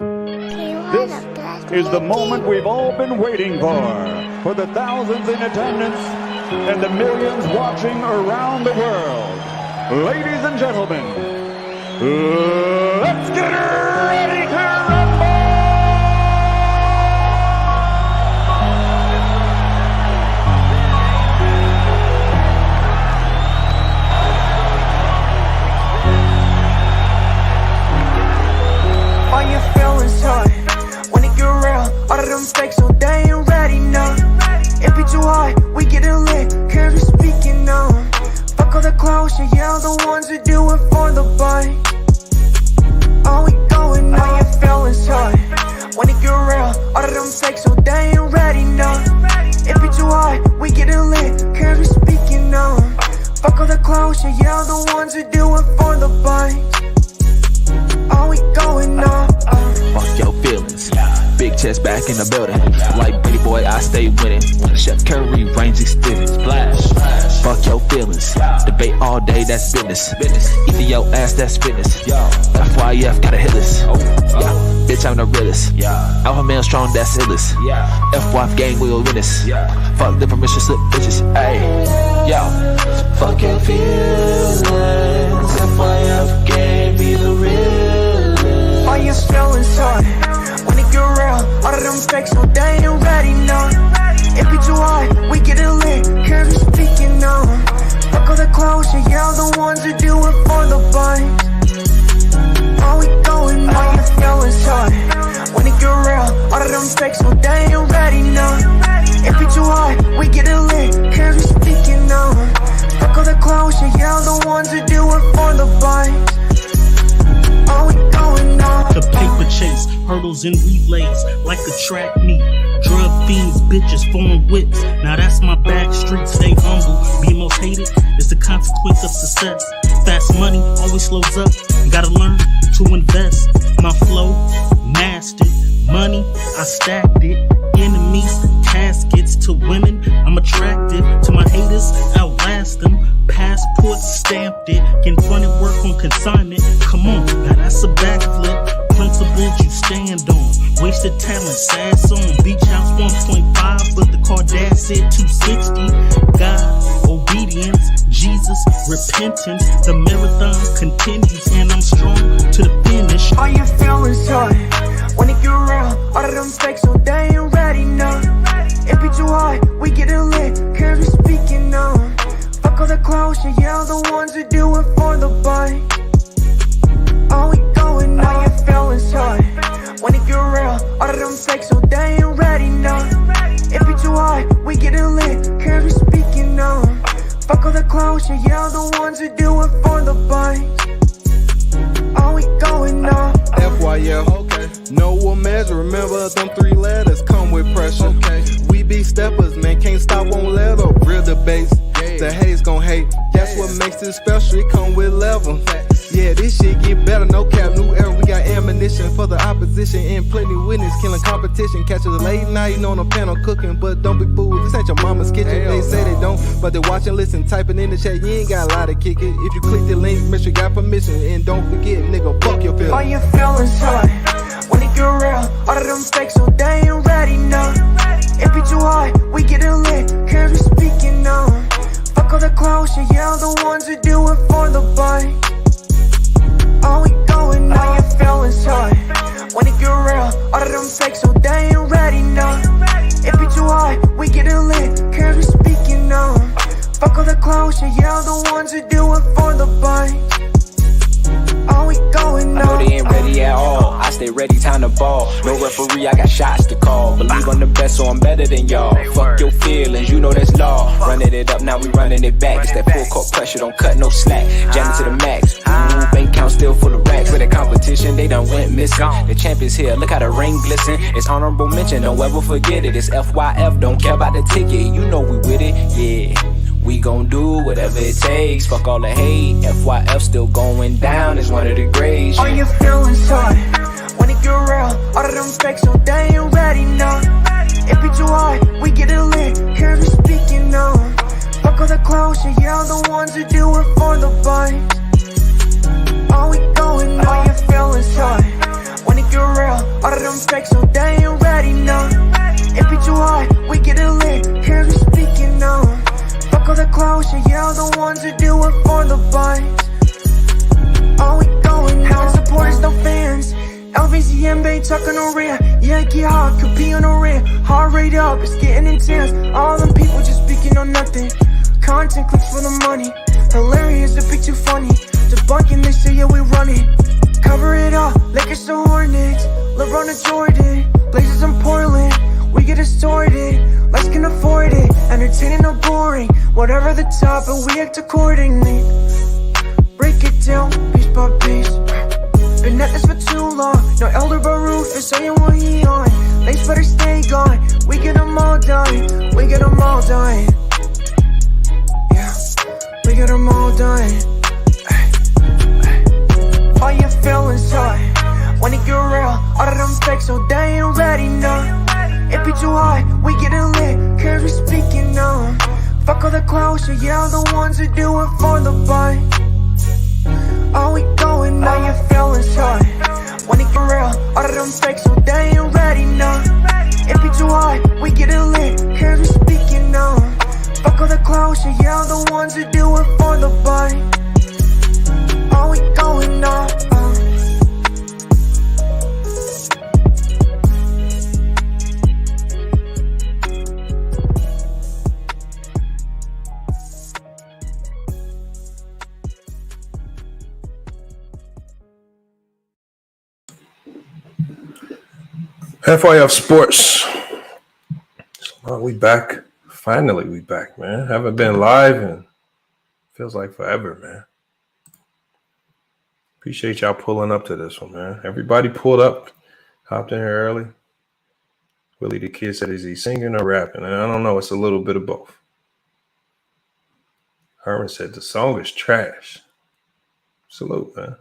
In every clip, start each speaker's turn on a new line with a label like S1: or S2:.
S1: This is the moment we've all been waiting for the thousands in attendance and the millions watching around the world. Ladies and gentlemen, let's get ready to rumble!
S2: All your feelings hurt when it get real. All of them fakes, so they ain't ready now. It be too hard, we getting lit, cause we speaking now. Fuck all the clowns, yeah, the ones who do it for the bite. All we going now. All your feelings hurt when it get real. All of them fakes, so they ain't ready now. It be too hard, we getting lit, cause we speaking now. Fuck all the clowns, yeah, the ones who do it for the bite. All we going now.
S3: Fuck your feelings. Big chest back in the building. Like Betty Boy, I stay winning. Chef Curry, range extended. Splash. Fuck your feelings. Debate all day, that's business. Eat your ass, that's fitness. FYF, gotta hit us. Bitch, I'm the realest. Alpha male strong, that's illest. FYF gang, we'll win this. Fuck the permission slip, bitches. Ayy, yo. Fuck your feelings. FYF gang, be the realest.
S2: All your feelings hurt when it get real. All of them fakes, so they ain't ready now. It be too hard, we getting lit, cause we speaking now. Fuck all the clowns, yeah, the ones who do it for the bites. All we going now. All your feelings hurt when it get real. All of them fakes, so they ain't ready now. It be too hard, we getting lit, cause we speaking now. Fuck all the clowns, yeah, the ones who do it for the bites. All we going now.
S4: The paper chase, hurdles and relays, like a track meet. Drug fiends, bitches, foreign whips. Now that's my back street, stay humble. Being most hated is the consequence of success. Fast money always slows up. You gotta learn to invest. My flow, mastered. Money, I stacked it. Enemies, caskets. To women, I'm attractive. To my haters, outlast them. Passport stamped it. Confronted work on consignment. Come on, now that's a backflip. Principles you stand on. Wasted talent, sad song. Beach house 1.5, but the car dad said 260. God, obedience, Jesus, repentance. The marathon continues, and I'm strong to the finish.
S2: All your feelings hurt when it get real. All of them fakes, so they ain't ready now. It be too hard, we getting lit, cause we speaking now. Fuck all the clowns, yeah, the ones who do it for the bite. All we going now. All your feelings hurt when it get real. All of them fakes, so they ain't ready now. It be too hard, we getting lit, cause we speaking now. Fuck all the clowns, yeah, the ones who do it for the bite. All we going now.
S5: FYF, okay. No one measure, remember them 3 letters come with pressure. Okay. We be steppers, man, can't stop, won't let up. Real debates, the haters gon' hate. That's what makes this special, it come with level. Yeah, this shit get better, no cap, new era. We got ammunition for the opposition and plenty witness, killing competition. Catch us late night on a panel cooking, but don't be fooled. This ain't your mama's kitchen. They say they don't, but they watch and listen, typing in the chat. You ain't got a lot to kick it. If you click the link, make sure you got permission, and don't forget, nigga, fuck your feelings.
S2: All your feelings hurt when it get real. All of them fakes, so they ain't ready now. It be too hard, we getting lit, cause we speaking now. Fuck all the clowns, yeah, the ones who do it for the bite. All we going now. All your feelings hurt when it get real. All of them fakes, so they ain't ready now. It be too hard, we getting lit, cause we speaking now. Fuck all the clowns, yeah, the ones who do it for the bite. All we going now.
S6: I know they ain't ready at all. I stay ready, time to ball. No referee, I got shots to call. Believe I'm the best, so I'm better than y'all. Fuck your feelings, you know that's law. Running it up, now we running it back. It's that full court pressure, don't cut no slack. Jamming to the max. Bank count still full of racks. For the competition, they done went missing. The champ is here, look how the ring glisten. It's honorable mention, don't ever forget it. It's FYF, don't care about the ticket. You know we with it, yeah. We gon' do whatever it takes. Fuck all the hate. FYF still going down. It's one of the grades.
S2: All your feelings hurt when it get real. All of them fakes, so they ain't ready now. It be too hard, we getting lit, cause we speaking now. Fuck all the clowns, yeah, the ones who do it for the bite. All we going now. All your feelings hurt when it it real, all of them fakes, so they ain't ready, no. It be too hard, we get it lit, here's we speaking now. Fuck all the closure, yeah, the ones who do it for the buzz. All we going now, supporters, no fans. LVCM, they talking on real. Yeah, get hard, could be on the real. Heart rate up, it's getting intense. All them people just speaking on nothing. Content clicks for the money. Hilarious, a bit too funny. Debunking this shit, yeah, we run it. Cover it up, Lakers to Hornets. LeBron to Jordan, Blazers in Portland. We get it sorted, lights can afford it. Entertaining or boring, whatever the top, but we act accordingly. Break it down, piece by piece. Been at this for too long. No elder but Rufus saying what he on. Lace better stay gone. We get them all done. We get them all done. Yeah, we get them all done. All your feelings hurt when it get real. All of them fakes, so they ain't ready, no. It be too hard, we get it lit, cause we speaking now. Fuck all the closure, yeah, the ones who do it for the buzz. All we going now, all your feelings hurt when it get real, all of them fakes, so they ain't ready, no. It be too hard, we get it lit, cause we speaking now. Fuck all the closure, yeah, the ones who do it for the buzz. All we going now.
S7: FYF Sports. We back. Finally, we back, man. Haven't been live and feels like forever, man. Appreciate y'all pulling up to this one, man. Everybody pulled up, hopped in here early. Willie the Kid said, is he singing or rapping? And I don't know. It's a little bit of both. Herman said, the song is trash. Salute, man.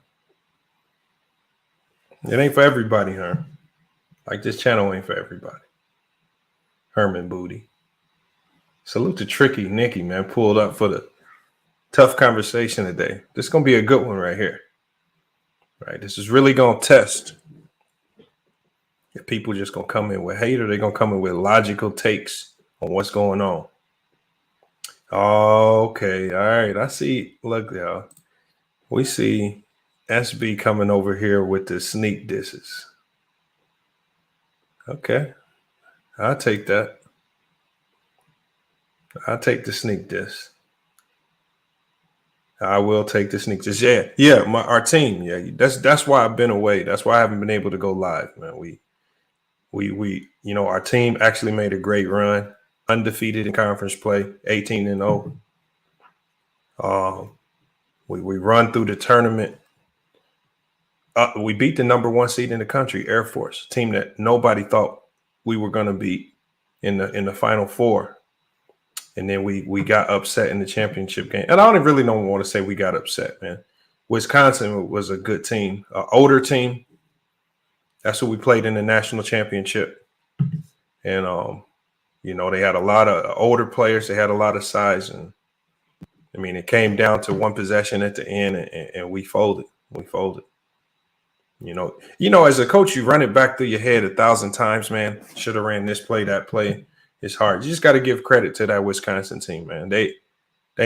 S7: It ain't for everybody, Herman. Like, this channel ain't for everybody. Herman Booty. Salute to Tricky Nikki, man. Pulled up for the tough conversation today. This is going to be a good one right here. Right? This is really going to test if people just going to come in with hate or they're going to come in with logical takes on what's going on. Okay. All right. I see. Look, y'all. We see SB coming over here with the sneak disses. Okay. I'll take that. I'll take the sneak diss. I will take the sneak diss. Yeah. Our team. Yeah, that's why I've been away. That's why I haven't been able to go live, man. We our team actually made a great run, undefeated in conference play, 18-0. We run through the tournament. We beat the number 1 seed in the country, Air Force, a team that nobody thought we were going to beat in the Final Four. And then we got upset in the championship game. And I don't really want to say we got upset, man. Wisconsin was a good team, an older team. That's what we played in the national championship. And, they had a lot of older players. They had a lot of size. And, I mean, it came down to one possession at the end, and we folded. We folded. As a coach, you run it back through your head 1,000 times, man. Should have ran this play, that play. It's hard. You just got to give credit to that Wisconsin team, man. They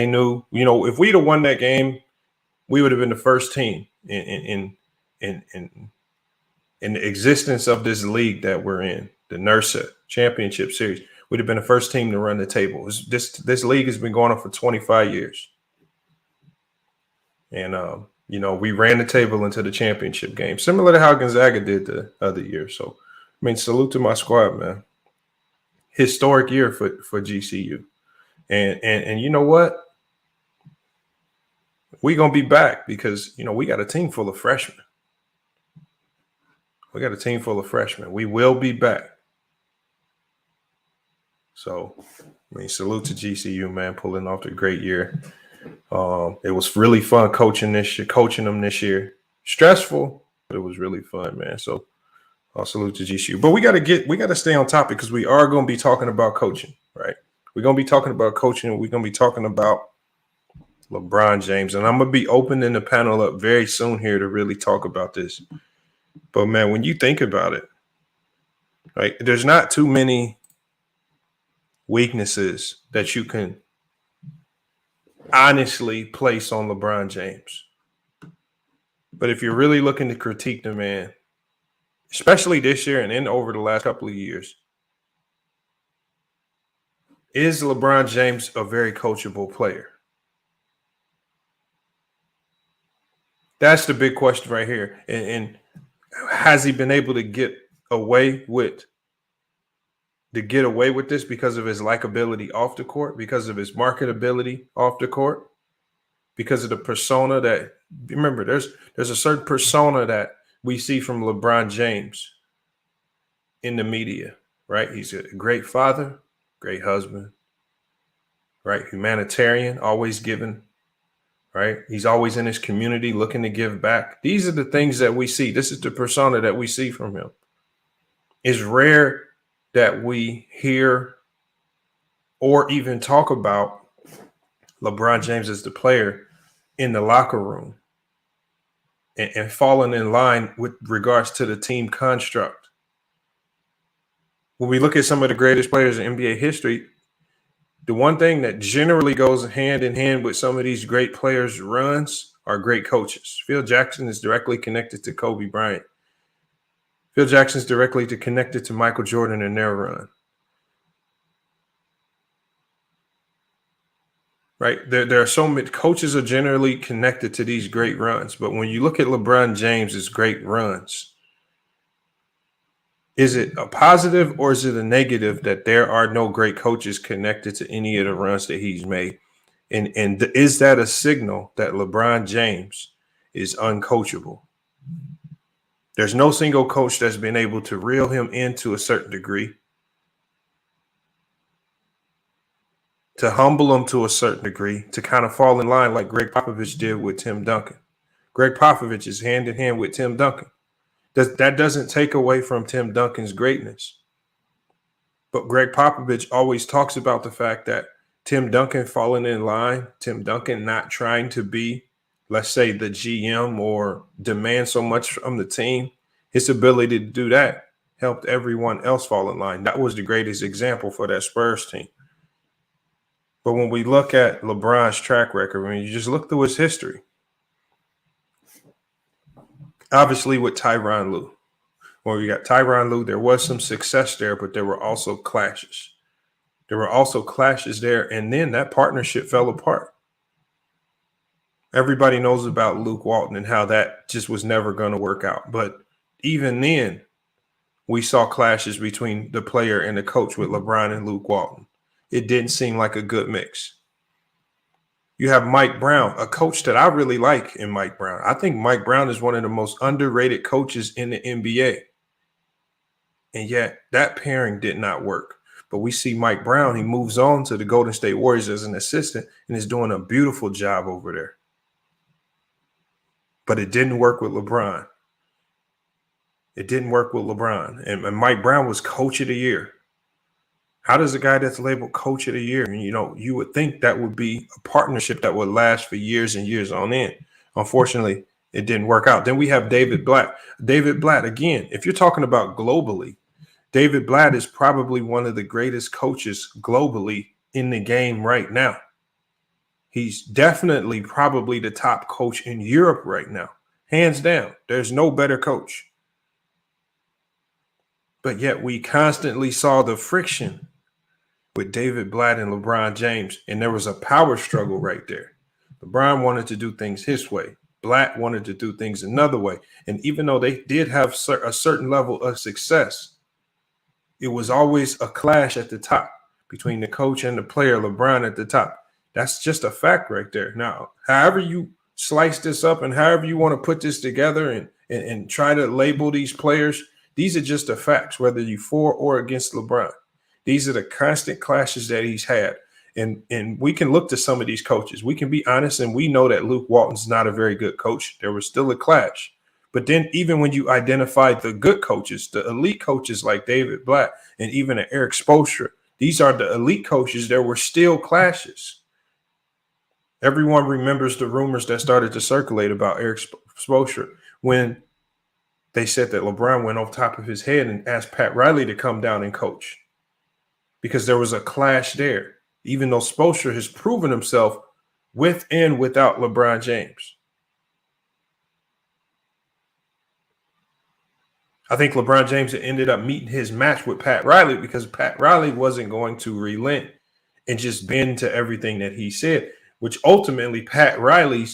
S7: knew, if we'd have won that game, we would have been the first team in the existence of this league that we're in, the NERSA Championship Series. We'd have been the first team to run the table. This league has been going on for 25 years. And, we ran the table into the championship game, similar to how Gonzaga did the other year. So, I mean, salute to my squad, man. Historic year for GCU. And you know what? We're going to be back because, we got a team full of freshmen. We will be back. So, I mean, salute to GCU, man, pulling off a great year. It was really fun coaching them this year. Stressful, but it was really fun, man. So I'll salute to GCU. But we got to stay on topic because we are going to be talking about coaching, right? We're going to be talking about coaching. We're going to be talking about LeBron James. And I'm going to be opening the panel up very soon here to really talk about this. But man, when you think about it, right, there's not too many weaknesses that you can honestly place on LeBron James. But if you're really looking to critique the man, especially this year and then over the last couple of years, is LeBron James a very coachable player? That's the big question right here. And has he been able to get away with this because of his likability off the court, because of his marketability off the court, because of the persona that, remember, there's a certain persona that we see from LeBron James in the media, right? He's a great father, great husband, right? Humanitarian, always giving, right? He's always in his community looking to give back. These are the things that we see. This is the persona that we see from him. It's rare that we hear or even talk about LeBron James as the player in the locker room and falling in line with regards to the team construct. When we look at some of the greatest players in NBA history, the one thing that generally goes hand in hand with some of these great players' runs are great coaches. Phil Jackson is directly connected to Kobe Bryant. Phil Jackson is directly connected to Michael Jordan and their run. Right? There are so many coaches are generally connected to these great runs. But when you look at LeBron James's great runs, is it a positive or is it a negative that there are no great coaches connected to any of the runs that he's made? And is that a signal that LeBron James is uncoachable? There's no single coach that's been able to reel him in to a certain degree, to humble him to a certain degree, to kind of fall in line like Greg Popovich did with Tim Duncan. Greg Popovich is hand in hand with Tim Duncan. That doesn't take away from Tim Duncan's greatness. But Greg Popovich always talks about the fact that Tim Duncan falling in line, Tim Duncan not trying to be, let's say, the GM or demand so much from the team, his ability to do that helped everyone else fall in line. That was the greatest example for that Spurs team. But when we look at LeBron's track record, when you just look through his history, obviously with Tyronn Lue, when we got Tyronn Lue, there was some success there, but there were also clashes. There were also clashes there, and then that partnership fell apart. Everybody knows about Luke Walton and how that just was never going to work out. But even then, we saw clashes between the player and the coach with LeBron and Luke Walton. It didn't seem like a good mix. You have Mike Brown, a coach that I really like in Mike Brown. I think Mike Brown is one of the most underrated coaches in the NBA. And yet that pairing did not work. But we see Mike Brown, he moves on to the Golden State Warriors as an assistant and is doing a beautiful job over there. But it didn't work with LeBron. It didn't work with LeBron. And Mike Brown was coach of the year. How does a guy that's labeled coach of the year, and you would think that would be a partnership that would last for years and years on end. Unfortunately, it didn't work out. Then we have David Blatt. David Blatt, again, if you're talking about globally, David Blatt is probably one of the greatest coaches globally in the game right now. He's definitely probably the top coach in Europe right now. Hands down, there's no better coach. But yet we constantly saw the friction with David Blatt and LeBron James, and there was a power struggle right there. LeBron wanted to do things his way. Blatt wanted to do things another way. And even though they did have a certain level of success, it was always a clash at the top between the coach and the player, LeBron at the top. That's just a fact right there. Now, however you slice this up and however you want to put this together and try to label these players, these are just the facts, whether you're for or against LeBron. These are the constant clashes that he's had. And we can look to some of these coaches. We can be honest, and we know that Luke Walton's not a very good coach. There was still a clash. But then even when you identify the good coaches, the elite coaches like David Blatt and even Erik Spoelstra, these are the elite coaches. There were still clashes. Everyone remembers the rumors that started to circulate about Erik Spoelstra when they said that LeBron went off top of his head and asked Pat Riley to come down and coach because there was a clash there, even though Spoelstra has proven himself with and without LeBron James. I think LeBron James ended up meeting his match with Pat Riley because Pat Riley wasn't going to relent and just bend to everything that he said, which ultimately Pat Riley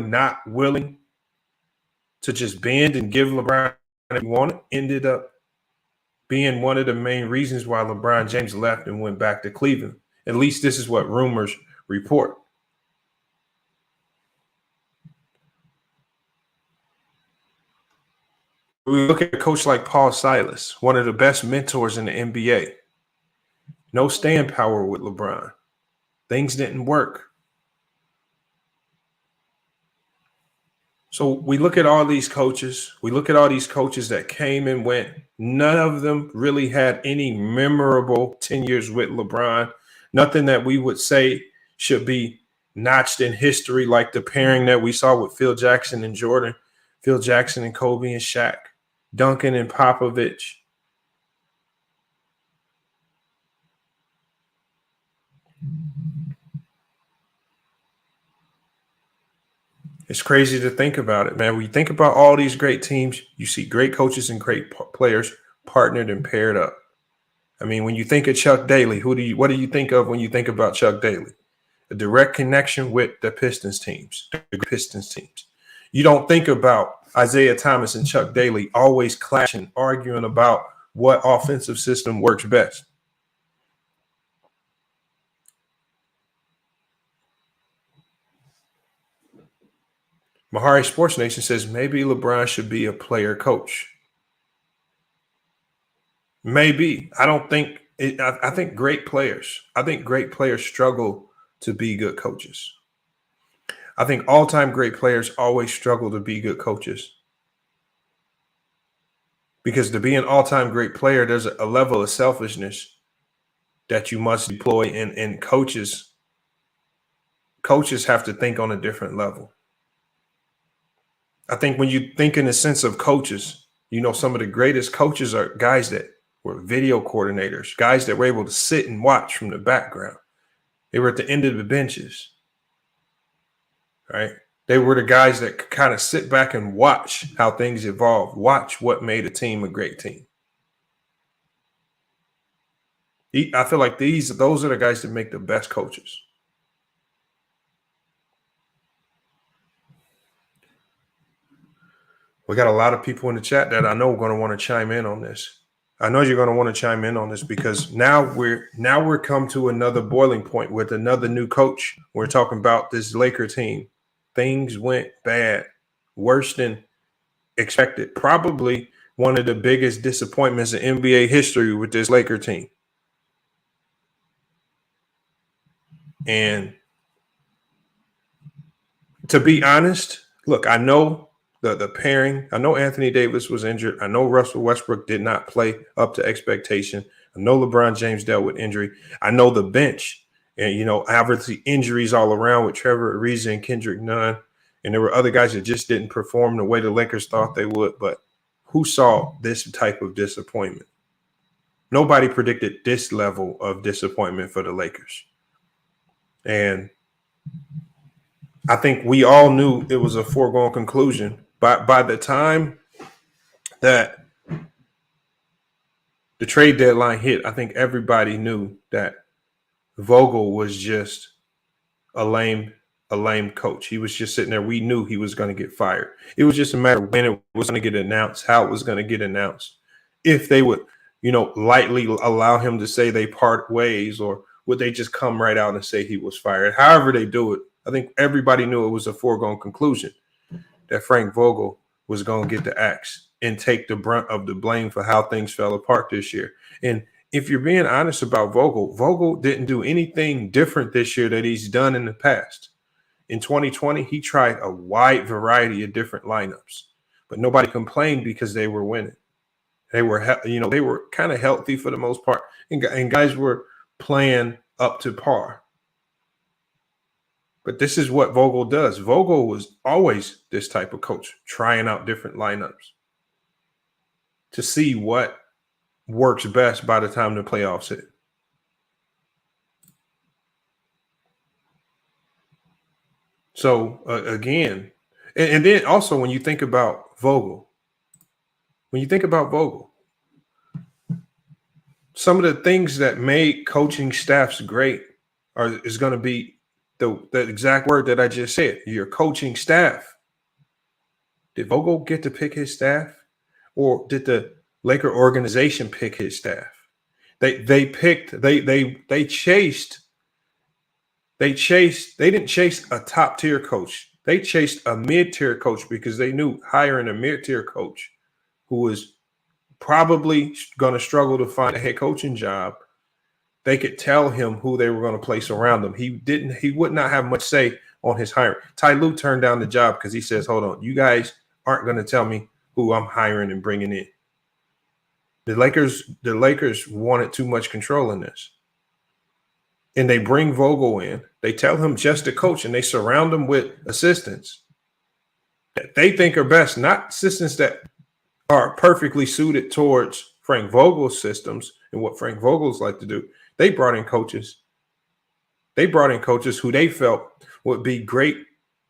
S7: not willing to just bend and give LeBron what he wanted ended up being one of the main reasons why LeBron James left and went back to Cleveland. At least this is what rumors report. We look at a coach like Silas, one of the best mentors in the NBA. No staying power with LeBron. Things didn't work. So we look at all these coaches. We look at all these coaches that came and went. None of them really had any memorable 10 years with LeBron. Nothing that we would say should be notched in history like the pairing that we saw with Phil Jackson and Jordan, Phil Jackson and Kobe and Shaq, Duncan and Popovich. It's crazy to think about it, man. When you think about all these great teams, you see great coaches and great players partnered and paired up. I mean, when you think of Chuck Daly, what do you think of when you think about Chuck Daly? A direct connection with the Pistons teams. You don't think about Isaiah Thomas and Chuck Daly always clashing, arguing about what offensive system works best. Mahari Sports Nation says maybe LeBron should be a player coach. Maybe. I don't think it, I think great players. I think great players struggle to be good coaches. I think all-time great players always struggle to be good coaches. Because to be an all-time great player, there's a level of selfishness that you must deploy, and coaches have to think on a different level. I think when you think in the sense of coaches, you know, some of the greatest coaches are guys that were video coordinators, guys that were able to sit and watch from the background. They were at the end of the benches, right? They were the guys that could kind of sit back and watch how things evolved, watch what made a team a great team. I feel like those are the guys that make the best coaches. We got a lot of people in the chat that I know are going to want to chime in on this. I know you're going to want to chime in on this because now we're come to another boiling point with another new coach. We're talking about this Laker team. Things went bad, worse than expected. Probably one of the biggest disappointments in NBA history with this Laker team. And to be honest, look, I know the pairing. I know Anthony Davis was injured. I know Russell Westbrook did not play up to expectation. I know LeBron James dealt with injury. I know the bench and, you know, obviously injuries all around with Trevor Ariza and Kendrick Nunn. And there were other guys that just didn't perform the way the Lakers thought they would. But who saw this type of disappointment? Nobody predicted this level of disappointment for the Lakers. And I think we all knew it was a foregone conclusion. By the time that the trade deadline hit, I think everybody knew that Vogel was just a lame coach. He was just sitting there. We knew he was going to get fired. It was just a matter of when it was going to get announced, how it was going to get announced. If they would, you know, lightly allow him to say they part ways, or would they just come right out and say he was fired? However they do it, I think everybody knew it was a foregone conclusion that Frank Vogel was going to get the axe and take the brunt of the blame for how things fell apart this year. And if you're being honest about Vogel didn't do anything different this year that he's done in the past. In 2020, he tried a wide variety of different lineups, but nobody complained because they were winning. They were, you know, they were kind of healthy for the most part, and guys were playing up to par. But this is what Vogel does. Vogel was always this type of coach, trying out different lineups to see what works best by the time the playoffs hit. So, again, and then also when you think about Vogel, some of the things that made coaching staffs great is going to be the exact word that I just said, your coaching staff. Did Vogel get to pick his staff, or did the Laker organization pick his staff? They didn't chase a top tier coach. They chased a mid-tier coach because they knew hiring a mid-tier coach who was probably going to struggle to find a head coaching job, they could tell him who they were going to place around him. He would not have much say on his hiring. Ty Lue turned down the job because he says, hold on, you guys aren't going to tell me who I'm hiring and bringing in. The Lakers wanted too much control in this. And they bring Vogel in. They tell him just to coach, and they surround him with assistants that they think are best, not assistants that are perfectly suited towards Frank Vogel's systems and what Frank Vogel's like to do. They brought in coaches. Who they felt would be great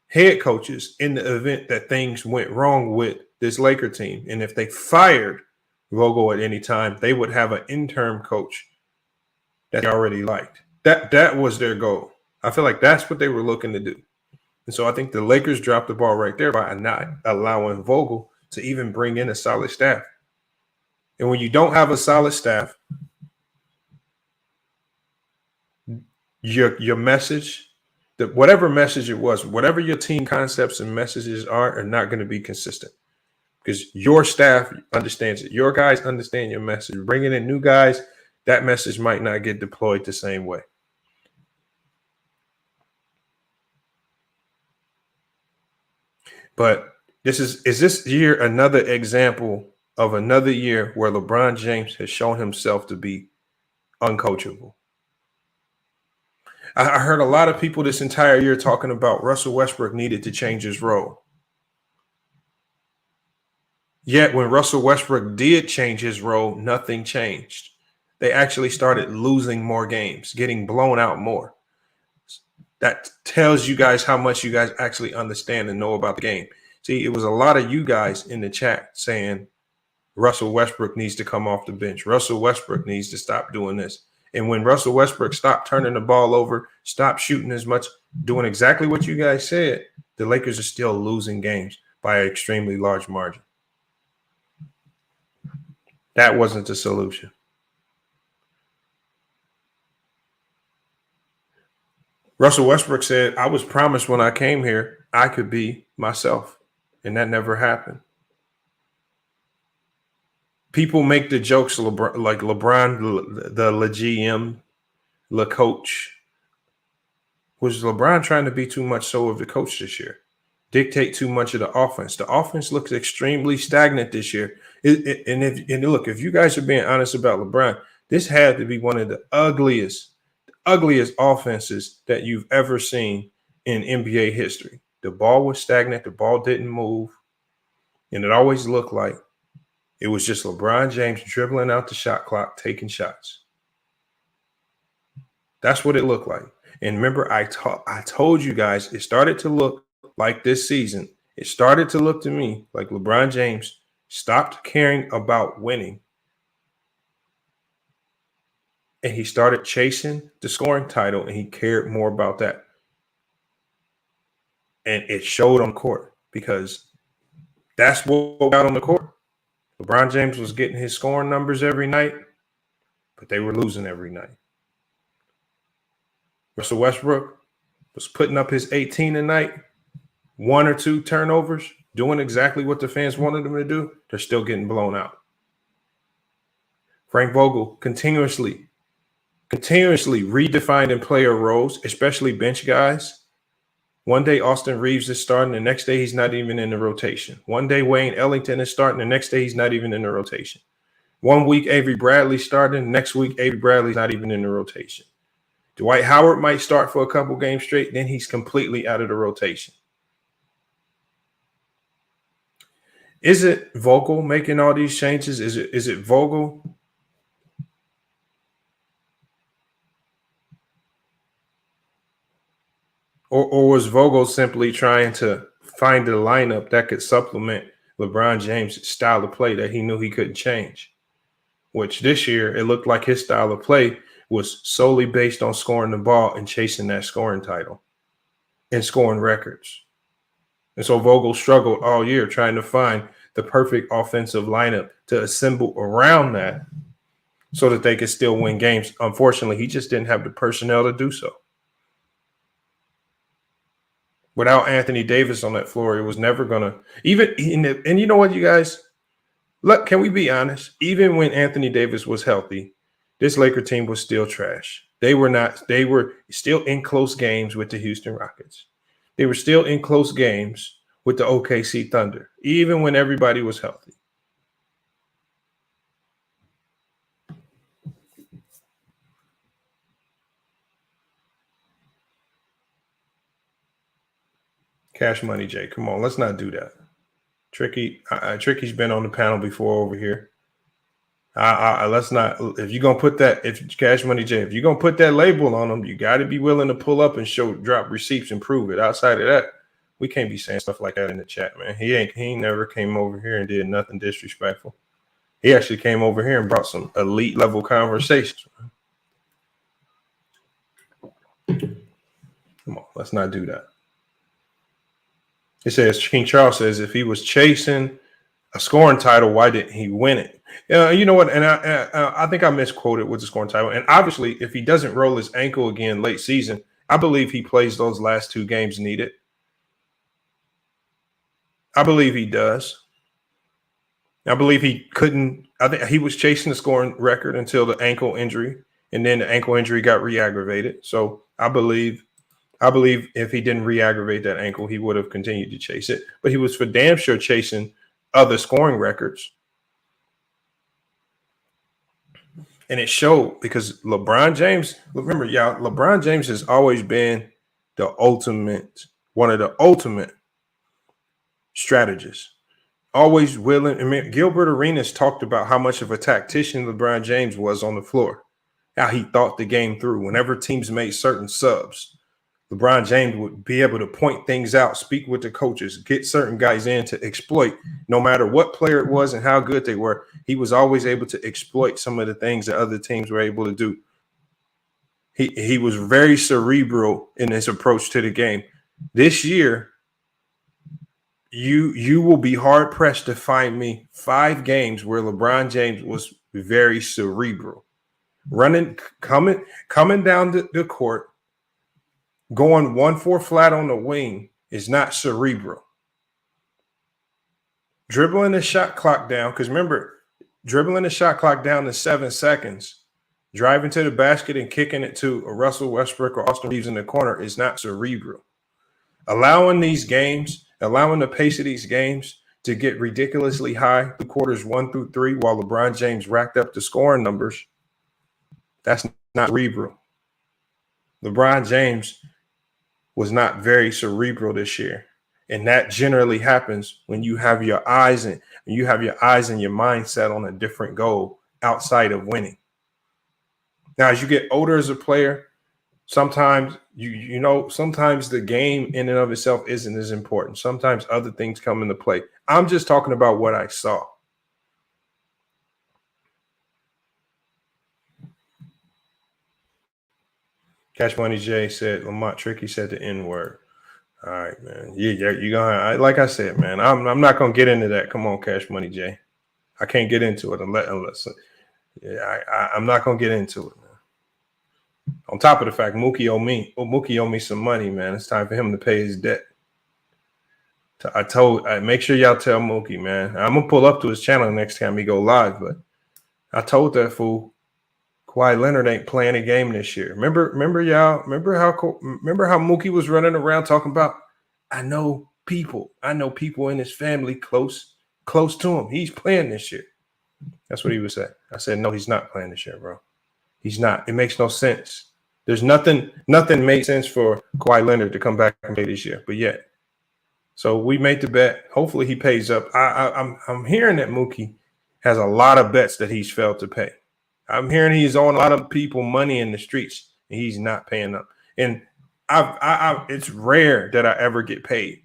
S7: head coaches in the event that things went wrong with this Laker team. And if they fired Vogel at any time, they would have an interim coach that they already liked. That was their goal. I feel like that's what they were looking to do. And so I think the Lakers dropped the ball right there by not allowing Vogel to even bring in a solid staff. And when you don't have a solid staff, your message, whatever message it was, whatever your team concepts and messages are not going to be consistent because your staff understands it. Your guys understand your message. Bringing in new guys, that message might not get deployed the same way. But is this year another example of another year where LeBron James has shown himself to be uncoachable? I heard a lot of people this entire year talking about Russell Westbrook needed to change his role. Yet when Russell Westbrook did change his role, nothing changed. They actually started losing more games, getting blown out more. That tells you guys how much you guys actually understand and know about the game. See, it was a lot of you guys in the chat saying Russell Westbrook needs to come off the bench. Russell Westbrook needs to stop doing this. And when Russell Westbrook stopped turning the ball over, stopped shooting as much, doing exactly what you guys said, the Lakers are still losing games by an extremely large margin. That wasn't the solution. Russell Westbrook said, I was promised when I came here I could be myself, and that never happened. People make the jokes like LeBron, the GM, the coach. Was LeBron trying to be too much so of the coach this year? Dictate too much of the offense? The offense looks extremely stagnant this year. If you guys are being honest about LeBron, this had to be one of the ugliest offenses that you've ever seen in NBA history. The ball was stagnant. The ball didn't move. And it always looked like it was just LeBron James dribbling out the shot clock, taking shots. That's what it looked like. And remember, I told you guys it started to look like this season. It started to look to me like LeBron James stopped caring about winning. And he started chasing the scoring title, and he cared more about that. And it showed on court because that's what got on the court. LeBron James was getting his scoring numbers every night, but they were losing every night. Russell Westbrook was putting up his 18 a night, 1 or 2 turnovers, doing exactly what the fans wanted him to do. They're still getting blown out. Frank Vogel continuously redefining player roles, especially bench guys. One day Austin Reeves is starting, the next day he's not even in the rotation. One day Wayne Ellington is starting, the next day he's not even in the rotation. 1 week Avery Bradley's starting, next week Avery Bradley's not even in the rotation. Dwight Howard might start for a couple games straight, then he's completely out of the rotation. Is it Vogel making all these changes? Is it Vogel? Or was Vogel simply trying to find a lineup that could supplement LeBron James' style of play that he knew he couldn't change? Which this year, it looked like his style of play was solely based on scoring the ball and chasing that scoring title and scoring records. And so Vogel struggled all year trying to find the perfect offensive lineup to assemble around that so that they could still win games. Unfortunately, he just didn't have the personnel to do so. Without Anthony Davis on that floor, it was never going to even. And you know what, you guys? Look, can we be honest? Even when Anthony Davis was healthy, this Laker team was still trash. They were still in close games with the Houston Rockets. They were still in close games with the OKC Thunder, even when everybody was healthy. Cash Money Jay, come on, let's not do that. Tricky's been on the panel before over here. Let's not. If you're gonna put that, if Cash Money Jay, if you're gonna put that label on them, you got to be willing to pull up and drop receipts and prove it. Outside of that, we can't be saying stuff like that in the chat, man. He never came over here and did nothing disrespectful. He actually came over here and brought some elite level conversations. Come on, let's not do that. It says, King Charles says, if he was chasing a scoring title, why didn't he win it? You know what? And I think I misquoted with the scoring title. And obviously, if he doesn't roll his ankle again late season, I believe he plays those last two games needed. I believe he does. I believe he couldn't. I think he was chasing the scoring record until the ankle injury, and then the ankle injury got re-aggravated. So I believe if he didn't re-aggravate that ankle, he would have continued to chase it. But he was for damn sure chasing other scoring records. And it showed because LeBron James, remember, y'all, LeBron James has always been one of the ultimate strategists. Always willing. I mean, Gilbert Arenas talked about how much of a tactician LeBron James was on the floor, how he thought the game through. Whenever teams made certain subs, LeBron James would be able to point things out, speak with the coaches, get certain guys in to exploit. No matter what player it was and how good they were, he was always able to exploit some of the things that other teams were able to do. He was very cerebral in his approach to the game. This year, you will be hard-pressed to find me 5 games where LeBron James was very cerebral. Coming down the court, going 1-4 flat on the wing is not cerebral. Dribbling the shot clock down, because remember, dribbling the shot clock down to 7 seconds, driving to the basket and kicking it to a Russell Westbrook or Austin Reeves in the corner is not cerebral. Allowing the pace of these games to get ridiculously high through quarters 1 through 3 while LeBron James racked up the scoring numbers, that's not cerebral. LeBron James was not very cerebral this year. And that generally happens when you have your eyes and your mindset on a different goal outside of winning. Now, as you get older as a player, sometimes sometimes the game in and of itself isn't as important. Sometimes other things come into play. I'm just talking about what I saw. Cash Money J said, Lamont Tricky said the N-word. All right, man. Yeah, you're gonna, like I said, man, I'm not gonna get into that. Come on, Cash Money J. I can't get into it unless I'm not gonna get into it, man. On top of the fact, Mookie owe me some money, man. It's time for him to pay his debt. Make sure y'all tell Mookie, man. I'm gonna pull up to his channel next time he go live, but I told that fool Kawhi Leonard ain't playing a game this year. Remember how Mookie was running around talking about, I know people in his family close to him. He's playing this year. That's what he was saying. I said, no, he's not playing this year, bro. He's not. It makes no sense. There's nothing made sense for Kawhi Leonard to come back and play this year, but yet. So we made the bet. Hopefully he pays up. I'm hearing that Mookie has a lot of bets that he's failed to pay. I'm hearing he's owing a lot of people money in the streets and he's not paying up. And it's rare that I ever get paid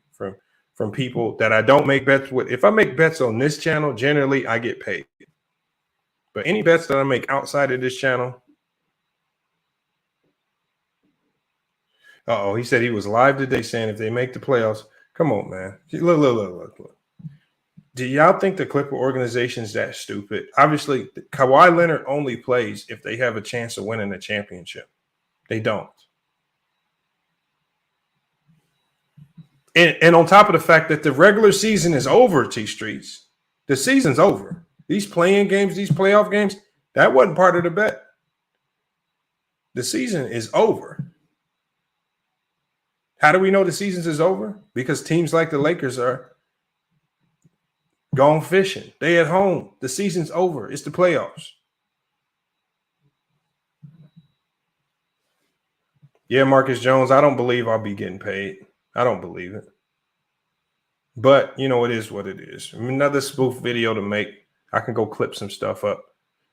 S7: from people that I don't make bets with. If I make bets on this channel, generally I get paid. But any bets that I make outside of this channel, he said he was live today saying if they make the playoffs, come on, man. Look. Do y'all think the Clipper organization is that stupid? Obviously, Kawhi Leonard only plays if they have a chance of winning a championship. They don't. And on top of the fact that the regular season is over, T-Streets. The season's over. These playing games, these playoff games, that wasn't part of the bet. The season is over. How do we know the season is over? Because teams like the Lakers are gone fishing. They at home. The season's over. It's the playoffs. Yeah, Marcus Jones, I don't believe I'll be getting paid. I don't believe it. But, you know, it is what it is. Another spoof video to make. I can go clip some stuff up.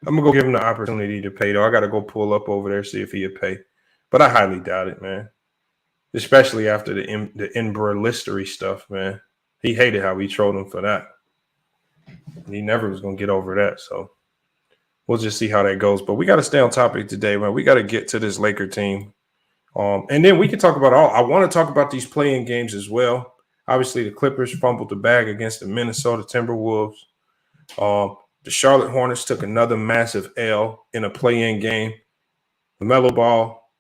S7: I'm going to go give him the opportunity to pay, though. I got to go pull up over there, see if he'll pay. But I highly doubt it, man. Especially after the Ember-listery stuff, man. He hated how we trolled him for that. He never was going to get over that. So we'll just see how that goes. But we got to stay on topic today, man. We got to get to this Laker team. And then we can talk about I want to talk about these play-in games as well. Obviously, the Clippers fumbled the bag against the Minnesota Timberwolves. The Charlotte Hornets took another massive L in a play-in game. LaMelo Ball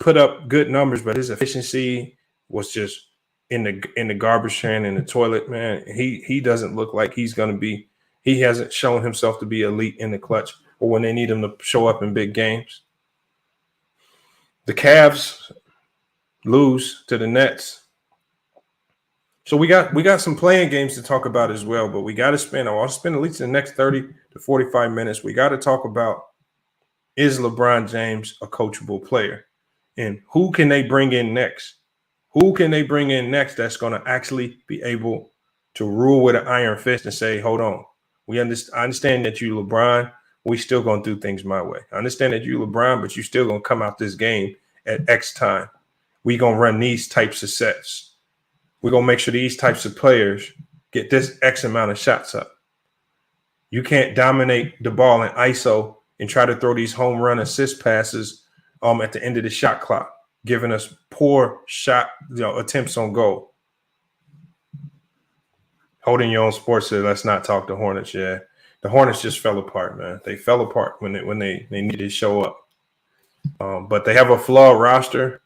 S7: put up good numbers, but his efficiency was just in the garbage can, in the toilet, man. He doesn't look like he's going to be. He hasn't shown himself to be elite in the clutch or when they need him to show up in big games. The Cavs lose to the Nets. So we got some playing games to talk about as well, but we got to spend at least the next 30 to 45 minutes. We got to talk about, is LeBron James a coachable player? And who can they bring in next? Who can they bring in next that's going to actually be able to rule with an iron fist and say, hold on, I understand that you LeBron, we still going to do things my way. I understand that you LeBron, but you still going to come out this game at X time. We going to run these types of sets. We're going to make sure these types of players get this X amount of shots up. You can't dominate the ball in ISO and try to throw these home run assist passes at the end of the shot clock, giving us poor shot attempts on goal. Holding your own sports said, let's not talk the Hornets. Yeah, the Hornets just fell apart, man. They fell apart when they needed to show up. But they have a flawed roster.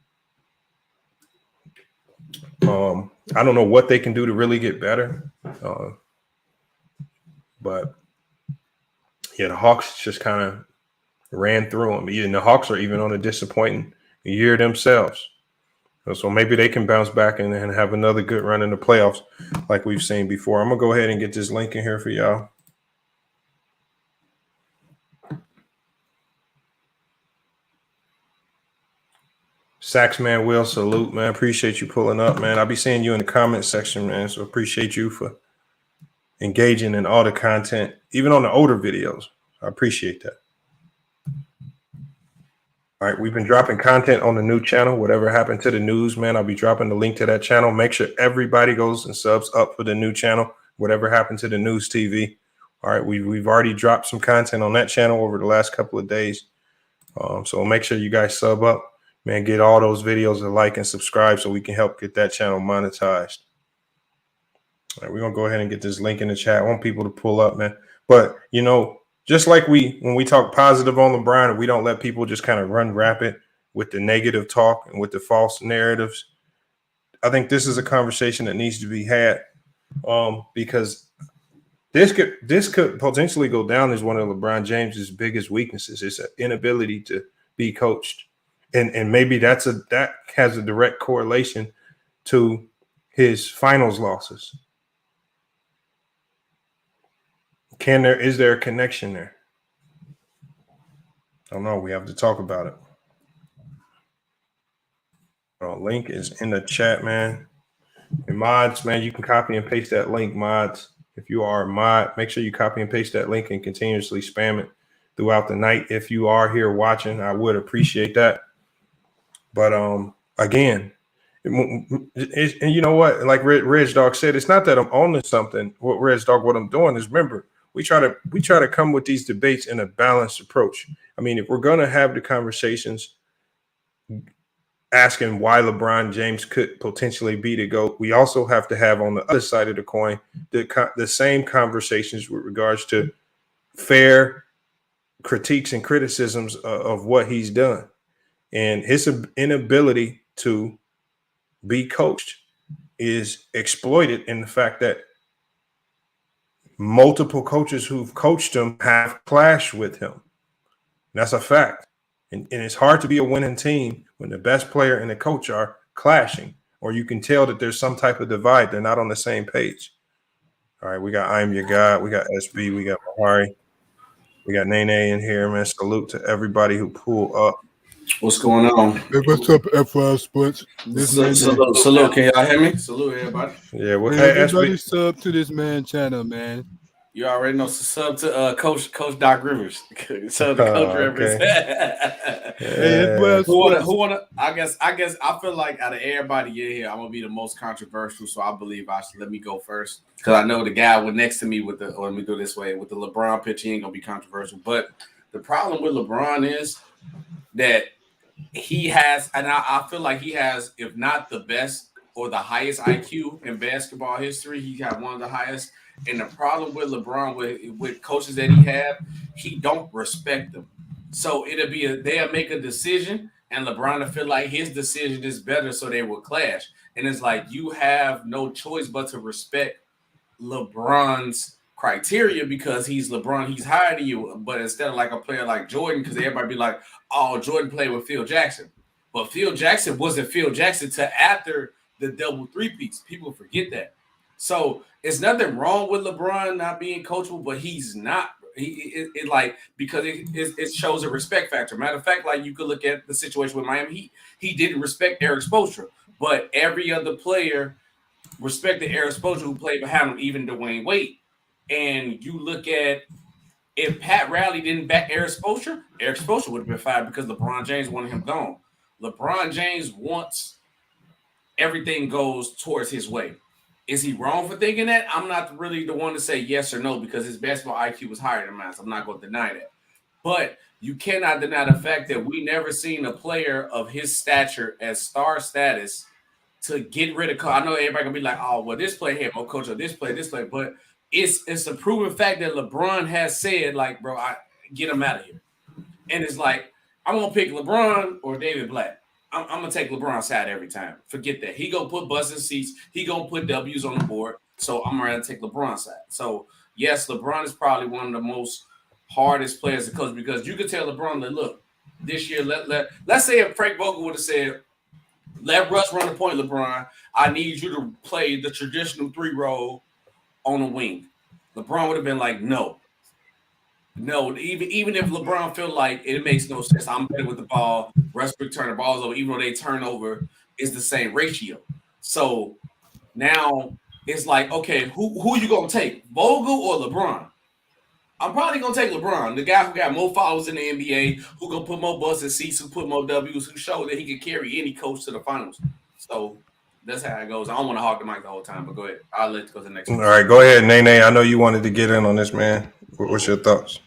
S7: I don't know what they can do to really get better. But yeah, the Hawks just kind of ran through them. Even the Hawks are even on a disappointing year themselves. So maybe they can bounce back and have another good run in the playoffs like we've seen before. I'm going to go ahead and get this link in here for y'all. Saxman Will, salute, man. Appreciate you pulling up, man. I'll be seeing you in the comment section, man. So appreciate you for engaging in all the content, even on the older videos. I appreciate that. All right, we've been dropping content on the new channel. Whatever happened to the news, man, I'll be dropping the link to that channel. Make sure everybody goes and subs up for the new channel. Whatever happened to the news TV. All right, we've already dropped some content on that channel over the last couple of days. So make sure you guys sub up. Man, get all those videos a like and subscribe so we can help get that channel monetized. All right, we're going to go ahead and get this link in the chat. I want people to pull up, man. But, you know, just like when we talk positive on LeBron, we don't let people just kind of run rapid with the negative talk and with the false narratives. I think this is a conversation that needs to be had because this could potentially go down as one of LeBron James's biggest weaknesses. It's an inability to be coached. And maybe that has a direct correlation to his finals losses. Is there a connection there? I don't know. We have to talk about it. Link is in the chat, man. And mods, man, you can copy and paste that link, mods. If you are a mod, make sure you copy and paste that link and continuously spam it throughout the night. If you are here watching, I would appreciate that. But again, and you know what? Like Reg Dog said, it's not that I'm owning something. What I'm doing is, remember, we try to come with these debates in a balanced approach. I mean, if we're gonna have the conversations asking why LeBron James could potentially be the GOAT, we also have to have on the other side of the coin the same conversations with regards to fair critiques and criticisms of what he's done and his inability to be coached is exploited in the fact that multiple coaches who've coached him have clashed with him. That's a fact. And it's hard to be a winning team when the best player and the coach are clashing, or you can tell that there's some type of divide. They're not on the same page. All right, we got I Am Your God. We got SB. We got Mahari. We got Nene in here, man. Salute to everybody who pulled up.
S8: What's going on?
S9: Hey, what's up, F5 Splits?
S8: Salute. Can y'all hear me? Salute, everybody.
S7: Yeah,
S9: man, everybody sub to this man channel, man.
S8: You already know. Sub to Coach Doc Rivers. Sub to Coach Rivers.
S9: Hey,
S8: who wanna? I guess I feel like out of everybody in here, I'm gonna be the most controversial. So I believe I should let me go first because I know the guy next to me with the. Let me go this way with the LeBron pitch. He ain't gonna be controversial. But the problem with LeBron is that he has, and I feel like he has, if not the best or the highest IQ in basketball history, he got one of the highest. And the problem with LeBron, with coaches that he don't respect them. So they'll make a decision, and LeBron will feel like his decision is better, so they will clash. And it's like you have no choice but to respect LeBron's criteria because he's LeBron, he's higher than you. But instead of like a player like Jordan, because everybody be like, oh, Jordan played with Phil Jackson. But Phil Jackson wasn't Phil Jackson till after the double three-peats. People forget that. So it's nothing wrong with LeBron not being coachable, but he's not. Because it shows a respect factor. Matter of fact, like you could look at the situation with Miami Heat. He didn't respect Erik Spoelstra, but every other player respected Erik Spoelstra who played behind him, even Dwayne Wade. And you look at if Pat Riley didn't back Erik Spoelstra would have been fired because LeBron James wanted him gone. LeBron James wants everything goes towards his way. Is he wrong for thinking that? I'm not really the one to say yes or no because his basketball IQ was higher than mine. So I'm not going to deny that. But you cannot deny the fact that we never seen a player of his stature as star status to get rid of. I know everybody gonna be like, oh, well, this player here, more coach, or this player, but it's a proven fact that LeBron has said, like, bro, I get him out of here. And it's like, I'm gonna pick LeBron or David Blatt. I'm gonna take LeBron's side every time. Forget that. He gonna put butts in seats. He gonna put W's on the board. So I'm gonna take LeBron's side. So yes, LeBron is probably one of the most hardest players to coach because you could tell LeBron that look, this year let's say if Frank Vogel would have said, let Russ run the point, LeBron. I need you to play the traditional 3 role on the wing. LeBron would have been like, no. Even if LeBron felt like it makes no sense, I'm better with the ball. Westbrook turn the balls over, even though they turnover is the same ratio. So now it's like, okay, who you gonna take, Vogel or LeBron? I'm probably gonna take LeBron, the guy who got more followers in the NBA, who gonna put more butts in seats, who put more W's, who showed that he can carry any coach to the finals. So that's how it goes. I don't want to hog the mic the whole time, but go ahead. I'll let you go to the next one.
S7: All right, go ahead, Nene. I know you wanted to get in on this, man. What's your thoughts?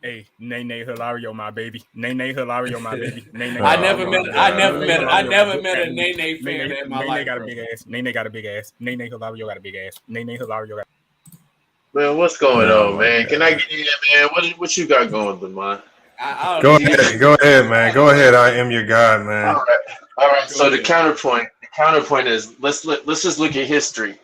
S10: Hey, Nene Hilario, my baby. Nene Hilario, my baby.
S8: I never met a Nene fan in my life.
S10: Nene got a big ass. Nene got a big ass. Nene Hilario got a big ass. Nene Hilario got.
S11: Man, what's going on, man? Can I get in, man? What you got going, Lamont?
S7: Go ahead, man. Go ahead. I am your God, man.
S11: All right. So the counterpoint is let's just look at history.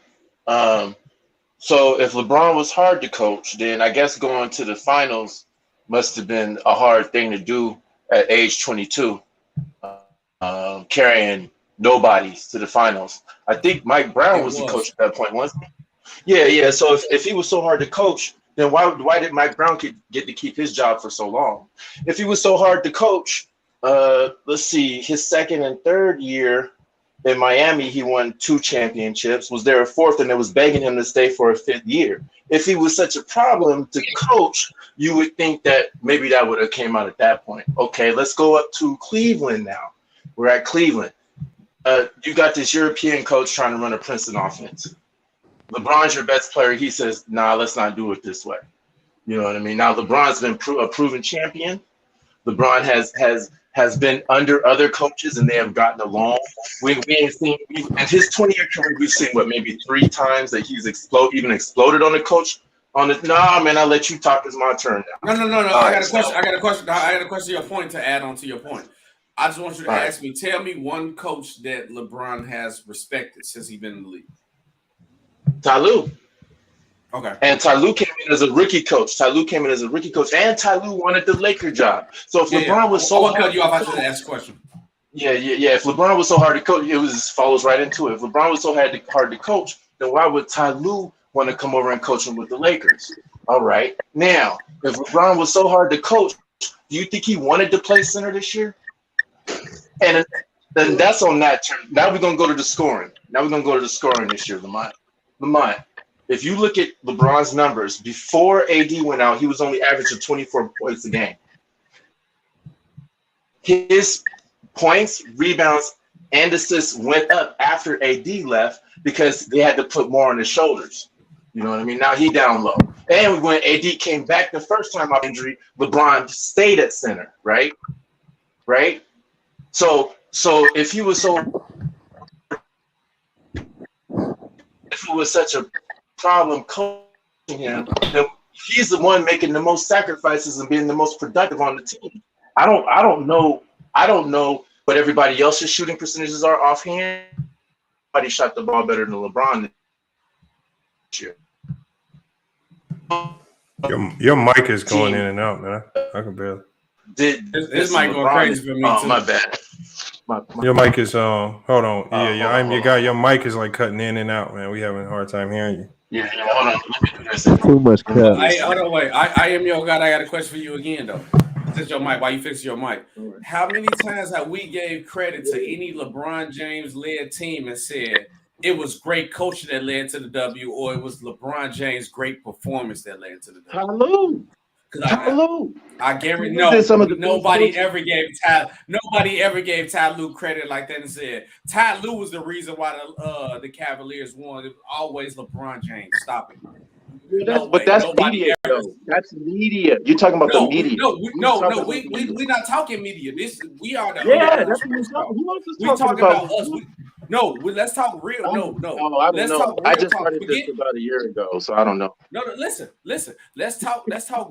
S11: So if LeBron was hard to coach, then I guess going to the finals must have been a hard thing to do at age 22, carrying nobodies to the finals. I think Mike Brown was the coach at that point, wasn't he? Yeah. So if he was so hard to coach, then why did Mike Brown get to keep his job for so long? If he was so hard to coach, let's see, his second and third year in Miami, he won 2 championships, was there a fourth, and it was begging him to stay for a 5th year. If he was such a problem to coach, you would think that maybe that would have came out at that point. Okay, let's go up to Cleveland now. We're at Cleveland. You got this European coach trying to run a Princeton offense. LeBron's your best player. He says, nah, let's not do it this way. You know what I mean? Now, LeBron's been a proven champion. LeBron has been under other coaches, and they have gotten along. We ain't seen in his 20-year career, we've seen maybe 3 times that he's exploded on a coach. Nah, man, I'll let you talk. It's my turn now.
S8: No. I got a question. I got a question to your point to add on to your point. I just want you to ask me. Tell me one coach that LeBron has respected since he's been in the league.
S11: Ty Lue.
S8: Okay.
S11: And Ty Lue came in as a rookie coach. And Ty Lue wanted the Laker job. So if LeBron was so
S8: cut you off, I should ask a question.
S11: Yeah. If LeBron was so hard to coach, it follows right into it. If LeBron was so hard to coach, then why would Ty Lue want to come over and coach him with the Lakers? All right. Now, if LeBron was so hard to coach, do you think he wanted to play center this year? And then that's on that turn. Now we're gonna go to the scoring. This year, Lamont. If you look at LeBron's numbers, before AD went out, he was only averaging 24 points a game. His points, rebounds, and assists went up after AD left because they had to put more on his shoulders. You know what I mean? Now he down low. And when AD came back the first time off injury, LeBron stayed at center, right? So if it was such a problem coaching him, then he's the one making the most sacrifices and being the most productive on the team. I don't know what everybody else's shooting percentages are offhand. Nobody shot the ball better than LeBron this year.
S7: Your mic is going in and out, man. I can barely.
S8: This mic going crazy for me too.
S11: My bad.
S7: Your mic is hold on. I'm your guy. Your mic is like cutting in and out, man. We having a hard time hearing you.
S11: Yeah, hold on. Let me do this.
S12: Too much cut.
S8: Hold on, wait. I am your guy. I got a question for you again, though. Fix your mic. While you fix your mic, how many times have we gave credit to any LeBron James led team and said it was great coaching that led to the W, or it was LeBron James' great performance that led to the W? I guarantee nobody ever gave Ty Lue credit like that and said Ty Lue was the reason why the Cavaliers won. It was always LeBron James. Stop it.
S11: That's media, though. That's media. You're talking about the media.
S8: We're not talking media. We are the
S11: that's what we're talking. Who else is talking about us?
S8: Let's talk real.
S11: I don't know. I just started this about a year ago, so I don't know.
S8: No, listen. Let's talk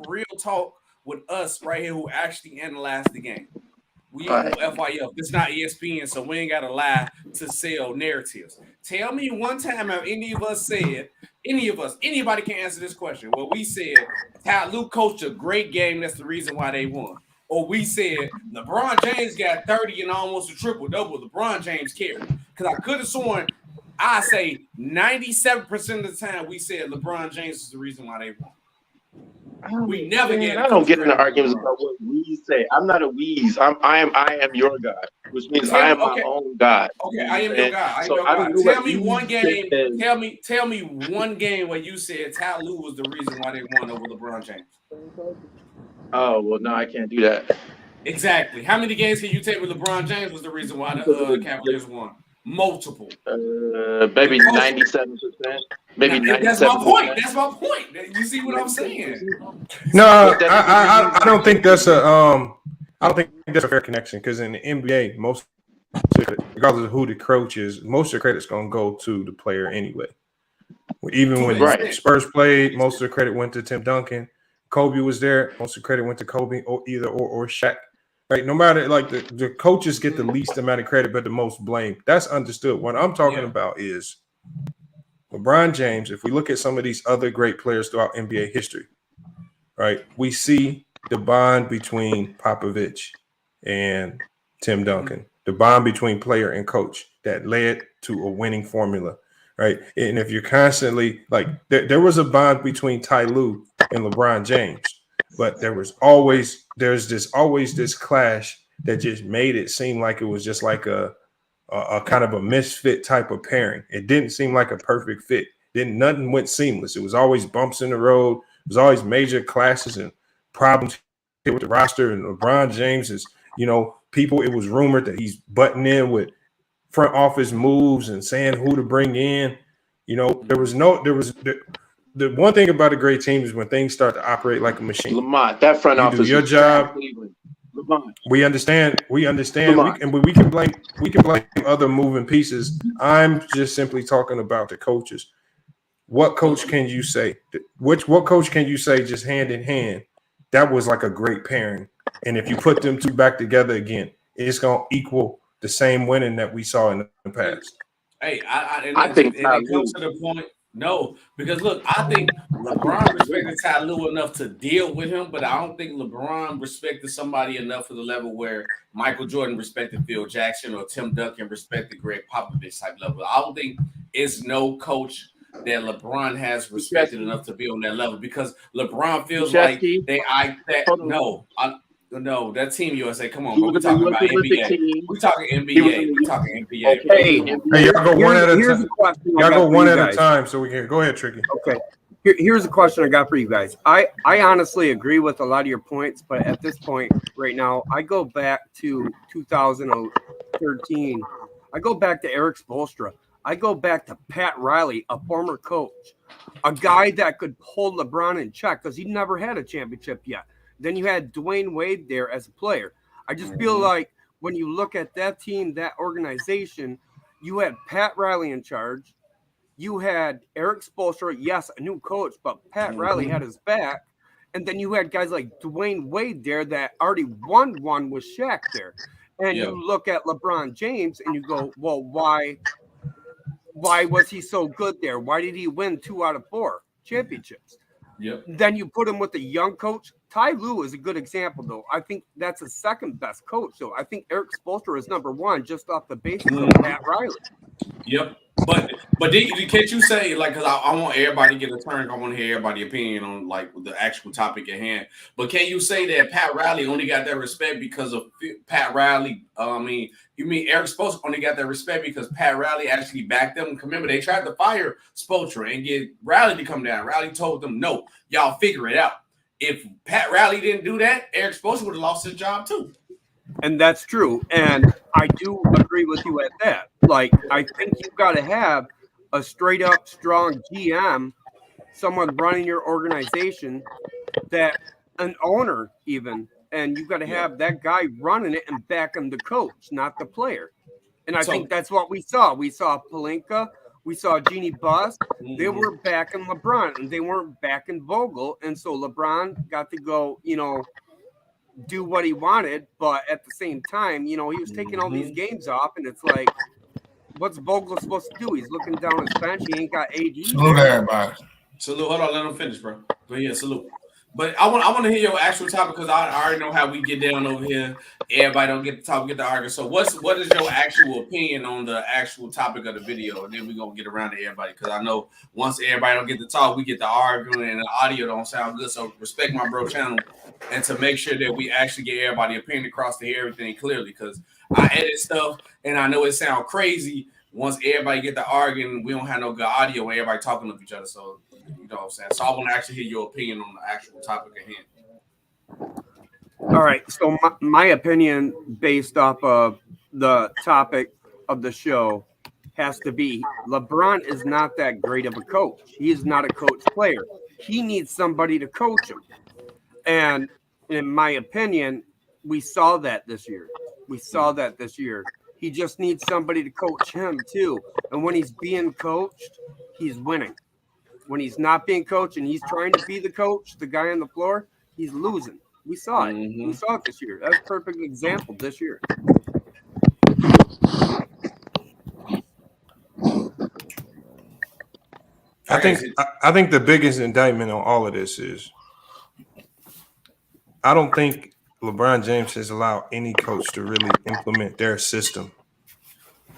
S8: real talk with us right here who actually analyzed the game. We ain't no FIF. It's not ESPN, so we ain't gotta lie to sell narratives. Tell me one time have any of us said, anybody can answer this question. Well, we said Ty Lue coached a great game, that's the reason why they won. Or we said LeBron James got 30 and almost a triple-double. LeBron James carried. Because I could have sworn, I say 97% of the time we said LeBron James is the reason why they won. We never get.
S11: I don't get into arguments about what we say. I'm not a wheeze. I am your God, which means I am my own God.
S8: Okay, I am your God. Tell me one game. Tell me one game where you said Ty Lue was the reason why they won over LeBron James.
S11: Oh well, no, I can't do that.
S8: Exactly. How many games can you take with LeBron James was the reason why the Cavaliers won? Multiple.
S11: Maybe 97%. Maybe 97%.
S8: That's my point. That's my point. You see what I'm saying?
S7: No, I don't think that's a fair connection because in the NBA, regardless of who the coach is, most of the credit's gonna go to the player anyway. Even when Spurs played, most of the credit went to Tim Duncan. Kobe was there, most of the credit went to Kobe or Shaq. Right, no matter the coaches get the least amount of credit, but the most blame. That's understood. What I'm talking about is LeBron James. If we look at some of these other great players throughout NBA history, right, we see the bond between Popovich and Tim Duncan, the bond between player and coach that led to a winning formula, right? And if you're constantly there was a bond between Ty Lue and LeBron James. But there's always this clash that just made it seem like it was just like a kind of a misfit type of pairing. It didn't seem like a perfect fit. Nothing went seamless. It was always bumps in the road. It was always major clashes and problems with the roster. And LeBron James is, people, it was rumored that he's butting in with front office moves and saying who to bring in. The one thing about a great team is when things start to operate like a machine.
S11: Lamont, that front office
S7: do your job. We understand. We can blame other moving pieces. I'm just simply talking about the coaches. What coach can you say? What coach can you say just hand in hand? That was like a great pairing. And if you put them two back together again, it's gonna equal the same winning that we saw in the past.
S8: Hey, I think it comes to the point. No, because look, I think LeBron respected Ty Lue enough to deal with him, but I don't think LeBron respected somebody enough for the level where Michael Jordan respected Phil Jackson or Tim Duncan respected Greg Popovich type level. I don't think it's no coach that LeBron has respected enough to be on that level because LeBron feels like No, that Team USA. Come on, bro. We're talking about NBA. We're talking NBA. We're talking NBA.
S7: Hey, y'all go one at a time. Y'all go one at a time, so we can go ahead, Tricky.
S12: Okay. Here's a question I got for you guys. I honestly agree with a lot of your points, but at this point right now, I go back to 2013. I go back to Erik Spoelstra. I go back to Pat Riley, a former coach, a guy that could hold LeBron in check because he never had a championship yet. Then you had Dwayne Wade there as a player. I just feel like when you look at that team, that organization, you had Pat Riley in charge. You had Erik Spoelstra, yes, a new coach, but Pat Riley had his back. And then you had guys like Dwayne Wade there that already won one with Shaq there. And you look at LeBron James and you go, well, why was he so good there? Why did he win 2 out of 4 championships?
S8: Yep.
S12: Then you put him with a young coach. Ty Lue is a good example, though. I think that's the second best coach, though. I think Erik Spoelstra is number 1 just off the basis of Pat Riley.
S8: Yep. But can't you say, like, because I want everybody to get a turn. I want to hear everybody's opinion on, like, the actual topic at hand. But can you say that Pat Riley only got that respect because of Pat Riley? You mean Erik Spoelstra only got that respect because Pat Riley actually backed them? Remember, they tried to fire Spoelstra and get Riley to come down. Riley told them, no, y'all figure it out. If Pat Riley didn't do that, Erik Spoelstra would have lost his job too.
S12: And that's true. And I do agree with you at that. Like, I think you've got to have a straight up strong GM, someone running your organization, that an owner even, and you've got to have that guy running it and backing the coach, not the player. And I think that's what we saw. We saw Pelinka. We saw Jeannie Buss. They were backing LeBron, and they weren't backing Vogel. And so LeBron got to go, do what he wanted, but at the same time, he was taking all these games off, and it's like, what's Vogel supposed to do? He's looking down his bench. He ain't got AD.
S13: Salute everybody.
S8: Salute. Hold on, let him finish, bro. But yeah, salute. But I want to hear your actual topic because I already know how we get down over here. Everybody don't get to talk, get to argue. So what is your actual opinion on the actual topic of the video? And then we're going to get around to everybody because I know once everybody don't get to talk, we get to arguing and the audio don't sound good. So respect my bro channel and to make sure that we actually get everybody opinion across to hear everything clearly because I edit stuff and I know it sounds crazy. Once everybody get to arguing, we don't have no good audio when everybody talking to each other. So, you know what I'm saying? So I want to actually hear your opinion on the actual topic at hand.
S12: All right. So my opinion based off of the topic of the show has to be LeBron is not that great of a coach. He is not a coach player. He needs somebody to coach him. And in my opinion, we saw that this year. He just needs somebody to coach him too. And when he's being coached, he's winning. When he's not being coached and he's trying to be the coach, the guy on the floor, he's losing. We saw it. We saw it this year. That's a perfect example this year.
S7: I think the biggest indictment on all of this is I don't think LeBron James has allowed any coach to really implement their system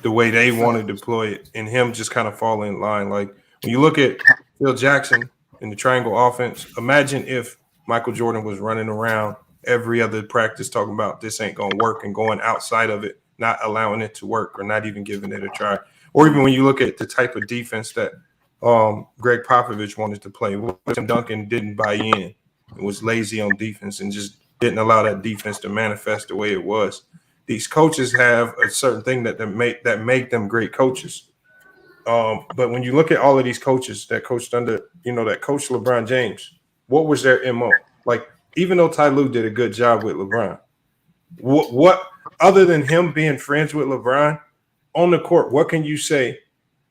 S7: the way they want to deploy it, and him just kind of fall in line. Like when you look at Phil Jackson in the triangle offense, imagine if Michael Jordan was running around every other practice talking about this ain't going to work and going outside of it, not allowing it to work or not even giving it a try. Or even when you look at the type of defense that Greg Popovich wanted to play, Tim Duncan didn't buy in and was lazy on defense and just didn't allow that defense to manifest the way it was. These coaches have a certain thing that make them great coaches. But when you look at all of these coaches that coached under, that coach LeBron James, what was their MO? Like, even though Ty Lue did a good job with LeBron, what other than him being friends with LeBron on the court, what can you say?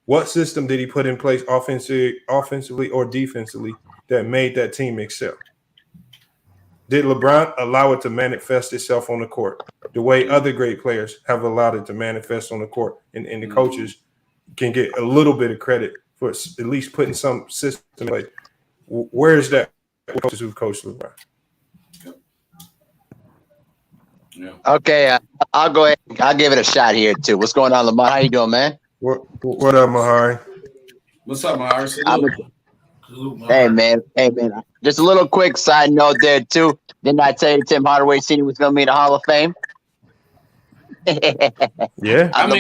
S7: What system did he put in place offensively or defensively that made that team excel? Did LeBron allow it to manifest itself on the court the way other great players have allowed it to manifest on the court? And the coaches can get a little bit of credit for at least putting some system in place. Where is that coaches who've coached LeBron?
S8: Yeah.
S13: Okay, I'll go ahead. I'll give it a shot here too. What's going on, Lamar? How you doing, man?
S7: What up, Mahari?
S8: What's up, Mahari?
S13: Hey, man. Just a little quick side note there too. Didn't I tell you Tim Hardaway Sr. was going to be in the Hall of Fame?
S7: Yeah.
S12: Tim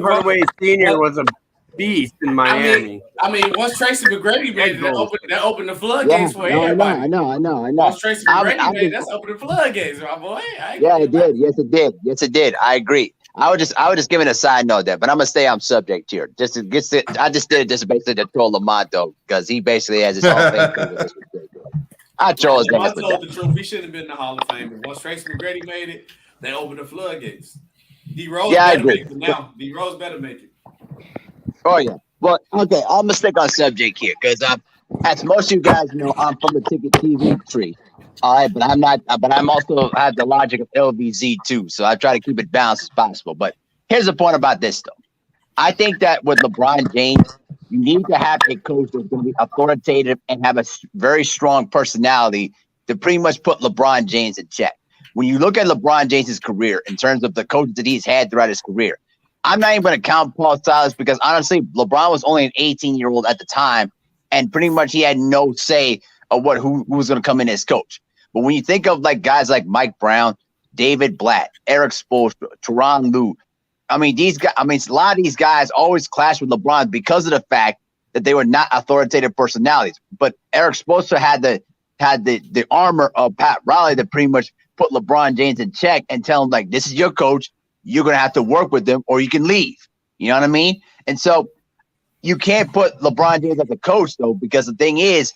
S12: Hardaway Sr. was a beast in Miami.
S8: Once Tracy McGrady made it, that opened the floodgates for everybody.
S13: I know.
S8: Once Tracy McGrady made it, that's opened the floodgates, my boy.
S13: It did. Yes, it did. I agree. I was just giving a side note there, but I'm gonna stay on subject here. I just did it just basically to troll Lamont though, because he basically has his Hall of Fame. I troll his ass.
S8: I told the truth. He shouldn't have been in the Hall of Fame. But once Tracy McGrady made it, they opened the floodgates. D Rose better make it now. D Rose better make it. Oh yeah.
S13: Well, okay. I'm gonna stick on subject here because as most of you guys know, I'm from the Ticket TV tree. All right, but I'm not. But I'm also have the logic of LVZ too, so I try to keep it balanced as possible. But here's the point about this, though. I think that with LeBron James, you need to have a coach that's going to be authoritative and have a very strong personality to pretty much put LeBron James in check. When you look at LeBron James' career in terms of the coaches that he's had throughout his career, I'm not even going to count Paul Silas because honestly, LeBron was only an 18-year-old at the time, and pretty much he had no say of who was going to come in as coach. But when you think of like guys like Mike Brown, David Blatt, Erik Spoelstra, Tyronn Lue, a lot of these guys always clash with LeBron because of the fact that they were not authoritative personalities. But Erik Spoelstra had the armor of Pat Riley that pretty much put LeBron James in check and tell him, like, this is your coach. You're going to have to work with them or you can leave. You know what I mean? And so you can't put LeBron James as a coach, though, because the thing is,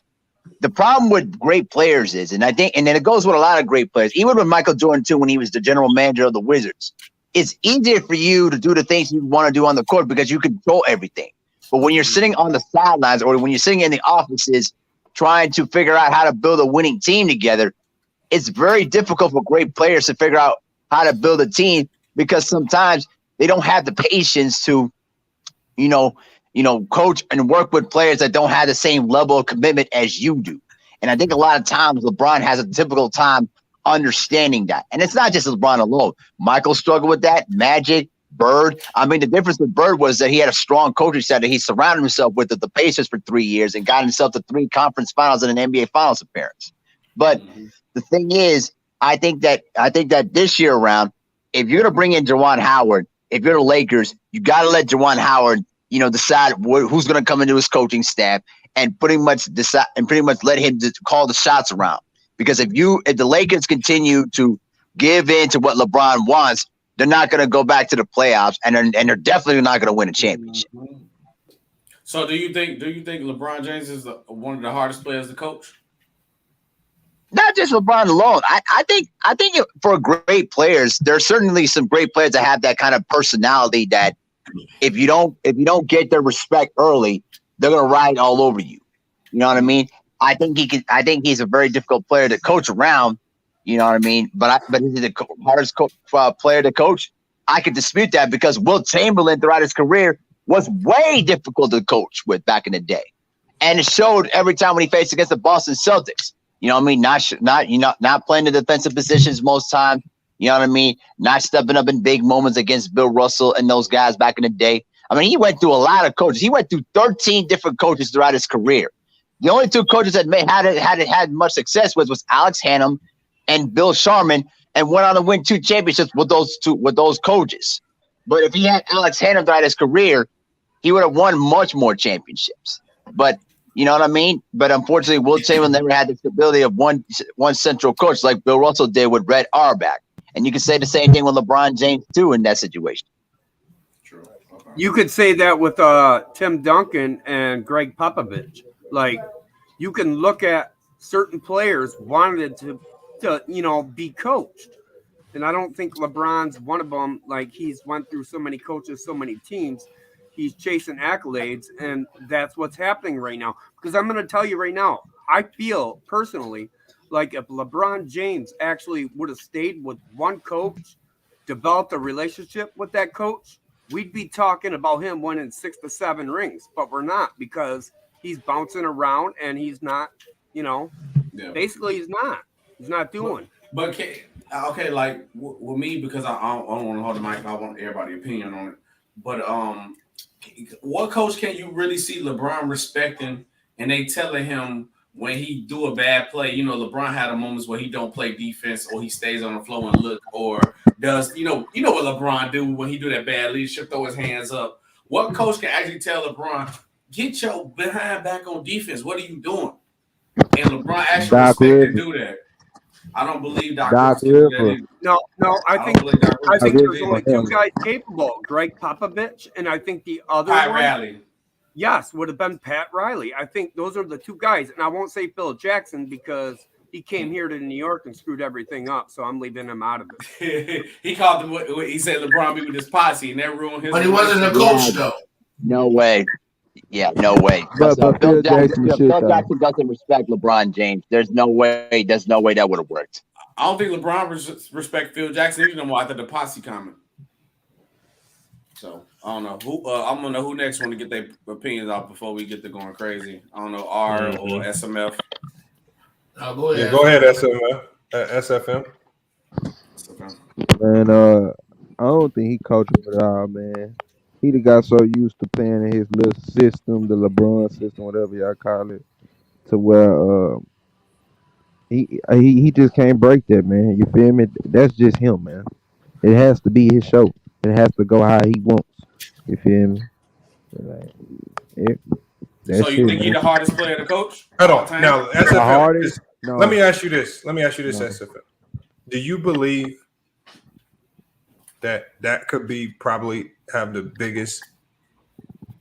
S13: the problem with great players is, and then it goes with a lot of great players, even with Michael Jordan, too, when he was the general manager of the Wizards, it's easier for you to do the things you want to do on the court because you control everything. But when you're sitting on the sidelines or when you're sitting in the offices trying to figure out how to build a winning team together, it's very difficult for great players to figure out how to build a team because sometimes they don't have the patience to, coach and work with players that don't have the same level of commitment as you do. And I think a lot of times LeBron has a difficult time understanding that. And it's not just LeBron alone. Michael struggled with that. Magic, Bird. I mean, the difference with Bird was that he had a strong coaching staff that he surrounded himself with at the Pacers for 3 years and got himself to 3 conference finals and an NBA finals appearance. But the thing is, I think that this year around, if you're going to bring in Juwan Howard, if you're the Lakers, you got to let Juwan Howard, decide who's going to come into his coaching staff and pretty much let him call the shots around. Because if the Lakers continue to give in to what LeBron wants, they're not going to go back to the playoffs, and they're definitely not going to win a championship.
S8: So, do you think LeBron James is one of the hardest players to coach?
S13: Not just LeBron alone. I think for great players, there are certainly some great players that have that kind of personality that if you don't get their respect early, they're gonna ride all over you. You know what I mean? I think he's a very difficult player to coach around. You know what I mean? But he's the hardest player to coach. I could dispute that because Wilt Chamberlain throughout his career was way difficult to coach with back in the day, and it showed every time when he faced against the Boston Celtics. You know what I mean? Not playing the defensive positions most times. You know what I mean? Not stepping up in big moments against Bill Russell and those guys back in the day. I mean, he went through a lot of coaches. He went through 13 different coaches throughout his career. The only two coaches that had much success was Alex Hannum and Bill Sharman, and went on to win 2 championships with those coaches. But if he had Alex Hannum throughout his career, he would have won much more championships. But you know what I mean? But unfortunately, Will Chamberlain never had the stability of one central coach like Bill Russell did with Red Auerbach. And you can say the same thing with LeBron James too in that situation.
S8: True. Okay.
S12: You could say that with Tim Duncan and Greg Popovich. Like, you can look at certain players wanted to be coached. And I don't think LeBron's one of them. Like, he's went through so many coaches, so many teams. He's chasing accolades, and that's what's happening right now. Because I'm going to tell you right now, I feel personally like if LeBron James actually would have stayed with one coach, developed a relationship with that coach, we'd be talking about him winning 6 to 7 rings. But we're not, because he's bouncing around and he's not, basically he's not doing.
S8: But okay, like with me, because I don't want to hold the mic. I want everybody's opinion on it. But what coach can you really see LeBron respecting, and they telling him when he do a bad play? You know, LeBron had a moments where he don't play defense, or he stays on the floor and look, or does you know what LeBron do when he do that bad leadership, throw his hands up. What coach can actually tell LeBron, get your behind back on defense? What are you doing? And LeBron actually respect to do that. I don't believe Doc Rivers.
S12: No, I think there's only 2 guys capable: Greg Popovich, and I think the other
S8: Pat
S12: one,
S8: Riley.
S12: Yes, would have been Pat Riley. I think those are the 2 guys, and I won't say Phil Jackson because he came here to New York and screwed everything up. So I'm leaving him out of it.
S8: He called him. He said LeBron be with his posse, and that ruined his.
S14: But he wasn't a coach though.
S13: No way. Yeah, no way.
S15: But
S13: Phil Jackson doesn't respect LeBron James. There's no way that would have worked.
S8: I don't think LeBron respect Phil Jackson either no more after the posse comment. So I don't know who. I'm gonna know who next want to get their opinions out before we get to going crazy. I don't know R or SMF.
S14: Go ahead.
S7: Yeah, go ahead, SFM.
S15: Man, I don't think he coached him at all, man. He got so used to playing in his little system, the LeBron system, whatever y'all call it, to where he just can't break that, man. You feel me? That's just him, man. It has to be his show. It has to go how he wants. You feel me?
S8: So you think he's the hardest player to coach?
S7: Hold on. Now, SFM,
S15: no.
S7: Let me ask you this, SFM. Do you believe that could be probably have the biggest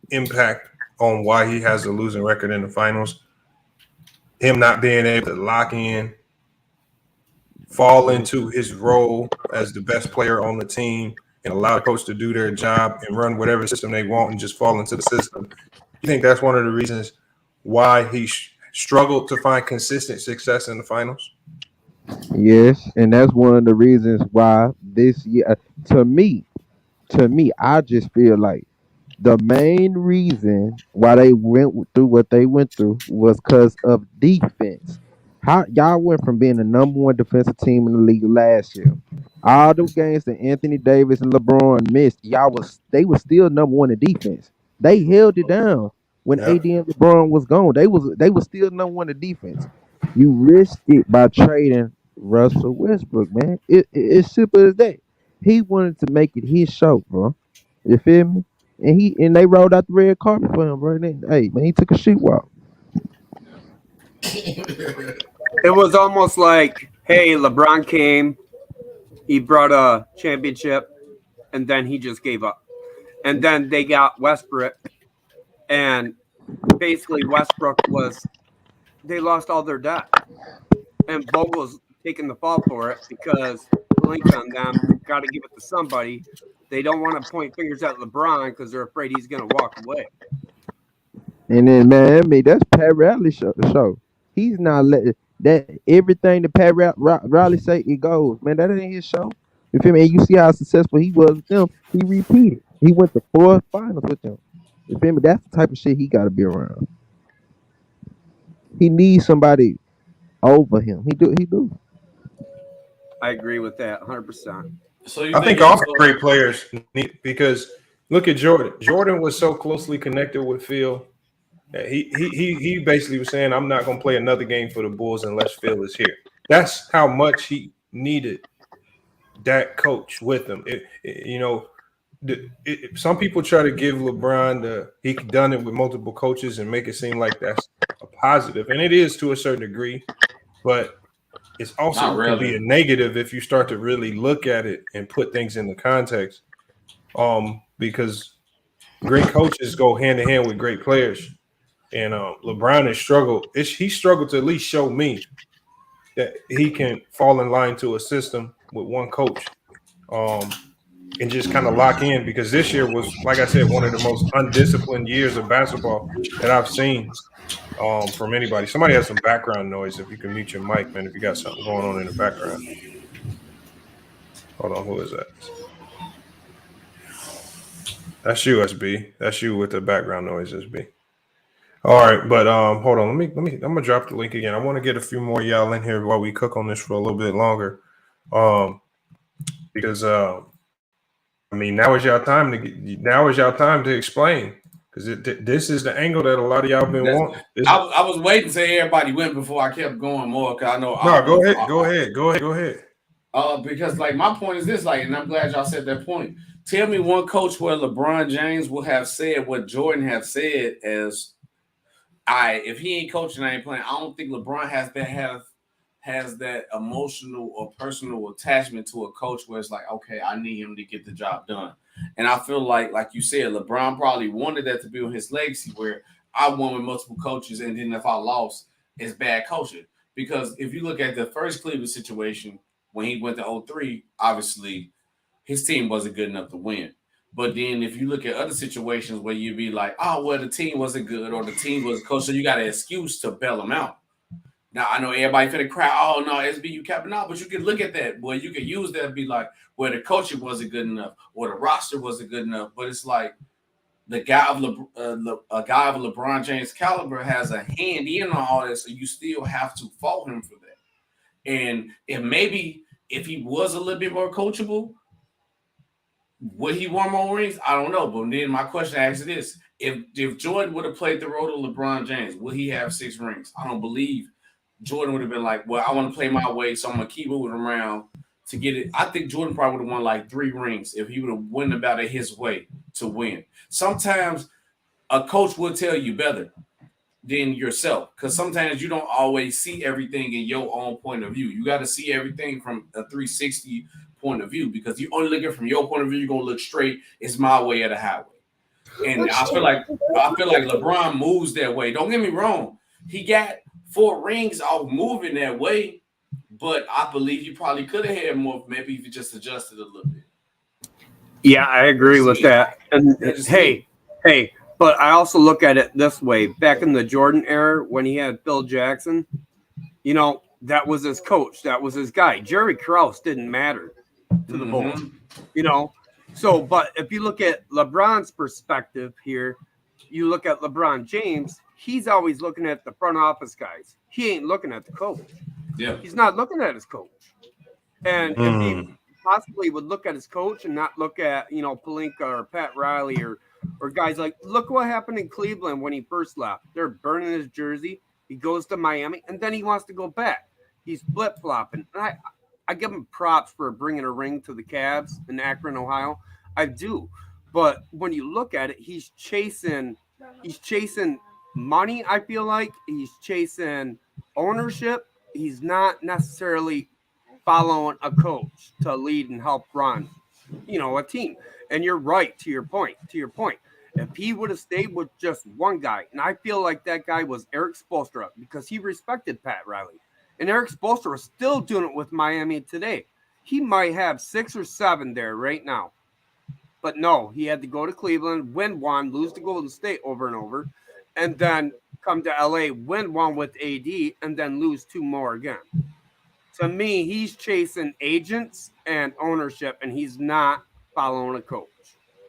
S7: impact on why he has a losing record in the finals? Him not being able to lock in, fall into his role as the best player on the team, and allow the coach to do their job and run whatever system they want and just fall into the system. You think that's one of the reasons why he struggled to find consistent success in the finals?
S15: Yes, and that's one of the reasons why this year, to me, I just feel like the main reason why they went through what they went through was because of defense. How y'all went from being the number 1 defensive team in the league last year, all those games that Anthony Davis and LeBron missed, they were still number 1 in defense. They held it down when AD and LeBron was gone. They was still number 1 in defense. You risked it by trading Russell Westbrook, man. It's simple as that. He wanted to make it his show, bro. You feel me? And they rolled out the red carpet for him, bro. Hey, man, he took a shoot walk.
S12: It was almost like, hey, LeBron came, he brought a championship, and then he just gave up. And then they got Westbrook, and basically they lost all their debt. And Vogel's taking the fall for it because Blink on them, got to give it to somebody. They don't want to point fingers at LeBron because they're afraid he's going to walk away.
S15: And then, man, that's Pat Riley's show. He's not letting that everything that Pat Riley say, it goes. Man, that ain't his show. You feel me? And you see how successful he was with them. He repeated. He went to 4 finals with them. You feel me? That's the type of shit he got to be around. He needs somebody over him. He do.
S12: I agree with that 100%.
S8: So
S7: I think all great players need, because look at Jordan. Jordan was so closely connected with Phil He basically was saying, I'm not going to play another game for the Bulls unless Phil is here. That's how much he needed that coach with him. Some people try to give LeBron he done it with multiple coaches and make it seem like that's a positive, and it is to a certain degree, but it's also can be a negative if you start to really look at it and put things into context. Because great coaches go hand in hand with great players, and LeBron has struggled. He struggled to at least show me that he can fall in line to a system with one coach. And just kind of lock in, because this year was, like I said, one of the most undisciplined years of basketball that I've seen from anybody. Somebody has some background noise. If you can mute your mic, man, if you got something going on in the background. Hold on, who is that? That's you, SB. That's you with the background noise, SB. All right, but hold on. Let me. I'm gonna drop the link again. I want to get a few more y'all in here while we cook on this for a little bit longer, because I mean, now is y'all time to explain, because this is the angle that a lot of y'all been wanting.
S8: I was waiting till everybody went before I kept going more, because I know.
S7: No, go ahead.
S8: Because like my point is this, like, and I'm glad y'all said that point. Tell me one coach where LeBron James will have said what Jordan have said as, if he ain't coaching, I ain't playing. I don't think LeBron has that emotional or personal attachment to a coach where it's like, okay, I need him to get the job done. And I feel like you said, LeBron probably wanted that to be on his legacy, where I won with multiple coaches, and then if I lost, it's bad coaching. Because if you look at the first Cleveland situation, when he went to 0-3, obviously his team wasn't good enough to win. But then if you look at other situations where you'd be like, oh, well, the team wasn't good, or the team was coach, so you got an excuse to bail them out. Now, I know everybody finna cry, oh, no, SB, you capping out, but you can look at that. Boy, you can use that and be like, well, the coaching wasn't good enough, or the roster wasn't good enough. But it's like the guy of a guy of LeBron James caliber has a hand in on all this, so you still have to fault him for that. And if he was a little bit more coachable, would he won more rings? I don't know. But then my question I ask is this: if Jordan would have played the role of LeBron James, would he have 6 rings? I don't believe Jordan would have been like, well, I want to play my way, so I'm going to keep moving around to get it. I think Jordan probably would have won like 3 rings if he would have went about it his way to win. Sometimes a coach will tell you better than yourself, because sometimes you don't always see everything in your own point of view. You got to see everything from a 360 point of view, because you only looking from your point of view, you're going to look straight. It's my way or the highway. And I feel like LeBron moves that way. Don't get me wrong. He got 4 rings off moving that way, but I believe you probably could have had more, maybe if you just adjusted a little bit.
S12: Yeah, I agree with that. And hey, but I also look at it this way. Back in the Jordan era, when he had Phil Jackson, that was his coach. That was his guy. Jerry Krause didn't matter to the Bulls, So, but if you look at LeBron's perspective here, you look at LeBron James, he's always looking at the front office guys. He ain't looking at the coach.
S8: Yeah.
S12: He's not looking at his coach. And if he possibly would look at his coach and not look at, Pelinka or Pat Riley or guys like, look what happened in Cleveland when he first left. They're burning his jersey. He goes to Miami, and then he wants to go back. He's flip-flopping. And I give him props for bringing a ring to the Cavs in Akron, Ohio. I do. But when you look at it, he's chasing money, I feel like. He's chasing ownership. He's not necessarily following a coach to lead and help run, a team. And you're right to your point. If he would have stayed with just one guy, and I feel like that guy was Erik Spoelstra, because he respected Pat Riley. And Erik Spoelstra is still doing it with Miami today. He might have 6 or 7 there right now. But no, he had to go to Cleveland, win 1, lose to Golden State over and over, and then come to LA, win 1 with AD, and then lose 2 more again. To me, he's chasing agents and ownership, and he's not following a coach.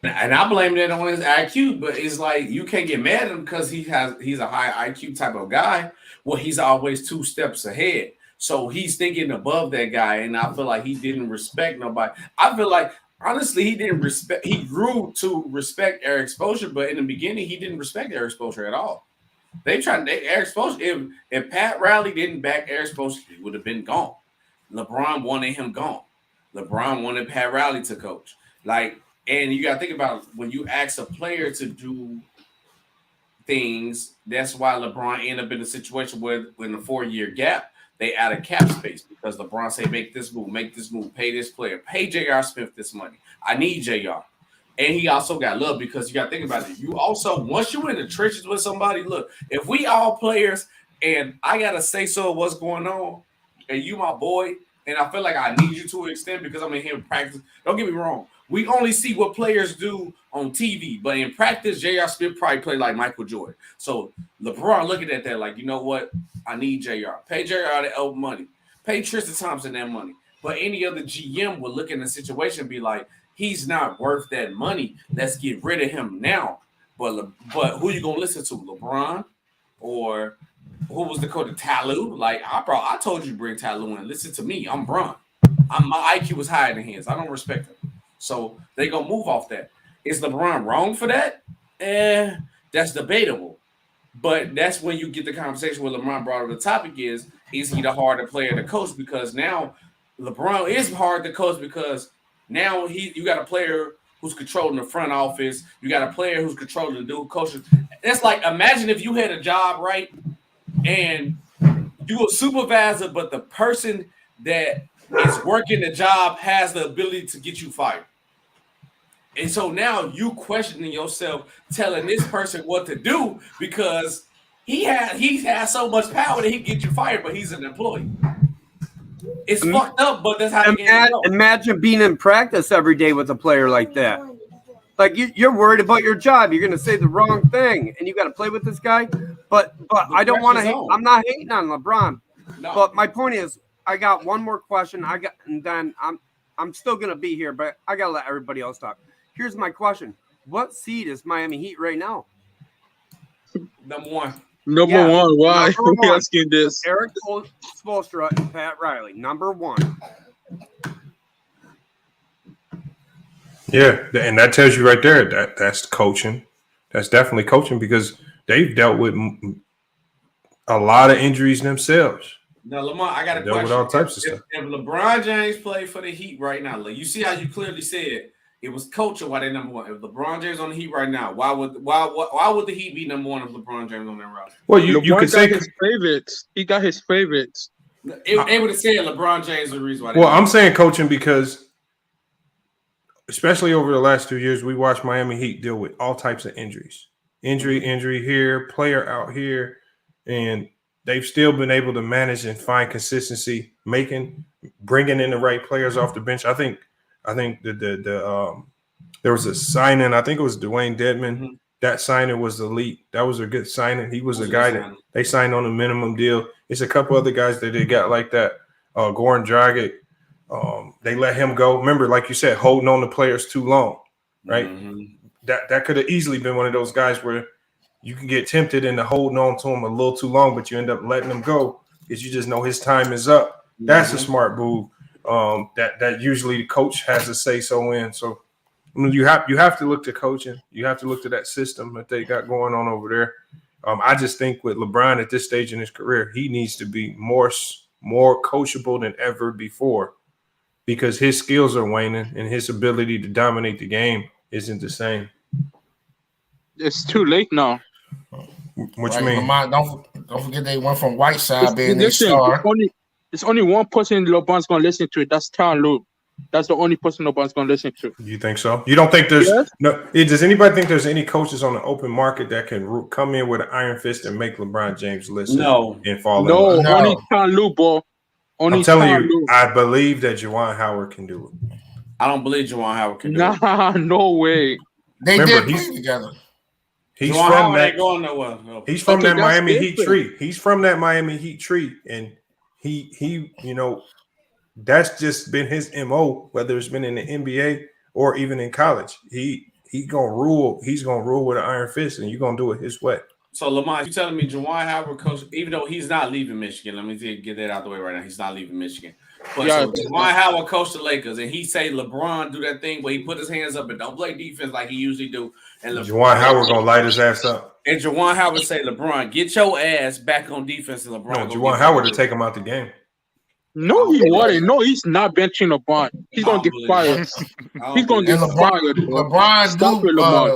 S8: And I blame that on his IQ, but it's like you can't get mad at him because he's a high IQ type of guy. Well, he's always 2 steps ahead. So he's thinking above that guy, and I feel like he didn't respect nobody. I feel like, honestly, he grew to respect Erik Spoelstra, but in the beginning, he didn't respect Erik Spoelstra at all. Erik Spoelstra. If Pat Riley didn't back Erik Spoelstra, he would have been gone. LeBron wanted him gone. LeBron wanted Pat Riley to coach. Like, and you got to think about when you ask a player to do things. That's why LeBron ended up in a situation where, in a 4-year gap, they added cap space because LeBron say, make this move, pay this player, pay J.R. Smith this money. I need J.R. And he also got love because you got to think about it. You also, once you're in the trenches with somebody, look, if we all players and I got to say so of what's going on, and you my boy, and I feel like I need you to an extent because I'm in here in practice. Don't get me wrong. We only see what players do on TV, but in practice, J.R. Smith probably played like Michael Jordan. So LeBron looking at that like, you know what? I need J.R. Pay J.R. that old money. Pay Tristan Thompson that money. But any other GM would look in the situation and be like, he's not worth that money. Let's get rid of him now. But who you gonna listen to? LeBron or who was the coach? Talou? Like I told you to bring Talou in. Listen to me. I'm Bron. My IQ was higher than his. I don't respect him. So they gonna move off that. Is LeBron wrong for that? That's debatable. But that's when you get the conversation where LeBron brought up the topic is he the harder player to coach? Because now LeBron is hard to coach because now you got a player who's controlling the front office. You got a player who's controlling the dude coaching. That's like, imagine if you had a job, right? And you a supervisor, but the person that is working the job has the ability to get you fired. And so now you questioning yourself, telling this person what to do because he has so much power that he can get you fired, but he's an employee. It's fucked up, but that's how the game goes.
S12: Imagine being in practice every day with a player like that. Like you're worried about your job. You're going to say the wrong thing, and you got to play with this guy. But I don't want to hate. I'm not hating on LeBron. No. But my point is, I got one more question. And then I'm still going to be here, but I got to let everybody else talk. Here's my question: what seed is Miami Heat right now?
S8: Number one.
S16: Number one. Why are we
S12: one.
S16: asking this?
S12: Erik Spoelstra and Pat Riley. Number one.
S7: Yeah, and that tells you right there that's coaching. That's definitely coaching because they've dealt with a lot of injuries themselves.
S8: Now, Lamar, I got a question.
S7: With all types of stuff.
S8: If LeBron James played for the Heat right now, like you see how you clearly said it was coaching why they number one. If LeBron James on the Heat right now, why would the Heat be number one if LeBron James on that roster?
S7: Well, you could say
S16: his favorites. He got his favorites.
S8: They would have said LeBron James is the reason why.
S7: Well, I'm saying coaching because, especially over the last 2 years, we watched Miami Heat deal with all types of injuries. Injury here, player out here, and they've still been able to manage and find consistency, bringing in the right players off the bench. I think there was a signing. I think it was Dwayne Dedman. Mm-hmm. That signing was elite. That was a good signing. He was a guy that they signed on a minimum deal. It's a couple other guys that they got like that. Goran Dragic. They let him go. Remember, like you said, holding on to players too long, right? Mm-hmm. That could have easily been one of those guys where you can get tempted into holding on to him a little too long, but you end up letting him go because you just know his time is up. Mm-hmm. That's a smart move. That usually the coach has a say so in. So you have to look to coaching. You have to look to that system that they got going on over there. I just think with LeBron at this stage in his career, he needs to be more coachable than ever before because his skills are waning and his ability to dominate the game isn't the same.
S16: It's too late now.
S7: What you mean?
S14: Lamar, don't forget they went from Whiteside being their star.
S16: There's only one person LeBron's going to listen to. That's Talou. That's the only person LeBron's going to listen to.
S7: You think so? You don't think there's no? Does anybody think there's any coaches on the open market that can come in with an iron fist and make LeBron James listen?
S8: No,
S7: and fall in
S16: love?
S7: No,
S16: only Talou, bro.
S7: I'm telling you, I believe that Juwan Howard can do it.
S8: I don't believe Juwan Howard can do it.
S16: Nah, no way.
S14: They did play together.
S7: He's
S8: Juwan
S7: from
S8: Howard
S7: that.
S8: Ain't going nowhere. No.
S7: He's from that Miami Heat tree. He's from that Miami Heat tree, and he, that's just been his MO. Whether it's been in the NBA or even in college, he gonna rule. He's gonna rule with an iron fist, and you're gonna do it his way.
S8: So Lamar, you telling me Juwan Howard coach, even though he's not leaving Michigan, let me get that out the way right now. He's not leaving Michigan. But so Juwan Howard coached the Lakers, and he say LeBron do that thing where he put his hands up and don't play defense like he usually do. And
S7: Juwan Howard gonna light his ass up.
S8: And Juwan Howard say, LeBron, get your ass back on defense. And LeBron,
S7: no, Juwan Howard to take him out the game.
S16: No, he wouldn't. No, he's not benching LeBron. He's gonna get fired. He's gonna get fired.
S14: LeBron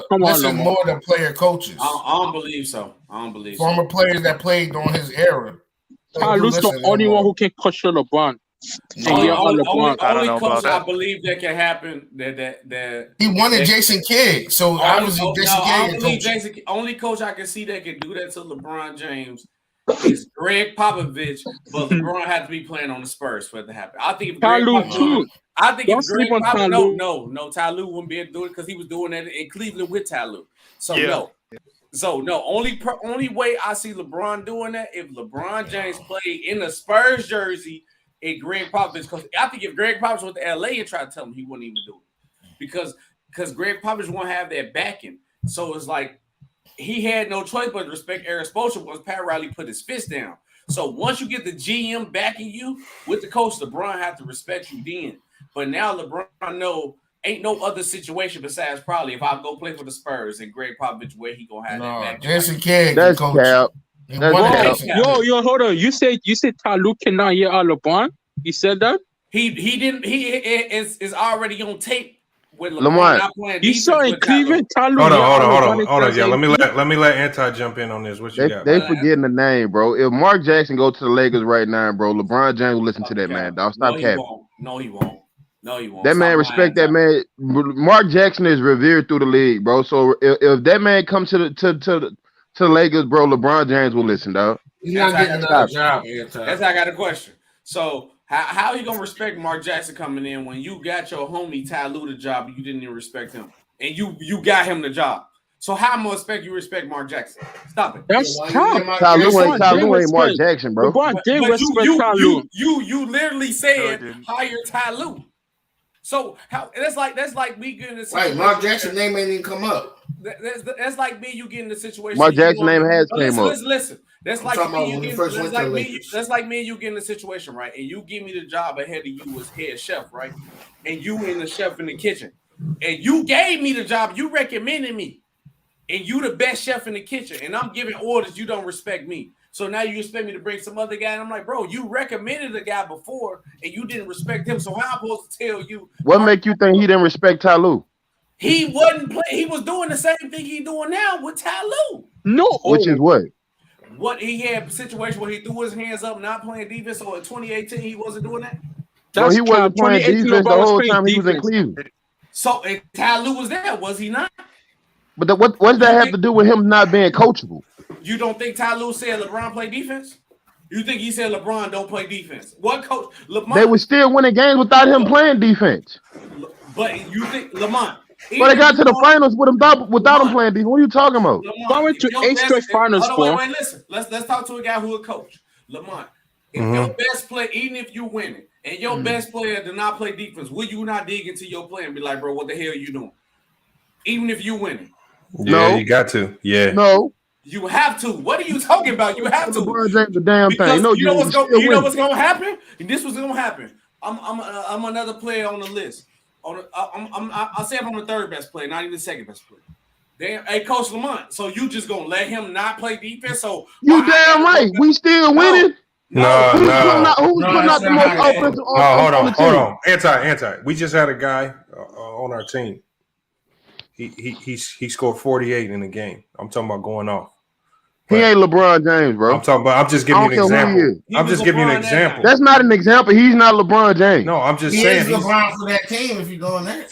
S16: Come on,
S14: listen more than player coaches.
S8: I don't believe so.
S14: Former players that played during his era.
S16: Ty Lue's the only one who can cushion LeBron.
S8: Only coach I believe that can happen. That
S14: he wanted Jason Kidd, so obviously Jason Kidd.
S8: Only coach I can see that can do that to LeBron James is Greg Popovich, but LeBron had to be playing on the Spurs for it to happen. I think if Ty Lue too. I think if Greg Popovich, no, Ty Lue wouldn't be able to do it because he was doing that in Cleveland with Ty Lue. So no. So no, only way I see LeBron doing that if LeBron James played in the Spurs jersey and Greg Popovich, because I think if Greg Popovich went to LA and tried to tell him, he wouldn't even do it because Greg Popovich won't have that backing. So it's like he had no choice but to respect Erik Spoelstra once Pat Riley put his fist down. So once you get the GM backing you with the coach, LeBron have to respect you then. But now LeBron ain't no other situation besides probably if I go play for the Spurs and Greg Popovich where he gonna have that back.
S14: Jason Kidd,
S15: that's cap.
S16: Yo, hold on. You said Ty Lue cannot hear out LeBron? He said that?
S8: He didn't. He is already on tape with LeBron not playing.
S16: You saw in Cleveland, Ty Lue.
S7: Hold on. Yeah, let me let Anti jump in on this. What you got?
S15: They forgetting the name, bro. If Mark Jackson go to the Lakers right now, bro, LeBron James will listen to that man. Dog, stop capping.
S8: No, he won't.
S15: That man respect that man. Mark Jackson is revered through the league, bro. So if that man comes to the Lakers, bro, LeBron James will listen, dog.
S14: He's not getting another job.
S8: That's how I got a question. So how you gonna respect Mark Jackson coming in when you got your homie Ty Lue the job and you didn't even respect him, and you got him the job? So how am I expect you respect Mark Jackson? Stop it.
S16: That's tough.
S15: Ty Lue ain't Mark Jackson, bro.
S16: LeBron did respect Ty Lue.
S8: You literally said hire Ty Lue. So how that's like me getting the situation.
S14: Right, Mark Jackson name ain't even come up.
S8: That's like me. You getting the situation.
S15: Mark Jackson name has came up.
S8: Listen. That's like me. That's like me and you getting the situation right, and you give me the job ahead of you as head chef, right? And you in the chef in the kitchen, and you gave me the job. You recommended me, and you the best chef in the kitchen, and I'm giving orders. You don't respect me. So now you expect me to bring some other guy, and I'm like, bro, you recommended a guy before, and you didn't respect him. So how am I supposed to tell you?
S15: What make you think he didn't respect Ty Lue?
S8: He wasn't playing. He was doing the same thing he doing now with Ty Lue.
S16: No,
S15: which is what?
S8: What he had a situation where he threw his hands up, not playing defense. So in 2018, he wasn't doing that.
S15: So he wasn't playing defense the whole time he was in Cleveland.
S8: So and Ty Lue was there, was he not?
S15: But what does that have to do with him not being coachable?
S8: You don't think Ty Lue said LeBron play defense? You think he said LeBron don't play defense? What coach? Lamont,
S15: they were still winning games without him playing defense.
S8: But you think Lamont?
S15: But they got to the finals with him without him playing defense. What are you talking about?
S16: I went to 8 straight finals.
S8: Wait, listen. Let's talk to a guy who a coach. Lamont, if your best player, even if you winning, and your best player did not play defense, will you not dig into your play and be like, bro, what the hell are you doing? Even if you winning.
S7: Yeah, you got to. Yeah.
S15: No.
S8: You have to. What are you talking about? You have to.
S15: LeBron James the damn thing. No,
S8: you know what's going to happen? And this was going to happen. I'm another player on the list. I'll say I'm the third best player, not even the second best player. Damn, hey, Coach Lamont. So you just gonna let him not play defense? So
S15: you damn right. We still winning.
S7: No.
S15: Who's putting out the most offensive?
S7: Hold on. Anti. We just had a guy on our team. He scored 48 in the game. I'm talking about going off.
S15: He ain't LeBron James, bro.
S7: I'm just giving you an example. I'm just giving you an example.
S15: That's not an example. He's not LeBron James.
S7: No, I'm just saying
S14: he's LeBron for that team. If you go in there,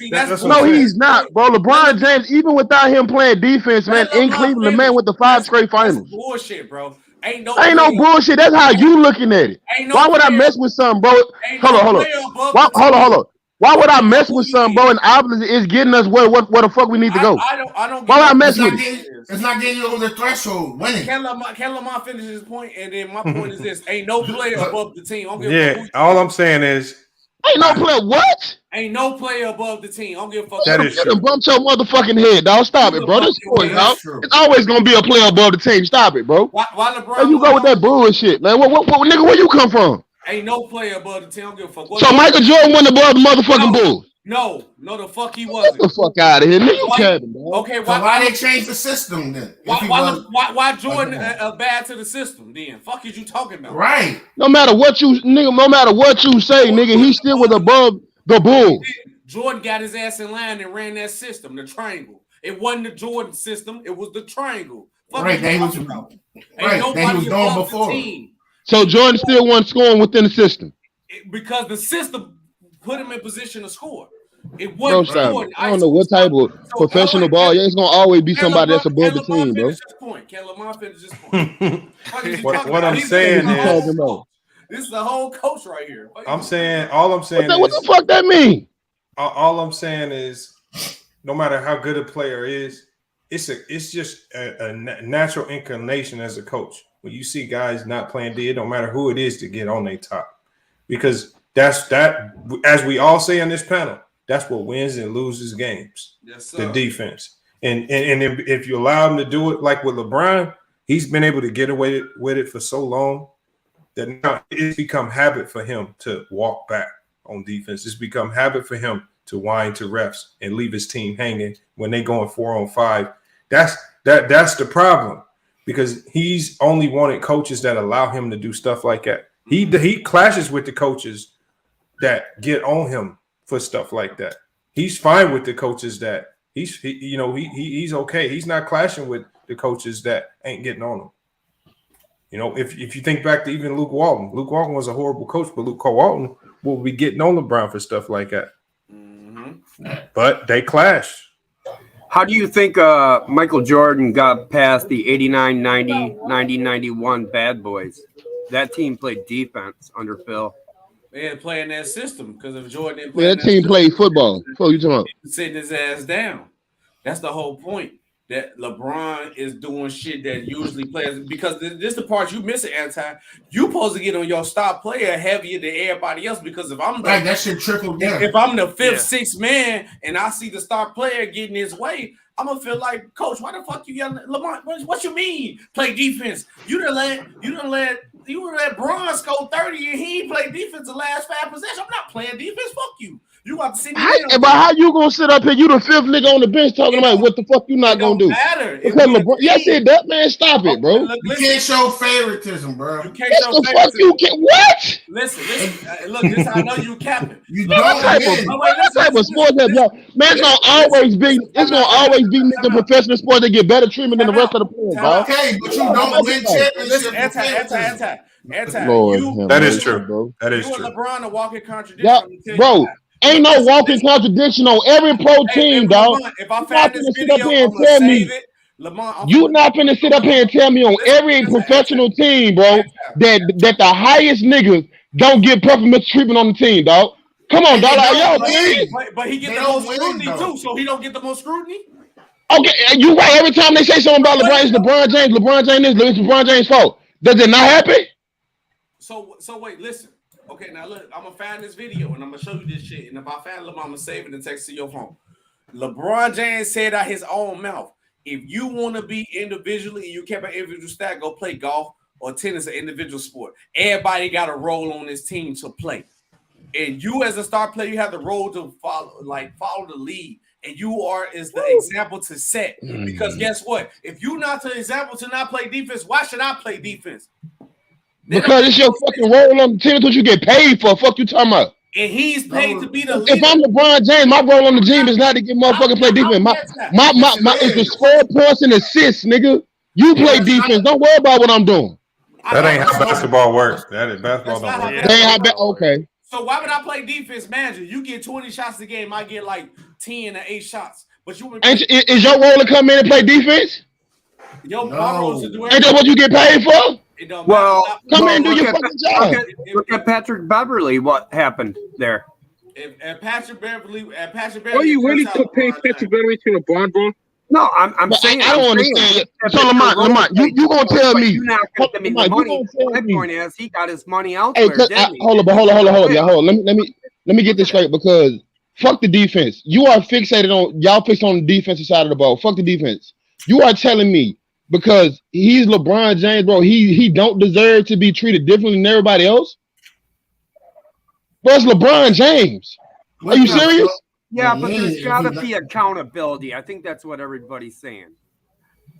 S15: no, he's not, bro. LeBron James, even without him playing defense, man, in Cleveland, the man with the 5 straight finals.
S8: Bullshit, bro. Ain't no
S15: bullshit. That's how you looking at it. Why would I mess with something, bro? Hold on. Why would I mess with something, bro? And obviously, it's getting us where the fuck we need to go.
S8: I don't.
S15: Why would I mess with it?
S14: It's not getting you over the threshold. Winning.
S8: Can Lamont finish his point? And then my point is this: ain't no player above the team.
S7: All I'm saying is,
S15: ain't no player. What?
S8: Ain't no player above the team. I don't give a fuck.
S7: That is true.
S15: Bump your motherfucking head, dog. Stop it, bro. This point, dog. It's always gonna be a player above the team. Stop it, bro.
S8: Why LeBron?
S15: Hey, you go with that bullshit, man. What nigga? Where you come from?
S8: Ain't no player above the team. I don't give a fuck.
S17: So Michael Jordan went above the motherfucking Bulls.
S8: No, the fuck he wasn't.
S17: Get the fuck out of here, nigga. You capping, dog.
S8: Okay,
S14: So why they change the system then?
S8: Why Jordan bad to the system then? Fuck is you talking about?
S14: Right.
S17: No matter what you say, nigga, he still was above the Bulls.
S8: Jordan got his ass in line and ran that system, the triangle. It wasn't the Jordan system, it was the triangle. Fuck
S14: right, they was
S8: about.
S14: Right, they was going before.
S17: So Jordan still wasn't scoring within the system.
S8: Because the system put him in position to score. It wasn't Jordan.
S17: I don't know what type of professional ball. Yeah, it's gonna always be somebody that's above the team, bro.
S8: Can Lamar finish this point?
S7: What I'm saying is,
S8: this is the whole coach right here.
S7: I'm saying, all I'm saying
S17: what the fuck that mean?
S7: All I'm saying is, no matter how good a player is, it's just a natural inclination as a coach. When you see guys not playing D, it don't matter who it is to get on their top, because that's as we all say on this panel, that's what wins and loses games. Yes, sir. The defense, and if you allow him to do it, like with LeBron, he's been able to get away with it for so long that now it's become habit for him to walk back on defense. It's become habit for him to whine to refs and leave his team hanging when they going 4-on-5. That's the problem, because he's only wanted coaches that allow him to do stuff like that. He clashes with the coaches that get on him for stuff like that. He's fine with the coaches that he's okay. He's not clashing with the coaches that ain't getting on him. You know, if you think back to even Luke Walton was a horrible coach, but Luke Walton will be getting on LeBron for stuff like that. But they clash.
S12: How do you think Michael Jordan got past the 89, 90, 90, 91 bad boys? That team played defense under Phil.
S8: They had to play in that system because if Jordan didn't play
S17: that team played football. What are you talking about?
S8: Sitting his ass down. That's the whole point. That LeBron is doing shit that usually players, because this is the part you miss it, Anti. You supposed to get on your star player heavier than everybody else, because if I'm
S14: that shit trickled down.
S8: If I'm the fifth, sixth man and I see the star player getting his way, I'm gonna feel like, Coach, why the fuck you yelling at Lamar? What you mean? Play defense. You done let Bron score 30 and he ain't play defense the last 5 possessions. I'm not playing defense. Fuck you. You got to see me.
S17: But how you gonna sit up here? You the fifth nigga on the bench talking about what the fuck you not gonna do? Because LeBron, yes, it does, man. Stop it, bro.
S14: You can't show favoritism, bro.
S8: You can't show favoritism.
S17: Fuck you can what?
S8: Listen. Look, this is how I know you capping.
S17: What type of sport that, bro? Man, it's gonna always be nigga professional sports that get better treatment than the rest of the players, bro.
S14: Okay, but you don't win championships.
S8: Anti.
S7: That is true, bro. That is true.
S8: LeBron a walking contradiction.
S17: Bro. Ain't no walking contradiction on every pro team, dog.
S8: If I find this video, I'm gonna save it.
S17: You're not finna sit up here and tell me on every professional team, bro, that the highest niggas don't get perfect treatment on the team, dog. Come on, dog.
S8: But he get the most scrutiny too, so he don't get the most scrutiny.
S17: Okay, you right. Every time they say something about LeBron, it's LeBron James. LeBron James is LeBron James' fault. Does it not happen?
S8: So wait, listen. Okay, now look, I'm gonna find this video and I'm gonna show you this shit. And if I find LeBron, I'm gonna save it and text to your phone. LeBron James said out his own mouth, if you want to be individually and you kept an individual stat, go play golf or tennis, an individual sport. Everybody got a role on this team to play. And you as a star player, you have the role to follow the lead. And you is the example to set. Because guess what? If you're not the example to not play defense, why should I play defense?
S17: Because it's your fucking role on the team. It's what you get paid for. Fuck you talking about.
S8: And he's paid to be the leader.
S17: If I'm LeBron James, my role on the team is not to get motherfucking play defense. My it's the score points and assists, nigga. You play defense. Don't worry about what I'm doing.
S7: That ain't how basketball works. Basketball don't work.
S17: That ain't how okay.
S8: So why would I play defense manager? You get 20 shots a game, I get like 10 or 8 shots. But you
S17: is your role to come in and play defense?
S8: My role is to do everything.
S17: Ain't that what you get paid for?
S12: Come in and do your fucking job. Look at Patrick Beverly. What happened there?
S8: If Patrick Beverly,
S16: are you really to pay Patrick Beverly to LeBron, bro?
S12: No, I'm saying
S17: I don't understand. So Lamont, you gonna tell me?
S12: You're not gonna give me the money. My point is, he got his money out there.
S17: Hold on. Let me get this straight, because fuck the defense. You are fixated on the defensive side of the ball. Fuck the defense. You are telling me because he's LeBron James, bro, he don't deserve to be treated differently than everybody else? Bro, it's LeBron James. Are you serious?
S12: Yeah, but there's got to be accountability. I think that's what everybody's saying.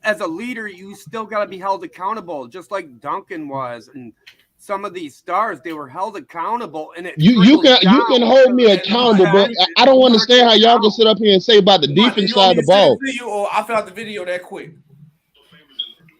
S12: As a leader, you still got to be held accountable, just like Duncan was, and some of these stars, they were held accountable. And
S17: you can hold me accountable, but I don't understand how y'all can sit up here and say about the defense side of the ball.
S8: I found the video that quick.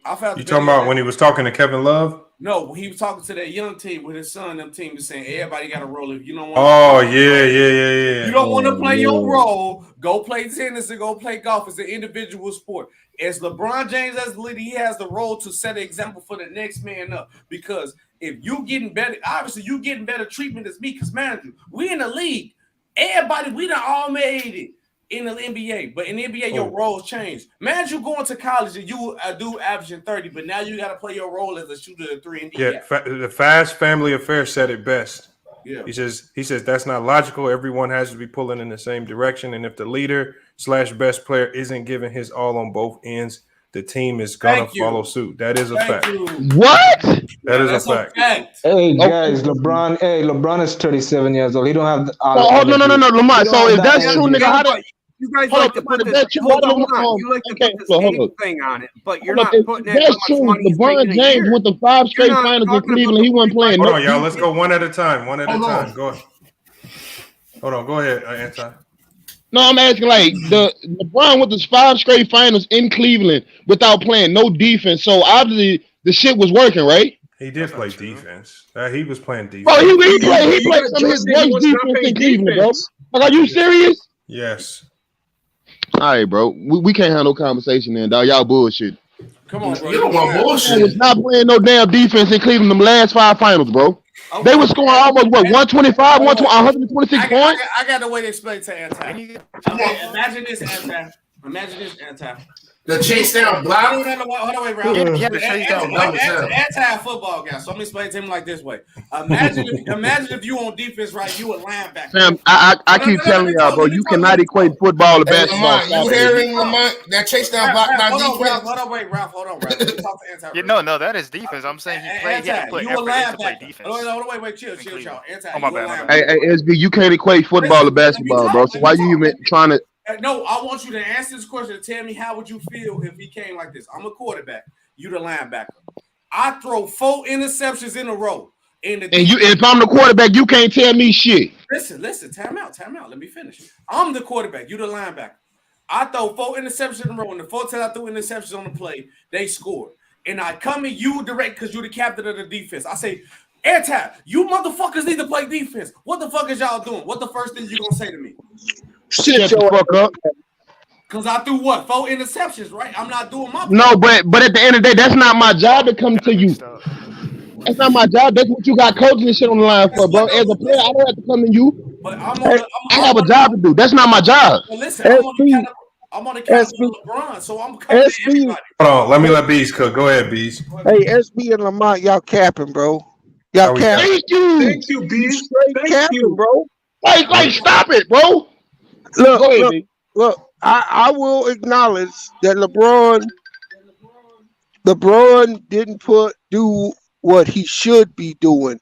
S7: You talking about when he was talking to Kevin Love?
S8: No, he was talking to that young team with his son. Them team is saying everybody got a role. If you don't want, you don't want to play your role. Go play tennis and go play golf. It's an individual sport. As LeBron James as the leader, he has the role to set an example for the next man up. Because if you getting better, obviously you getting better treatment as me. Because man, we in the league. Everybody, we done all made it in the NBA. But in the NBA, your roles change. Man, you going to college and you do averaging 30, but now you got to play your role as a shooter at 3 and D.
S7: Yeah, the Fast Family Affair said it best.
S8: Yeah.
S7: He says that's not logical. Everyone has to be pulling in the same direction, and if the leader / best player isn't giving his all on both ends, the team is gonna follow suit. That is a fact.
S17: What?
S7: That is a fact.
S18: Hey guys, LeBron is 37 years old. He don't have.
S17: No, Lamar. So if that's true, nigga, how do
S12: you guys like to put this? Hold on, you like to put this game thing on it, but you're not putting it.
S17: That's true. LeBron James went to 5 straight finals in Cleveland. He wasn't playing.
S7: Hold on, y'all. Let's go one at a time. Go ahead. Hold on. Go ahead, Anton.
S17: No, I'm asking like LeBron went to 5 straight finals in Cleveland without playing no defense. So obviously the shit was working, right?
S7: He did play defense. He was playing defense.
S17: Oh, he played some of his worst defense in Cleveland, bro. Like, are you serious?
S7: Yes.
S17: All right, bro. We can't have no conversation then, dog. Y'all bullshit.
S8: Come on, bro.
S14: You don't want bullshit.
S17: He was not playing no damn defense in Cleveland them last 5 finals, bro. Okay. They were scoring almost 125, 126 points.
S8: I got a way to explain to Anton. Imagine this, Anton.
S14: The chase down Blatt.
S8: Hold on, wait, Ralph.
S14: Yeah, the chase down Blatt.
S8: Anti-football guy. So let me explain to him like this way. Imagine if you on defense, right? You a linebacker.
S17: Sam, I keep telling y'all, bro, you cannot equate football to basketball.
S14: You hearing Lamont? That chase down Blatt, not defense.
S8: Hold on, wait, Ralph. Hold on, Ralph. Let me talk to Anti.
S19: No, that is defense. I'm saying he played. He had to put effort in to play defense.
S8: Hold on, wait, chill, y'all. Anti.
S19: Oh my bad.
S17: Hey, SB, you can't equate football to basketball, bro. So why you even trying to?
S8: No, I want you to answer this question and tell me how would you feel if he came like this. I'm a quarterback. You the linebacker. I throw 4 interceptions in a row.
S17: If I'm the quarterback, you can't tell me shit.
S8: Listen. Time out. Let me finish. I'm the quarterback. You the linebacker. I throw 4 interceptions in a row. And the 4 times I threw interceptions on the play, they scored. And I come at you direct because you're the captain of the defense. I say, Airtime, you motherfuckers need to play defense. What the fuck is y'all doing? What the first thing you gonna say to me?
S17: Shut the fuck up.
S8: Because I threw 4 interceptions, right? I'm not doing my
S17: No, but at the end of the day, that's not my job to come to you. That's not my job. That's what you got coaching and shit on the line for, bro. As a player, I don't have to come to you.
S8: But I
S17: have a job to do. That's not my job.
S8: Well, listen, I'm on the count of LeBron, so I'm coming to everybody.
S7: Hold on, let me let Bees cook. Go ahead, Bees.
S20: Hey, SB and Lamont, y'all capping, bro. Y'all capping.
S17: Thank you, Bees. Thank you, bro. Like, stop it, bro.
S20: Look, I will acknowledge that LeBron didn't do what he should be doing.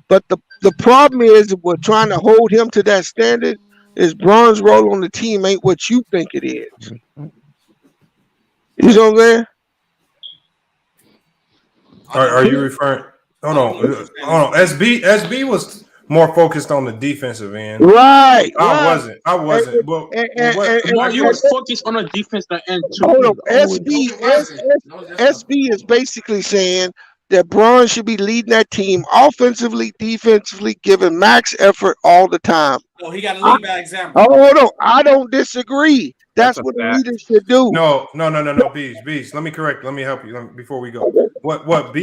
S20: But the problem is, if we're trying to hold him to that standard, is Bron's role on the team ain't what you think it is. You know what I'm saying?
S7: Are you referring? Hold on. SB was more focused on the defensive end.
S20: Right.
S7: I wasn't.
S16: But you was focused on the defensive end too.
S20: Hold on. SB is basically saying that Bron should be leading that team offensively, defensively, giving max effort all the time.
S8: No, he got to lead by example.
S20: Hold on. I don't disagree. That's what the leader should do.
S7: No. Bees. Let me correct. Let me help you before we go. What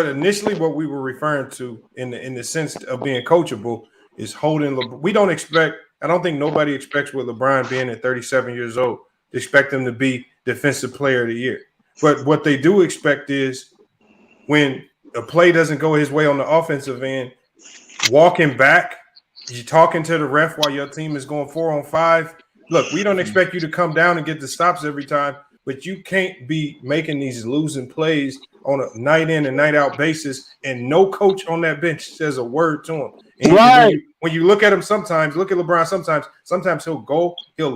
S7: initially we were referring to in the sense of being coachable is holding. We don't expect. I don't think nobody expects with LeBron being at 37 years old to expect him to be defensive player of the year. But what they do expect is when a play doesn't go his way on the offensive end, walking back, you talking to the ref while your team is going 4-on-5. Look, we don't expect you to come down and get the stops every time, but you can't be making these losing plays on a night in and night out basis, and no coach on that bench says a word to him. And
S20: Right.
S7: when you look at him, sometimes look at LeBron. Sometimes he'll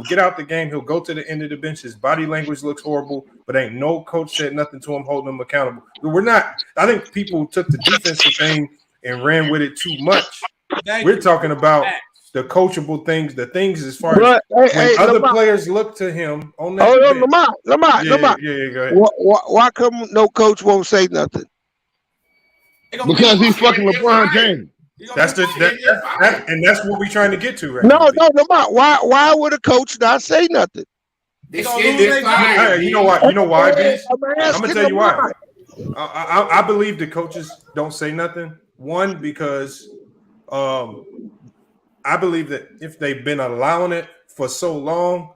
S7: get out the game. He'll go to the end of the bench. His body language looks horrible, but ain't no coach said nothing to him, holding him accountable. We're not. I think people took the defensive thing and ran with it too much. We're talking about the coachable things, the things as far as when other players look to him on that.
S20: Lamar.
S7: Yeah, go ahead.
S20: Why come no coach won't say nothing?
S17: Because he's fucking LeBron James.
S7: That's and that's what we're trying to get to right
S20: No,
S7: now.
S20: Lamar. Why would a coach not say nothing?
S7: You know why, Beast? I'm gonna tell you why. I believe the coaches don't say nothing. One, because I believe that if they've been allowing it for so long,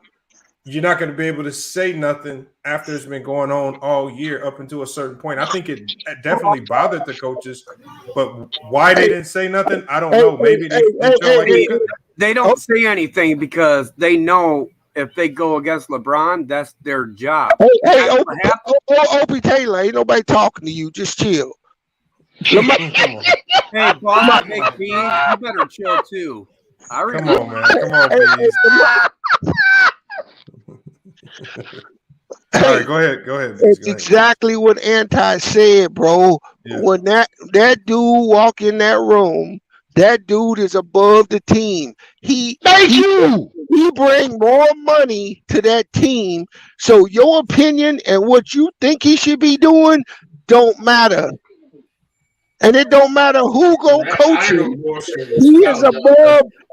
S7: you're not going to be able to say nothing after it's been going on all year up until a certain point. I think it definitely bothered the coaches, but why they didn't say nothing, I don't know. Maybe
S12: they don't say anything because they know if they go against LeBron, that's their job.
S20: Hey, Opie Taylor, ain't nobody talking to you. Just chill.
S12: Hey, boss, hey, B, you better chill too.
S7: Come on, man. Come on, please. All right, go ahead.
S20: It's exactly what Anti said, bro. Yeah. When that dude walk in that room, that dude is above the team. He bring more money to that team. So your opinion and what you think he should be doing don't matter. And it don't matter who gonna coach him.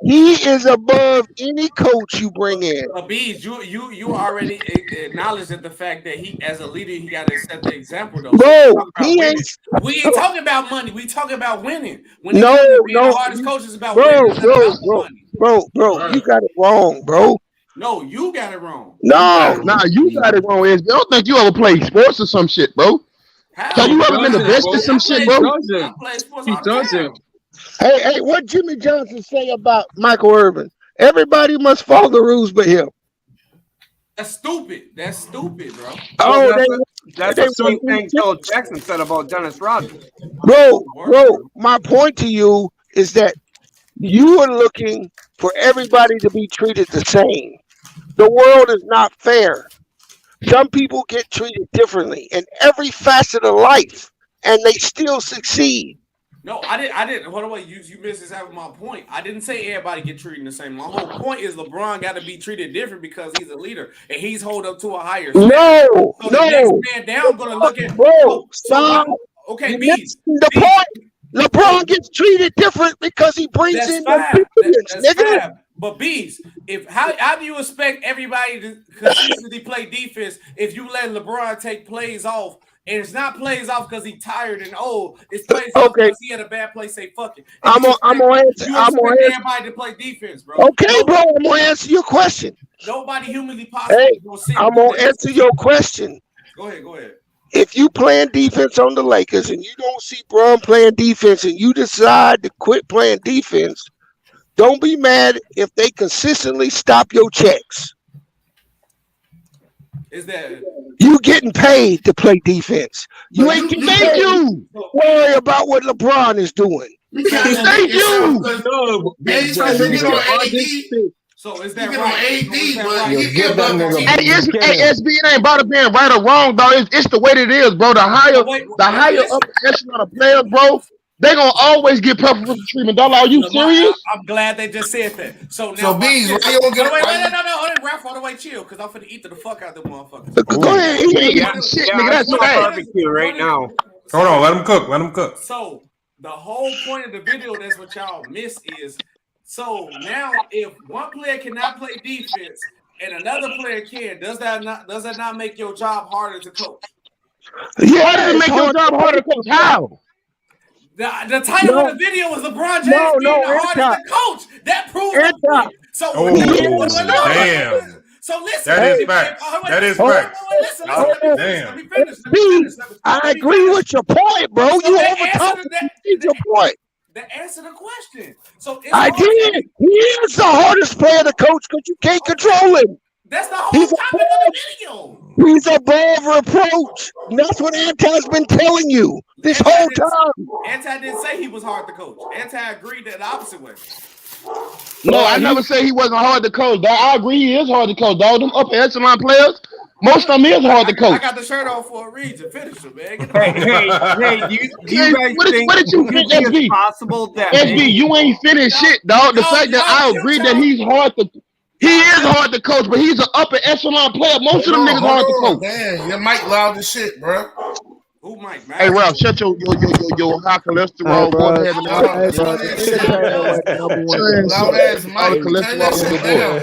S20: He is above any coach you bring in.
S8: Bees, you already acknowledged that the fact that he, as a leader, he got to set the example though.
S20: Bro,
S8: we ain't talking about money. We talking about winning. When
S20: no,
S8: the hardest coach is about winning.
S20: Bro, you got it wrong, bro.
S8: No, you got it wrong.
S20: No,
S17: you got it wrong. I don't think you ever played sports or some shit, bro. Have you ever been the best at some shit, bro?
S16: He doesn't.
S20: Hey, what Jimmy Johnson say about Michael Irvin? Everybody must follow the rules but him.
S8: That's stupid. That's stupid, bro.
S12: That's the same thing Phil Jackson said about Dennis Rodman.
S20: Bro, my point to you is that you are looking for everybody to be treated the same. The world is not fair. Some people get treated differently in every facet of life, and they still succeed.
S8: No, I didn't. Hold on, you missed this half of my point. I didn't say everybody get treated the same. My whole point is LeBron got to be treated different because he's a leader and he's hold up to a higher standard.
S20: No.
S8: The next man down gonna look at
S20: stop.
S8: Okay, Beats.
S20: The point. LeBron gets treated different because he brings in the nigga.
S8: But Bees, how do you expect everybody to consistently play defense if you let LeBron take plays off? And it's not plays off because he's tired and old. It's plays off because he had a bad play. Say fuck it.
S20: I'm gonna answer.
S8: Everybody to play defense, bro.
S20: Okay, bro. I'm gonna answer your question.
S8: Nobody humanly possible.
S20: Hey, I'm gonna answer your question.
S8: Go ahead.
S20: If you playing defense on the Lakers and you don't see Bron playing defense and you decide to quit playing defense, don't be mad if they consistently stop your checks.
S8: Is that
S20: you getting paid to play defense? You ain't getting paid. You worry about what LeBron is doing.
S17: Thank you.
S8: So is that right?
S17: SB, it ain't about it being right or wrong, dog. It's the way that it is, bro. The higher up echelon of players, bro, they gonna always get preferential treatment. Dog, are you serious?
S8: I'm glad they just said that. So now,
S14: Bees,
S8: wait, hold it, Ralph, all the way, chill, because I'm finna eat the fuck out of them motherfuckers.
S20: Go ahead,
S17: shit, nigga. That's
S12: barbecue right now.
S7: Hold on, let him cook.
S8: So the whole point of the video, that's what y'all miss is. So now, if one player cannot play defense and another player can, does that not make your job harder to coach?
S20: Yeah,
S17: why does it make your job harder to coach? How?
S8: The title of the video was LeBron James being the hardest to coach. That proves it. So
S7: damn.
S8: So listen.
S7: That is fact. That is fact.
S8: Let me finish.
S20: I agree with your point, bro. You overtalked your point.
S8: That answer the question. So
S20: I did. He is the hardest player to coach because you can't control him.
S8: That's the whole topic of the video.
S20: He's above reproach. And that's what Anti's been telling you this whole time.
S8: Anti didn't say he was hard to coach. Anti agreed that the opposite way.
S17: No, I never say he wasn't hard to coach, dog. I agree he is hard to coach, dog. Them upper echelon players, most of them is hard to coach.
S8: I got the shirt on for a reason. Finish it, man. Get the
S12: Hey, do you guys think
S17: what did you think, SB?
S12: it's possible that
S17: SB, you ain't finished shit, dog. The fact that I agree that he's hard to, he is hard to coach, but he's an upper echelon player. Most of them niggas hard to coach.
S14: Man, your mic loud as shit, bro.
S8: Who Mike, man?
S17: Hey, Ralph, shut your high cholesterol.
S14: Loud ass mic. Turn that shit down.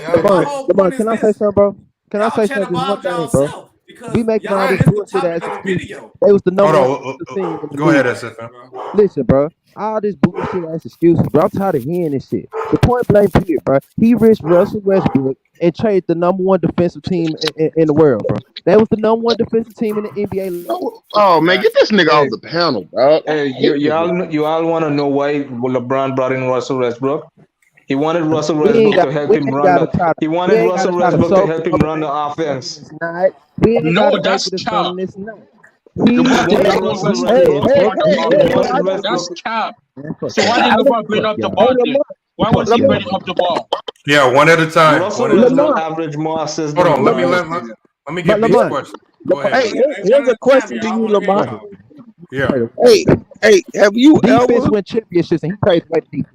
S15: Come on, can I say something, bro? Can I say something? Just one thing, bro. We making all this bullshit as excuses. They was the number one team.
S7: Go ahead, SFM.
S15: Listen, bro. All this bullshit as excuses, bro. I'm tired of hearing this shit. The point blank period, bro. He risked Russell Westbrook and traded the number one defensive team in the world, bro. That was the number one defensive team in the NBA.
S17: Oh man, get this nigga off the panel, bro.
S18: Hey, you all want to know why LeBron brought in Russell Westbrook? He wanted Russell Westbrook to help him run. He wanted Russell Westbrook to help him run the offense.
S16: No, that's cap. That's cap. So why did LeBron bring up the ball then? Why was he bringing up the ball?
S7: Yeah, one at a time.
S18: Russell Westbrook average more assists.
S7: Hold on, let me get these questions. Go ahead.
S20: Hey, here's a question to you, Lamar.
S7: Yeah.
S20: Hey, have you
S15: Defense
S20: ever
S15: win championships and he plays like defense.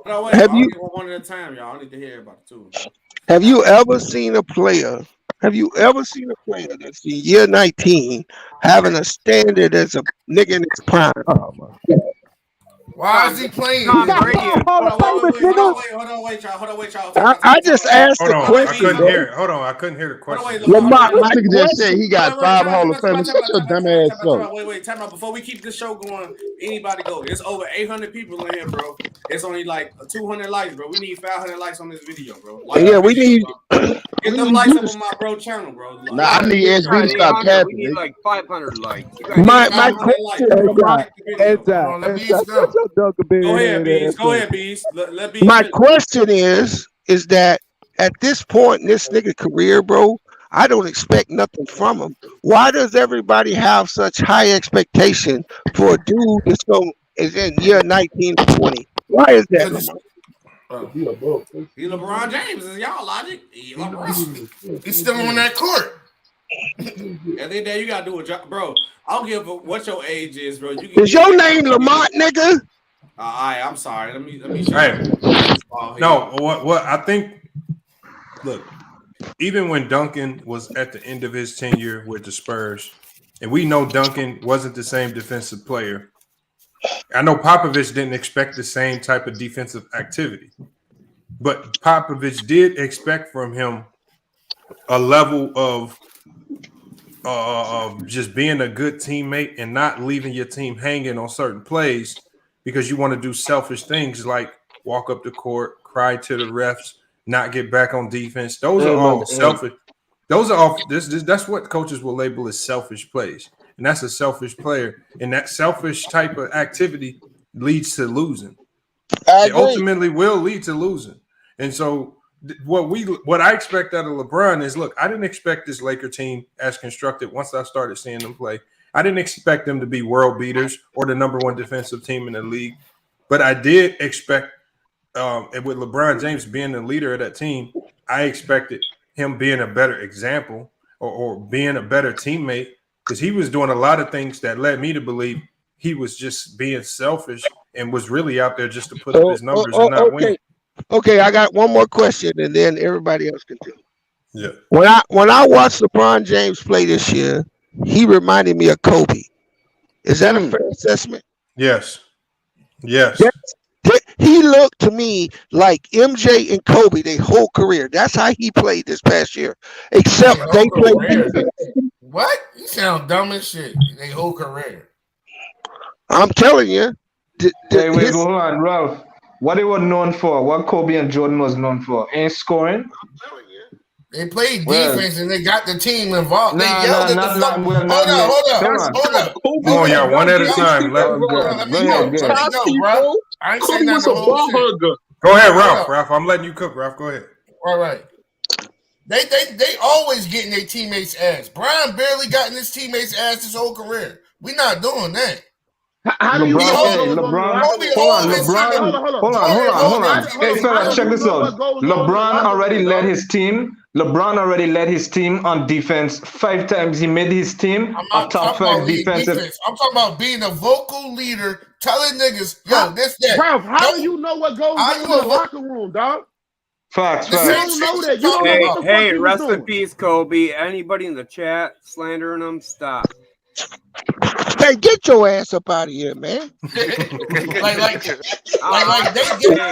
S8: No, wait,
S20: Have you-
S8: one at a time, y'all? I need to hear about it too.
S20: have you ever seen a player? Have you ever seen a player that's in year 19 having a standard as a nigga in his prime?
S15: Oh my God.
S14: Why is he playing?
S8: Hold on, wait, y'all.
S20: I just asked
S7: Hold
S20: the
S7: on, I
S20: question.
S7: couldn't
S20: bro.
S7: hear it. Hold on, I couldn't hear the question.
S20: Lamar,
S17: This
S20: my
S17: nigga just said
S20: question-
S17: he got 5 Hall of Famers. Shut your dumb ass up.
S8: Wait, time out. Before we keep this show going, anybody go. There's over 800 people in here, bro. It's only like 200 likes, bro. We need 500 likes on this video, bro. Like,
S20: Yeah, we need.
S8: get them likes up on my bro channel, bro. Like,
S17: Nah, I need SB to stop
S12: we
S17: capping.
S12: need
S17: nigga.
S12: like 500 likes. You guys
S20: My
S12: need
S20: my
S8: 500 likes.
S20: question.
S8: Go ahead, Bees. Go ahead, Bees. Let Bees.
S20: My question is that at this point in this nigga career, bro, I don't expect nothing from him. Why does everybody have such high expectation for a dude that's going is in year 19 or 20? Why is that? Lamar?
S8: He LeBron James. Is y'all logic? He LeBron.
S14: He's still on that court.
S8: At the end of the day, you gotta do a job, bro. I don't give a what your age is, bro. You can
S20: Is your name Lamont, nigga?
S8: Alright, I'm sorry. Let me.
S7: Hey, no, what I think. Look, even when Duncan was at the end of his tenure with the Spurs, and we know Duncan wasn't the same defensive player. I know Popovich didn't expect the same type of defensive activity, but Popovich did expect from him a level of just being a good teammate and not leaving your team hanging on certain plays because you want to do selfish things like walk up the court, cry to the refs, not get back on defense. Those are all selfish. Those are all that's what coaches will label as selfish plays. And that's a selfish player. And that selfish type of activity leads to losing. It ultimately will lead to losing. And so what I expect out of LeBron is, look, I didn't expect this Laker team as constructed once I started seeing them play. I didn't expect them to be world beaters or the number one defensive team in the league. But I did expect, with LeBron James being the leader of that team, I expected him being a better example or being a better teammate because he was doing a lot of things that led me to believe he was just being selfish and was really out there just to put up his numbers and not win.
S20: Okay, I got one more question, and then everybody else can do.
S7: Yeah.
S20: When I watched LeBron James play this year, he reminded me of Kobe. Is that a fair assessment?
S7: Yes. Yes.
S20: He looked to me like MJ and Kobe their whole career. That's how he played this past year. Except they played defense.
S14: What? You sound dumb as shit. They whole career.
S20: I'm telling you.
S18: Wait, hold on, Ralph. What they were known for, what Kobe and Jordan was known for, ain't scoring.
S14: They played defense and they got the team involved. They
S18: Nah,
S14: yelled
S18: nah,
S14: at the
S18: nah,
S14: fuck.
S18: nah,
S14: Hold
S18: nah,
S14: up.
S7: Come on, y'all, one at a time.
S14: Let me go, bro. I ain't saying nothing.
S7: Go ahead, Ralph. I'm letting you cook, Ralph. Go ahead.
S14: All right. They always getting their teammates' ass. Brian barely gotten his teammates' ass his whole career. We not doing that.
S17: How do you know
S18: LeBron, hold on. Hey, fella, check this out. LeBron already led his team. LeBron already led his team on defense 5 times. He made his team a top 5 defensive.
S14: I'm talking about being a vocal leader, telling niggas, yo, this, that.
S17: Ralph, how do you know what goes on in the locker room, dog?
S18: Facts.
S17: You don't know that. You don't know what the fuck
S12: Hey,
S17: he was
S12: rest in
S17: doing.
S12: peace, Kobe. Anybody in the chat slandering him, stop.
S20: Hey, get your ass up out of here, man.
S14: like they
S12: get.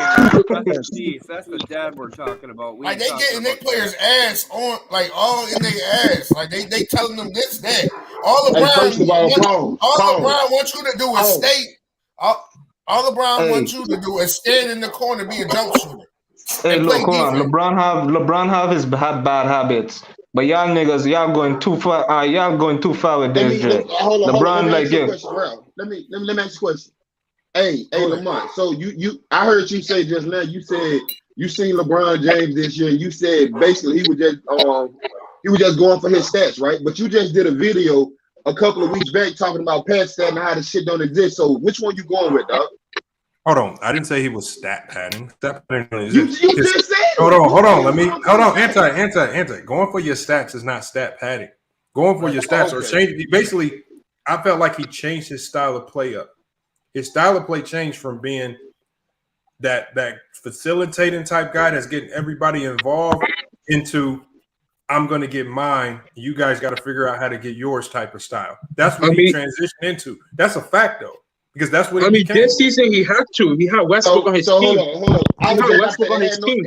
S12: That's the dad we're talking about.
S14: Like they getting their players' ass on, like all in their ass. Like they telling them this, that. All LeBron wants you to do is stay. All LeBron wants you to do is stand in the corner, be a jump shooter.
S18: Hey, look, hold on. LeBron have bad habits. But y'all niggas, y'all going too far. Y'all going too far with this shit. LeBron, like, yeah.
S17: Let me ask you a question. Hey, Lamont. So I heard you say just now. You said you seen LeBron James this year. You said basically he was just going for his stats, right? But you just did a video a couple of weeks back talking about past stat and how the shit don't exist. So which one you going with, dog?
S7: Hold on. I didn't say he was stat padding. Stat padding is
S17: You just said it.
S7: Hold on. Hold on. Anti. Going for your stats is not stat padding. Going for your stats or change. Basically, I felt like he changed his style of play up. His style of play changed from being that facilitating type guy that's getting everybody involved into I'm going to get mine. You guys got to figure out how to get yours type of style. That's what he transitioned into. That's a fact, though. Because that's what
S16: this season he had to. He had Westbrook on his team.
S17: Hold on.
S16: He had Westbrook on his team.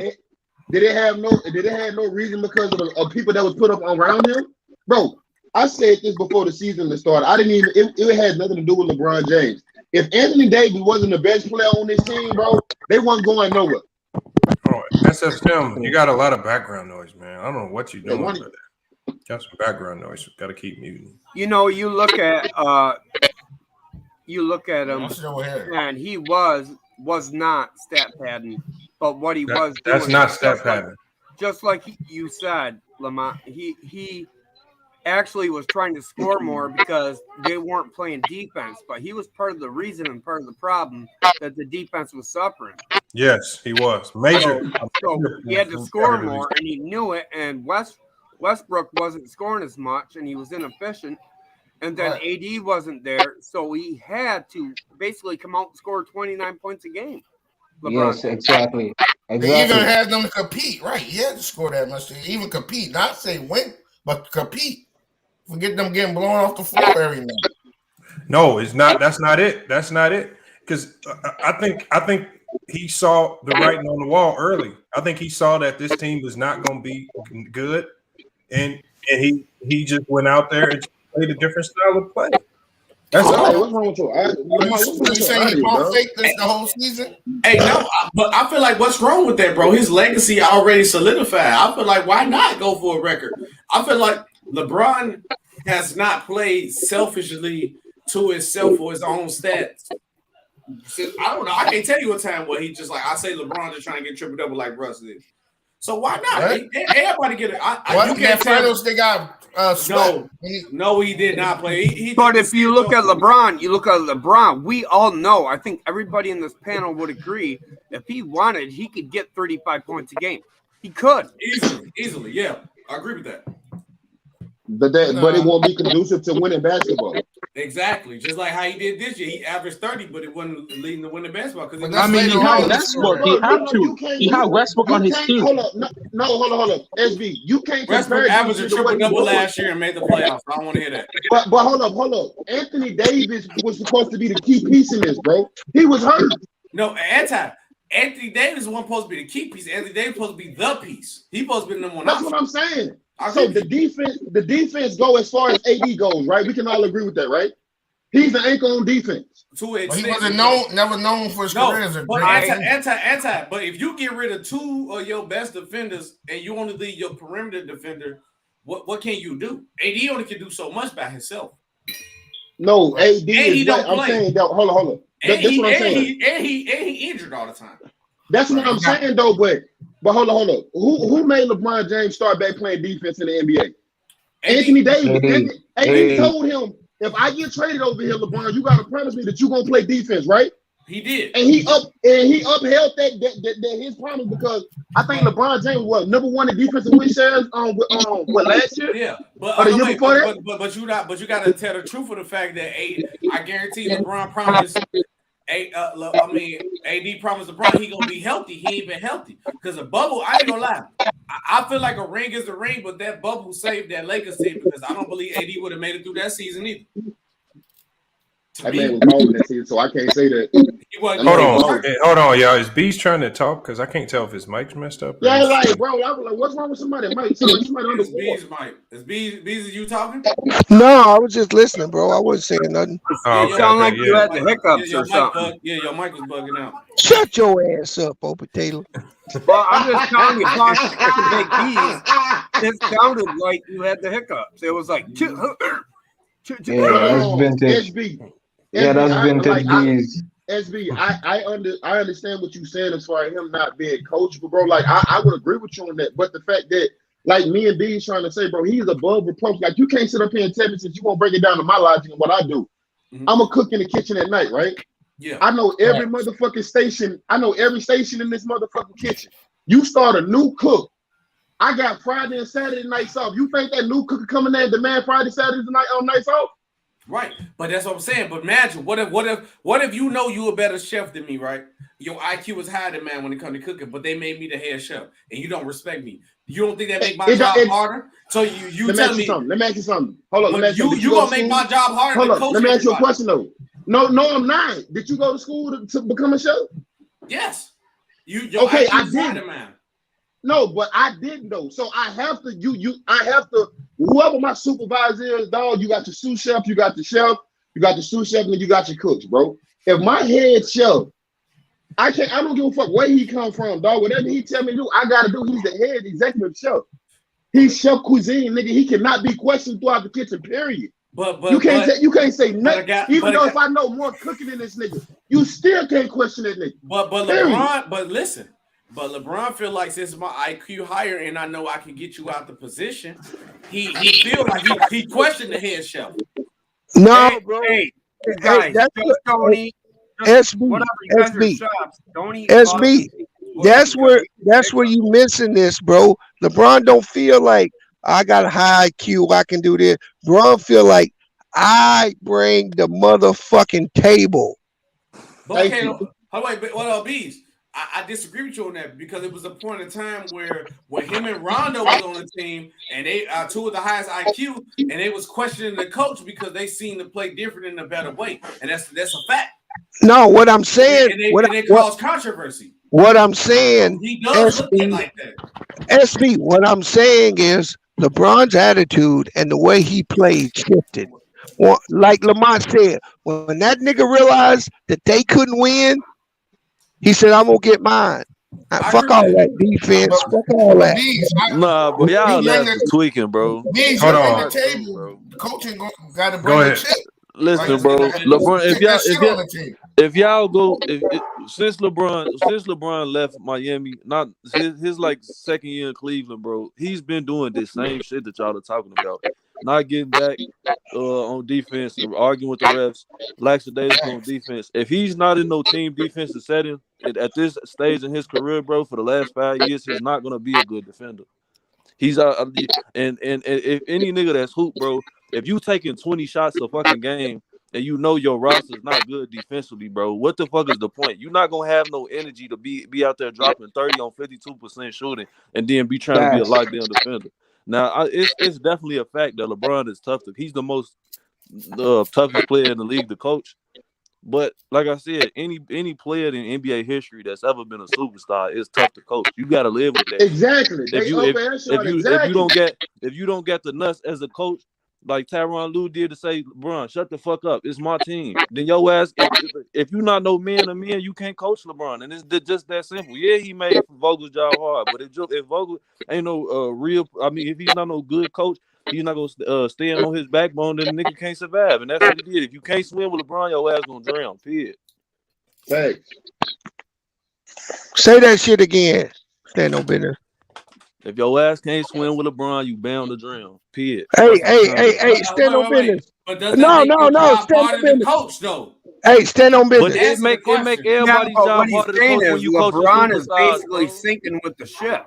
S17: Did it have no reason because of people that was put up around him? Bro, I said this before the season started. I didn't even it had nothing to do with LeBron James. If Anthony Davis wasn't the best player on this team, bro, they wasn't going nowhere.
S7: Oh, SFM, you got a lot of background noise, man. I don't know what you're doing with that. Got some background noise. Got to keep muting.
S12: You know, you look at him, and he was not stat padding, but what he was doing.
S7: That's not stat padding.
S12: Just like you said, Lamont, he actually was trying to score more because they weren't playing defense, but he was part of the reason and part of the problem that the defense was suffering.
S7: Yes, he was. Major.
S12: So he had to score more, and he knew it, and Westbrook wasn't scoring as much, and he was inefficient. And then AD wasn't there, so he had to basically come out and score 29 points a game. LeBron.
S18: Yes, exactly.
S14: They even had them compete, right? He had to score that much to even compete. Not say win, but compete. Forget them getting blown off the floor every night.
S7: No, it's not. That's not it. That's not it. Because I think he saw the writing on the wall early. I think he saw that this team was not going to be good, and he just went out there and played a different style of play. That's all.
S17: What's wrong with you?
S14: You saying he won't fake this the whole season?
S8: Hey, no, but I feel like what's wrong with that, bro? His legacy already solidified. I feel like why not go for a record? I feel like LeBron has not played selfishly to himself or his own stats. I don't know. I can't tell you a time where he just like I say LeBron just trying to get triple double like Russ did. So why not?
S14: Right.
S8: Everybody get it.
S14: You can't finals they got
S8: no, he did not play.
S12: But if you look at LeBron, we all know, I think everybody in this panel would agree, if he wanted, he could get 35 points a game. He could.
S8: Easily, yeah. I agree with that.
S17: But it won't be conducive to winning basketball.
S8: Exactly. Just like how he did this year. He averaged 30, but it wasn't leading to winning basketball.
S16: He had Westbrook. He had to. He had Westbrook on his team.
S17: Hold up. No, hold up. SB, you can't
S8: Westbrook averaged a triple-double last year and made the playoffs. I don't want to hear that.
S17: But hold up. Anthony Davis was supposed to be the key piece in this, bro. He was hurt.
S8: No, Anthony Davis wasn't supposed to be the key piece. Anthony Davis was supposed to be the piece. He's supposed to be the number one.
S17: That's what I'm saying. So the defense go as far as AD goes, right? We can all agree with that, right? He's the anchor on defense.
S14: But he wasn't never known for his career as a
S8: but anti. But if you get rid of two of your best defenders and you only leave your perimeter defender, what can you do? AD only can do so much by himself.
S17: No, AD is what I'm saying. Hold on. That's what I'm saying.
S8: And he injured all the time.
S17: That's what I'm saying, though. But But hold on. Who made LeBron James start back playing defense in the NBA? Anthony Davis. He told him, if I get traded over here, LeBron, you gotta promise me that you're gonna play defense, right?
S8: He did.
S17: And he upheld that his promise, because I think LeBron James was number one in defensive win shares what last year?
S8: Yeah, but
S17: or the year before that?
S8: But you gotta tell the truth of the fact that I guarantee LeBron promised AD promised LeBron he gonna be healthy. He ain't been healthy because a bubble. I ain't gonna lie. I feel like a ring is the ring, but that bubble saved that Lakers team because I don't believe AD would have made it through that season either.
S17: That man was balling that season, so I can't say that.
S7: Hold on, y'all. Is Bees trying to talk? Because I can't tell if his mic's messed up.
S17: Yeah, like, bro, I was like, what's wrong with somebody? Mike, somebody
S8: It's Bees, Mike. Is Bees, you talking?
S20: No, I was just listening, bro. I wasn't saying nothing.
S12: You sound like you had the hiccups or something.
S8: Your mic was bugging out.
S20: Shut your ass up, Open Taylor.
S12: Well, I'm just telling you, Big Bees, it sounded like you had the hiccups. It was like,
S18: that's vintage.
S17: SB.
S18: Yeah, that's vintage Bees.
S17: SB, I understand what you're saying as far as him not being coached, but bro, like I would agree with you on that. But the fact that, like me and B trying to say, bro, he's above reproach. Like you can't sit up here and tell me, since you won't break it down to my logic and what I do. I'm a cook in the kitchen at night, right?
S8: Yeah.
S17: I know every motherfucking station. I know every station in this motherfucking kitchen. You start a new cook. I got Friday and Saturday nights off. You think that new cook coming there and demand Friday, Saturday nights off?
S8: Right, but that's what I'm saying. But imagine, what if you know you a better chef than me, right? Your IQ is higher than mine when it comes to cooking, but they made me the head chef, and you don't respect me. You don't think that make my job harder? So you tell me.
S17: Let me ask you something. Hold on. Let me ask
S8: you gonna make my job harder?
S17: Hold on. Let me ask you a question though. No, I'm not. Did you go to school to become a chef?
S8: Yes.
S17: Okay, I did. No, but I didn't though. So I have to. I have to. Whoever my supervisor is, dog. You got your sous chef. You got the chef. You got the sous chef, and you got your cooks, bro. If my head chef, I don't give a fuck where he come from, dog. Whatever he tell me to do, I gotta do. He's the head executive chef. He's chef cuisine, nigga. He cannot be questioned throughout the kitchen. Period.
S8: But
S17: you can't say nothing. Even though if I know more cooking than this nigga, you still can't question that nigga.
S8: But LeBron. But listen. But LeBron feel like since my IQ higher and I know I can get you out the position, he feel like he questioned the head chef.
S20: No, bro.
S12: Hey, guys,
S20: that's
S12: just don't eat.
S20: SB. That's where you missing this, bro. LeBron don't feel like I got a high IQ, I can do this. LeBron feel like I bring the motherfucking table.
S8: Okay, wait, but what else, Bees? I disagree with you on that because it was a point in time where him and Rondo was on the team and they are two of the highest IQ and they was questioning the coach because they seen the play different in a better way, and that's a fact.
S20: No, what I'm saying,
S8: and they caused controversy.
S20: What I'm saying,
S8: he does look like that.
S20: SB, what I'm saying is LeBron's attitude and the way he played shifted. Well, like Lamont said, when that nigga realized that they couldn't win, he said, I'm going to get mine. Fuck all that defense. Fuck all that.
S21: Nah, but y'all tweaking, bro.
S14: Hold on. The coach ain't got to bring the chip.
S21: Listen, bro. LeBron, if y'all go, since LeBron left Miami, not his like second year in Cleveland, bro, he's been doing this same shit that y'all are talking about. Not getting back on defense, arguing with the refs, lackadaisical on defense. If he's not in no team defensive setting at this stage in his career, bro, for the last 5 years, he's not gonna be a good defender. He's and if any nigga that's hoop, bro, if you taking 20 shots a fucking game and you know your roster's not good defensively, bro, what the fuck is the point? You're not gonna have no energy to be out there dropping 30 on 52% shooting and then be trying to be a lockdown defender. Now, it's definitely a fact that LeBron is tough. He's the most toughest player in the league to coach. But like I said, any player in NBA history that's ever been a superstar is tough to coach. You got to live with that.
S17: Exactly.
S21: If you don't get the nuts as a coach, like Tyronn Lue did to say, LeBron, shut the fuck up. It's my team. Then your ass, if you not no man to man, you can't coach LeBron. And it's just that simple. Yeah, he made Vogel's job hard, but if Vogel ain't no if he's not no good coach, he's not gonna stand on his backbone, then the nigga can't survive. And that's what he did. If you can't swim with LeBron, your ass gonna drown. Period.
S17: Thanks.
S20: Say that shit again. Stand on business.
S21: If your ass can't swim with LeBron, you bound to drown. Period.
S20: Hey, stand on business.
S8: But does that make your job
S20: stand
S8: harder
S20: on
S8: to
S20: business.
S8: coach though?
S20: Hey, stand on business.
S21: But it make everybody's
S12: but
S21: job
S12: what he's
S21: harder to
S12: saying
S21: coach when
S12: is
S21: you coach
S12: LeBron
S21: the
S12: is
S21: superstars,
S12: basically
S21: bro.
S12: sinking with the ship.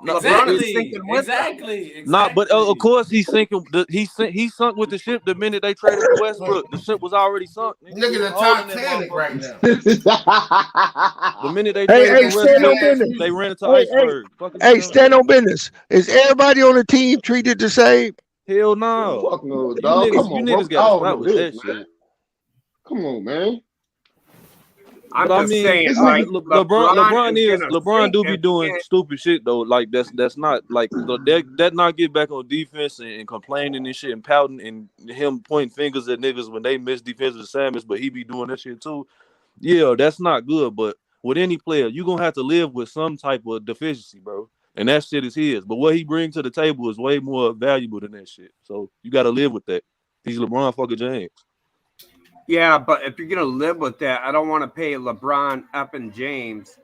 S21: No,
S12: LeBron is sinking with them.
S8: Exactly.
S21: Nah, but of course he's sinking. He sunk with the ship the minute they traded for Westbrook. The ship was already sunk.
S14: Look at the
S21: Holding that
S14: Titanic right
S21: motherfucker.
S14: now.
S21: The minute they
S20: Hey,
S21: traded for
S20: stand on
S21: Westbrook,
S20: business.
S21: they ran into
S20: Hey,
S21: iceberg. Fuck is
S20: Hey,
S21: you
S20: stand on business. Is everybody on the team treated the same?
S21: Hell no.
S17: Fuck no,
S21: You
S17: dog. Come on, bro.
S21: niggas
S17: I
S21: got to
S17: don't
S21: stop
S17: know
S21: with
S17: this,
S21: that
S17: man.
S21: shit.
S17: Come on, man.
S12: I'm
S21: But I
S12: just
S21: mean,
S12: saying,
S21: like,
S12: like,
S21: LeBron do be
S12: and
S21: doing
S12: can't-
S21: stupid shit though. Like that's not like that not get back on defense and complaining and shit and pouting and him pointing fingers at niggas when they miss defensive assignments, but he be doing that shit too. Yeah, that's not good. But with any player, you gonna have to live with some type of deficiency, bro. And that shit is his. But what he brings to the table is way more valuable than that shit. So you got to live with that. He's LeBron fucking James.
S12: Yeah, but if you're gonna live with that, I don't want to pay LeBron and James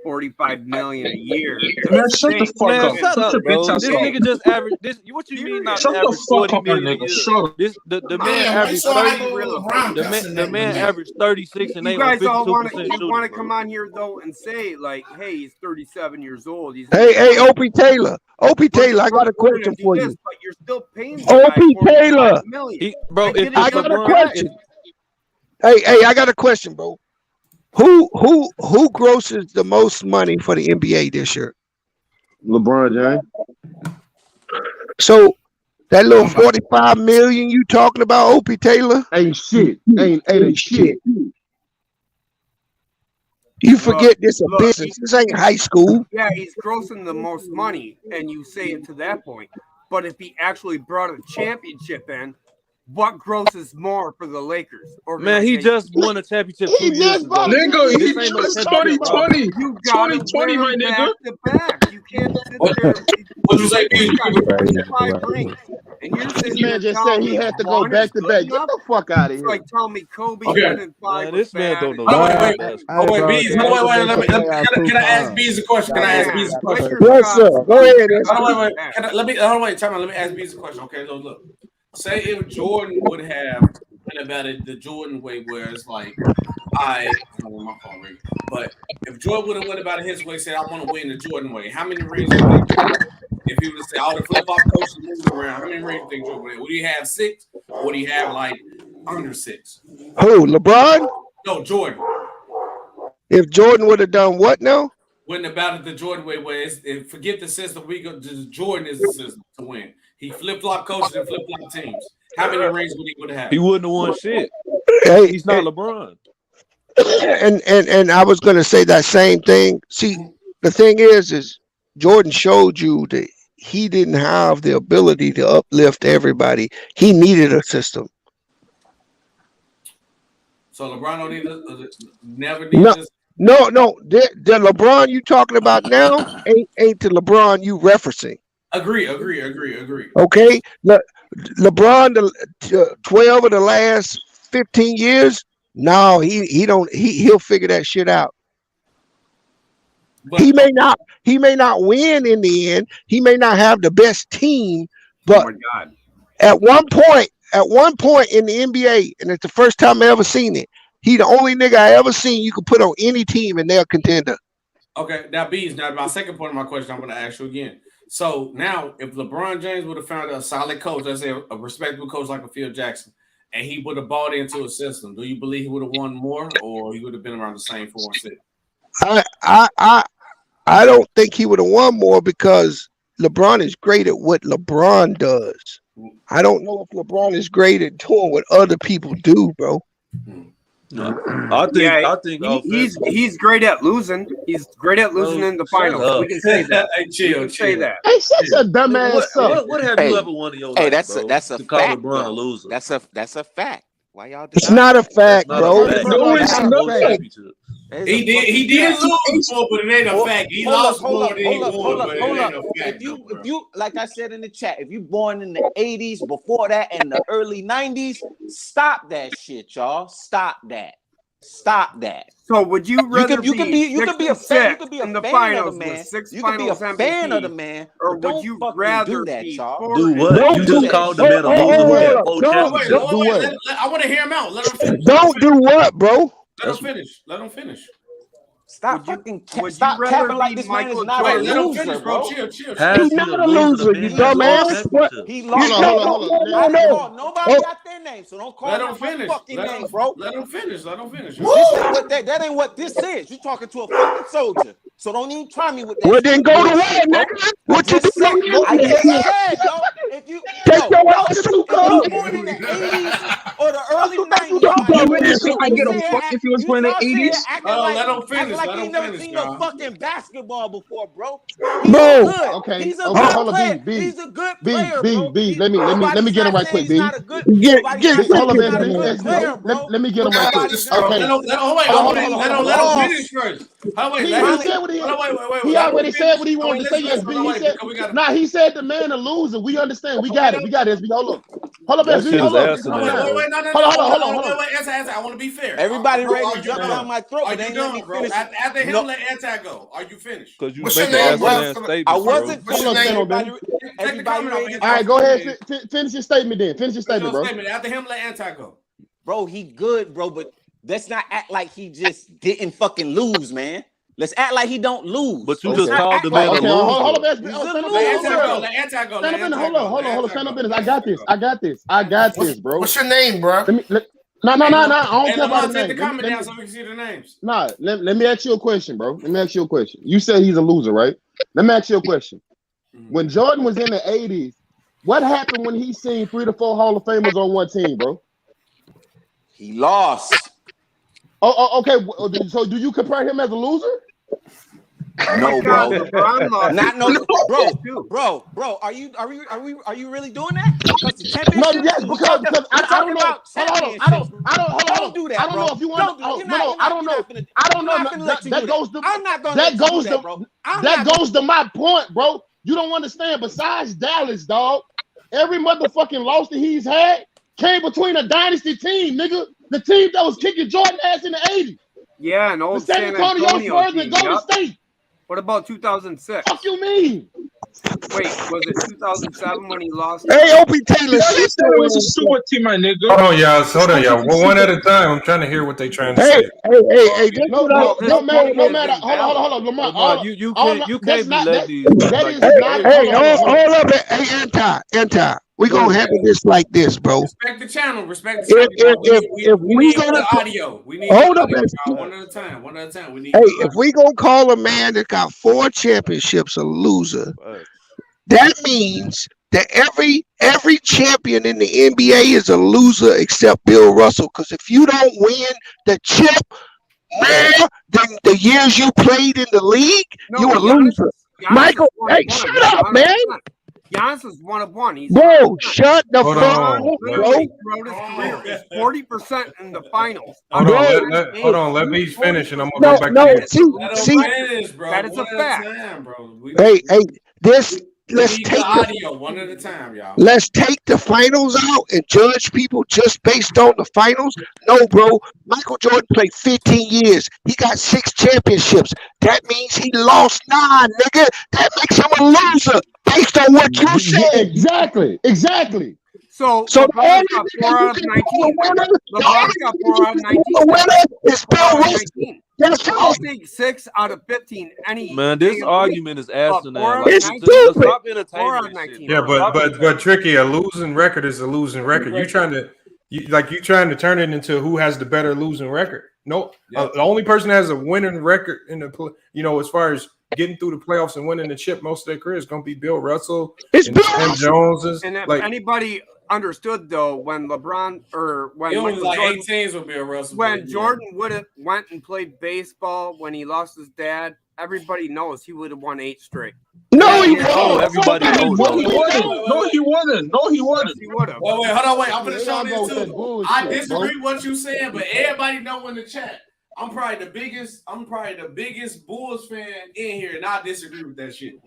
S12: $45 million a year.
S18: Man, shut the fuck
S21: Man,
S18: up.
S21: shut up, bro. This
S18: Shut up.
S21: nigga just average. This what you mean not
S18: Shut the
S21: average
S18: fuck
S21: 40
S18: up, my
S21: million a
S18: nigga.
S21: year?
S18: Shut up.
S21: This the man
S14: Man,
S21: averaged
S14: why
S21: 30.
S14: so LeBron
S21: The
S14: cussing
S21: man
S14: that nigga?
S21: averaged 36 and
S12: You
S21: they on
S12: guys all
S21: 52%
S12: want
S21: shooting.
S12: to come on here though and say like, "Hey, he's 37 years old." He's
S20: Hey, Opie Taylor. Opie Taylor, I got a question for you.
S12: But you're still paying the guy
S20: Opie Taylor.
S12: $45 million.
S21: Bro, if
S20: I got a
S21: LeBron,
S20: question. Hey, I got a question, bro. Who grosses the most money for the NBA this year?
S17: LeBron James.
S20: So that little 45 million you talking about, Opie Taylor?
S17: Ain't shit. Ain't shit.
S20: You forget this a business. This ain't high school.
S12: Yeah, he's grossing the most money, and you say it to that point. But if he actually brought a championship in, what grosses more for the Lakers?
S21: man, he just won a championship 2 years ago.
S18: Nigga, he
S21: This ain't no
S18: just
S21: championship, bro.
S18: 2020.
S12: You gotta
S18: 2020, my
S12: win
S18: nigga.
S12: back to back. You can't sit there.
S8: What you say,
S12: He's got 25 rings, and you're
S17: This
S12: sitting
S17: man
S12: there
S17: just
S12: telling
S17: said he
S12: me
S17: had to go
S12: one
S17: back
S12: is
S17: to
S12: good
S17: back. Get
S12: enough?
S17: the fuck out of
S12: It's
S17: here.
S12: like telling me Kobe
S8: Okay.
S12: winning 5
S21: Man,
S12: was
S21: this man
S12: bad.
S21: don't know
S8: Oh,
S21: nothing
S8: wait.
S21: about
S8: Oh,
S21: basketball.
S8: wait,
S15: bro,
S8: Bees.
S15: they
S8: No, wait.
S15: make
S8: Let me.
S15: the playoff
S8: Can I ask
S15: 2
S8: Bees a question? Can I ask Bees a question?
S12: Lakers
S20: Yes,
S12: got-
S20: sir. Go ahead.
S8: Oh, wait. Let me. Oh, wait. Time out. Let me ask Bees a question. Okay, so look. Say if Jordan would have went about it the Jordan way, where it's like, I don't know my phone ring, but if Jordan would have went about it his way, said I want to win the Jordan way, how many rings would he get? If he would have said all the flip flop coaches moved around, how many rings do you think Jordan would have? Would he have 6? Or would he have like under 6?
S20: Who? LeBron?
S8: No, Jordan.
S20: If Jordan would have done what now?
S8: Went about it the Jordan way, where forget the system. We go. Jordan is the system to win. He flip flop coaches and flip flop teams. How many rings would he have?
S21: He wouldn't have won shit.
S20: Hey,
S21: He's not LeBron.
S20: And I was gonna say that same thing. See, the thing is Jordan showed you that he didn't have the ability to uplift everybody. He needed a system.
S8: So LeBron don't need never need
S20: No,
S8: this.
S20: no. The LeBron you talking about now ain't the LeBron you referencing.
S8: Agree.
S20: Okay, LeBron, the 12 of the last 15 years. No, he'll figure that shit out.
S8: But,
S20: he may not win in the end. He may not have the best team, but
S12: Oh my God.
S20: at one point in the NBA, and it's the first time I ever seen it. He the only nigga I ever seen you could put on any team and they're a contender.
S8: Okay, now Bees. Now my second point of my question, I'm going to ask you again. So now, if LeBron James would have found a solid coach, let's say a respectable coach like a Phil Jackson, and he would have bought into a system, do you believe he would have won more, or he would have been around the same 4 and 6?
S20: I don't think he would have won more because LeBron is great at what LeBron does. I don't know if LeBron is great at doing what other people do, bro.
S21: I think
S12: he's great at losing. He's great at losing in the finals. We can say that.
S8: Hey, chill.
S12: Say that.
S17: Hey, such a dumbass
S21: What have you ever won in your life, bro?
S1: That's a
S21: to call
S1: fact.
S21: LeBron a
S1: Though.
S21: loser.
S1: That's a fact. Why y'all?
S20: It's not a fact, bro.
S18: No, it's not.
S8: He did lose more, but it ain't a fact. He lost more than he won, but it ain't a fact.
S1: If you, like I said in the chat, if you born in the 80s, before that, and the early 90s, stop that shit, y'all. Stop that. Stop that.
S12: So would you rather
S1: you could be a fan
S12: in the
S1: of
S12: finals
S1: the man.
S12: with 6
S1: You could be a
S12: finals
S1: fan of the
S12: MVP,
S1: man,
S12: or
S1: but
S12: would you
S1: don't fucking
S12: rather
S1: do that,
S12: be
S1: y'all.
S21: Do what?
S20: Don't
S21: You
S20: do
S21: just called the man a loser who had 4 championships.
S17: Do what?
S8: I want to hear him out. Let him finish.
S20: Don't do what, bro?
S8: Let him finish. Let him finish.
S1: Stop capping like this man is not a loser, bro.
S8: Chill.
S20: He's not a loser, you dumbass. What?
S1: He lost.
S17: Hold on.
S1: I didn't call nobody out their name, so don't call
S8: Let him
S1: out my
S8: finish.
S1: fucking name, bro.
S8: Let him finish.
S1: That ain't what this is. You talking to a fucking soldier, so don't even try me with that.
S20: Well, then go to war, nigga. What you do?
S1: I just said, yo, if you born in the 80s or the early 90s,
S18: I get a fuck if he was born in the 80s.
S8: Let him finish.
S1: Like
S8: Let
S1: he
S8: him
S1: never
S8: finish,
S1: seen
S8: y'all.
S1: no fucking basketball before, bro.
S20: Bro,
S17: okay.
S1: He's a
S17: Hold
S1: good
S17: on,
S1: player.
S17: B.
S1: He's a good player, bro.
S17: B. Let me get him right quick, B.
S20: Get
S17: Hold on,
S1: He's not a
S17: B.
S1: good player, bro.
S17: Let me get him right quick.
S8: Okay. Let him finish first.
S17: He already said what he wanted to say. Yes, B. He said, he said the man a loser. We understand. We got it, SB. Hold up,
S21: That
S17: SB.
S21: shit
S17: Hold
S21: is
S17: up.
S21: asinine,
S8: No.
S17: Hold on.
S8: Wait, answer. I want to be fair.
S1: Everybody ready to jump down my throat,
S8: Are
S1: but
S8: you
S1: they let me
S8: done, bro?
S1: finish.
S8: After him, let anti go. Are you finished?
S21: because you
S14: What's
S21: making
S14: your name,
S21: asinine
S14: bro?
S21: statements,
S1: I
S21: bro.
S1: wasn't
S14: What's your
S1: finished.
S14: name?
S1: Everybody ready to
S17: All right, go ahead. Finish your statement then. Finish your statement, bro.
S8: After him, let anti go.
S1: Bro, he good, bro, but let's not act like he just didn't fucking lose, man. Let's act like he don't lose.
S21: But you just called the man a loser.
S17: Hold up,
S1: He's a
S8: Let anti go.
S17: Hold on. Stand up, business. I got this, bro.
S14: What's your name, bro?
S17: No. I don't care about the
S8: Take
S17: name.
S8: the comment down so we can see the names.
S17: Let me ask you a question, bro. You said he's a loser, right? Let me ask you a question. When Jordan was in the 80s, what happened when he seen 3 to 4 Hall of Famers on one team, bro?
S1: He lost.
S17: Okay. So do you compare him as a loser?
S1: No, bro.
S12: Not
S1: Bro. Are you really doing that? Because the championship.
S17: No, yes, because I don't know.
S1: Don't do that,
S17: I don't
S1: bro.
S17: know if you want. I don't know. That goes to my point, bro. You don't understand. Besides Dallas, dog, every motherfucking loss that he's had came between a dynasty team, nigga. The team that was kicking Jordan ass in the 80s.
S12: Yeah, and old
S17: the San Antonio Spurs and Golden State.
S12: What about 2006?
S17: Fuck you mean?
S12: Wait, was it 2007 when he lost?
S20: Hey, Opie Taylor,
S16: It was a super team, my nigga.
S7: Hold on, y'all. Well, one at a time. I'm trying to hear what they trying to say.
S20: Hey,
S17: no matter. Hold on, Lamar.
S21: Lamar, you can't be letting these.
S20: Hold up. Hey, anti. We gonna handle this like this, bro.
S8: Respect the channel. If we need the audio, we need
S20: hold
S8: the
S20: up,
S8: audio, one at a time. We need.
S20: Hey, if we gonna call a man that got 4 championships a loser, that means that every champion in the NBA is a loser except Bill Russell. Because if you don't win the chip more than the years you played in the league, you a loser. Michael, hey, shut up, man.
S12: Giannis is 1 of 1.
S20: Bro, shut the fuck up, bro.
S12: Throughout his career is 40% in the finals.
S7: Hold on. Let me finish, and I'm gonna go back to you.
S20: See,
S12: that is a fact.
S20: Hey, let's take
S8: the audio one at a time, y'all.
S20: Let's take the finals out and judge people just based on the finals. No, bro. Michael Jordan played 15 years. He got 6 championships. That means he lost 9, nigga. That makes him a loser based on what you said.
S17: Exactly.
S12: So
S20: LeBron's
S12: got 4 out of 19. LeBron's got 4 out of 19.
S20: The winner is Bill Russell.
S12: I'll take 6 out of 15.
S21: Man, this argument is asinine.
S20: It's stupid.
S21: Stop entertaining this shit.
S7: Yeah, but Tricky, a losing record is a losing record. You trying to turn it into who has the better losing record. No, the only person that has a winning record in the as far as getting through the playoffs and winning the chip most of their career is going to be Bill Russell.
S20: It's
S7: and
S20: Bill
S7: Tim Jones.
S12: And if anybody understood though, when LeBron or when
S8: it was like
S12: Jordan,
S8: 18s would be a Russell.
S12: When Jordan would have went and played baseball when he lost his dad, everybody knows he would have won 8 straight.
S20: No, he
S21: won't. Everybody knows.
S16: No, he wouldn't.
S12: He would have.
S8: Wait, hold on. I'm gonna show this too. I disagree with what you saying, but everybody know in the chat. I'm probably the biggest Bulls fan in here, and I disagree with that shit.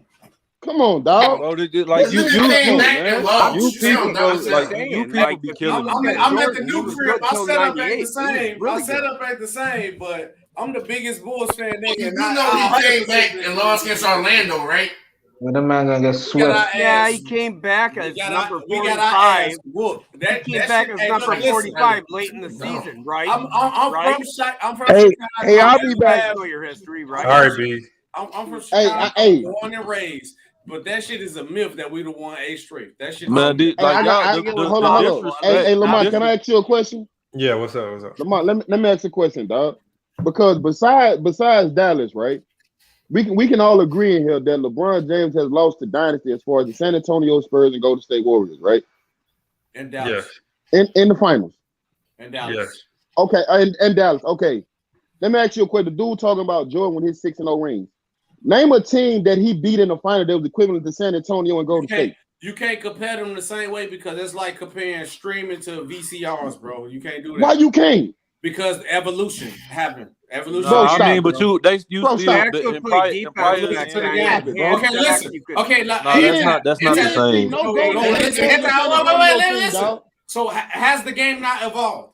S17: Come on, dog.
S21: Bro, like you people, man. You people, bro, like you people
S12: like,
S21: be killing me.
S8: I'm at the
S12: He
S8: new
S12: was
S8: crib.
S12: good
S8: I
S12: till
S8: set up at
S12: 98.
S8: the same.
S12: Really
S8: I set
S12: good.
S8: up at the same, but I'm the biggest Bulls fan. Nigga,
S14: You know he came back and lost against Orlando, right?
S18: Well, the man gonna get swept.
S12: Yeah, he came back as number 45.
S8: That
S12: He came back as number 45 late in the season, right?
S8: I'm
S12: right?
S8: I'm from
S20: Hey,
S8: Chicago.
S20: hey, I'll be back.
S12: You know your history, right?
S7: All right, B.
S8: I'm from
S17: Hey,
S8: Chicago,
S17: hey.
S8: born and raised. But that shit is a myth that we the one A straight. That shit.
S21: Man,
S17: Hey,
S21: like
S17: hold
S21: y'all,
S17: on. Hey, Lamar, can I ask you a question?
S7: Yeah, what's up?
S17: Lamar, let me ask you a question, dog. Because besides Dallas, right? We can all agree in here that LeBron James has lost to dynasty as far as the San Antonio Spurs and Golden State Warriors, right?
S8: In Dallas.
S17: In the finals.
S8: In Dallas.
S7: Yes.
S17: Okay, and Dallas. Okay. Let me ask you a question. The dude talking about Jordan with his 6-0 rings. Name a team that he beat in the final that was equivalent to San Antonio and Golden State.
S8: You can't compare them the same way because it's like comparing streaming to VCRs, bro. You can't do that.
S17: Why you can't?
S8: Because evolution happened. Evolution.
S21: Nah, I mean, but you still
S8: Okay, listen. Okay,
S21: that's not the same.
S8: Listen. So has the game not evolved?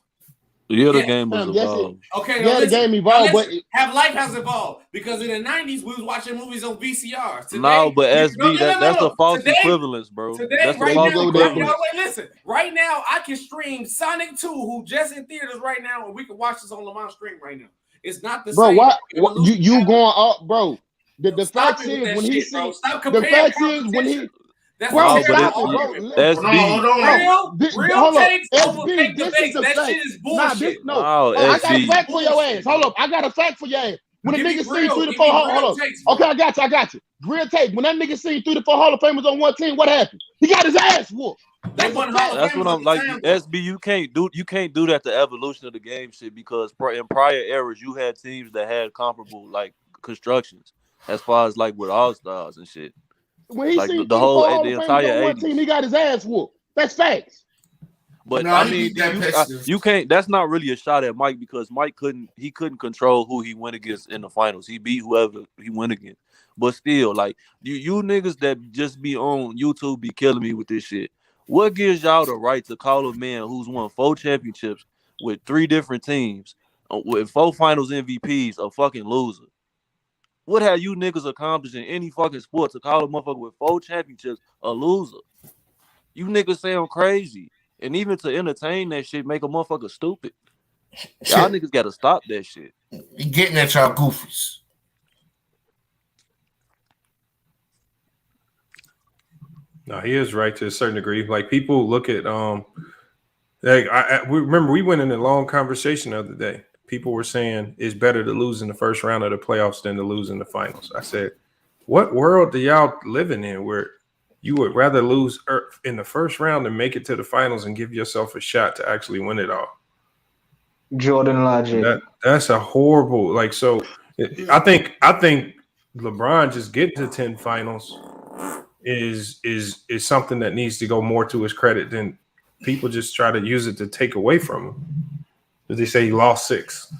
S21: Yeah, the game has evolved.
S8: Okay,
S17: the game evolved, but
S8: life has evolved because in the 90s we was watching movies on VCRs. Today,
S21: no, but SB, that's a false equivalence, bro. That's a false equivalence.
S8: Listen, right now I can stream Sonic 2, who just in theaters right now, and we can watch this on Lamont stream right now. It's not the same.
S17: Bro, you going up, bro? The fact is when he
S8: sees
S17: the fact is when he.
S8: That's
S17: bro,
S8: what
S17: stop
S8: I'm
S17: it,
S8: saying.
S17: bro. Real takes over fake debates. That shit is bullshit. I got a fact for your ass. Hold up. I got a fact for your ass. When a nigga see 3 to 4, hold up. Okay, I got you. Real take. When that nigga see 3 to 4 Hall of Famers on one team, what happened? He got his ass whooped.
S21: That's what I'm like. SB, you can't do that to evolution of the game shit because in prior eras you had teams that had comparable like constructions as far as like with all stars and shit.
S17: When he
S21: like
S17: seen
S21: the whole
S17: Hall
S21: the
S17: of
S21: entire
S17: Famers on one
S21: 80s.
S17: team, he got his ass whooped. That's facts.
S21: But I mean, you can't. That's not really a shot at Mike because Mike couldn't control who he went against in the finals. He beat whoever he went against. But still, like you niggas that just be on YouTube be killing me with this shit. What gives y'all the right to call a man who's won 4 championships with 3 different teams, with 4 finals MVPs, a fucking loser? What have you niggas accomplished in any fucking sport to call a motherfucker with 4 championships a loser? You niggas sound crazy. And even to entertain that shit, make a motherfucker stupid. Y'all niggas gotta stop that shit.
S14: He getting at y'all goofies.
S7: No, he is right to a certain degree. Like people look at like we remember we went in a long conversation the other day. People were saying it's better to lose in the first round of the playoffs than to lose in the finals. I said, what world do y'all living in where you would rather lose in the first round than make it to the finals and give yourself a shot to actually win it all?
S18: Jordan logic.
S7: That's a horrible, like, so I think LeBron just getting to 10 finals is something that needs to go more to his credit than people just try to use it to take away from him. They say he lost 6.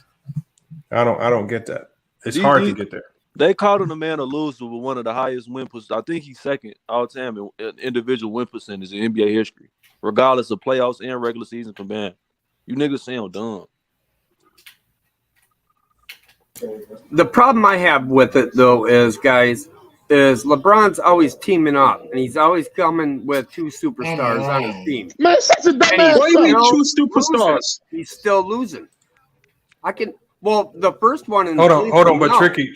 S7: I don't get that. It's hard to get there.
S21: They called him a man a loser with one of the highest win percentages. I think he's second all time in individual win percentage in NBA history, regardless of playoffs and regular season combined. You niggas sound dumb.
S12: The problem I have with it though is, guys, is LeBron's always teaming up, and he's always coming with 2 superstars on his team.
S17: Man, such a dumbass.
S16: What do you mean 2 superstars?
S12: He's still losing. Well, the first one in
S7: hold on, but tricky.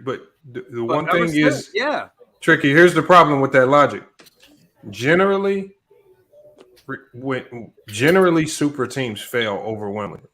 S7: But the one thing is, tricky. Here's the problem with that logic. Generally, super teams fail overwhelmingly.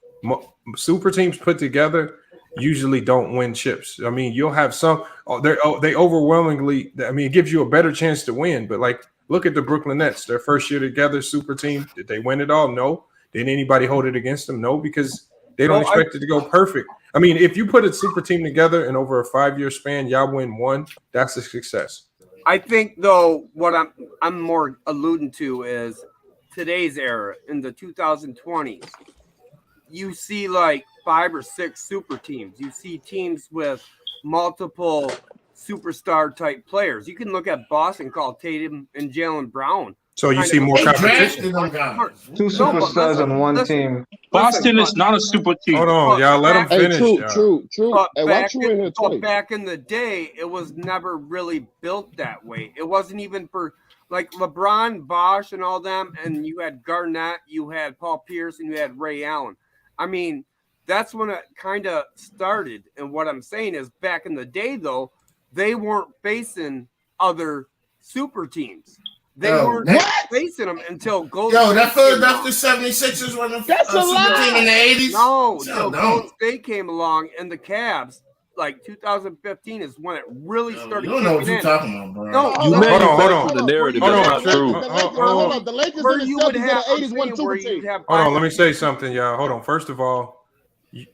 S7: Super teams put together usually don't win chips. I mean, you'll have some. They overwhelmingly. I mean, it gives you a better chance to win. But like, look at the Brooklyn Nets. Their first year together, super team. Did they win it all? No. Did anybody hold it against them? No, because they don't expect it to go perfect. I mean, if you put a super team together and over a 5-year span, y'all win 1, that's a success.
S12: I think, though, what I'm more alluding to is today's era in the 2020s. You see like 5 or 6 super teams. You see teams with multiple superstar type players. You can look at Boston, call Tatum and Jaylen Brown.
S7: So you see more competition.
S18: Two superstars on one team.
S16: Boston is not a super team.
S7: Hold on, y'all. Let them finish.
S17: True.
S12: But
S17: Hey, why you in here twice?
S12: back in the day, it was never really built that way. It wasn't even for like LeBron, Bosh, and all them. And you had Garnett, you had Paul Pierce, and you had Ray Allen. I mean, that's when it kind of started. And what I'm saying is, back in the day, though, they weren't facing other super teams. They weren't facing them until Golden State.
S14: Yo, that Philadelphia 76ers were the super team in the 80s?
S12: No, until Golden State came along, and the Cavs, like 2015 is when it really started.
S14: You don't know what you're talking about, bro.
S12: No,
S21: You
S7: hold on.
S21: the narrative.
S7: Hold
S21: That's not true.
S17: Hold on. The Lakers
S12: Where
S17: and
S12: you
S17: the
S12: would
S17: Celtics
S12: have
S17: in the 80s won super team.
S7: Hold on, let me say something, y'all. Hold on. First of all,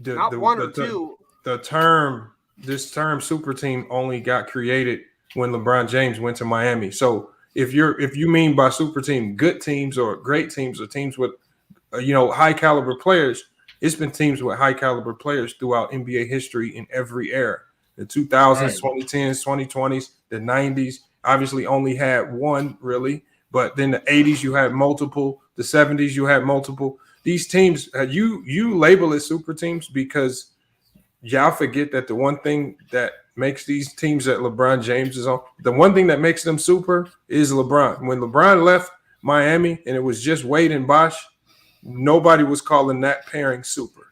S12: Not one or two.
S7: this term super team only got created when LeBron James went to Miami. So if you mean by super team good teams or great teams or teams with high caliber players, it's been teams with high caliber players throughout NBA history in every era. The 2000s, 2010s, 2020s, the 90s obviously only had one really, but then the 80s you had multiple, the 70s you had multiple. These teams, you label it super teams because y'all forget that the one thing that makes these teams that LeBron James is on, the one thing that makes them super is LeBron. When LeBron left Miami and it was just Wade and Bosh, nobody was calling that pairing super.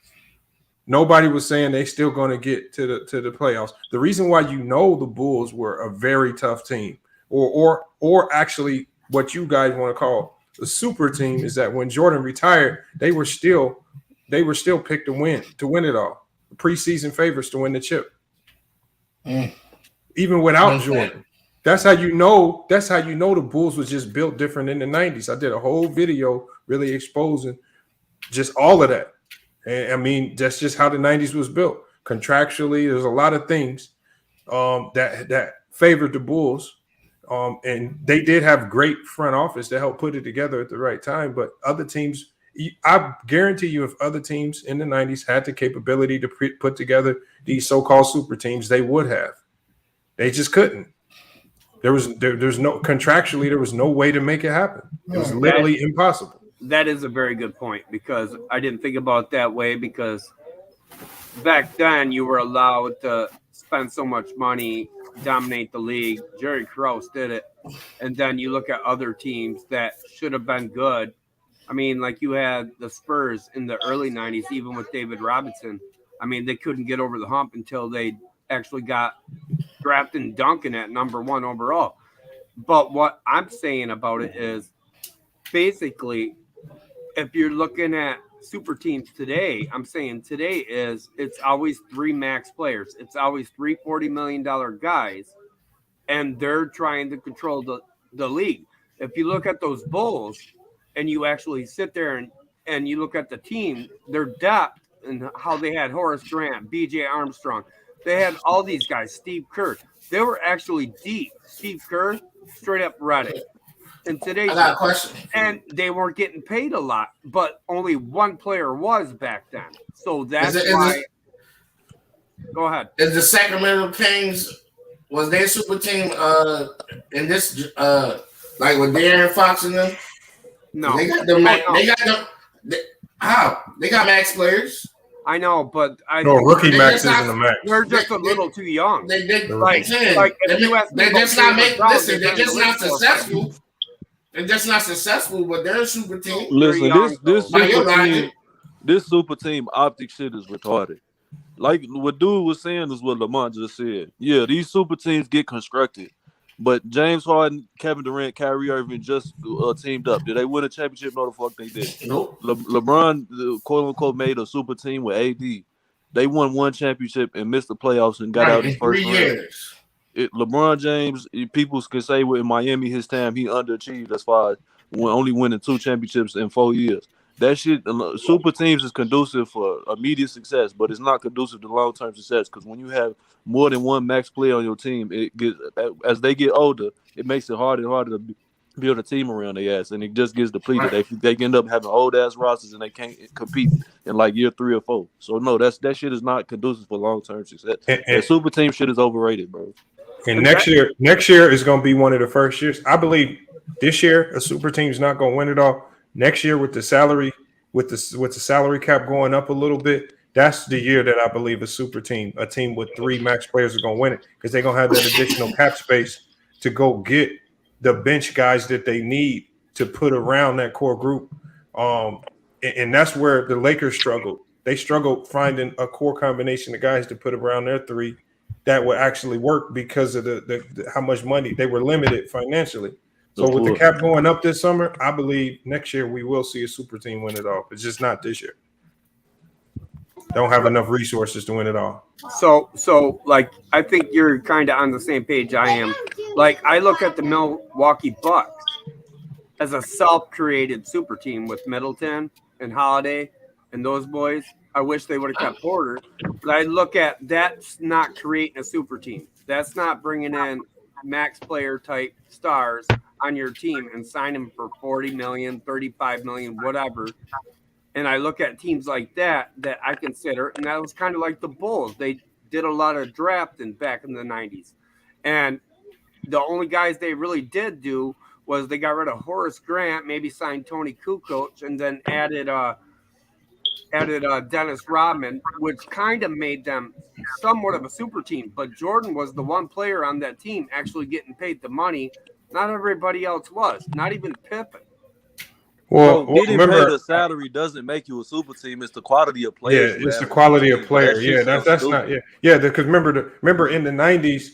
S7: Nobody was saying they still going to get to the playoffs. The reason why the Bulls were a very tough team, or actually what you guys want to call a super team, is that when Jordan retired, they were still picked to win it all. Preseason favorites to win the chip. Even without Jordan. That's how you know the Bulls was just built different in the 90s. I did a whole video really exposing just all of that. And I mean, that's just how the 90s was built. Contractually, there's a lot of things that favored the Bulls. And they did have great front office to help put it together at the right time. But other teams, I guarantee you, if other teams in the 90s had the capability to put together these so-called super teams, they would have. They just couldn't. There's no contractually, there was no way to make it happen. It was literally impossible.
S12: That is a very good point, because I didn't think about it that way, because back then you were allowed to spend so much money, dominate the league. Jerry Krause did it. And then you look at other teams that should have been good. I mean, like you had the Spurs in the early 90s, even with David Robinson. I mean, they couldn't get over the hump until they actually got drafted Duncan at number 1 overall. But what I'm saying about it is, basically, if you're looking at super teams today, I'm saying today it's always 3 max players. It's always 3 $40 million guys, and they're trying to control the league. If you look at those Bulls and you actually sit there and you look at the team, their depth and how they had Horace Grant, B.J. Armstrong, they had all these guys, Steve Kerr. They were actually deep. Steve Kerr, straight up Reddit. And today,
S14: I got a question.
S12: And they weren't getting paid a lot, but only one player was back then. So that's why. Go ahead.
S14: Is the Sacramento Kings, was their super team in this like with De'Aaron Fox and them?
S12: No,
S14: they got they got max players.
S12: I know, but
S7: rookie max isn't a max.
S12: They're just a little too young.
S14: They're just not successful. They're just not successful, but they're a super team.
S21: Listen, this super team optic shit is retarded. Like what dude was saying is what Lamont just said. Yeah, these super teams get constructed, but James Harden, Kevin Durant, Kyrie Irving just teamed up. Did they win a championship? No, the fuck they did.
S14: Nope.
S21: LeBron, quote unquote, made a super team with AD. They won 1 championship and missed the playoffs and got out in the first round. 3 years. LeBron James, people can say with Miami his time, he underachieved as far as only winning 2 championships in 4 years. That shit, super teams is conducive for immediate success, but it's not conducive to long-term success, because when you have more than 1 max player on your team, as they get older, it makes it harder and harder to build a team around their ass, and it just gets depleted. Right. They end up having old-ass rosters, and they can't compete in like year 3 or 4. So, no, that shit is not conducive for long-term success. That super team shit is overrated, bro.
S7: And next year is going to be one of the first years. I believe this year a super team is not going to win it all. Next year with the salary cap going up a little bit, that's the year that I believe a super team, a team with 3 max players, are going to win it because they're going to have that additional cap space to go get the bench guys that they need to put around that core group. And that's where the Lakers struggled. They struggled finding a core combination of guys to put around their 3 that would actually work because of the how much money they were limited financially. So with the cap going up this summer, I believe next year we will see a super team win it all. It's just not this year. Don't have enough resources to win it all.
S12: So like I think you're kind of on the same page I am. Like I look at the Milwaukee Bucks as a self-created super team with Middleton and Holiday and those boys. I wish they would have kept Porter, but I look at that's not creating a super team. That's not bringing in max player type stars on your team and sign them for 40 million, 35 million, whatever. And I look at teams like that I consider, and that was kind of like the Bulls. They did a lot of drafting back in the 90s. And the only guys they really did do was they got rid of Horace Grant, maybe signed Tony Kukoc, and then added Dennis Rodman, which kind of made them somewhat of a super team. But Jordan was the one player on that team actually getting paid the money. Not everybody else was, not even Pippen.
S21: Well, getting paid a salary doesn't make you a super team. It's the quality of players.
S7: Yeah, it's the quality of players. Yeah, that's not. Yeah. Because remember in the 90s,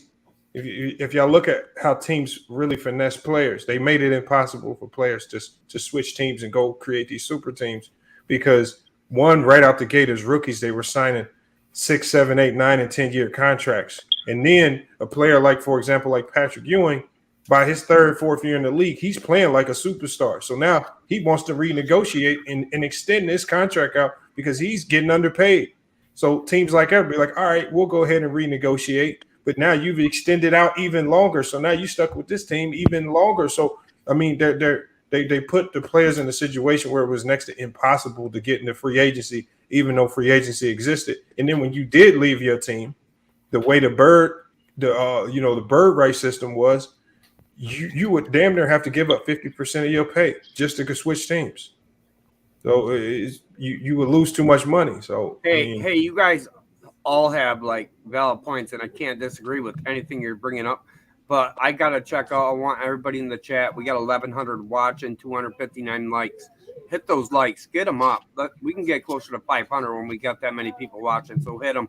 S7: if y'all look at how teams really finesse players, they made it impossible for players to switch teams and go create these super teams because one, right out the gate as rookies, they were signing 6, 7, 8, 9, and 10-year contracts, and then a player like, for example, like Patrick Ewing. By his 3rd, 4th year in the league, he's playing like a superstar. So now he wants to renegotiate and extend this contract out because he's getting underpaid. So teams like that be like, all right, we'll go ahead and renegotiate. But now you've extended out even longer. So now you stuck with this team even longer. So, I mean, they put the players in a situation where it was next to impossible to get into free agency, even though free agency existed. And then when you did leave your team, the way the bird right system was, you would damn near have to give up 50% of your pay just to switch teams. So you would lose too much money. So
S12: hey, you guys all have like valid points, and I can't disagree with anything you're bringing up. But I gotta check out. I want everybody in the chat. We got 1,100 watching, 259 likes. Hit those likes, get them up. We can get closer to 500 when we got that many people watching. So hit them.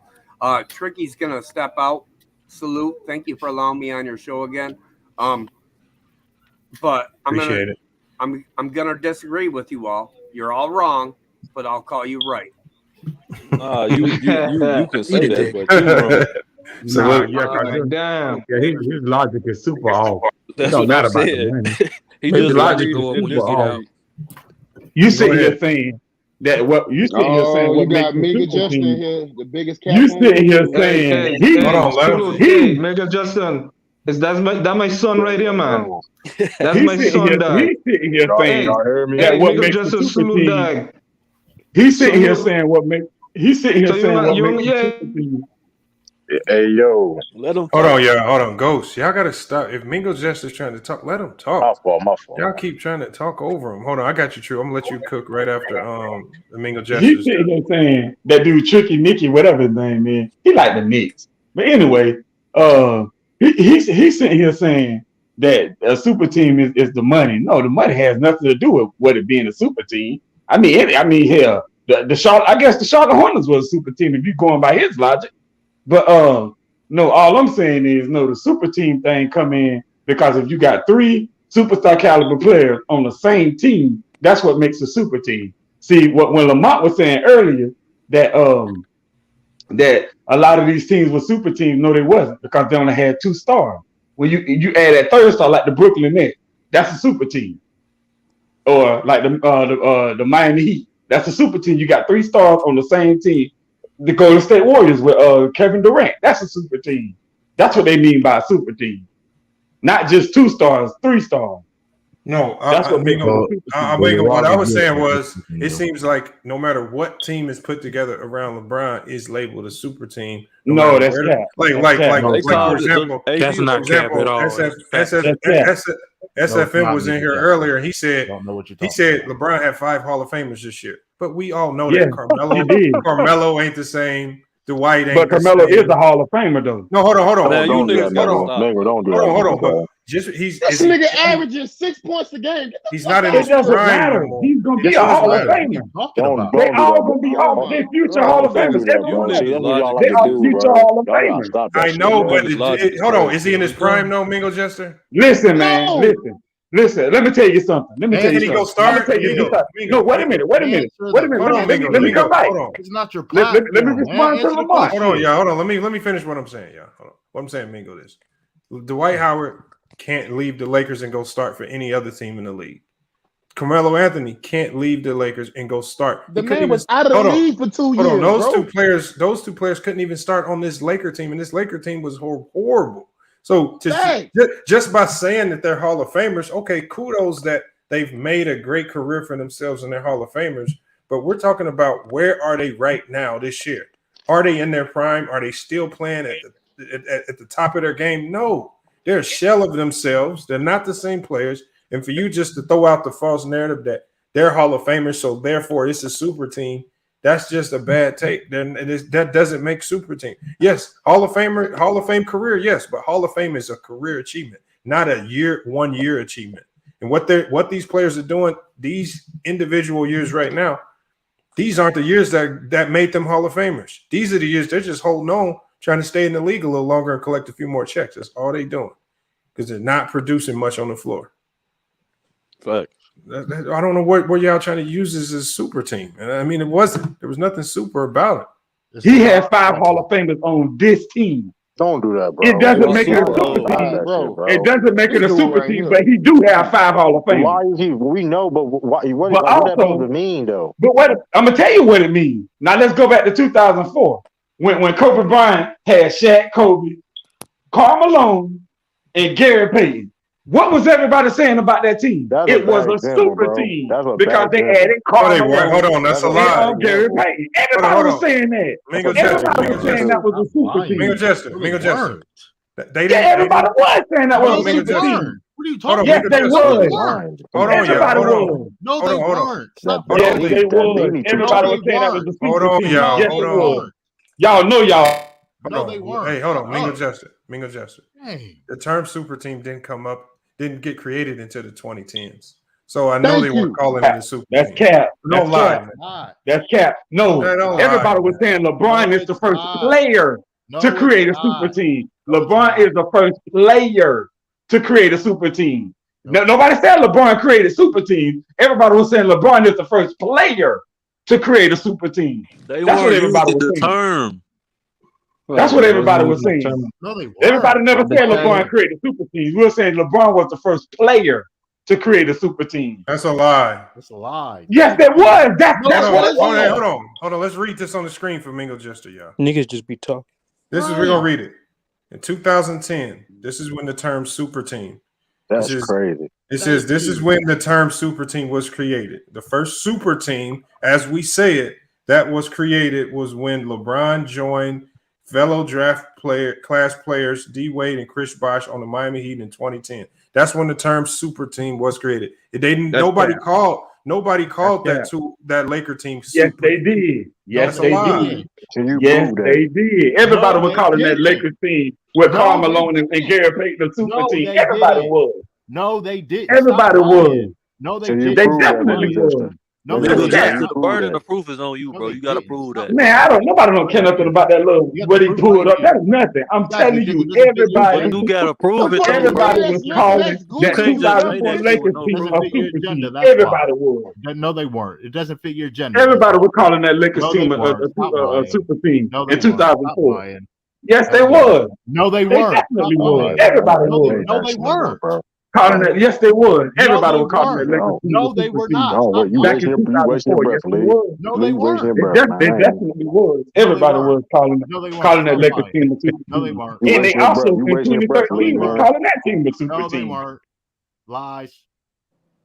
S12: Tricky's gonna step out. Salute. Thank you for allowing me on your show again. But I'm gonna disagree with you all. You're all wrong, but I'll call you right.
S21: You can say that, but you're wrong.
S3: Damn. Yeah, his logic is super off.
S21: That's
S3: no
S21: what
S3: matter
S21: I'm
S3: about
S21: saying.
S3: the money.
S21: He
S3: His
S21: just
S3: logic is
S21: when
S3: super
S21: you get
S3: off.
S21: out.
S3: You sitting here saying that what you sitting here saying
S17: you
S3: what
S17: got
S3: makes
S17: Mega
S3: the super
S17: Justin
S3: team.
S17: here, the biggest cap.
S3: You sitting here saying
S18: Mega Justin. That's my son right here, man. That's my son, dog.
S3: He's sitting here saying that what
S18: Mega
S3: makes the
S18: Justin
S3: super
S18: salute,
S3: team.
S18: dog.
S3: He's sitting here saying what makes. He's sitting here saying what makes the super team. Hey yo,
S21: let him.
S7: Hold on, Ghost. Y'all gotta stop. If Mingo Justice trying to talk, let him talk.
S3: My fault.
S7: Y'all keep trying to talk over him. Hold on, I got you, True. I'm gonna let you cook right after the Mingo
S3: He's
S7: Justice.
S3: sitting here saying that dude Tricky Nicky, whatever his name is, he like the Knicks. But anyway, he's sitting here saying that a super team is the money. No, the money has nothing to do with what it being a super team. I mean, hell, the Charlotte. I guess the Charlotte Hornets was a super team if you're going by his logic. But no, all I'm saying is no, the super team thing come in because if you got 3 superstar caliber players on the same team, that's what makes a super team. See, when Lamont was saying earlier that that a lot of these teams were super teams, no, they wasn't because they only had 2 stars. When you add that 3rd star, like the Brooklyn Nets, that's a super team. Or like the Miami Heat, that's a super team. You got 3 stars on the same team. The Golden State Warriors with Kevin Durant, that's a super team. That's what they mean by a super team. Not just 2 stars, 3 stars.
S7: No,
S3: That's what makes it a super team.
S7: what I was saying was, it seems like no matter what team is put together around LeBron is labeled a super team.
S3: No, that's cap.
S7: Like for example,
S4: that's not cap at all.
S7: SFM was in here earlier. He said LeBron had 5 Hall of Famers this year, but we all know that Carmelo ain't the same. Dwight ain't.
S3: But Carmelo is a Hall of Famer though.
S7: No, hold on.
S21: Man, you niggas gotta stop.
S7: Hold on. But
S17: this nigga averaging 6 points a game.
S7: He's not in his prime.
S3: He's gonna be a Hall of Famer. They all gonna be they future Hall of Famers. They all future Hall of Famers.
S7: I know, but hold on. Is he in his prime though, Mingo Jester?
S3: Listen, man. Listen. Let me tell you something. No, wait a minute. Let me come back.
S22: It's not your
S3: let me respond to Lamar.
S7: Hold on. Let me finish what I'm saying. Yeah, hold on. What I'm saying, Mingo, is Dwight Howard can't leave the Lakers and go start for any other team in the league. Carmelo Anthony can't leave the Lakers and go start.
S17: The man was out of the league for 2 years.
S7: Those two players couldn't even start on this Laker team, and this Laker team was horrible. So just by saying that they're Hall of Famers, okay, kudos that they've made a great career for themselves and they're Hall of Famers. But we're talking about, where are they right now this year? Are they in their prime? Are they still playing at the top of their game? No, they're a shell of themselves. They're not the same players. And for you just to throw out the false narrative that they're Hall of Famers, so therefore it's a super team, that's just a bad take. That doesn't make super team. Yes, Hall of Fame career, yes, but Hall of Fame is a career achievement, not a 1 year achievement. And what these players are doing, these individual years right now, these aren't the years that made them Hall of Famers. These are the years they're just holding on, trying to stay in the league a little longer and collect a few more checks. That's all they're doing, because they're not producing much on the floor.
S21: Fact.
S7: I don't know what y'all trying to use this as a super team. And I mean, there was nothing super about it.
S3: He had 5 Hall of Famers on this team.
S22: Don't do that, bro.
S3: It doesn't make it a super team, bro. It doesn't make it a super team, but he do have 5 Hall of Famers.
S22: Why is he? We know, but what does that mean, though?
S3: But I'm gonna tell you what it means. Now let's go back to 2004 when Kobe Bryant had Shaq, Kobe, Karl Malone, and Gary Payton. What was everybody saying about that team? It was a super team because they added Karl Malone.
S7: Hold on, that's a lie.
S3: Gary Payton. Everybody was saying that. Everybody was saying that was a super team.
S7: Mingo Jester.
S3: Everybody was saying that was a super team.
S22: What are you talking about?
S3: Yes, they was.
S7: Hold on,
S3: everybody was.
S22: No, they weren't.
S3: Yes, they was. Everybody was saying that was a super team.
S7: Y'all.
S3: Yes, they was. Y'all know y'all.
S22: No, they weren't.
S7: Hey, hold on, Mingo Jester.
S22: Hey.
S7: The term super team didn't get created until the 2010s. So I know they weren't calling it a super
S3: team. That's cap. No lie. That's cap. No, everybody was saying LeBron is the first player to create a super team. LeBron is the first player to create a super team. Nobody said LeBron created super team. Everybody was saying LeBron is the first player to create a super team.
S21: That's what everybody was saying.
S3: That's what everybody was saying. Everybody never said LeBron created super teams. We were saying LeBron was the first player to create a super team.
S7: That's a lie.
S22: That's a lie.
S3: Yes, that was. That's what it was.
S7: Hold on. Let's read this on the screen for Mingo Jester, y'all.
S4: Niggas just be talking.
S7: We're gonna read it. In 2010, this is when the term super team.
S22: That's crazy.
S7: It says this is when the term super team was created. The first super team, as we say it, that was created was when LeBron joined fellow class players D Wade and Chris Bosh on the Miami Heat in 2010. That's when the term super team was created. Nobody called that Laker team super.
S3: Yes, they did. Yes, they did.
S22: Yes,
S3: they did. Everybody was calling that Lakers team with Karl Malone and Gary Payton the super team. Everybody was.
S22: No, they didn't.
S3: Everybody was.
S22: No, they
S3: didn't.
S22: They
S3: definitely was.
S22: No,
S21: the burden of proof is on you, bro. You gotta prove that.
S3: Man, nobody don't care nothing about that little what he pulled up. That's nothing. I'm telling you, everybody.
S21: You gotta prove it.
S3: Everybody was calling that 2004 Lakers team a super team. Everybody was.
S22: No, they weren't. It doesn't fit your agenda.
S3: Everybody was calling that Lakers team a super team in 2004. Yes, they was.
S22: No, they weren't.
S3: Definitely was. Everybody was.
S22: No, they weren't.
S3: Calling it, yes, they would. Everybody was calling it.
S22: No, they were not.
S3: Back in 2004, yes, they would.
S22: No, they weren't.
S3: They definitely was. Everybody was calling that Lakers team a super team.
S22: No, they weren't.
S3: And they also in 2013 was calling that team a super team.
S22: No, they weren't. Lies.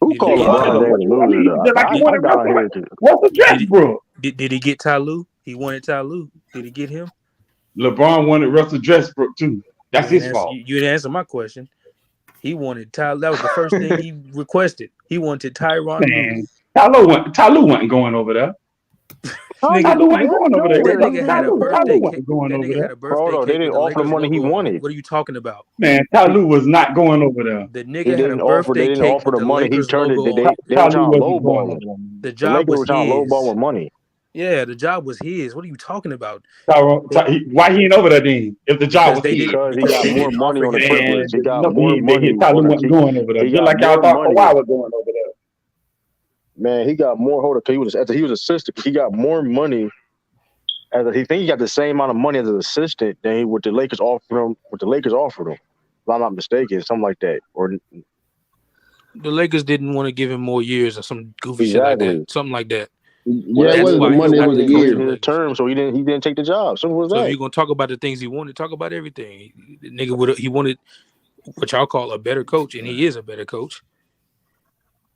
S22: Who called LeBron James a loser?
S3: Like he
S22: I
S3: wanted
S22: got here.
S3: Russell Westbrook.
S4: Did he get Ty Lue? He wanted Ty Lue. Did he get him?
S3: LeBron wanted Russell Westbrook too. That's his fault.
S4: You didn't answer my question. He wanted Ty. That was the first thing he requested. He wanted Tyronn Lue.
S3: Ty Lue wasn't going over there. Ty Lue wasn't going over there.
S4: That nigga had a birthday cake.
S3: Going over there.
S22: They didn't offer the money he wanted.
S4: What are you talking about?
S3: Man, Ty Lue was not going over there.
S4: The nigga had a birthday cake.
S22: They didn't offer the money. He turned it. They were trying to lowball him.
S4: The job was his.
S22: Lowball with money.
S4: Yeah, the job was his. What are you talking about?
S3: Why he ain't over there then? If the job was his,
S22: because he got more money on the Clippers. He got more money.
S3: Ty Lue wasn't going over there. Just like y'all thought Kawhi was going over there.
S22: Man, he got more. Hold up, he was assistant. He got more money He think he got the same amount of money as an assistant than he what the Lakers offered him. What the Lakers offered him, if I'm not mistaken, something like that. Or
S4: The Lakers didn't want to give him more years or some goofy shit like that. Something like that.
S17: Yeah, it wasn't the money, it was the year.
S22: The term, so he didn't take the job. Simple as
S4: So
S22: that.
S4: if you're gonna talk about the things he wanted, talk about everything. The nigga he wanted what y'all call a better coach, and he is a better coach.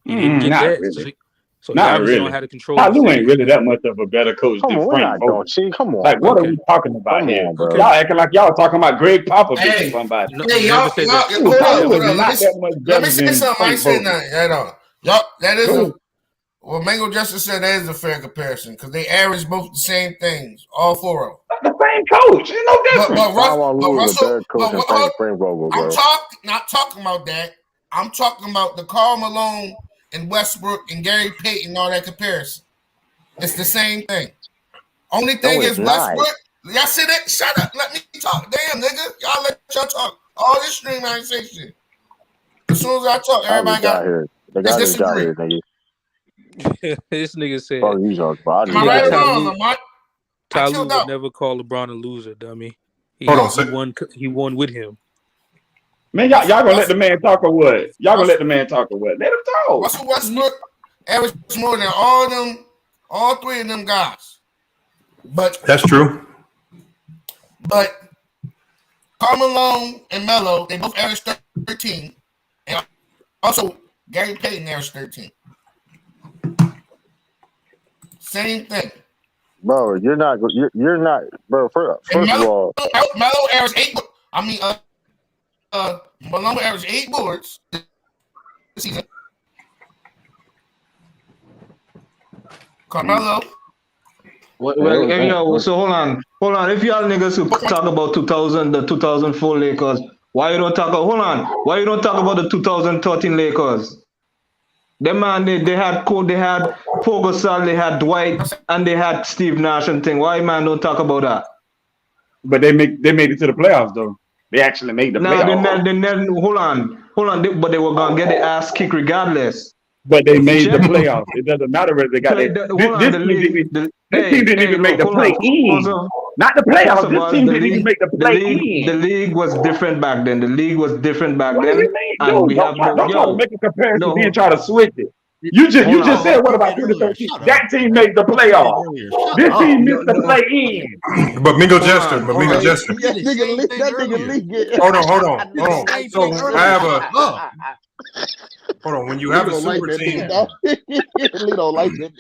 S4: He didn't get
S3: Not
S4: that.
S3: really.
S4: So
S3: Not
S4: obviously
S3: really.
S4: don't have to control.
S3: Lou ain't really that much of a better coach than Frank Vogel.
S22: Come on.
S3: Like, what are we talking about here?
S22: On, bro.
S3: Y'all acting like y'all talking about Greg Popovich or somebody.
S14: Hey, y'all, hold on. Let me say something. I ain't saying nothing at all. Y'all, that is well, Mango Justice said that is a fair comparison because they average both the same things, all four of them.
S3: The same coach, it's no different.
S14: I'm not talking about that. I'm talking about the Karl Malone and Westbrook and Gary Payton and all that comparison. It's the same thing. Only thing is Westbrook. Y'all see that? Shut up. Let me talk. Damn, nigga. Y'all let y'all talk. All this stream, I ain't say shit. As soon as I talk, everybody got
S22: here. The guy just got here, nigga.
S4: This nigga said.
S22: Oh, you know,
S14: am I right or wrong, Lamont?
S4: Tyloo would never call LeBron a loser, dummy. He won with him.
S3: Man, y'all gonna let the man talk or what? Y'all gonna let the man talk or what? Let him talk.
S14: Russell Westbrook averaged more than all three of them guys. But
S7: that's true.
S14: But Karl Malone and Melo, they both averaged 13. And also Gary Payton averaged 13. Same thing.
S22: Bro, you're not, bro. First of all,
S14: Melo averaged 8. I mean, Malone averaged 8 boards this season. Carmelo.
S18: So hold on. If y'all niggas who talk about the 2004 Lakers, why you don't talk about the 2013 Lakers? Them man, they had Vogel, they had Dwight, and they had Steve Nash and thing. Why man don't talk about that?
S3: But they made it to the playoffs though. They actually made the playoffs.
S18: Hold on. But they were gonna get the ass kick regardless.
S3: But they made the playoffs. It doesn't matter whether they got it. This team didn't even make the play-in. Not the playoffs. This team didn't even make the play-in.
S18: The league was different back then. And we have
S3: don't make a comparison and try to switch it. You just said what about 2013? That team made the playoffs. This team missed the play-in.
S7: But Mingo Jester. Hold on. So I have a. Hold on. When you have a super team,
S17: Lee don't like that.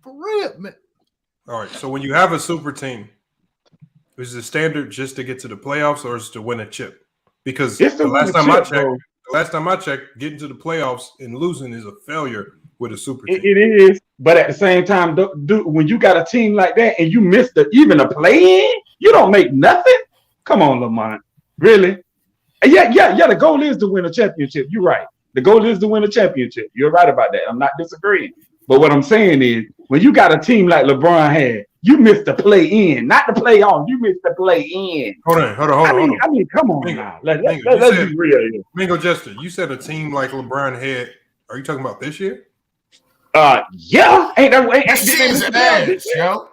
S7: For real, man. All right. So when you have a super team, is the standard just to get to the playoffs or is it to win a chip? Because the last time I checked, getting to the playoffs and losing is a failure with a super team.
S3: It is, but at the same time, when you got a team like that and you miss even a play-in, you don't make nothing. Come on, Lamont. Really? Yeah. The goal is to win a championship. You're right. The goal is to win a championship. You're right about that. I'm not disagreeing. But what I'm saying is, when you got a team like LeBron had, you missed the play-in, not the playoff. You missed the play-in.
S7: Hold on.
S3: I mean, come on now. Let's be real here.
S7: Mingo Jester, you said a team like LeBron had. Are you talking about this year?
S3: Yeah.
S14: This team is ass, yo.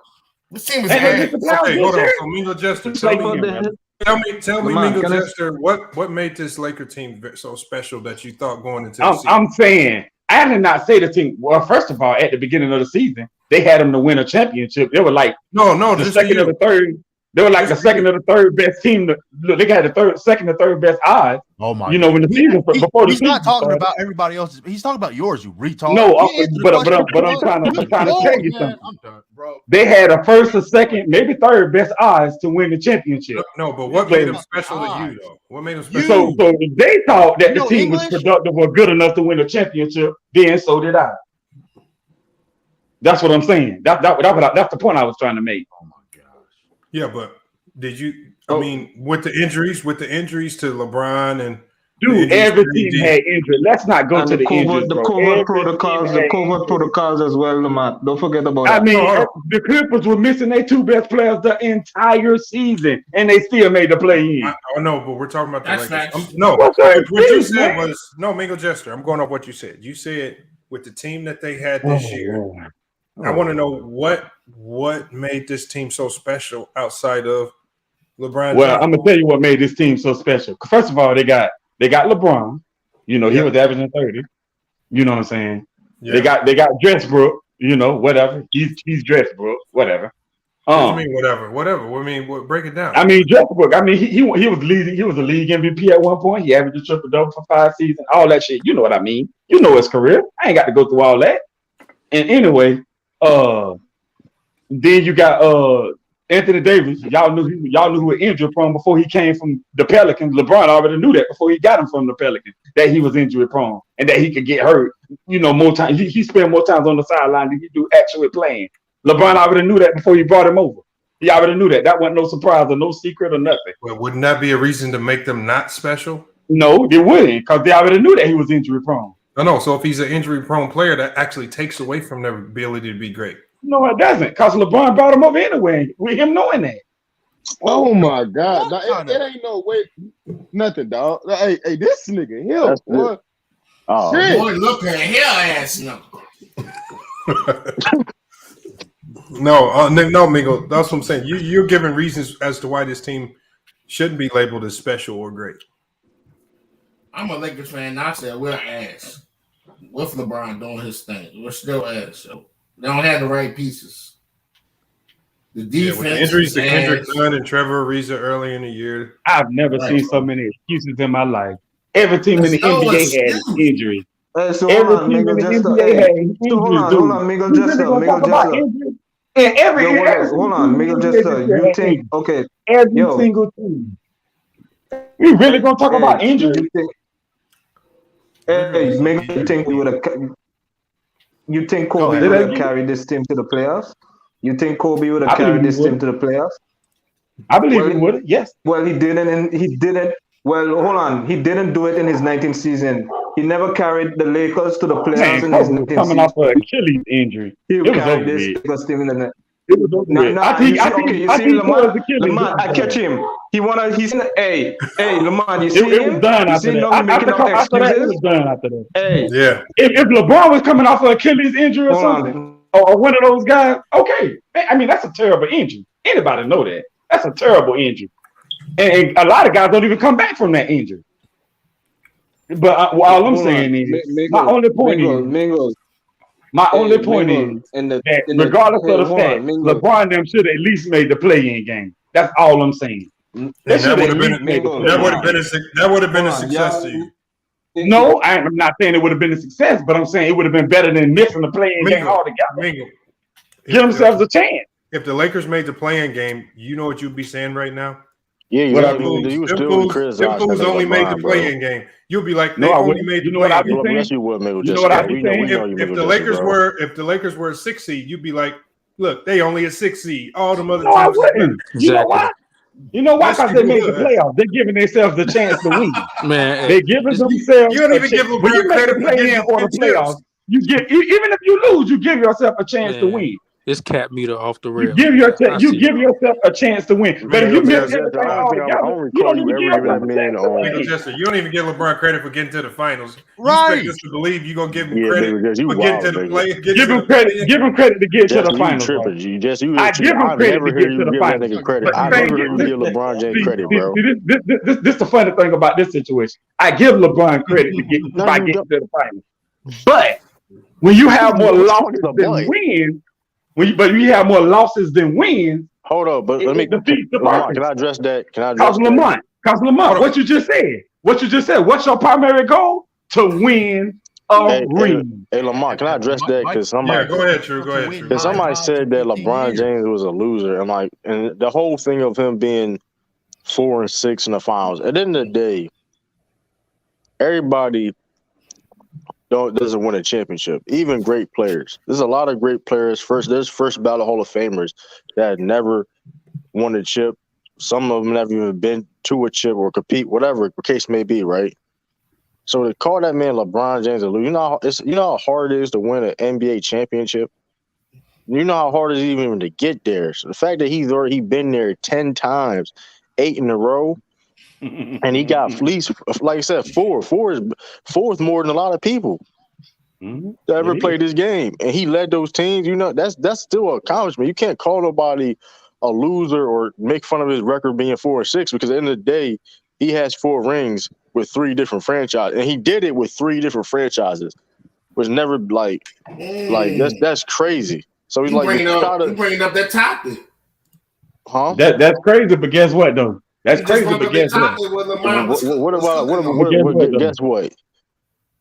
S14: This team is ass.
S7: Okay, hold on. So Mingo Jester, tell me, Mingo Jester, what made this Laker team so special that you thought going into the season?
S3: I'm saying, I did not say the team. Well, first of all, at the beginning of the season, they had them to win a championship. They were like the second or the third. They were like the second or the third best team. They got the second or third best odds.
S1: Oh my!
S3: When the season before the season.
S1: He's not talking about everybody else's. He's talking about yours, you retard.
S3: No, but I'm trying to tell you something. I'm done, bro. They had a first or second, maybe third best odds to win the championship.
S7: No, but what made them special to you though? What made them special?
S3: So they thought that the team was productive or good enough to win a championship. Then so did I. That's what I'm saying. That's the point I was trying to make. Oh my gosh.
S7: Yeah, but did you? I mean, with the injuries to LeBron and
S3: dude, every team had injuries. Let's not go to the injuries.
S18: The COVID protocols as well, Lamont. Don't forget about that.
S3: I mean, the Clippers were missing their 2 best players the entire season, and they still made the play-in.
S7: I know, but we're talking about the Lakers.
S3: What
S7: you said was Mingo Jester. I'm going off what you said. You said with the team that they had this year. I want to know what made this team so special outside of LeBron
S3: Well,
S7: James.
S3: I'm gonna tell you what made this team so special. First of all, they got LeBron. You know, he was averaging 30. You know what I'm saying?
S7: Yeah.
S3: They got Dressbrook. You know, whatever. He's Dressbrook. Whatever.
S7: What do you mean, whatever? I mean, break it down.
S3: I mean, Dressbrook. I mean, he was leading. He was a league MVP at one point. He averaged a triple double for 5 seasons. All that shit. You know what I mean? You know his career. I ain't got to go through all that. And anyway, then you got Anthony Davis. Y'all knew who was injury prone before he came from the Pelicans. LeBron already knew that before he got him from the Pelicans, that he was injury prone and that he could get hurt. You know, more time. He spent more times on the sideline than he do actually playing. LeBron already knew that before he brought him over. He already knew that. That wasn't no surprise or no secret or nothing.
S7: Well, wouldn't that be a reason to make them not special?
S3: No, they wouldn't, because they already knew that he was injury prone.
S7: No. So if he's an injury prone player, that actually takes away from their ability to be great.
S3: No, it doesn't, because LeBron brought him over anyway, with him knowing that.
S17: Oh my God! It ain't no way, nothing, dog. Hey, this nigga here, boy.
S22: Oh,
S14: boy, look at hell ass number.
S7: No, Mingo. That's what I'm saying. You're giving reasons as to why this team shouldn't be labeled as special or great.
S14: I'm a Lakers fan. And I said we're ass with LeBron doing his thing. We're still ass. So they don't have the right pieces. The defense,
S7: with the injuries to Kendrick Nunn and Trevor Ariza early in the year.
S3: I've never seen so many excuses in my life. Every team in the NBA had injuries.
S18: Hold on, Mingo, just hold on, Mingo, just
S3: And
S18: hold on, Mingo, just you think okay?
S3: Every single team. We really gonna talk about injuries?
S18: Hey, Mingo, you think we would have? You think Kobe would have carried this team to the playoffs? You think Kobe would have carried this team to the playoffs?
S3: I believe he would have. Yes.
S18: Well, he didn't, and he didn't. Well, hold on. He didn't do it in his 19th season. He never carried the Lakers to the playoffs in his 19th season.
S3: Coming off an Achilles injury.
S18: He
S3: was
S18: carried
S3: over
S18: this
S3: with.
S18: Lakers team in the net.
S3: It was over with.
S18: You see Lamar, I catch him. He's in the Lamar, you see him?
S3: It was done
S18: you
S3: after
S18: see
S3: that.
S18: making up excuses?
S3: It was done after that.
S18: Hey.
S7: Yeah.
S3: If LeBron was coming off an Achilles injury or something, or one of those guys, okay. I mean, that's a terrible injury. Anybody know that. That's a terrible injury. And a lot of guys don't even come back from that injury. But all I'm saying is, my only point is that regardless of the fact, LeBron them should have at least made the play-in game. That's all I'm saying.
S7: That would have been a success to you.
S3: No, I'm not saying it would have been a success, but I'm saying it would have been better than missing the play-in game altogether. Give themselves a chance.
S7: If the Lakers made the play-in game, you know what you'd be saying right now?
S22: Yeah, you still
S7: Fools only made the play-in game. You'll be like,
S3: they only made the play-in game.
S22: Yes, you would, Mingo.
S3: You know what I'd be saying?
S7: If the Lakers were a 6 seed, you'd be like, look, they only a 6 seed. All them other
S3: No, I
S7: teams.
S3: wouldn't. You know why? You know why? Because they made the playoffs. They're giving themselves a chance to win.
S21: Man,
S3: they're giving themselves.
S7: You don't even give LeBron
S3: when you make
S7: credit
S3: the
S7: for
S3: play-in or the playoffs. You give even if you lose, you give yourself a chance to win.
S21: It's cap meter off the rail.
S3: You give yourself a chance to win. But if you miss everything altogether, you don't even give yourself a chance to win.
S7: You don't even give LeBron credit for getting to the finals.
S17: Right.
S7: You expect us to believe you're gonna give him credit for getting to the play.
S3: Give him credit. Give him credit to get to the finals.
S22: I
S3: give him credit to get to the finals.
S22: I never heard you give LeBron James credit, bro.
S3: This the funny thing about this situation. I give LeBron credit to get by getting to the finals. But when you have more losses than wins, but you have more losses than wins.
S22: Hold up, but let me. Lamont, can I address that?
S3: Cause Lamont, what you just said. What's your primary goal? To win a ring.
S22: Hey, Lamont, can I address that? Because somebody.
S7: Yeah, go ahead, True. Go ahead, True.
S22: Because somebody said that LeBron James was a loser, and the whole thing of him being 4-6 in the finals. At the end of the day, everybody doesn't win a championship. Even great players. There's a lot of great players. There's first ballot Hall of Famers that never won a chip. Some of them never even been to a chip or compete, whatever the case may be, right? So to call that man LeBron James a loser, you know how hard it is to win an NBA championship? You know how hard it is even to get there. So the fact that he's already been there 10 times, 8 in a row, and he got fleeced, like I said, four is more than a lot of people. that ever played this game, and he led those teams. You know, that's still an accomplishment. You can't call nobody a loser or make fun of his record being 4-6 because at the end of the day, he has 4 rings with 3 different franchises, and he did it with 3 different franchises. Was never like that's crazy. So he's
S14: you
S22: like
S14: bringing up that topic,
S22: huh?
S3: That's crazy, but guess what though? That's crazy, but guess what?
S22: Guess what?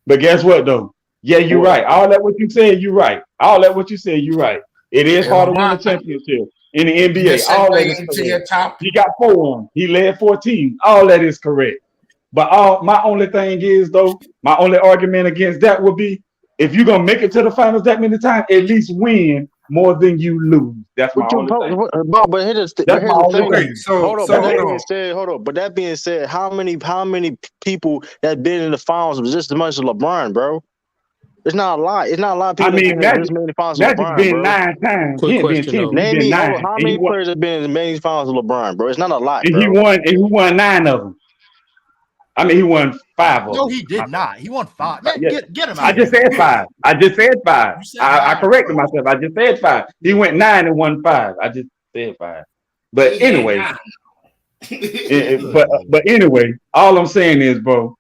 S3: But guess what though? Yeah, you're right. All that what you said, you're right. All that what you said, you're right. It is hard to win a championship in the NBA. All that is correct. He got 4 of them. He led 4 teams. All that is correct. But my only thing is though, my only argument against that would be if you're gonna make it to the finals that many times, at least win more than you lose. That's my only thing.
S22: But here's the thing. Hold on. But that being said, how many people that been in the finals was just as much as LeBron, bro? It's not a lot. It's not a lot of people.
S3: I mean,
S22: that been in the finals as LeBron,
S3: been
S22: bro.
S3: 9 times.
S22: Quick
S3: question though.
S22: Name me how many players have been in the main finals of LeBron, bro? It's not a lot,
S3: and
S22: bro.
S3: He won 9 of them. I mean, he won 5 of them.
S1: No, he did not. He won 5. Man, get him out.
S3: I just said 5. I corrected myself. I just said 5. He went 9 and won 5. I just said 5. But anyway, but anyway, all I'm saying is, bro,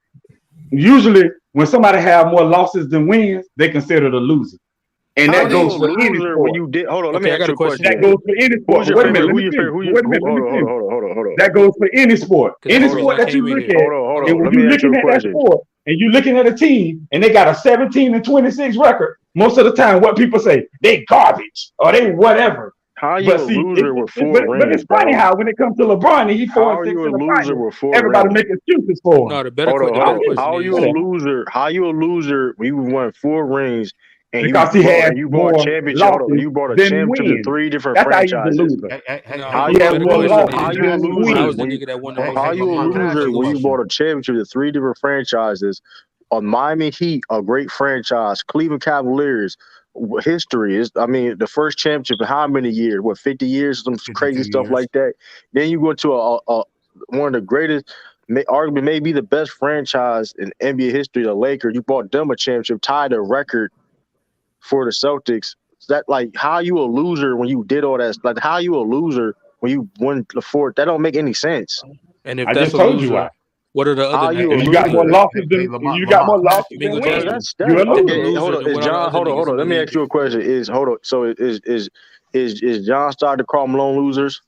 S3: usually when somebody have more losses than wins, they consider the loser. And that goes for any sport.
S22: When you did, hold on, let me ask you a question.
S3: That goes for any sport. Wait a minute.
S22: Hold on.
S3: That goes for any sport. Any sport that you look at. And when you're looking at that sport and you're looking at a team and they got a 17-26 record, most of the time what people say, they garbage or they whatever.
S22: How you a loser with 4 rings?
S3: But it's funny how when it comes to LeBron and he's 4-6 in the finals, everybody make excuses for him.
S22: No, the better question how you a loser? How you a loser when you won 4 rings? And
S3: because
S22: you brought a championship. You brought a championship to 3 different franchises. How you a loser when you brought a championship to 3 different franchises? A Miami Heat, a great franchise. Cleveland Cavaliers, history is. I mean, the first championship in how many years? What, 50 years? Some crazy stuff like that. Then you go to one of the greatest. Arguably, maybe the best franchise in NBA history, the Lakers. You brought them a championship, tied a record for the Celtics. That like how you a loser when you did all that? Like how you a loser when you won the 4th? That don't make any sense.
S4: And if
S3: I
S4: that's
S3: just told you why.
S4: What are the other?
S3: You got more losses than you got more losses than wins. You're a loser.
S22: Hold on. Let me ask you a question. So is John starting to call them lone losers?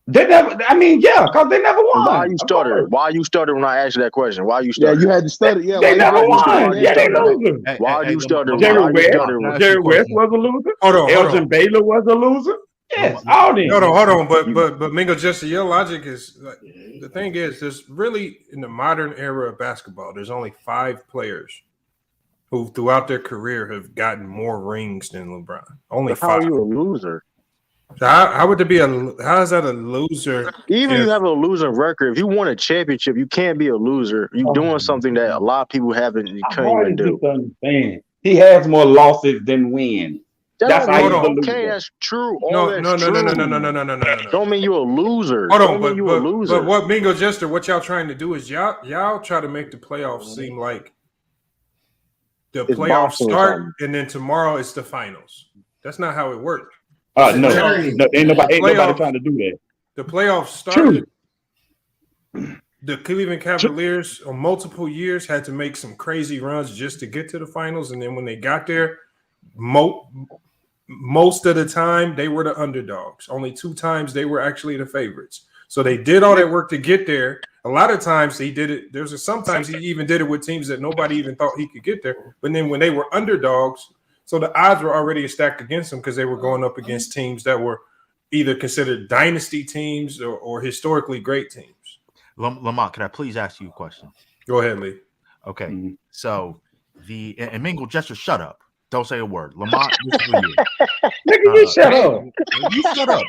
S3: They never. I mean, yeah, because they never won.
S22: Why you started? Why you started when I asked you that question? Why you started?
S17: Yeah, you had to study. Yeah,
S3: they never won. Yeah, they losers.
S22: Why you started?
S3: Jerry West was a loser. Elgin Baylor was a loser. Yes, all these.
S7: Hold on. But Mingo, just your logic is like, the thing is, there's really in the modern era of basketball, there's only 5 players who throughout their career have gotten more rings than LeBron. Only 5.
S22: How are you a loser?
S7: So how would there be how is that a loser?
S22: Even if you have a losing record, if you won a championship, you can't be a loser. You're doing something that a lot of people haven't. You can't even do.
S3: Understand. He has more losses than wins. That's how you
S22: okay. That's true.
S7: No.
S22: Don't mean you're a loser.
S7: Hold on, but what Mingo Jester, what y'all trying to do is y'all try to make the playoffs seem like the playoffs start and then tomorrow it's the finals. That's not how it works.
S3: No, ain't nobody trying to do that.
S7: The playoffs started. The Cleveland Cavaliers on multiple years had to make some crazy runs just to get to the finals, and then when they got there, most of the time they were the underdogs. Only 2 times they were actually the favorites. So they did all that work to get there. A lot of times he did it. Sometimes he even did it with teams that nobody even thought he could get there. But then when they were underdogs. So the odds were already stacked against them because they were going up against teams that were either considered dynasty teams or historically great teams.
S1: Lamont, can I please ask you a question?
S7: Go ahead, Lee.
S1: Okay. So and Mingle, just shut up. Don't say a word. Lamont, this is for you.
S3: Nigga, you shut up.
S1: You shut up.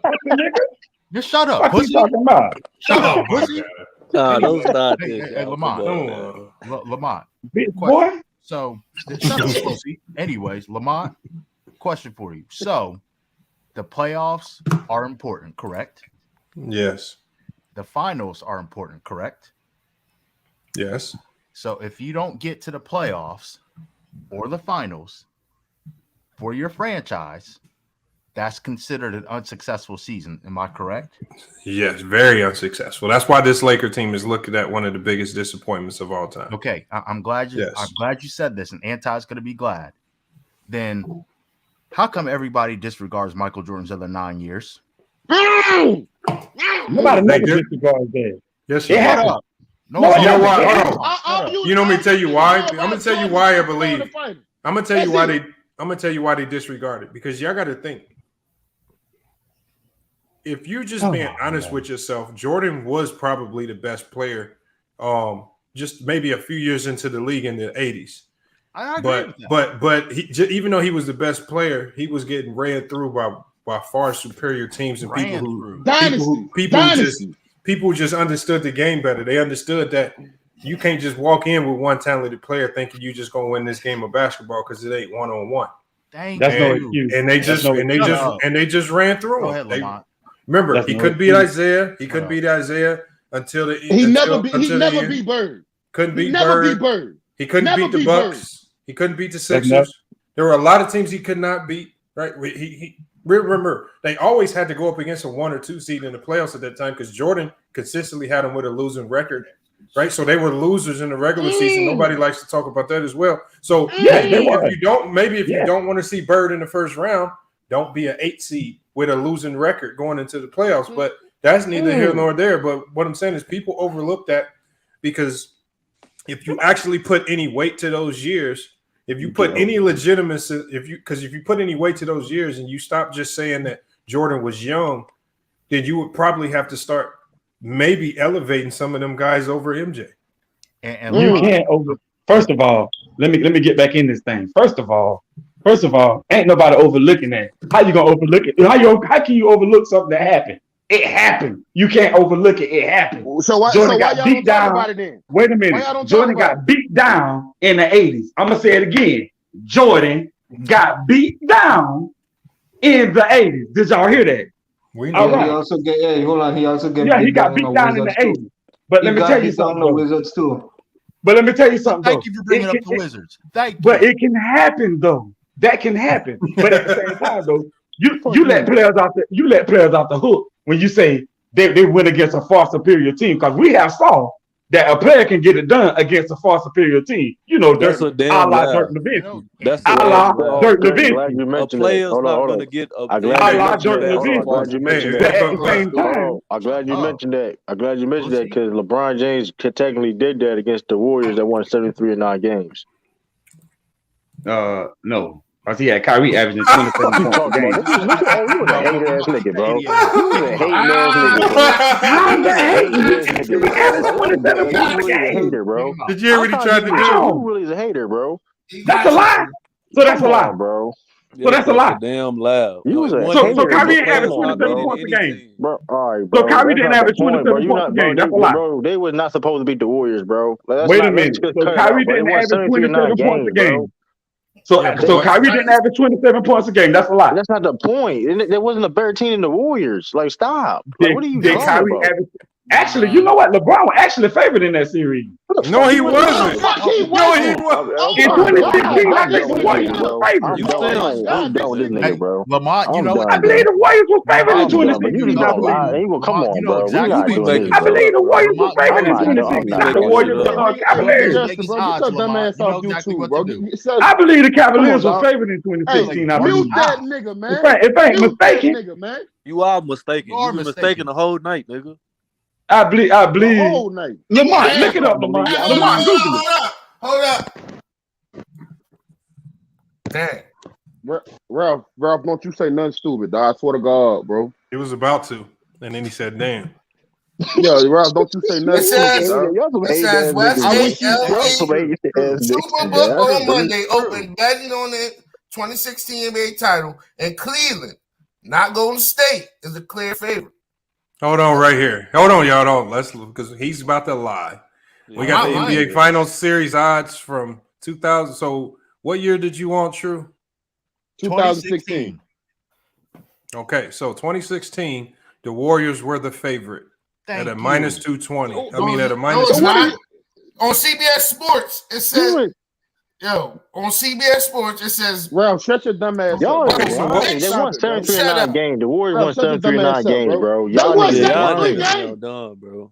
S1: Just shut up.
S3: What you talking about?
S1: Shut up, pussy.
S21: Don't start this.
S1: Hey, Lamont. Lamont.
S3: Big boy.
S1: So, shut up, pussy. Anyways, Lamont, question for you. So, the playoffs are important, correct?
S7: Yes.
S1: The finals are important, correct?
S7: Yes.
S1: So, if you don't get to the playoffs, or the finals for your franchise, that's considered an unsuccessful season. Am I correct?
S7: Yes, very unsuccessful. That's why this Laker team is looked at one of the biggest disappointments of all time.
S1: Okay, I'm glad you.
S7: Yes.
S1: I'm glad you said this, and Anti's going to be glad. Then, how come everybody disregards Michael Jordan's other 9 years?
S3: Nobody never disregards that.
S7: Yes,
S3: it happened.
S7: No, you know why? Hold on. You know me tell you why? I'm gonna tell you why I believe. I'm gonna tell you why they disregard it, because y'all got to think. If you're just being honest with yourself, Jordan was probably the best player. Just maybe a few years into the league in the 80s.
S1: I agree with that.
S7: But even though he was the best player, he was getting ran through by far superior teams and people just understood the game better. They understood that you can't just walk in with one talented player thinking you just gonna win this game of basketball because it ain't 1-on-1.
S3: That's no excuse.
S7: And they just ran through him. Remember, he couldn't beat Isaiah. He couldn't beat Isaiah until the
S17: he never beat Bird.
S7: Couldn't beat Bird. He couldn't beat the Bucks. He couldn't beat the Sixers. There were a lot of teams he could not beat. Right? He remember, they always had to go up against a 1 or 2 seed in the playoffs at that time because Jordan consistently had them with a losing record. Right, so they were losers in the regular season. Nobody likes to talk about that as well. So if you don't want to see Bird in the first round, don't be an 8 seed with a losing record going into the playoffs. But that's neither here nor there. But what I'm saying is people overlook that because if you actually put any weight to those years, if you put any legitimacy, if you put any weight to those years and you stop just saying that Jordan was young, then you would probably have to start maybe elevating some of them guys over MJ.
S3: And you can't over. First of all, let me get back in this thing. First of all, ain't nobody overlooking that. How you gonna overlook it? How can you overlook something that happened? It happened. You can't overlook it. It happened.
S17: So why y'all don't talk about it then?
S3: Wait a minute. Jordan got beat down in the 80s. I'm gonna say it again. Jordan got beat down in the 80s. Did y'all hear that?
S18: We know. Right. He also get
S3: he got beat down in the 80s. But let me tell you something. The Wizards too. But let me tell you something.
S1: Thank you for bringing up the Wizards. Thank you.
S3: But it can happen though. That can happen. But at the same time though, you let players off the hook when you say they went against a far superior team, because we have saw that a player can get it done against a far superior team. You know,
S21: that's a damn
S3: Dirk Nowitzki. That's Dirk Nowitzki.
S21: A player's not going to get a
S22: I'm glad you mentioned that. I'm glad you mentioned that because LeBron James technically did that against the Warriors that won 73 of 9 games.
S3: No. Because he had Kyrie averaging 27 points a game.
S22: You was a hater-ass nigga, bro. You was a hating-ass nigga, bro.
S7: Did you hear what he tried to do?
S22: You really is a hater, bro.
S3: That's a lie. So that's a lie,
S22: bro.
S3: So that's a lie.
S21: Damn loud.
S22: You was a
S3: so Kyrie averaged 27 points a game.
S22: Bro, all right, bro.
S3: So Kyrie didn't average 27 points a game. That's a lie.
S22: Bro, they were not supposed to beat the Warriors, bro.
S3: Wait a minute. So Kyrie didn't average 27 points a game. So Kyrie didn't average 27 points a game. That's a lie.
S22: That's not the point. There wasn't a better team than the Warriors. Like, stop. Like, what are you talking about?
S3: Actually, you know what? LeBron was actually favored in that series.
S7: No, he wasn't.
S22: No, he wasn't.
S3: In 2016, I think the Warriors were favored.
S22: I'm done with this nigga, bro.
S1: Lamont, you know what?
S3: I believe the Warriors were favored in 2016.
S22: Come on, bro.
S3: I believe the Warriors were favored in 2016. Not the Warriors, the Cavaliers. I believe the Cavaliers were favored in 2016.
S17: Mute that nigga, man.
S3: If I ain't mistaken.
S21: You are mistaken. You've been mistaken the whole night, nigga.
S3: I believe.
S17: The whole night.
S3: Lamont, look it up, Lamont. Lamont, Google it.
S14: Hold up. Damn.
S17: Ralph, don't you say nothing stupid, dog. I swear to God, bro.
S7: He was about to, and then he said, "Damn."
S17: Yeah, Ralph, don't you say nothing stupid.
S14: It says Westgate LA Superbook on Monday opened betting on the 2016 NBA title, and Cleveland, not Golden State, is a clear favorite.
S7: Hold on, right here. Hold on, y'all. Don't let's look because he's about to lie. We got the NBA Finals series odds from 2000. So, what year did you want, True?
S17: 2016.
S7: Okay, so 2016, the Warriors were the favorite at a minus 220. I mean, at a minus.
S14: On CBS Sports, it Yo, on CBS Sports, it says,
S17: Ralph, shut your dumb ass
S22: Y'all
S17: up.
S22: is lying. They won 73-9 games. The Warriors won 73-9 games, bro.
S17: They
S22: Y'all
S17: won
S22: niggas
S17: 73
S22: lying.
S17: games.
S21: Done, bro.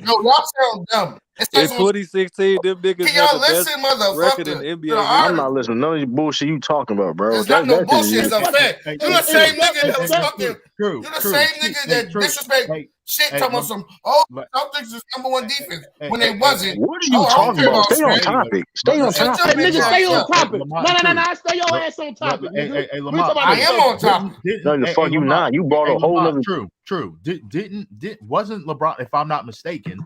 S14: no, y'all sound dumb. It
S21: In
S14: says on
S21: 2016, them niggas
S14: Can
S21: had
S14: y'all
S21: the best
S14: listen,
S21: record in
S14: motherfucker?
S21: the
S14: to
S21: NBA.
S14: the
S22: I'm
S14: article.
S22: not listening to none of this bullshit you talking about, bro.
S14: It's not no
S22: That's
S14: bullshit. It's a fact.
S10: Hey,
S14: You the same nigga that was
S17: hey,
S14: fucking.
S10: True.
S14: You the same nigga that disrespect shit.
S10: Hey,
S14: Talking about some. Oh, Celtics is #1 defense when they wasn't.
S22: What are you
S14: Oh, I don't
S22: talking
S14: care
S22: about?
S14: about
S22: Stay on
S14: stats.
S22: topic. Stay on
S14: Shut your
S22: topic.
S17: Hey, nigga,
S14: bitch
S17: stay
S14: ass
S17: on
S14: up.
S17: topic.
S10: Lamont,
S17: No, stay your ass on topic, nigga.
S10: Hey,
S17: We
S10: Lamont,
S17: talking about
S14: I
S17: the
S14: am on topic.
S22: No, the fuck you
S10: Lamont,
S22: not. You brought a whole
S10: Lamont,
S22: nother.
S10: True. Wasn't LeBron, if I'm not mistaken,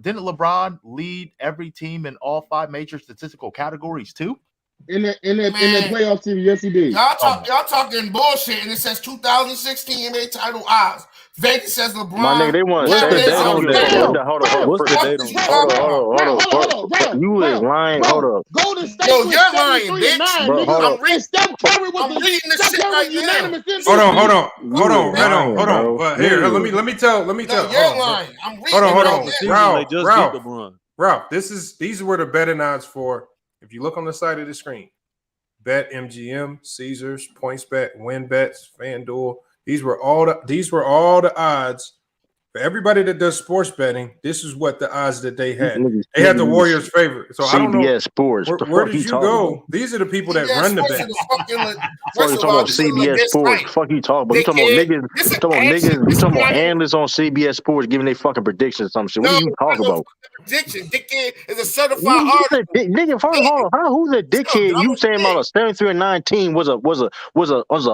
S10: didn't LeBron lead every team in all 5 major statistical categories too?
S17: In that playoff team, yes, he did.
S14: Y'all talking bullshit, and it says 2016 NBA title odds. Vegas says LeBron.
S22: My nigga, they won.
S21: What's the
S22: Hold
S21: date on that?
S22: on.
S21: What's the date on that?
S22: Hold on. You is lying. Hold up.
S17: Golden State
S14: Yo,
S17: was
S14: you're lying,
S17: 73-9,
S14: bitch.
S22: Bro,
S17: nigga.
S22: hold
S14: I'm
S22: up.
S14: reading.
S17: And Steph Curry was
S14: I'm reading this shit right now.
S17: unanimous MVP.
S7: Hold on.
S22: Bro.
S7: But here, let me tell.
S14: No, you're lying. I'm reading.
S7: Hold
S14: right
S7: on.
S14: now.
S21: Season, they just beat LeBron.
S7: Ralph, these were the betting odds for. If you look on the side of the screen, Bet MGM, Caesars, PointsBet, WinBets, FanDuel. These were all the odds for everybody that does sports betting. This is what the odds that they had. They had the Warriors' favorite. So I don't know.
S22: CBS Sports.
S7: Where did you go? These are the people that run the bet.
S22: Fuck you talking about CBS Sports? Fuck you talking about? You talking about niggas? You talking about analysts on CBS Sports giving they fucking predictions or some shit? What are you talking about?
S14: Prediction, dickhead is a certified artist.
S22: Nigga, hold on. Who's a dickhead? You saying about a 73-9 team was an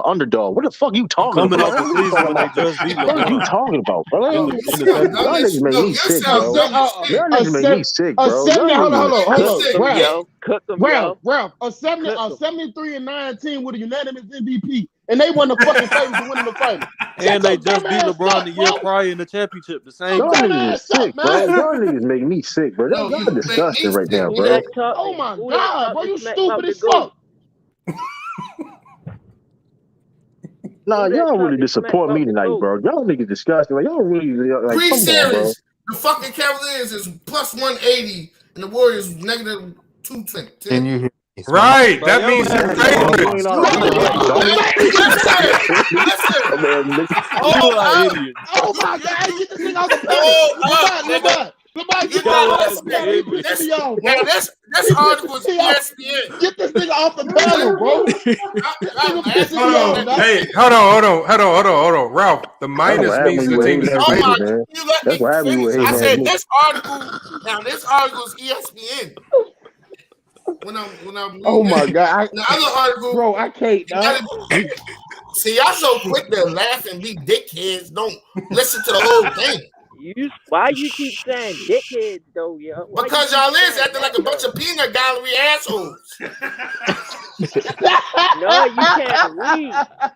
S22: underdog? What the fuck you talking
S21: Coming
S22: about?
S21: off the season when they just beat
S22: What are you
S21: LeBron.
S22: talking about, bro? Y'all niggas make me sick, bro. Y'all niggas make me sick, bro.
S17: Ralph, a 73-9 team with a unanimous MVP, and they won the fucking favorites to win the final.
S21: And they just beat LeBron the year prior in the championship. The same.
S22: Y'all niggas is sick, bro. Y'all niggas make me sick, bro. Y'all disgusting right now, bro.
S17: Oh my god, bro, you stupid as fuck.
S22: Nah, y'all really disappoint me tonight, bro. Y'all niggas disgusting. Like, y'all really like. Come on, bro.
S14: Pre-series, the fucking Cavaliers is plus 180, and the Warriors negative 210.
S5: Can you hear me?
S7: Right, that means you're favorites.
S17: Oh my god, get this thing out the panel.
S14: This article is ESPN.
S17: Get this nigga off the panel, bro.
S7: Hey, hold on. Ralph, the minus means the team is favored.
S22: That's what happened with
S14: I said this article. Now this article is ESPN. When I'm
S17: oh my god!
S14: The other article,
S17: bro, I can't.
S14: See, y'all so quick to laugh and be dickheads. Don't listen to the whole thing.
S6: Why you keep saying dickheads though, yo?
S14: Because y'all is acting like a bunch of peanut gallery assholes.
S6: No, you can't read.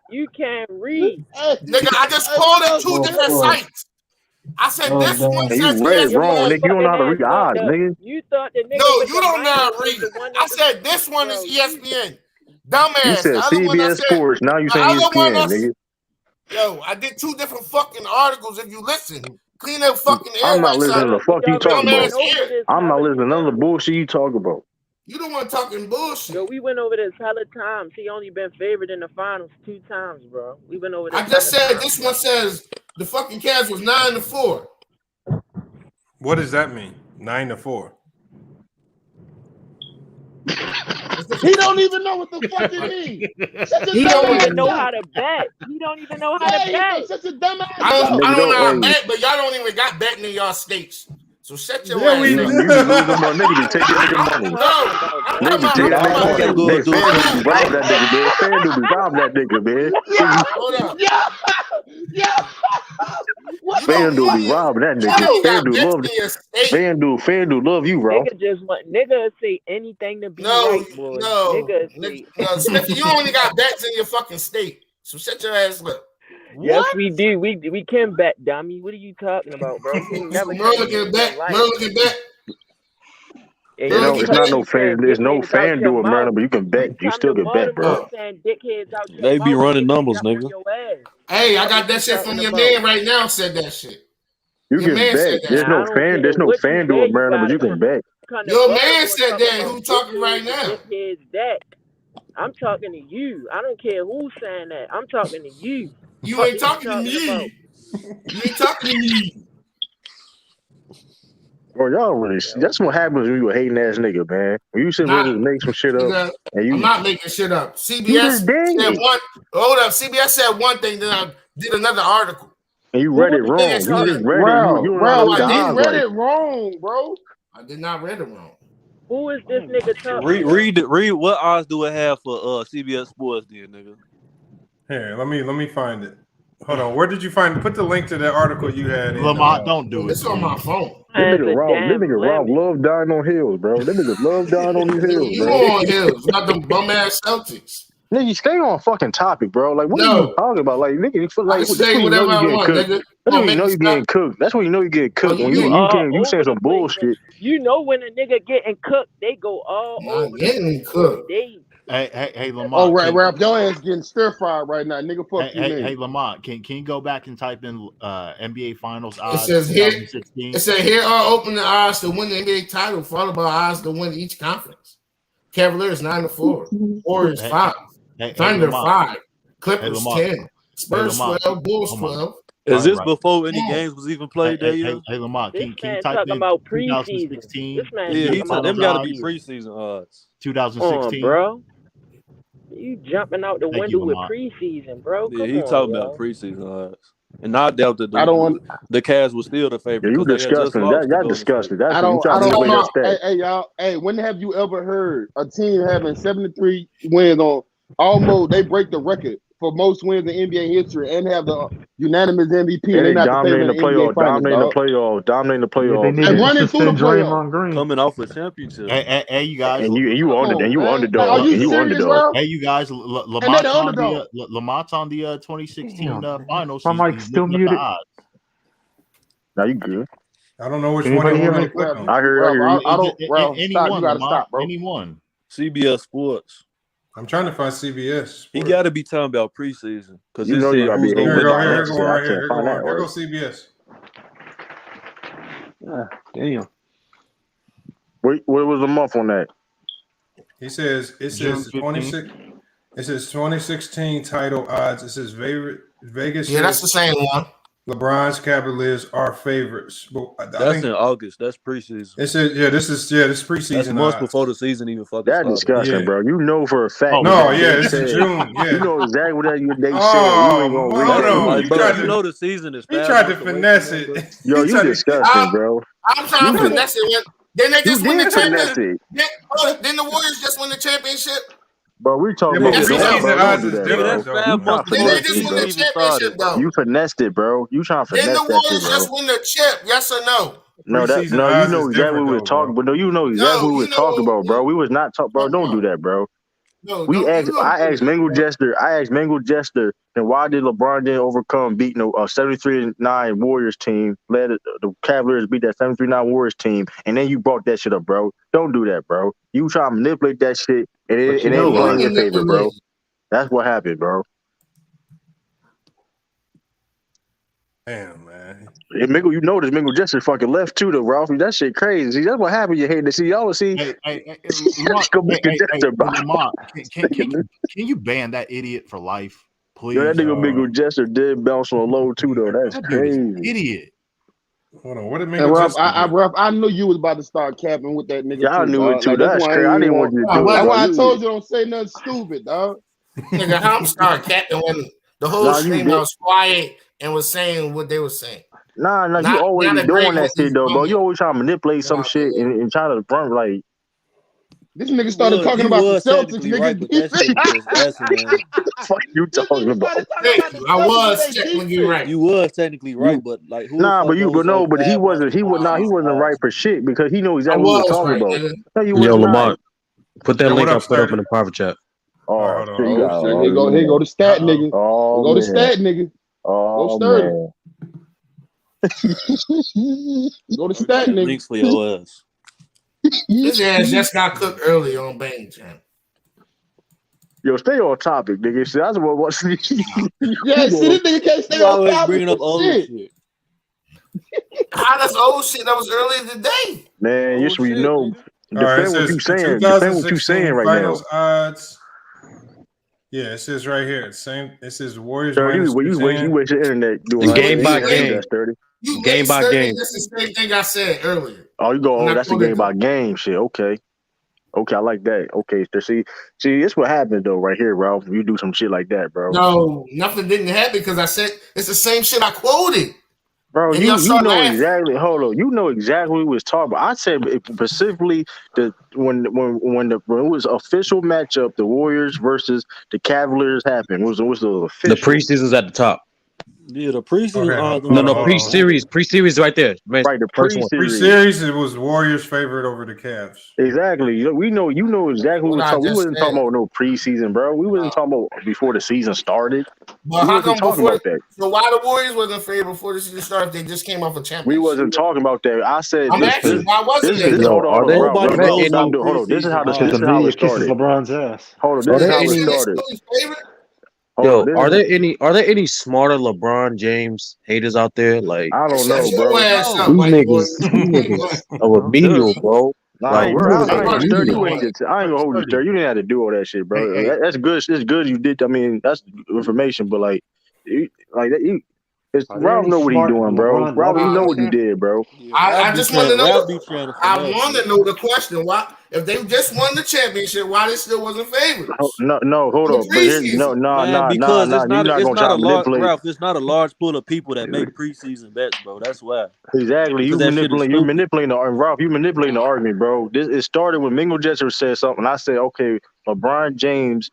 S6: You can't read.
S14: Nigga, I just quoted 2 different sites. I said this one says
S22: you read it wrong, nigga. You don't know how to read odds, nigga.
S6: You thought the nigga.
S14: No, you don't know how to read. I said this one is ESPN. Dumbass.
S22: You said CBS Sports. Now you saying ESPN, nigga.
S14: Yo, I did 2 different fucking articles. If you listen, clean up fucking air.
S22: I'm not listening to the fuck you talking about. I'm not listening to none of the bullshit you talk about.
S14: You don't want talking bullshit.
S6: Yo, we went over this hella times. He only been favored in the finals 2 times, bro. We went over this.
S14: I just said this one says the fucking Cavs was 9-4.
S7: What does that mean? 9-4.
S17: He don't even know what the fuck it means.
S6: He don't even know how to bet. He don't even know how to bet.
S17: Such a dumbass.
S14: I don't know how to bet, but y'all don't even got betting in y'all states. So shut your ass up.
S22: You lose them on nigga to take that nigga money. Nigga take that nigga money. FanDuel rob that nigga, man. FanDuel rob that nigga, man.
S14: Hold up.
S22: FanDuel be robbing that nigga. FanDuel love you, bro.
S6: Nigga say anything to be right, boy.
S14: No,
S6: nigga
S14: you only got bets in your fucking state. So shut your ass up.
S6: Yes, we do. We can bet, dummy. What are you talking about, bro?
S14: Merlin can bet.
S22: It's not no fan. There's no FanDuel, man, but you can bet. You still can bet, bro.
S21: They be running numbers, nigga.
S14: Hey, I got that shit from your man right now. Said that shit.
S22: You can bet. There's no FanDuel, man, but you can bet.
S14: Your man said that. Who talking right now?
S6: This is that. I'm talking to you. I don't care who's saying that. I'm talking to you.
S14: You ain't talking to me. You ain't talking to me.
S22: Bro, y'all really. That's what happens when you a hating ass nigga, man. When you sit there and make some shit up, and you.
S14: I'm not making shit up. CBS said one. Hold up. CBS said one thing, then I did another article.
S22: And you read it wrong. You just read it. You don't know what the
S17: he
S22: odds
S17: read
S22: like.
S17: it wrong, bro.
S14: I did not read it wrong.
S6: Who is this nigga talking?
S21: Read what odds do it have for CBS Sports, then, nigga?
S7: Here, let me find it. Hold on. Where did you find? Put the link to that article you had.
S10: Lamont, don't do it.
S14: It's on my phone.
S22: This nigga Rob love dying on hills, bro. Them niggas love dying on these hills,
S14: You
S22: bro.
S14: on hills, not them bum ass Celtics.
S22: Nigga, stay on fucking topic, bro. Like, what are you talking about? Like, nigga, you feel like
S14: I say whatever I want, nigga.
S22: That's when you know you're getting cooked. That's when you know you're getting cooked. When you saying some bullshit.
S6: You know when a nigga getting cooked, they go all over.
S14: Getting cooked.
S10: Hey, Lamont.
S17: Oh, Rap, your ass getting stir fried right now, nigga. Fuck you, man.
S10: Hey, Lamont, can you go back and type in NBA Finals odds?
S14: It says here.
S10: 2016?
S14: It said here are opening odds to win the NBA title, followed by odds to win each conference. Cavaliers 9-4, Warriors 5, Thunder 5, Clippers 10, Spurs 12, Bulls 12.
S21: Is this before any games was even played that year?
S10: Hey, Lamont, can you type
S6: talking
S10: in
S6: about
S10: 2016?
S6: This man
S21: them got to be preseason odds.
S10: 2016,
S6: bro. You jumping out the window with preseason, bro.
S21: Yeah, he talking about preseason odds. And I doubt that the Cavs was still the favorite.
S22: Yeah, you disgusting. Y'all disgusting.
S17: I don't know. Hey, y'all. Hey, when have you ever heard a team having 73 wins on almost? They break the record for most wins in NBA history and have the unanimous MVP.
S22: And they
S17: not
S22: dominating the playoff. Dominating the playoff.
S17: And running through the playoff.
S21: Coming off a championship.
S10: Hey, you guys.
S22: And you underdog.
S17: Are you serious, bro?
S10: Hey, you guys. Lamont's on the 2016 finals.
S22: My mic's still muted. Now you good.
S7: I don't know which one you want to click on.
S22: I heard.
S17: Anyone, you gotta stop, bro.
S10: Anyone.
S21: CBS Sports.
S7: I'm trying to find CBS.
S21: He got to be talking about preseason because
S22: you know you gotta be.
S7: Here go CBS.
S22: Damn. What was the month on that?
S7: He says it says 26. It says 2016 title odds. It says Vegas.
S14: Yeah, that's the same one.
S7: LeBron's Cavaliers are favorites. But
S21: that's in August. That's preseason.
S7: It says this is preseason.
S21: That's months before the season even fucking started.
S22: That's disgusting, bro. You know for a fact.
S7: This is June. Yeah.
S22: You know exactly what they said. You ain't
S7: gonna read
S21: you know the season is.
S7: He tried to finesse it.
S22: Yo, you disgusting, bro.
S14: I'm trying to finesse it. Then they just win the championship. Then the Warriors just win the championship.
S22: But we're talking about
S7: preseason odds is different.
S14: Then they just win the championship, though.
S22: You finessed it, bro. You trying to finesse
S14: that shit, bro. Then the Warriors just win the chip, yes or no?
S22: No, you know exactly what we were talking about. No, you know exactly what we were talking about, bro. We was not talking, bro. Don't do that, bro. I asked Mangle Jester, and why did LeBron then overcome beating a 73-9 Warriors team? Led the Cavaliers beat that 73-9 Warriors team, and then you brought that shit up, bro. Don't do that, bro. You try to manipulate that shit, and it ain't going in your favor, bro. That's what happened, bro.
S7: Damn, man.
S22: And Mingle, you notice Mingle Jester fucking left too, though, Ralph. That shit crazy. See, that's what happened. You hate to see y'all see.
S10: Can you ban that idiot for life, please?
S22: Yo, that nigga Mingle Jester did bounce on low too, though. That's crazy.
S10: Idiot.
S7: Hold on, what did Mingle Jester do?
S17: I knew you was about to start capping with that nigga.
S22: Yeah, I knew it too. That's crazy. I didn't want you to do it.
S17: That's why I told you don't say nothing stupid, dog.
S14: Nigga, how I'm start capping when the whole stream was quiet and was saying what they were saying.
S22: Nah, you always be doing that shit though, bro. You always trying to manipulate some shit and try to front like.
S17: This nigga started talking about the Celtics, nigga.
S22: Fuck you talking about?
S14: I was technically right.
S21: You was technically right, but like who?
S22: Nah, but he wasn't. He wasn't right for shit because he knows exactly what he's talking about.
S2: Yo, Lamont, put that link I put up in the private chat.
S22: Oh,
S17: here go the stat nigga. Go to stat nigga. Go sturdy. Go to stat nigga.
S21: Links for your ass.
S14: His ass just got cooked early on Bang Champ.
S22: Yo, stay on topic, nigga. See, that's what was.
S17: Yeah, see, this nigga can't stay on topic.
S21: Bringing up all this shit.
S14: That's old shit. That was earlier today.
S22: Man, you should know.
S7: All right, it
S22: Defend what
S7: says
S22: you saying.
S7: 2016
S22: Defend what you saying right
S7: finals
S22: now.
S7: odds. Yeah, it says right here. Same. It says Warriors
S22: Sturdy,
S7: minus
S22: you waste your internet doing
S2: Game by game.
S22: that, Sturdy.
S14: You
S2: Game by game.
S14: That's the same thing I said earlier.
S22: Oh, you go.
S14: When
S22: Oh,
S14: I
S22: that's a
S14: quoted
S22: game by
S14: them.
S22: game shit. Okay, I like that. Okay, see, it's what happened though, right here, bro. You do some shit like that, bro.
S14: No, nothing didn't happen because I said it's the same shit I quoted.
S22: Bro,
S14: And
S22: you
S14: y'all start
S22: know
S14: laughing.
S22: exactly. Hold on, you know exactly what we was talking about. I said specifically that when it was official matchup, the Warriors versus the Cavaliers happened. It was the official.
S2: The preseason's at the top.
S21: Yeah, the preseason.
S2: No, pre-series. Pre-series right there.
S22: Right, the
S2: First one.
S7: Pre-series, it was Warriors favorite over the Cavs.
S22: Exactly. You know exactly what we're talking. We wasn't talking about no preseason, bro. We wasn't talking about before the season started.
S14: But
S22: We
S14: how
S22: wasn't
S14: come
S22: talking
S14: before?
S22: about that.
S14: So why the Warriors wasn't favored before the season started if they just came off a championship?
S22: We wasn't talking about that. I said
S14: I'm asking why wasn't it?
S22: Hold on,
S21: Nobody
S22: Ralph,
S21: goes off
S22: hold on. This is how this this is is how how it it started.
S3: Kisses LeBron's ass.
S22: Hold on, this is how it started.
S2: Yo, are there any smarter LeBron James haters out there? Like,
S22: I don't know, bro.
S2: These niggas are remedial, bro.
S22: Nah,
S2: Like,
S22: bro,
S2: these niggas are remedial.
S22: I ain't gonna hold you, Sturdy. You didn't have to do all that shit, bro. That's good. It's good you did. I mean, that's information, but like that. Ralph know what he doing, bro. Ralph, you know what you did, bro.
S14: I just want to know. I
S21: finesse,
S14: want to know the question. Why, if they just won the championship, why they still wasn't favored?
S22: No, hold on. But here's
S21: Because
S22: you're not
S21: it's
S22: gonna
S21: not
S22: try
S21: a
S22: to
S21: large
S22: manipulate.
S21: Ralph. It's not a large pool of people that make preseason bets, bro. That's why.
S22: Exactly.
S21: Because that shit is
S22: You're
S21: stupid.
S22: manipulating Ralph, you manipulating the argument, bro. It started when Mingo Jetson said something. I said, okay, LeBron James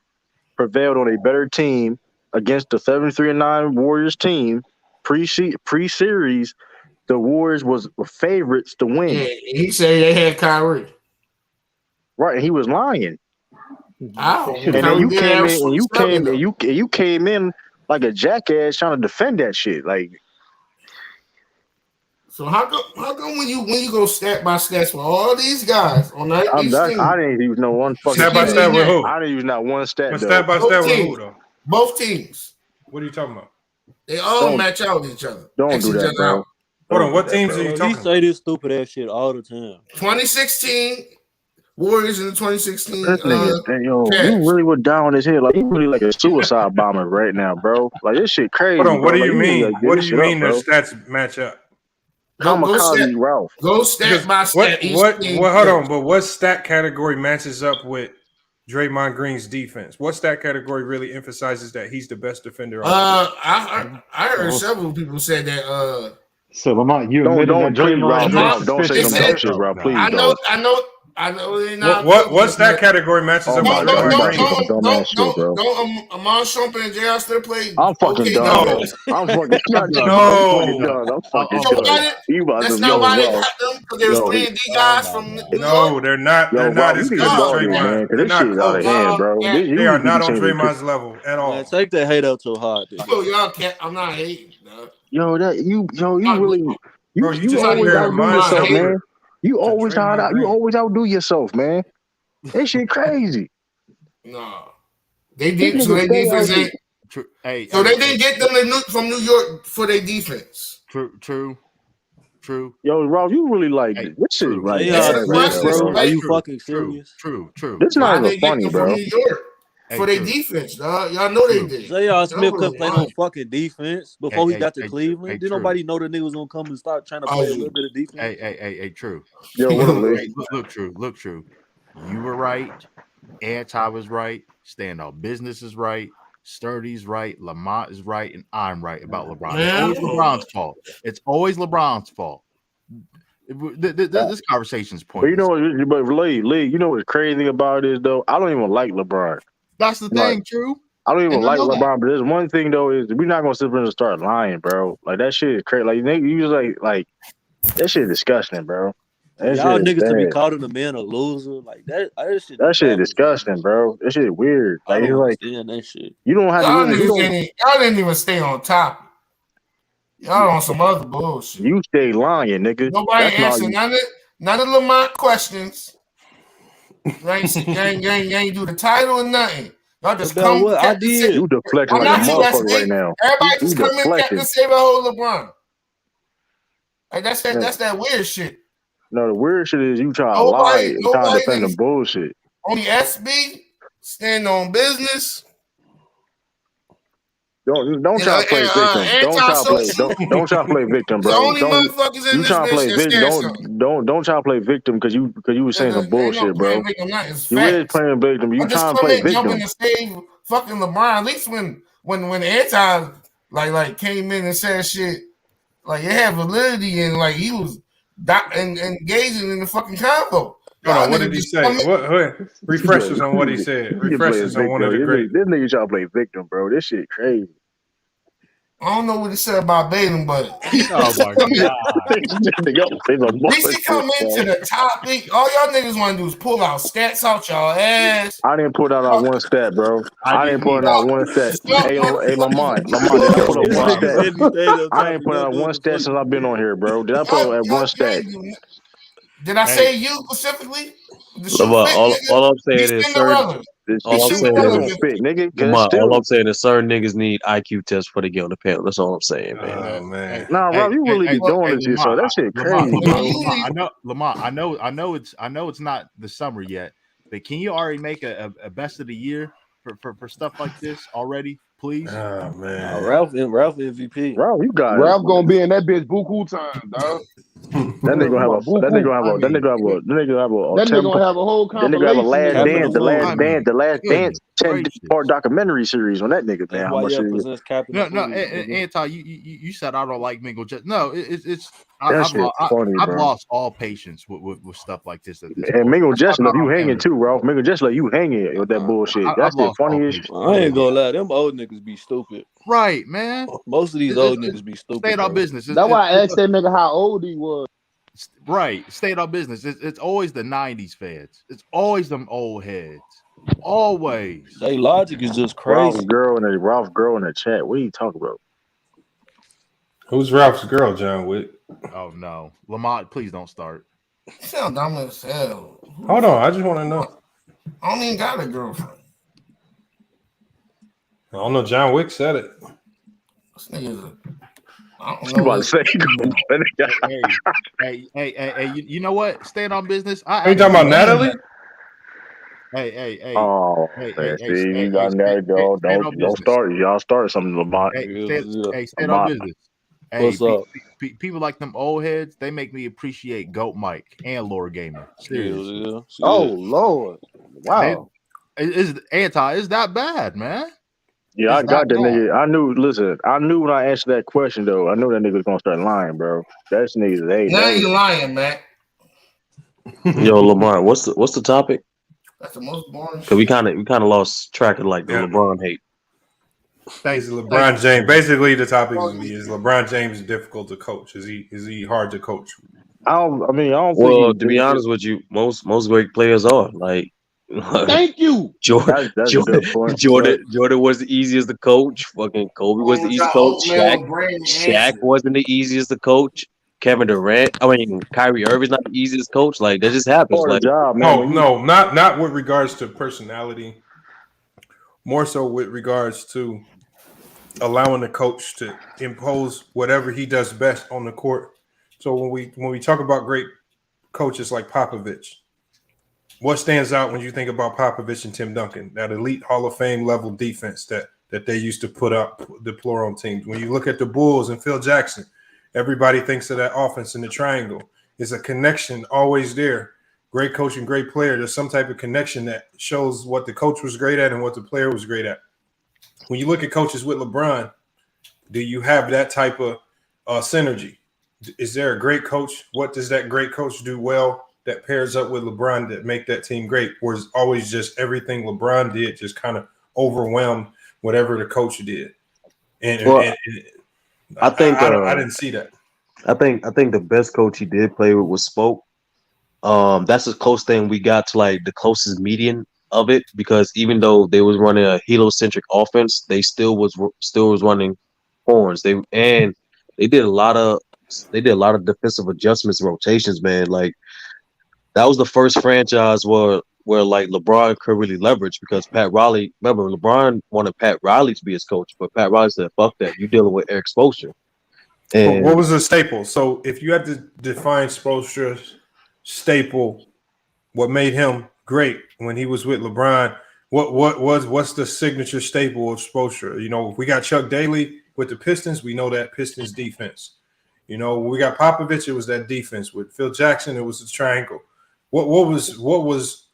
S22: prevailed on a better team against the 73-9 Warriors team. Pre-series, the Warriors was favorites to win.
S14: Yeah, he said they had Kyrie.
S22: Right, and he was lying.
S14: Oh,
S22: And then you came in, and you came in like a jackass trying to defend that shit. Like,
S14: so how come when you go stat by stats for all these guys on that
S22: I didn't use no one fucking
S7: Stat by stat with who?
S22: I didn't use not one stat.
S7: But stat by stat with who though?
S14: Both teams.
S7: What are you talking about?
S14: They all match out with each other.
S22: Don't do that, bro.
S7: Hold on, what teams are you talking
S21: He say this stupid ass shit all the time.
S14: 2016 Warriors in the 2016.
S22: This nigga, you really were down his head. Like, you really like a suicide bomber right now, bro. Like, this shit crazy.
S7: Hold on, what
S22: bro.
S7: do you
S22: Like,
S7: mean?
S22: like,
S7: What do
S22: this
S7: you
S22: shit
S7: mean
S22: up,
S7: the
S22: bro.
S7: stats match up?
S22: Kamikaze Ralph.
S14: Go stat by stat.
S7: What hold on, but what stat category matches up with Draymond Green's defense? What stat category really emphasizes that he's the best defender?
S14: I heard several people say that.
S3: So Lamont, you
S22: don't say no dumb shit, bro. Please don't.
S14: I know they're not.
S7: What stat category matches up with Draymond Green?
S14: Don't Amon Shumpert and J.R. still play?
S22: I'm fucking done. I'm fucking done. I'm fucking done.
S14: That's not why they got them, because they was playing D guys from New York.
S7: No, they're not. They're not as good as Draymond. They're not close.
S22: bro.
S7: They are not on Draymond's level at all.
S21: Man, take that hate out your heart.
S14: Oh, y'all can't. I'm not hating.
S22: You really,
S7: Bro, you just
S22: always
S7: hear
S22: outdo
S7: Amon
S22: yourself,
S7: hater.
S22: man. You always outdo yourself, man. That shit crazy.
S14: No, they did. So their defense ain't.
S10: Hey,
S14: so they didn't get them from New York for their defense.
S10: True.
S22: Yo, Rob, you really like this shit is like
S21: bro. Are you fucking serious?
S10: True.
S22: This not even funny, bro.
S14: From New York for their defense, dog. Y'all know they did.
S21: J.R. Smith couldn't play no fucking defense before he got to Cleveland.
S10: Hey,
S21: Did nobody know the nigga was gonna come and start trying to play a little bit of defense?
S10: Hey, true.
S22: Yo,
S10: look, true. You were right. Anti was right. Stand on business is right. Sturdy's right. Lamont is right, and I'm right about LeBron. It's always LeBron's fault. It's always LeBron's fault. This conversation's pointless.
S22: But you know what? But Lee, you know what's crazy about it is though? I don't even like LeBron.
S10: That's the thing, true.
S22: I don't even like LeBron,
S10: that.
S22: but there's one thing though is we're not gonna sit there and start lying, bro. Like that shit is crazy. Like you just like that shit is disgusting, bro.
S21: Y'all niggas to be calling a man a loser like that.
S22: That shit is disgusting, bro. That shit is weird. Like it's like
S21: that shit.
S22: You don't have
S14: Y'all
S22: to.
S14: Y'all didn't even stay on top. Y'all on some other bullshit.
S22: You stay lying, nigga.
S14: Nobody answered none of Lamont questions. You ain't do the title or nothing. Y'all just come.
S21: What I did.
S22: You deflecting like a motherfucker right now.
S14: Everybody just come in and save a whole LeBron. Like that's that weird shit.
S22: No, the weird shit is you trying to lie and trying to defend the bullshit.
S14: Only SB stand on business.
S22: Don't try to play victim. Don't try to play victim, bro.
S14: The only motherfuckers in this bitch that stand something.
S22: Don't try to play victim because you were saying some bullshit, bro. You is playing victim. You trying to play victim.
S14: Jumping to save fucking LeBron. At least when Anti like came in and said shit, like it had validity and like he was engaging in the fucking convo.
S7: Hold on, what did he say? What refreshers on what he said? Refreshers on one of the great.
S22: This nigga trying to play victim, bro. This shit crazy.
S14: I don't know what he said about Baden, but
S10: oh my god,
S14: at least he come into the topic. All y'all niggas want to do is pull out stats out y'all ass.
S22: I didn't pull out one stat, bro. I didn't pull out one stat. Hey, Lamont, did I put up one stat? I ain't put out one stat since I've been on here, bro. Did I put out one stat?
S14: Did I say you specifically?
S2: All I'm saying is certain. All I'm saying is certain niggas need IQ tests before they get on the panel. That's all I'm saying, man.
S7: Oh man,
S22: nah, Rob, you really be doing this shit, so that shit crazy.
S10: Lamont, I know it's not the summer yet, but can you already make a best of the year for stuff like this already, please?
S7: Oh man,
S21: Ralph MVP.
S22: Ralph, you got
S17: Ralph gonna be in that bitch buku time, dog.
S22: That nigga gonna have a whole compilation. That nigga have a the last dance 10-part documentary series on that nigga, man. How much
S10: Anti, you said I don't like Mingle. No, I've lost all patience with stuff like this.
S22: And Mingle just love you hanging too, Ralph. Mingle just love you hanging with that bullshit. That's the funniest.
S21: I ain't gonna lie, them old niggas be stupid.
S10: Right, man.
S21: Most of these old niggas be stupid.
S10: State our business.
S17: That's why I asked that nigga how old he was.
S10: Right, state our business. It's always the '90s fans. It's always them old heads. Always.
S21: They logic is just crazy.
S22: Ralph girl in the chat. What are you talking about?
S7: Who's Ralph's girl, John Wick?
S10: Oh no, Lamont, please don't start.
S14: You sound dumb as hell.
S7: Hold on, I just want to know.
S14: I don't even got a girlfriend.
S7: I don't know. John Wick said it.
S14: This nigga's I don't know.
S10: Hey, you know what? Staying on business.
S7: Are you talking about Natalie?
S10: Hey.
S22: Oh, see, you got that, though. Don't start. Y'all start something, Lamont.
S10: Stay on business. Hey, what's up? People like them old heads, they make me appreciate Goat Mike and Lore Gamer. Seriously.
S17: Oh, Lord. Wow.
S10: Is that bad, man?
S22: Yeah, I got that nigga. I knew when I answered that question, though. I knew that nigga was going to start lying, bro. That's nigga's age.
S14: Now you lying, man.
S2: Yo, Lamar, what's the topic?
S14: That's the most boring.
S2: Because we kind of lost track of like the LeBron hate.
S7: Thanks, LeBron James. Basically, the topic is LeBron James difficult to coach? Is he hard to coach?
S22: I don't
S2: well, to be honest with you, most great players are like.
S17: Thank you.
S22: Jordan
S2: was the easiest to coach. Fucking Kobe was the easiest coach. Shaq wasn't the easiest to coach. Kevin Durant, Kyrie Irving's not the easiest coach. Like that just happens. Like,
S7: no, not with regards to personality. More so with regards to allowing the coach to impose whatever he does best on the court. So when we talk about great coaches like Popovich, what stands out when you think about Popovich and Tim Duncan, that elite Hall of Fame level defense that they used to deploy on teams? When you look at the Bulls and Phil Jackson, everybody thinks of that offense in the triangle. There's a connection always there. Great coach and great player. There's some type of connection that shows what the coach was great at and what the player was great at. When you look at coaches with LeBron, do you have that type of synergy? Is there a great coach? What does that great coach do well that pairs up with LeBron that make that team great? Or is always just everything LeBron did just kind of overwhelmed whatever the coach did?
S2: I think
S7: I didn't see that.
S2: I think the best coach he did play with was Spoke. That's the close thing we got to like the closest median of it, because even though they was running a heliocentric offense, they still was running horns. They did a lot of defensive adjustments, rotations, man. Like that was the first franchise where like LeBron could really leverage, because Pat Riley, remember LeBron wanted Pat Riley to be his coach, but Pat Riley said, fuck that, you dealing with Erik Spoelstra. And
S7: what was the staple? So if you had to define Spoelstra's staple, what made him great when he was with LeBron, what's the signature staple of Spoelstra? You know, if we got Chuck Daly with the Pistons, we know that Pistons defense. You know, when we got Popovich, it was that defense. With Phil Jackson, it was the triangle. What was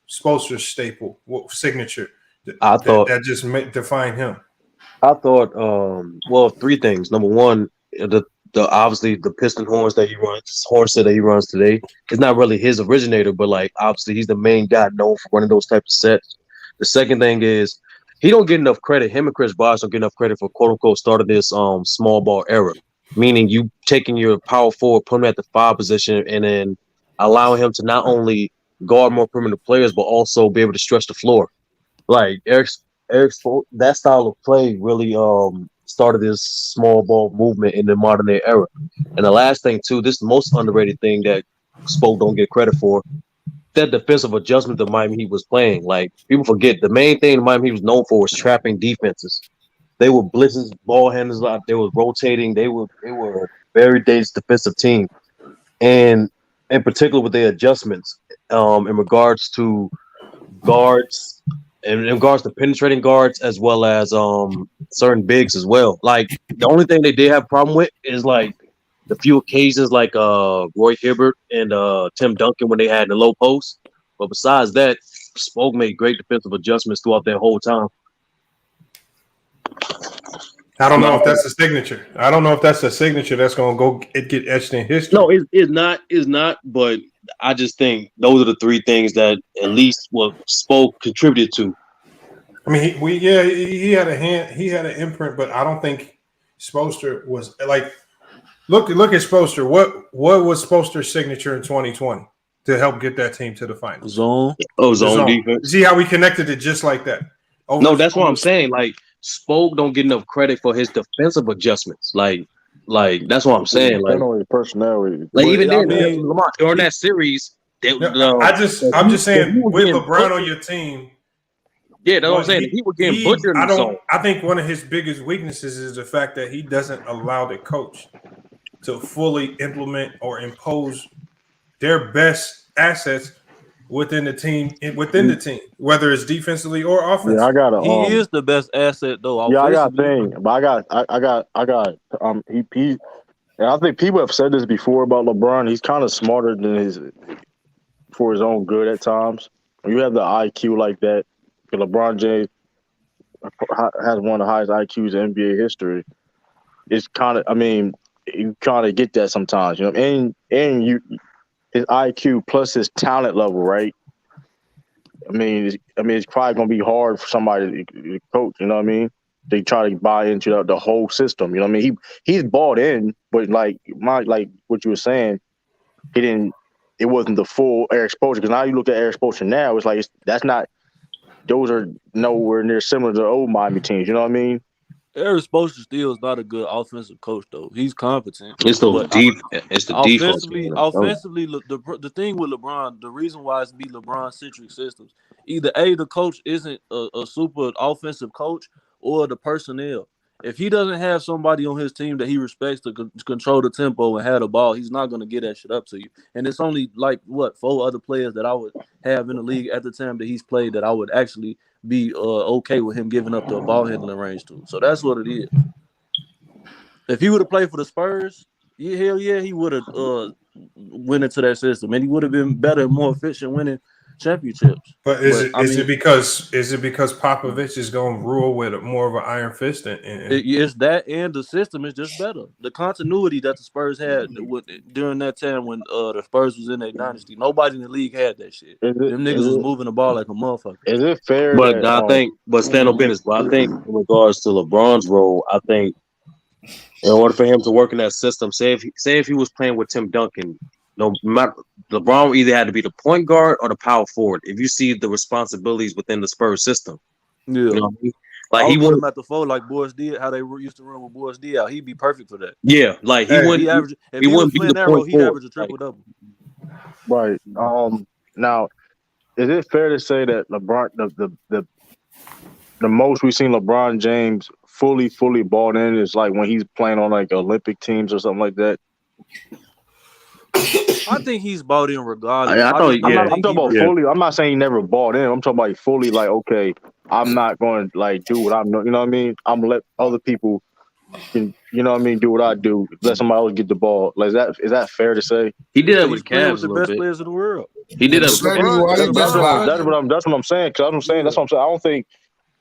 S7: Spoelstra's staple? What signature that just defined him?
S2: I thought, well, three things. Number one, the obviously the piston horns that he runs, horn set that he runs today, is not really his originator, but like obviously he's the main guy known for running those types of sets. The second thing is he don't get enough credit. Him and Chris Bosh don't get enough credit for quote unquote starting this small ball era, meaning you taking your power forward, putting him at the 5 position, and then allowing him to not only guard more perimeter players but also be able to stretch the floor. Like Eric's that style of play really started this small ball movement in the modern day era. And the last thing too, this is the most underrated thing that Spoke don't get credit for, that defensive adjustment that Miami Heat was playing. Like people forget the main thing Miami Heat was known for was trapping defenses. They were blitzing ball handlers out. They were rotating. They were a very dangerous defensive team. And in particular with their adjustments in regards to guards, and in regards to penetrating guards as well as certain bigs as well. Like the only thing they did have a problem with is like the few occasions like Roy Hibbert and Tim Duncan when they had the low post. But besides that, Spoke made great defensive adjustments throughout that whole time.
S7: I don't know if that's a signature. I don't know if that's a signature that's going to go get etched in history.
S2: No, it's not. But I just think those are the three things that at least what Spoke contributed to.
S7: I mean, he had a hand, he had an imprint, but I don't think Spoelstra was like. Look at Spoelstra. What was Spoelstra's signature in 2020 to help get that team to the finals?
S21: Zone
S2: defense.
S7: See how we connected it just like that.
S2: No, that's what I'm saying. Like Spoke don't get enough credit for his defensive adjustments. Like that's what I'm saying. Like
S22: personality.
S2: Like even then, Lamar, during that series,
S7: I'm just saying with LeBron on your team.
S2: Yeah, that's what I'm saying. He was getting butchered in the zone.
S7: I think one of his biggest weaknesses is the fact that he doesn't allow the coach to fully implement or impose their best assets within the team, whether it's defensively or offensively.
S22: Yeah, I got
S21: he is the best asset though.
S22: Yeah, I got a thing, but I got he and I think people have said this before about LeBron. He's kind of smarter than for his own good at times. When you have the IQ like that, LeBron James has one of the highest IQs in NBA history. It's kind of, I mean, you kind of get that sometimes, you know. And his IQ plus his talent level, right? I mean, it's probably gonna be hard for somebody to coach. You know what I mean? They try to buy into the whole system. You know what I mean? He's bought in, but like what you were saying, he didn't. It wasn't the full Erik Spoelstra. Because now you look at Erik Spoelstra now, it's like that's not. Those are nowhere near similar to the old Miami teams. You know what I mean?
S21: Erik Spoelstra still is not a good offensive coach, though. He's competent.
S2: It's the defense.
S21: Offensively, the thing with LeBron, the reason why it's be LeBron-centric systems, either A, the coach isn't a super offensive coach, or the personnel. If he doesn't have somebody on his team that he respects to control the tempo and have the ball, he's not going to get that shit up to you. And it's only like, 4 other players that I would have in the league at the time that he's played that I would actually be okay with him giving up the ball handling range to. So that's what it is. If he would have played for the Spurs, hell yeah, he would have went into that system. And he would have been better and more efficient winning championships.
S7: But is it because Popovich is going to rule with more of an iron fist?
S21: It's that, and the system is just better. The continuity that the Spurs had during that time when the Spurs was in their dynasty, nobody in the league had that shit. Them niggas was moving the ball like a motherfucker.
S22: Is it fair?
S2: But stand on business. But I think in regards to LeBron's role, I think in order for him to work in that system, say if he was playing with Tim Duncan. No matter, LeBron either had to be the point guard or the power forward. If you see the responsibilities within the Spurs system,
S21: yeah,
S2: you know what I mean? Like
S21: he wouldn't at the four like Boris did, how they used to run with Boris D out. He'd be perfect for that.
S2: Yeah, like he wouldn't.
S21: If he wouldn't be the point he'd average a triple double.
S22: Right. Now, is it fair to say that LeBron, the most we've seen LeBron James fully bought in is like when he's playing on like Olympic teams or something like that?
S21: I think he's bought in regardless.
S22: I'm talking about
S21: he
S22: fully. I'm not saying he never bought in. I'm talking about fully. Like, okay, I'm not going to like do what I'm. You know what I mean? I'm gonna let other people, do what I do. Let somebody else get the ball. Like, is that fair to say?
S21: He did that with the Cavs with the best players in the world.
S22: He did that. That's what I'm saying. Because I'm saying that's what I'm saying. I don't think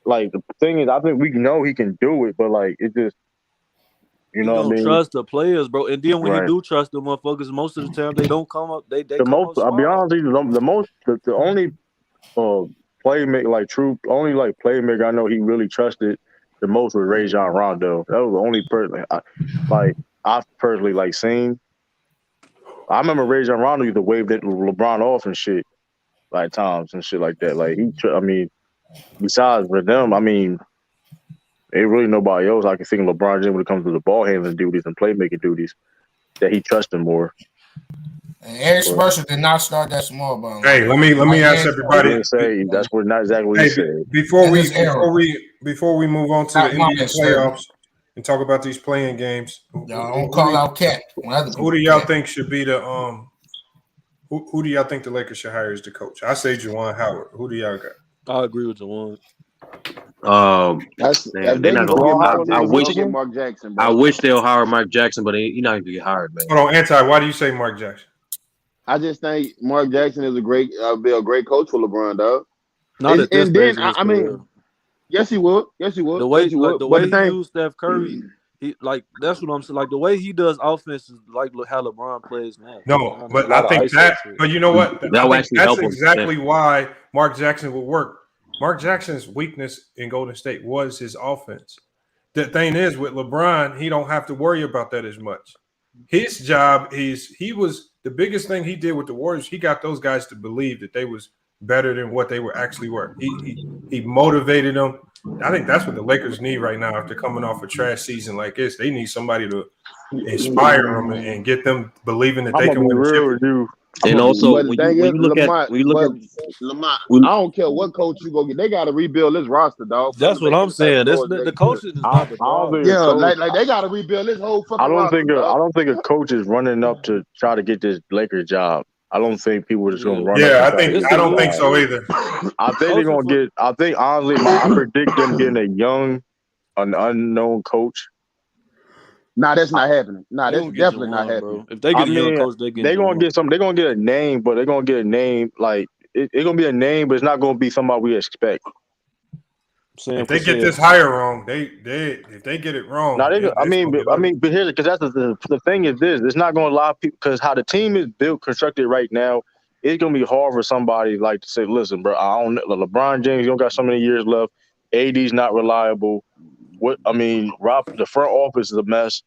S22: like the thing is. I think we know he can do it, but like it just. You know what I mean?
S21: Trust the players, bro. And then when you do trust the motherfuckers, most of the time they don't come up. They come up
S22: I'll be honest with you, the only playmaker, like true, only like playmaker I know he really trusted the most was Rajon Rondo. That was the only person I personally like seen. I remember Rajon Rondo used to wave that LeBron off and shit, like times and shit like that. Like besides for them, ain't really nobody else I can think of LeBron James when it comes to the ball handling duties and playmaking duties that he trusted more.
S14: And Erik Spoelstra did not start that small ball.
S7: Hey, let me ask everybody.
S22: That's what not exactly what he said.
S7: Before we move on to the NBA playoffs and talk about these playing games,
S14: y'all don't call out Cat.
S7: Who do y'all think should be the Who do y'all think the Lakers should hire as the coach? I say Juwan Howard. Who do y'all got?
S21: I agree with Juwan.
S2: They're not gonna. I wish
S17: Mark Jackson. Bro.
S2: I wish they'll hire Mike Jackson, but he's not gonna get hired, man.
S7: Hold on, Anti. Why do you say Mark Jackson?
S17: I just think Mark Jackson is be a great coach for LeBron, dog.
S21: Not at this stage in his career.
S17: Yes, he would. Yes, he would.
S21: The way,
S17: yes,
S21: the way he used Steph Curry, that's what I'm saying. Like the way he does offense is like how LeBron plays now.
S7: No, but I think but you know what? That's exactly why Mark Jackson would work. Mark Jackson's weakness in Golden State was his offense. The thing is, with LeBron, he don't have to worry about that as much. His job the biggest thing he did with the Warriors. He got those guys to believe that they was better than what they actually were. He motivated them. I think that's what the Lakers need right now after coming off a trash season like this. They need somebody to inspire them and get them believing that they can win the chip.
S2: And also, when you look at
S17: Lamont, I don't care what coach you go get, they got to rebuild this roster, dog.
S21: That's what I'm saying. The coaching is not the problem.
S17: Yeah, like they got to rebuild this whole fucking.
S22: I don't think a coach is running up to try to get this Lakers job. I don't think people are just going to run.
S7: Yeah, I don't think so either.
S22: I think they're going to get. I think honestly, I predict them getting an unknown coach.
S17: Nah, that's not happening. Nah, that's definitely not happening.
S21: If they get a young coach, they're
S22: gonna get some. They're gonna get a name, but they're gonna get a name like it's gonna be a name, but it's not gonna be somebody we expect.
S7: If they get this hire wrong, if they get it wrong.
S22: But here, because that's the thing is this. It's not gonna allow people because how the team is constructed right now. It's gonna be hard for somebody like to say, "Listen, bro, LeBron James, you don't got so many years left. AD's not reliable." The front office is a mess.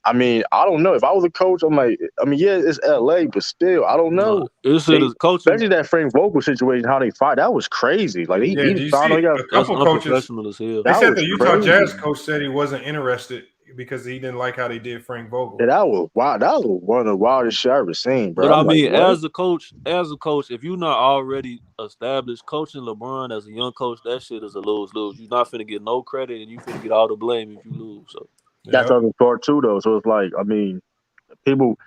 S22: I don't know. If I was a coach, I'm like, it's LA, but still, I don't know. Especially that Frank Vogel situation, how they fight, that was crazy. Like he found
S7: a couple coaches. They said the Utah Jazz coach said he wasn't interested because he didn't like how they did Frank Vogel.
S22: Yeah, that was wild. That was one of the wildest shit I've ever seen, bro.
S21: But as a coach, if you're not already established, coaching LeBron as a young coach, that shit is a lose-lose. You're not finna get no credit, and you finna get all the blame if you lose. So
S22: that's the other part too, though. So it's like, people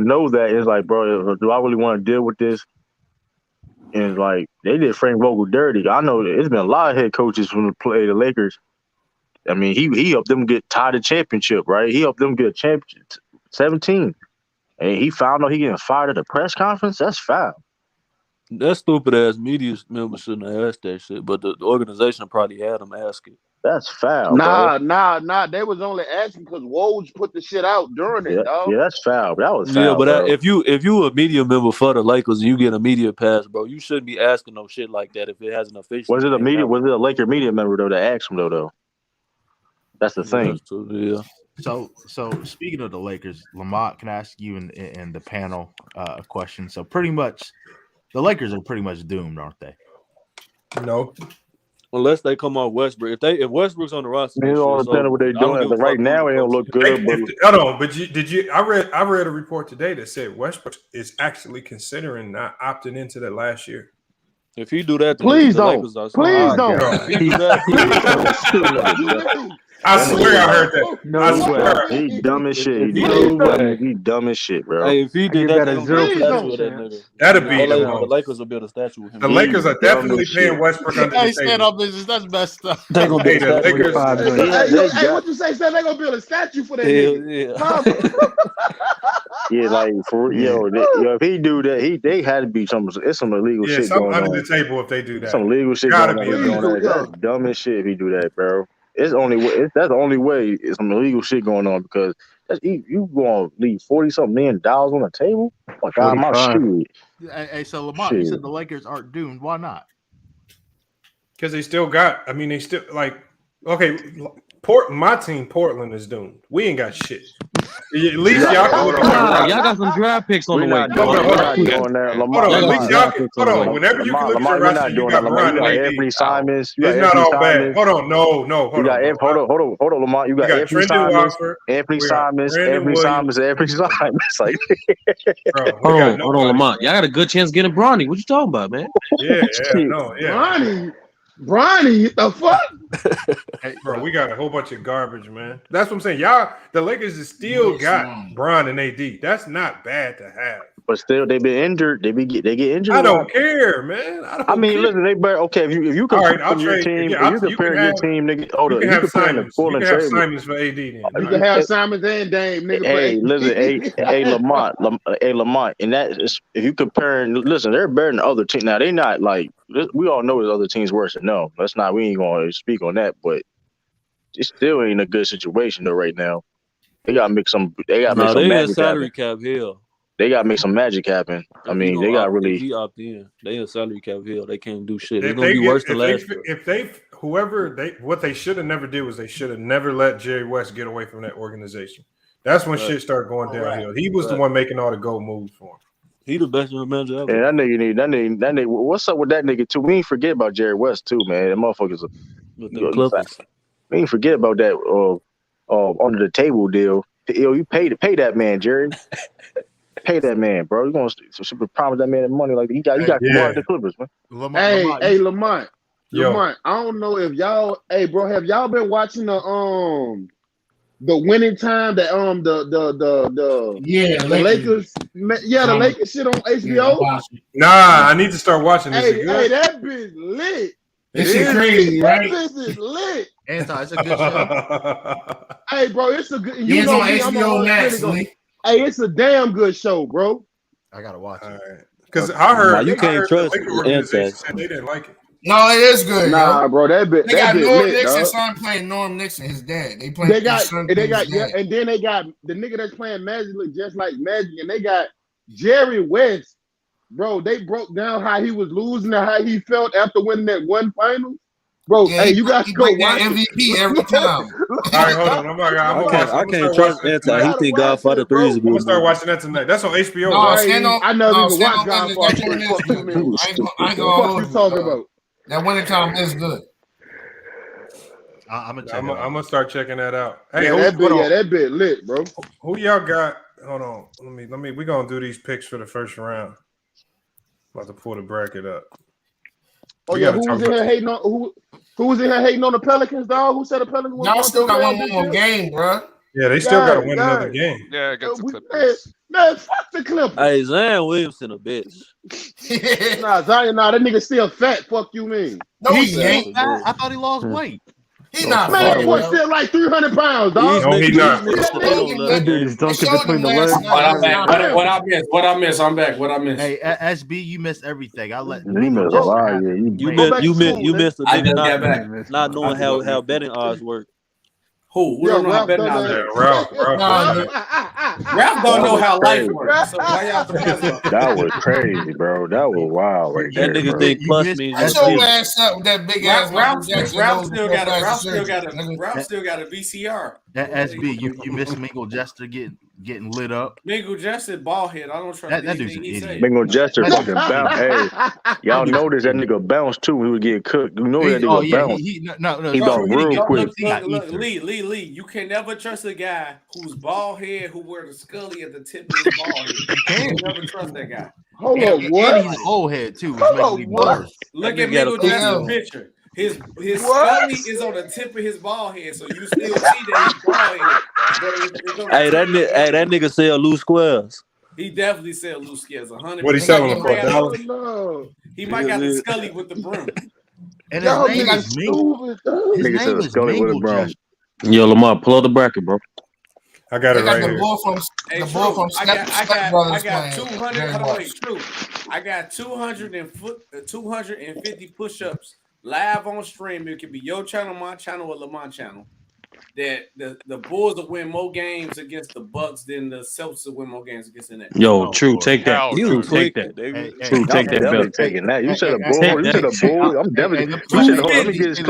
S22: know that, it's like, bro, do I really want to deal with this? And it's like they did Frank Vogel dirty. I know it's been a lot of head coaches from the Lakers. He helped them get tied to championship, right? He helped them get a championship 17. And he found out he getting fired at a press conference. That's foul.
S21: That stupid ass media member shouldn't have asked that shit, but the organization probably had them ask it.
S22: That's foul.
S17: Nah. They was only asking because Woj put the shit out during it, dog.
S22: Yeah, that's foul. That was foul.
S21: Yeah, but if you a media member for the Lakers and you get a media pass, bro, you shouldn't be asking no shit like that if it hasn't officially.
S22: Was it a Laker media member though that asked him though? That's the thing.
S21: Yeah.
S10: So speaking of the Lakers, Lamont, can I ask you and the panel a question? So pretty much, the Lakers are pretty much doomed, aren't they?
S7: No.
S21: Unless they come off Westbrook. If Westbrook's on the roster,
S22: it all depends on what they're doing. But right now, it don't look good.
S7: Did you? I read a report today that said Westbrook is actually considering not opting into that last year.
S21: If he do that,
S17: please don't. Please don't.
S7: I swear I heard that.
S22: No
S7: I swear.
S22: He dumb as shit. He dumb as shit, bro.
S21: Hey, if he did that, they gonna build a statue of that nigga.
S7: That'd be the
S21: The
S7: most.
S21: Lakers will build a statue of him.
S7: The Lakers are definitely paying Westbrook under the
S10: Hey, stand
S7: table.
S10: up business. That's messed up.
S21: They gonna build a
S7: The
S21: statue.
S7: Lakers.
S17: Hey, what you say? Said they gonna build a statue for that
S21: Hell
S17: nigga.
S21: yeah.
S22: Yeah, like for if he do that, they had to be some illegal
S7: Yeah,
S22: shit
S7: something
S22: going
S7: under
S22: on.
S7: the table if they do that.
S22: Some illegal shit
S7: Gotta
S22: going
S7: be
S22: on.
S7: illegal.
S22: That's dumb as shit if he do that, bro. It's only way. That's the only way. It's some illegal shit going on because you gonna leave $40-something million on the table? Like I'm out shit.
S10: Hey, so Lamont, you said the Lakers aren't doomed. Why not?
S7: Because they still got. I mean, they still like. Okay, my team, Portland, is doomed. We ain't got shit. At least y'all
S21: got some draft picks on the way.
S22: Hold on.
S7: At least y'all can. Hold on. Whenever you can look at your roster, you got LeBron and AD.
S22: Anthony Simons.
S7: It's not all bad. Hold on. No. Hold on,
S22: Lamont. You got Anthony Simons. Anthony Simons. Anthony Simons. Anthony Simons. Like,
S2: hold on, Lamont. Y'all got a good chance getting Bronny. What you talking about, man?
S7: Yeah.
S17: Bronny, the fuck?
S7: Hey, bro, we got a whole bunch of garbage, man. That's what I'm saying. Y'all, the Lakers has still got Bron and AD. That's not bad to have.
S22: But still, they been injured. They get injured.
S7: I don't care, man. I mean,
S22: listen, they better. Okay, if you compare your team, if you compare your team, nigga, hold up.
S7: You can have
S22: Simons.
S7: You can have Simons for AD. Then.
S17: You can have Simons and Dame, nigga.
S22: Hey, listen, hey, Lamont, and that is if you comparing. Listen, they're better than the other team. Now they not like we all know the other teams worse than them. Let's not. We ain't gonna speak on that, but it still ain't a good situation though right now. They gotta make some. They gotta make some magic
S21: salary cap hill.
S22: They gotta make some magic happen. I mean, they got really.
S21: If he opt in, they in salary cap hill. They can't do shit. It's
S7: If
S21: gonna
S7: they
S21: be
S7: get-
S21: worse than last
S7: if
S21: year.
S7: what they should have never did was they should have never let Jerry West get away from that organization. That's when shit started going downhill. He was the one making all the gold moves for him.
S21: He the best manager ever.
S22: Yeah, that nigga. What's up with that nigga too? We ain't forget about Jerry West too, man. That motherfuckers. We ain't forget about that. Under the table deal. Yo, you pay that man, Jerry. Pay that man, bro. You gonna promise that man the money like he got the Clippers, man.
S17: Hey, Lamont. Lamont, I don't know if y'all, bro, have y'all been watching the winning time that the Lakers, the Lakers shit on HBO.
S7: Nah, I need to start watching this.
S17: Hey, that bitch lit.
S14: This shit crazy, right?
S17: That bitch is lit.
S10: Anti, it's a good show.
S17: Hey, bro, it's a good.
S14: Yeah, it's on HBO Max.
S17: Hey, it's a damn good show, bro.
S10: I gotta watch it.
S7: Because I heard
S21: you can't trust
S7: organization said they didn't like it.
S14: No, it is good.
S17: Nah,
S14: yo.
S17: bro, that bit.
S14: They got
S17: that
S14: Norm
S17: lit,
S14: Nixon
S17: dog.
S14: son playing Norm Nixon, his dad. They playing.
S17: And then they got the nigga that's playing Magic look just like Magic, and they got Jerry West, bro. They broke down how he was losing and how he felt after winning that one final. Bro,
S14: Yeah,
S17: hey, you guys go watch
S14: MVP every time.
S7: All right, hold on.
S21: I can't trust Anti. He think Godfather 3 is a
S7: I'm gonna
S21: good
S7: start
S21: movie.
S7: watching that tonight. That's on HBO.
S14: No,
S7: right?
S14: stand on.
S17: I never
S14: no,
S17: even
S14: stand
S17: watched
S14: on
S17: Godfather
S14: business.
S17: 3.
S14: That
S17: Fuck you, man.
S14: I ain't
S17: What
S14: gonna hold
S17: you
S14: you,
S17: talking
S14: bro.
S17: about?
S14: That winning time is good.
S10: I'm
S7: gonna start checking that out. Hey,
S17: Yeah, that bit lit, bro.
S7: Who y'all got? Hold on. Let me. We gonna do these picks for the first round. About to pull the bracket up.
S17: Oh yeah, who was in here hating on who was in here hating on the Pelicans, dog? Who said the Pelicans?
S14: Y'all still got one more game, bro.
S7: Yeah, they still got to win another game.
S5: Yeah, against the Clippers.
S17: Man, fuck the Clippers.
S21: Hey, Zion Williamson a bitch.
S17: Zion, that nigga still fat. Fuck you mean?
S14: No, he ain't.
S10: I thought he lost weight.
S14: He not
S17: Man,
S14: fat,
S17: boy,
S14: bro.
S17: still like 300 pounds, dog.
S7: No, he not.
S22: That dude is dunking between the legs.
S8: What I miss? I'm back. What I miss?
S10: Hey, SB, you missed everything. I let
S22: You missed a lot. Yeah,
S21: You missed the
S8: I
S21: nigga
S8: just got back.
S21: not knowing how betting odds work.
S8: Who? We don't know how betting odds work. Ralph don't know how life works. So why y'all
S22: That was crazy, bro. That was wild right there.
S21: That nigga
S22: bro.
S21: think plus means
S14: Get your ass up with that big ass.
S8: Ralph still got a VCR.
S10: That SB, you missed Mingle Jester getting lit up.
S8: Mingle Jester ball head. I don't trust
S10: That dude's
S8: anything
S10: an
S8: he
S10: idiot.
S8: say.
S22: Mingle Jester fucking bounce. Hey, y'all notice that nigga bounced too when he was getting cooked. You know that nigga bounced. He bounced real quick.
S8: Look, Lee, you can never trust a guy who's bald head who wear the scully at the tip of his bald head. You can never trust that guy.
S17: Hold on, what?
S10: And he's old head too. Which makes it even worse.
S8: Look at Mingle Jester's picture. His Scully is on the tip of his ball head, so you still see that he's ball head.
S21: Hey, that nigga sell loose squares.
S8: He definitely sell loose squares. 100%.
S7: What he selling them for? $1?
S8: He might got the Scully with the broom.
S10: And his name is Mabel. His name is Mabel.
S2: Yo, Lamar, pull up the bracket, bro.
S7: I got it right here.
S14: The bull from
S8: I got 200. Hold on, wait, true. I got 250 push-ups live on stream. It could be your channel, my channel, or Lamont channel. That the Bulls will win more games against the Bucks than the Celtics will win more games against the Nets.
S2: Yo, True, take that. True, take that. True, take that.
S22: Definitely taking that. You said a bull. You said a bull. I'm definitely. You said, hold on, let me get this.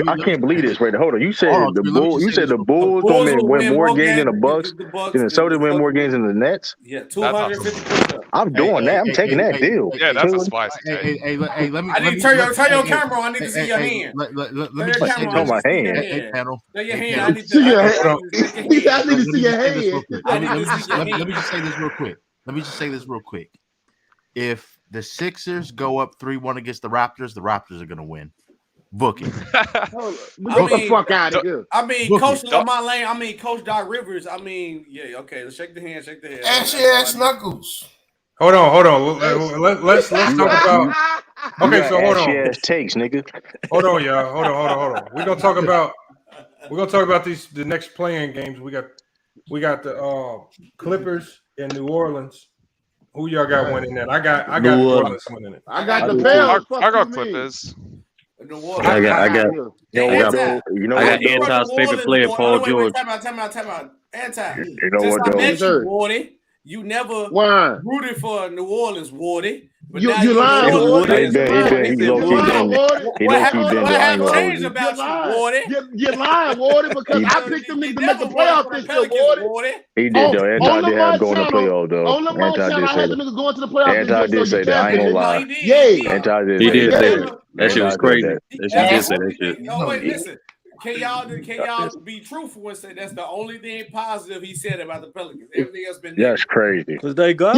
S22: I can't believe this. Wait, hold on. You said the bull. You said the Bulls gonna win more games than the Bucks, than the Celtics win more games than the Nets.
S8: Yeah, 250 push-ups.
S22: I'm doing that. I'm taking that deal.
S19: Yeah, that's a spicy.
S10: Hey, let me.
S8: I need to turn your camera on. I need to see your hand.
S10: Let me
S22: just say my hand.
S8: Turn your hand. I need to
S17: see your hand. I need to see your hand.
S10: Let me just say this real quick. If the Sixers go up 3-1 against the Raptors are going to win. Book it.
S17: Get the fuck out of here.
S8: I mean, Coach Lamont Lane. I mean, Coach Doc Rivers. I mean, yeah, okay. Let's shake the hand.
S14: Ass knuckles.
S7: Hold on. Let's talk about. Okay, so hold on.
S22: Ass takes, nigga.
S7: Hold on, y'all. Hold on. We're gonna talk about the next playing games. We got the Clippers in New Orleans. Who y'all got winning that? I got New Orleans winning it.
S17: I got the Bears.
S19: I got Clippers.
S2: I got Anti's favorite player, Paul George.
S8: Time out. Anti.
S22: You know what, though?
S8: Wardy, you never rooted for New Orleans, Wardy.
S17: You lying, Wardy. You're lying, Wardy, because I picked them niggas to make the playoffs this year, Wardy.
S22: He did, though. Anti did have going to playoffs, though.
S17: On the channel, I had the niggas going to the playoffs.
S22: Anti did say that. I ain't gonna lie.
S17: Yeah.
S22: Anti did
S2: say that. That shit was crazy. That shit did say that shit.
S8: No, wait, listen. Can y'all be truthful and say that's the only thing positive he said about the Pelicans? Everything else been
S22: negative. That's crazy.
S21: Because they got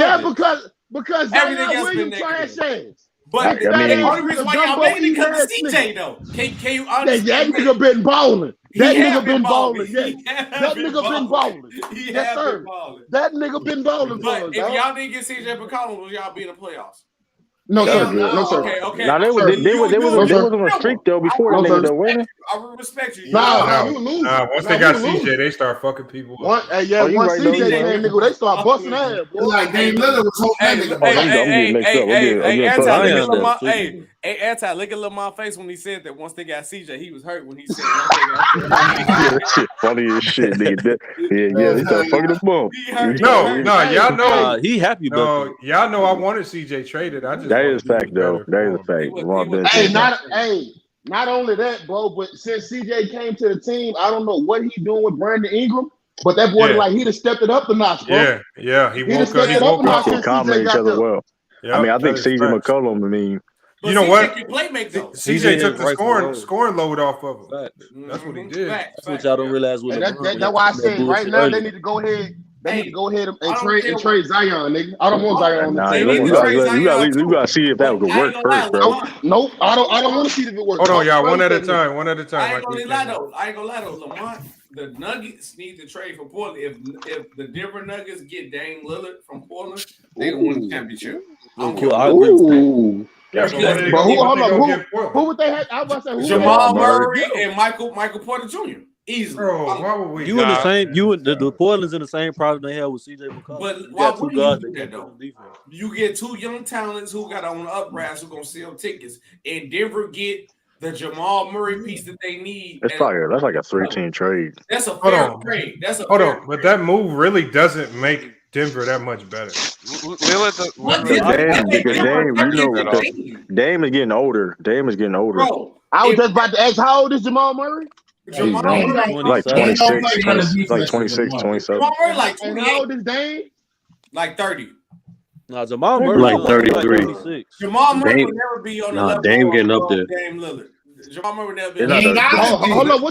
S17: because
S8: everything else been
S17: trash ass.
S8: But the only reason why y'all making it because of CJ though. Can you understand?
S17: That nigga been balling. That nigga been balling. Yes. That nigga been balling. Yes, sir. That nigga been balling.
S8: But if y'all didn't get CJ McCollum, will y'all be in the playoffs?
S17: No, sir. No, sir.
S8: Okay.
S22: Now, they was on a streak, though, before the nigga, though, wasn't it?
S8: I respect you.
S7: Once they got CJ, they start fucking people up.
S17: Once CJ came, nigga, they start busting ass.
S14: Like Dame Lillard was holding that nigga.
S8: Hey, Anti, look at Lamar's face when he said that once they got CJ, he was hurt when he said
S22: that shit funny as shit, nigga. Yeah, he started fucking the bum.
S7: No, y'all know
S21: he happy about
S7: it. Y'all know I wanted CJ traded.
S22: That is fact, though. That is a fact.
S17: Not only that, bro, but since CJ came to the team, I don't know what he doing with Brandon Ingram, but that boy like he'd have stepped it up a notch, bro.
S7: Yeah. He woke up.
S22: He compliment each other well. I mean, I think CJ McCollum,
S7: you know what?
S8: CJ
S7: took the scoring load off of him. That's what he did.
S21: That's what y'all don't realize.
S17: That's why I said right now they need to go ahead. They need to go ahead and trade Zion, nigga. I don't want Zion on the team.
S22: You gotta see if that would work first, bro.
S17: Nope, I don't want to see if it works.
S7: Hold on, y'all. One at a time.
S8: I ain't gonna lie though, Lamont. The Nuggets need to trade for Portland. If the Denver Nuggets get Dame Lillard from Portland, they gonna win the championship.
S17: Who would they have? I was about to say
S8: Jamal Murray and Michael Porter Jr. Easily.
S7: Bro, why would we?
S21: You in the same? The Portland's in the same problem they have with CJ McCollum.
S8: But why would you do that though? You get two young talents who got on the uprise who gonna sell tickets, and Denver get the Jamal Murray piece that they need.
S22: That's like a 3-team trade.
S8: That's a fair trade.
S7: But that move really doesn't make Denver that much better.
S22: Dame is getting older.
S8: Bro,
S17: I was just about to ask, how old is Jamal Murray?
S22: Jamal Murray like 26, 27.
S8: Jamal Murray like 28.
S17: And how old is Dame?
S8: Like 30.
S21: No, Jamal Murray
S2: like 33.
S8: Jamal Murray would never be on the level
S2: Dame getting up there.
S8: Dame Lillard. Jamal Murray would never be.
S17: Hold on,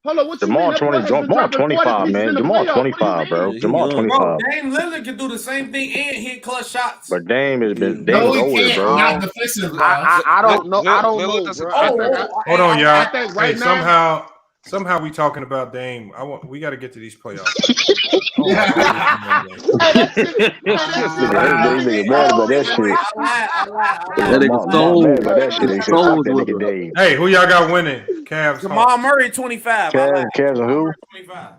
S17: Hold on, what you
S22: Jamal
S17: mean?
S22: 20, Jamal 25, man. Jamal 25, bro. Jamal 25.
S8: Dame Lillard can do the same thing and hit clutch shots.
S22: But Dame is Dame's
S14: No, he
S22: older,
S14: can't.
S22: bro.
S14: Not defensively.
S17: I don't know. I don't know, bro.
S7: Hold on, y'all.
S17: I think right now.
S7: Somehow we talking about Dame. We got to get to these playoffs. Hey, who y'all got winning? Cavs.
S8: Jamal Murray 25.
S22: Cavs and who?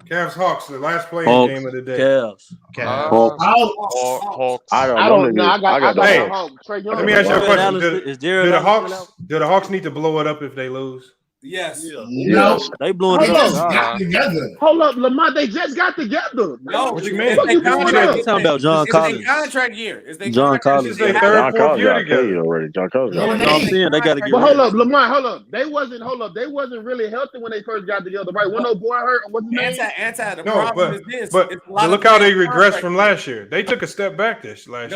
S7: Cavs Hawks. The last playing
S21: Hawks,
S7: game of the day.
S21: Cavs.
S22: Hawks. I
S17: don't know. I got
S7: Hey,
S17: Trey Young.
S7: let me ask you a question.
S21: Do
S7: the Hawks need to blow it up if they lose?
S8: Yes.
S14: No.
S21: They blowing it up.
S17: Hold up, Lamont. They just got together.
S8: No,
S7: what you mean?
S21: You talking about John Collins?
S8: It's their contract year. It's their
S21: John
S8: contract
S21: Collins.
S8: year.
S22: John Collins got paid already. John Collins got paid.
S21: I'm saying they got to get.
S17: But hold up, Lamont. Hold up. They wasn't really healthy when they first got together, right? When no boy hurt. What's his name?
S8: The
S7: No,
S8: problem is this.
S7: but
S8: it's a lot
S7: look
S8: of
S7: how they
S8: players
S7: regressed
S8: contract
S7: from
S8: year.
S7: last year. They took a step back last year.
S17: I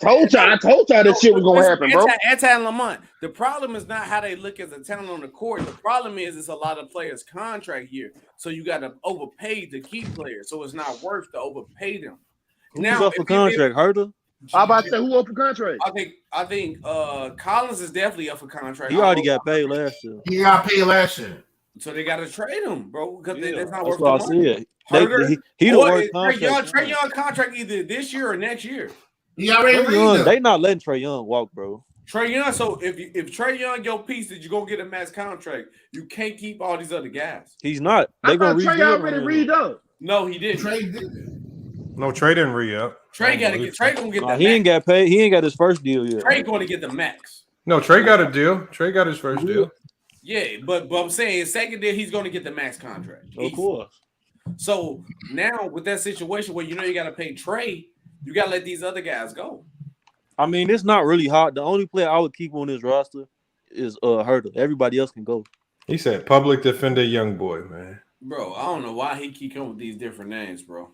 S17: told y'all this shit was gonna happen, bro.
S8: And Lamont. The problem is not how they look as a talent on the court. The problem is it's a lot of players contract year, so you got to overpay to keep players. So it's not worth to overpay them.
S21: Who's up for contract? Herter?
S17: I'm about to say who up for contract?
S8: I think Collins is definitely up for contract.
S21: He already got paid last year.
S14: He got paid last year.
S8: So they got to trade him, bro, because that's not
S21: That's
S8: worth
S21: what
S8: the
S21: I
S8: money.
S21: said. He the worst contract.
S8: Trey Young contract either this year or next year.
S14: He already
S21: Trey Young, they not letting Trey Young walk, bro.
S8: Trey Young. So if Trey Young your piece that you're gonna get a max contract, you can't keep all these other guys.
S21: He's not. They gonna
S17: Trey
S21: rebuild
S17: already
S21: him.
S17: re-up.
S8: No, he didn't.
S14: Trey didn't.
S7: No, Trey didn't re-up.
S8: Trey gonna get
S21: Nah,
S8: the
S21: he ain't got paid. He ain't got his first deal yet.
S8: Trey going to get the max.
S7: No, Trey got a deal. Trey got his first deal.
S8: Yeah, but I'm saying second deal, he's going to get the max contract.
S21: Of course.
S8: So now with that situation where you got to pay Trey, you got to let these other guys go.
S21: I mean, it's not really hard. The only player I would keep on this roster is Herter. Everybody else can go.
S7: He said public defender young boy, man.
S8: Bro, I don't know why he keep coming with these different names, bro.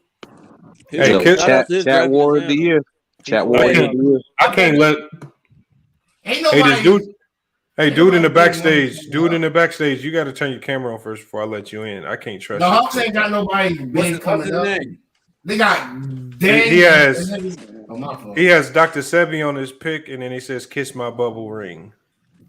S2: Hey, chat war of the year. Chat war of the year.
S7: I can't let.
S14: Ain't nobody.
S7: Dude in the backstage. Dude in the backstage. You got to turn your camera on first before I let you in. I can't trust.
S14: The
S7: you.
S14: Hawks ain't got nobody big coming up. They got Dan.
S7: He has Dr. Sebi on his pick, and then he says, "Kiss my bubble ring."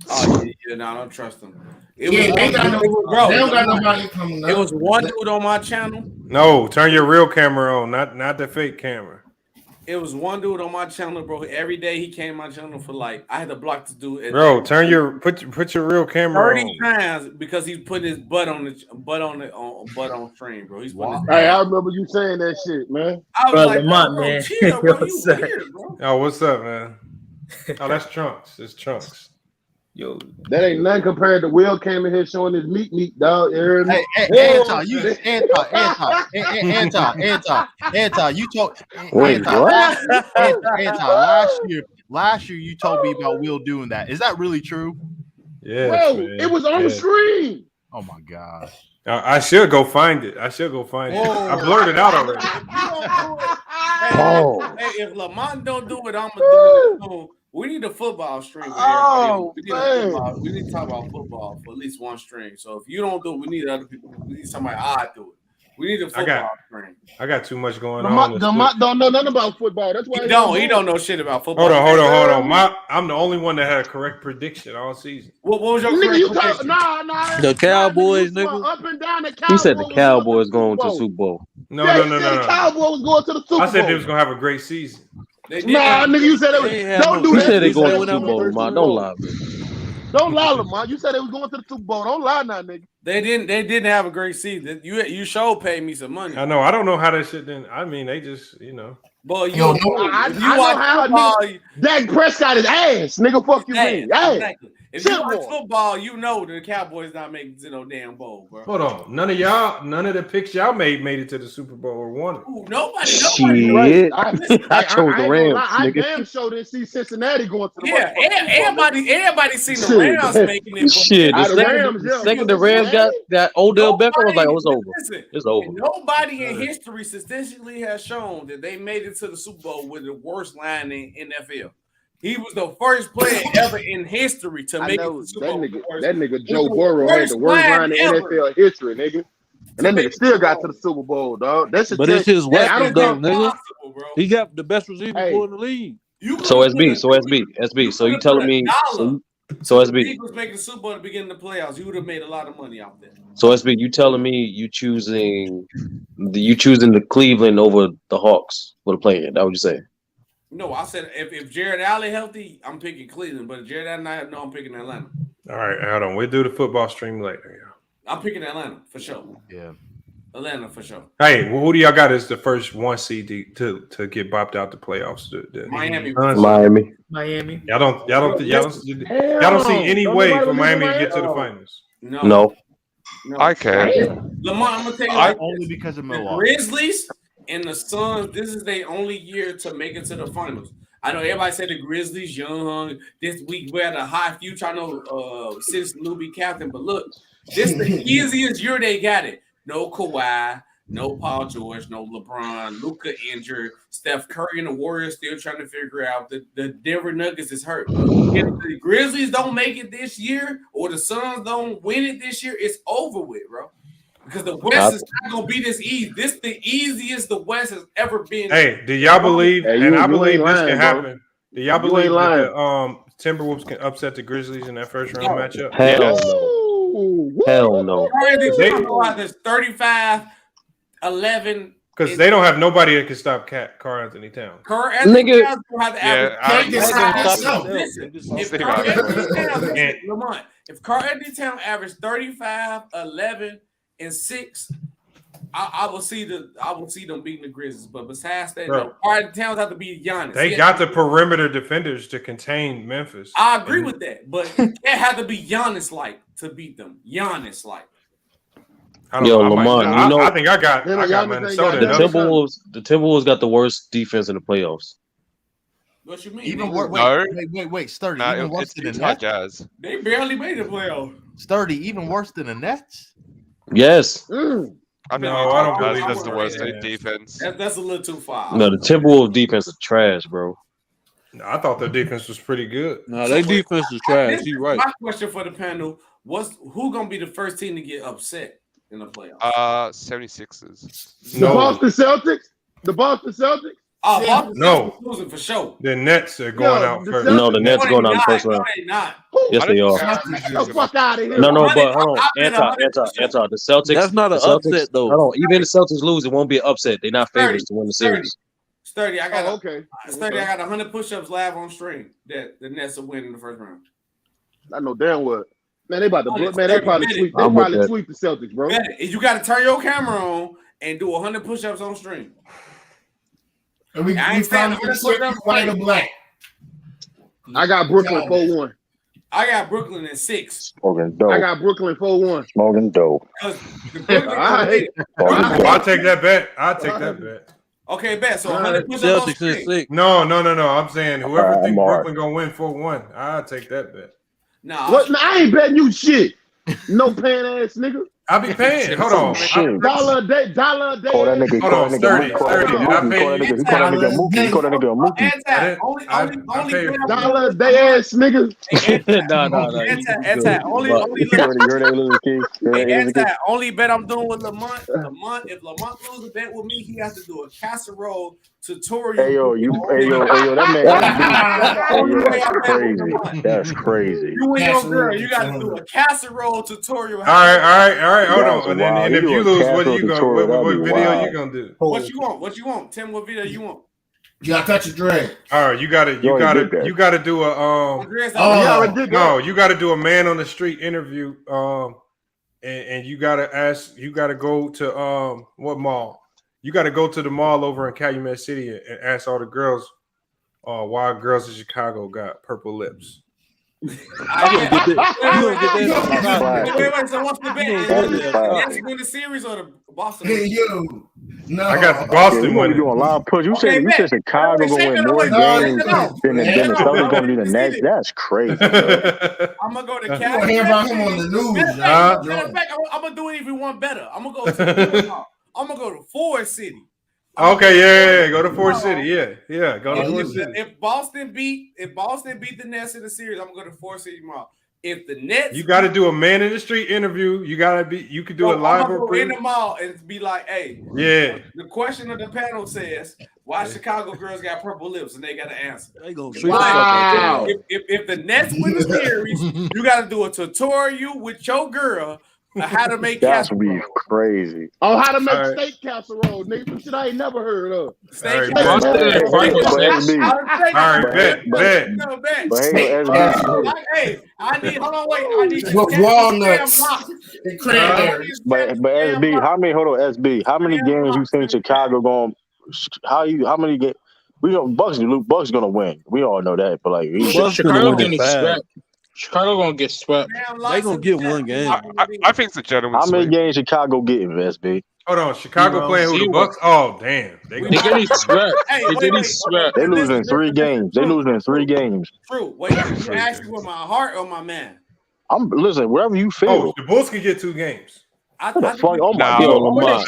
S8: Oh yeah, no, I don't trust them.
S14: They don't got nobody coming up.
S8: It was one dude on my channel.
S7: No, turn your real camera on, not the fake camera.
S8: It was one dude on my channel, bro. Every day he came to my channel for I had to block this dude.
S7: Bro, put your real camera
S8: 30
S7: on.
S8: times because he's putting his butt on stream, bro. He's
S17: Hey, I remember you saying that shit, man.
S8: I was like,
S5: Lamont,
S8: bro,
S5: man.
S8: chill, bro. You weird, bro.
S7: Oh, what's up, man? Oh, that's Trunks. It's Trunks. Yo,
S17: that ain't nothing compared to Will came in here showing his meat, dog.
S10: Anton, you told last year you told me about Will doing that. Is that really true?
S7: Yeah,
S17: bro, it was on the screen.
S10: Oh my gosh.
S7: I should go find it. I blurred it out already.
S8: Hey, if Lamont don't do it, I'm gonna do it too. We need a football stream. We need to talk about football for at least one stream. So if you don't do it, we need other people. We need somebody odd do it. We need a football stream.
S7: I got too much going
S17: on.
S7: Lamont
S17: don't know nothing about football. That's why
S8: he don't know shit about football.
S7: Hold on. I'm the only one that had a correct prediction all season.
S8: What was your correct prediction?
S21: The Cowboys, nigga.
S17: Up and down the Cowboys.
S2: He said the Cowboys going to the Super Bowl.
S7: No.
S17: The Cowboys going to the Super Bowl.
S7: I said they was gonna have a great season.
S17: Nigga, you said it was. Don't do that.
S2: You said they going to the Super Bowl, Lamont. Don't lie, man.
S17: Don't lie, Lamont. You said they was going to the Super Bowl. Don't lie now, nigga.
S8: They didn't have a great season. You sure paid me some money.
S7: I know. I don't know how that shit didn't. I mean, they just,
S8: Boy,
S17: I know how nigga, Dak Prescott is ass. Nigga, fuck you, man.
S8: Exactly. If you watch football, you know the Cowboys not making it to no damn bowl, bro.
S7: Hold on. None of the picks y'all made it to the Super Bowl or won it.
S8: Ooh, nobody.
S2: Shit. I chose the Rams,
S17: I
S2: nigga.
S17: damn sure didn't see Cincinnati going to the
S8: everybody seen the Rams making it.
S2: Shit, the second the Rams got Odell Beckham, I was like, oh, it's over. It's over.
S8: Nobody in history statistically has shown that they made it to the Super Bowl with the worst line in NFL. He was the first player ever in history to make it to the Super Bowl.
S17: That nigga Joe Burrow had the worst line in NFL history, nigga. And that nigga still got to the Super Bowl, dog. That's
S21: But it's his weapons, though, nigga.
S8: Possible, bro.
S21: He got the best receiver in the league.
S2: So SB. So you telling me? So
S8: if the
S2: SB.
S8: Eagles making the Super Bowl at the beginning of the playoffs, you would have made a lot of money out there.
S2: So SB, you telling me you choosing the Cleveland over the Hawks for the play-in? That what you saying?
S8: No, I said if Jared Allen healthy, I'm picking Cleveland. But if Jared Allen not, no, I'm picking Atlanta.
S7: All right, hold on. We'll do the football stream later.
S8: I'm picking Atlanta for sure.
S10: Yeah,
S8: Atlanta for sure.
S7: Hey, well, who do y'all got as the first 1 seed to get bopped out the playoffs?
S8: Miami.
S2: Miami.
S7: Y'all don't see any way for Miami to get to the finals.
S2: No.
S5: I can.
S8: Lamar, I'm gonna tell you like
S10: only because of
S8: the
S10: Milwaukee.
S8: Grizzlies and the Suns. This is their only year to make it to the finals. I know everybody said the Grizzlies young. This week we had a high future. I know since newbie captain, but look, this is the easiest year they got it. No Kawhi, no Paul George, no LeBron, Luka injured, Steph Curry and the Warriors still trying to figure out. The Denver Nuggets is hurt. If the Grizzlies don't make it this year or the Suns don't win it this year, it's over with, bro. Because the West is not gonna be this easy. This is the easiest the West has ever been.
S7: Hey, do y'all believe? And I believe this can happen. Do y'all believe that the Timberwolves can upset the Grizzlies in that first round matchup?
S2: Hell no. Hell no.
S8: There's 35-11.
S7: Because they don't have nobody that can stop Karl Anthony Towns.
S8: Karl Anthony Towns will have to if Karl Anthony Towns averaged 35, 11, and 6, I will see them beating the Grizzlies. But besides that, Karl Anthony Towns have to be Giannis.
S7: They got the perimeter defenders to contain Memphis.
S8: I agree with that, but it had to be Giannis-like to beat them. Giannis-like.
S7: I think I got Minnesota.
S2: The Timberwolves got the worst defense in the playoffs.
S8: What you mean?
S10: Even wait, Sturdy. Even worse than the Nets.
S5: Jazz.
S8: They barely made the playoffs.
S10: Sturdy, even worse than the Nets.
S2: Yes.
S5: I don't believe that's the worst defense.
S8: That's a little too far.
S2: No, the Timberwolves defense is trash, bro.
S7: No, I thought their defense was pretty good.
S21: No, their defense is trash. You're right.
S8: My question for the panel was: who gonna be the first team to get upset in the playoffs?
S5: 76ers.
S17: The Boston Celtics. The Boston Celtics.
S8: Oh, Boston
S7: no,
S8: losing for sure.
S7: The Nets are going out first.
S2: No, the Nets going out in the first round. Yes, they are.
S17: Get the fuck out of here.
S2: No, but hold on. Anti. The Celtics.
S21: That's not an upset, though.
S2: Hold on. Even if the Celtics lose, it won't be an upset. They're not favorites to win the series.
S8: Sturdy, I got
S17: okay.
S8: Sturdy, I got 100 push-ups live on stream that the Nets will win in the first round.
S17: I know damn well. Man, they about to they probably sweep the Celtics, bro.
S8: You got to turn your camera on and do 100 push-ups on stream.
S14: And we found white or black.
S17: I got Brooklyn 4-1.
S8: I got Brooklyn at 6.
S2: Smoking dope.
S17: I got Brooklyn 4-1.
S2: Smoking dope.
S7: I'll take that bet.
S8: Okay, bet. So 100 push-ups on stream.
S7: No. I'm saying whoever thinks Brooklyn gonna win 4-1, I'll take that bet.
S17: What? I ain't betting you shit. No paying ass nigga.
S7: I'll be paying. Hold on.
S17: $1 a day.
S2: Call that nigga.
S7: Hold on, 30.
S2: Call that nigga Mookie.
S17: $1 a day ass nigga.
S8: Only bet I'm doing with Lamont. If Lamont loses a bet with me, he has to do a casserole tutorial.
S2: That man. That's crazy.
S8: You and your girl, you got to do a casserole tutorial.
S7: All right. Hold on. And if you lose, what video you gonna do?
S8: What you want? Tell me what video you want.
S14: You gotta touch a dread.
S7: All right, you gotta do a you gotta do a man on the street interview. And you gotta go to what mall? You gotta go to the mall over in Calumet City and ask all the girls why girls in Chicago got purple lips.
S8: You gonna get so what's the bet? Yes, win the series or the Boston?
S14: No,
S7: I got the Boston one.
S2: You doing live push? You said Chicago gonna win more games than the Celtics gonna be the next. That's crazy.
S8: I'm gonna go to Cal.
S14: Hear about him on the news.
S8: Matter of fact, I'm gonna do it even one better. I'm gonna go to Ford City.
S7: Okay, yeah. Go to Ford City. Yeah. Go to Ford City.
S8: If Boston beat the Nets in the series, I'm going to go to Ford City tomorrow. If the Nets,
S7: you got to do a man in the street interview. You could do a live.
S8: I'm gonna go in the mall and be like, hey, the question of the panel says, why Chicago girls got purple lips, and they got to answer.
S21: They gonna
S8: if the Nets win the series, you got to do a tutorial with your girl on how to make
S22: That's be crazy.
S17: On how to make steak casserole, nigga. Some shit I ain't never heard of.
S8: Steak
S22: casserole.
S8: Hey, I need. Hold on, wait. I need
S14: walnuts and cranberries.
S22: But SB, how many? Hold on, SB. How many games you think Chicago going? How many games? We know Bucks gonna win. We all know that, but like
S16: Chicago getting swept. Chicago gonna get swept.
S21: They gonna get one game.
S5: I think it's a gentleman's
S22: How many games Chicago getting, SB?
S7: Hold on, Chicago playing who the Bucks? Oh damn,
S22: they getting swept. They getting swept. They losing 3 games. They losing 3 games.
S8: True. Wait, you asking with my heart or my man?
S22: I'm listen. Wherever you feel.
S7: Oh, the Bulls can get 2 games.
S22: Oh my God,
S21: Lamar,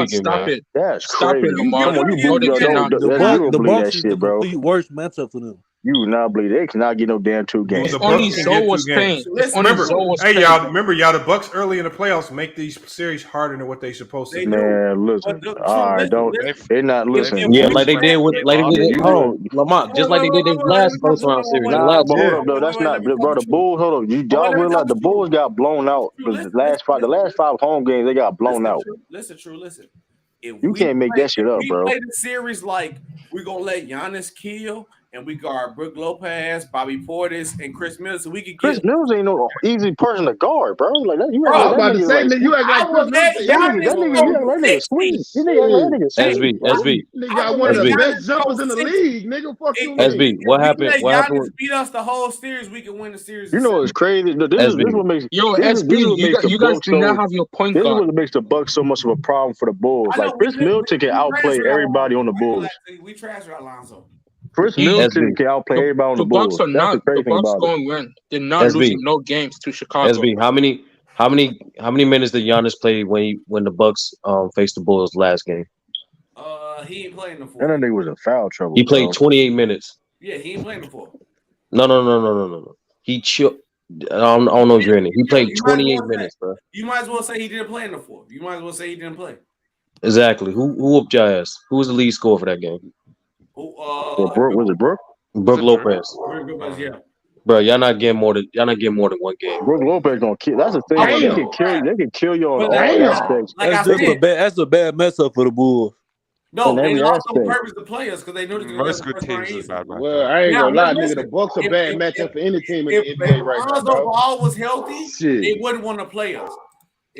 S22: stop it. That's
S21: Stop
S22: crazy.
S21: it, Lamar.
S22: Come on, you
S21: The
S22: believe
S21: Bucks
S22: that shit, bro.
S21: the worst matchup for them.
S22: You would not believe they cannot get no damn 2 games.
S7: The Bucks can get 2 games. Remember, y'all, the Bucks early in the playoffs make these series harder than what they supposed to.
S22: Man, listen. All right, they're not listening.
S2: Yeah, like they did with Lamont, just like they did in last first round series.
S22: Nah, but hold up, though. That's not, bro. The Bulls, hold up. Y'all realize the Bulls got blown out. The last 5 home games, they got blown out.
S8: Listen.
S22: You can't make that shit up, bro.
S8: We play the series like we're gonna let Giannis kill. And we guard Brook Lopez, Bobby Portis, and Chris Mills, so we could get
S22: Chris Mills ain't no easy person to guard, bro. Like that, you
S17: act about to say that you act like Chris Mills.
S2: SB.
S17: Nigga got one of the best jumpers in the league, nigga. Fuck you,
S2: SB. What happened?
S8: What happened? Beat us the whole series. We can win the series.
S22: You know it's crazy. This is what makes
S16: SB. You guys do not have your point guard.
S22: This is what makes the Bucks so much of a problem for the Bulls. Like Chris Middleton can outplay everybody on the Bulls.
S8: We transferred Alonzo.
S22: Chris Middleton can outplay everybody on the Bulls.
S16: The Bucks going to win. They're not losing no games to Chicago.
S2: SB, how many minutes did Giannis play when the Bucks faced the Bulls last game?
S8: He ain't playing the 4.
S22: That nigga was in foul trouble.
S2: He played 28 minutes.
S8: Yeah, he ain't playing the 4.
S2: No. He chilled. I don't know if you're in it. He played 28 minutes, bro.
S8: You might as well say he didn't play in the 4. You might as well say he didn't play.
S2: Exactly. Who whooped your ass? Who was the lead scorer for that game?
S22: Was it Brook?
S2: Brook Lopez.
S8: Yeah.
S2: Bro, y'all not getting more than 1 game.
S22: Brook Lopez gonna kill. That's the thing. They can kill you on all aspects.
S21: That's a bad mess up for the Bulls.
S8: No, they lost on purpose to players because they knew that
S5: most good teams is bad.
S17: Well, I ain't gonna lie, nigga. The Bucks are bad matchup for any team in the NBA right now.
S8: If Lonzo Ball was healthy, they wouldn't want to play us.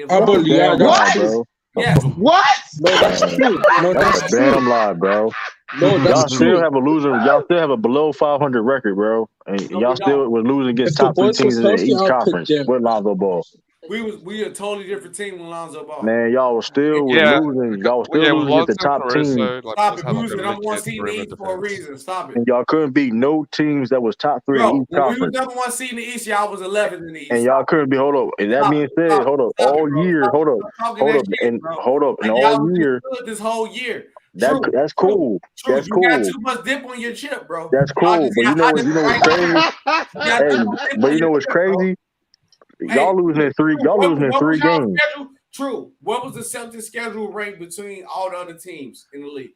S22: Bro.
S8: Yes.
S17: What?
S22: No, that's true. That's a damn lie, bro.
S16: No,
S22: y'all still have a loser. Y'all still have a below 500 record, bro, and y'all still was losing against top 3 teams in each conference with Lonzo Ball.
S8: We a totally different team with Lonzo Ball.
S22: Man, y'all was still losing. Y'all was still losing at the top team.
S8: Stop it, losing. I'm 1 seed in the East for a reason. Stop it.
S22: And y'all couldn't beat no teams that was top 3 in each conference.
S8: We was number 1 seed in the East. Y'all was 11th in the East.
S22: And y'all couldn't be. Hold up. And that being said, hold up. All year, hold up. And all year.
S8: This whole year.
S22: That's cool. That's cool.
S8: You got too much dip on your chip, bro.
S22: That's cool. But you know what's crazy? But you know what's crazy? Y'all losing in 3. Y'all losing in 3 games.
S8: True. What was the Celtics schedule rank between all the other teams in the league?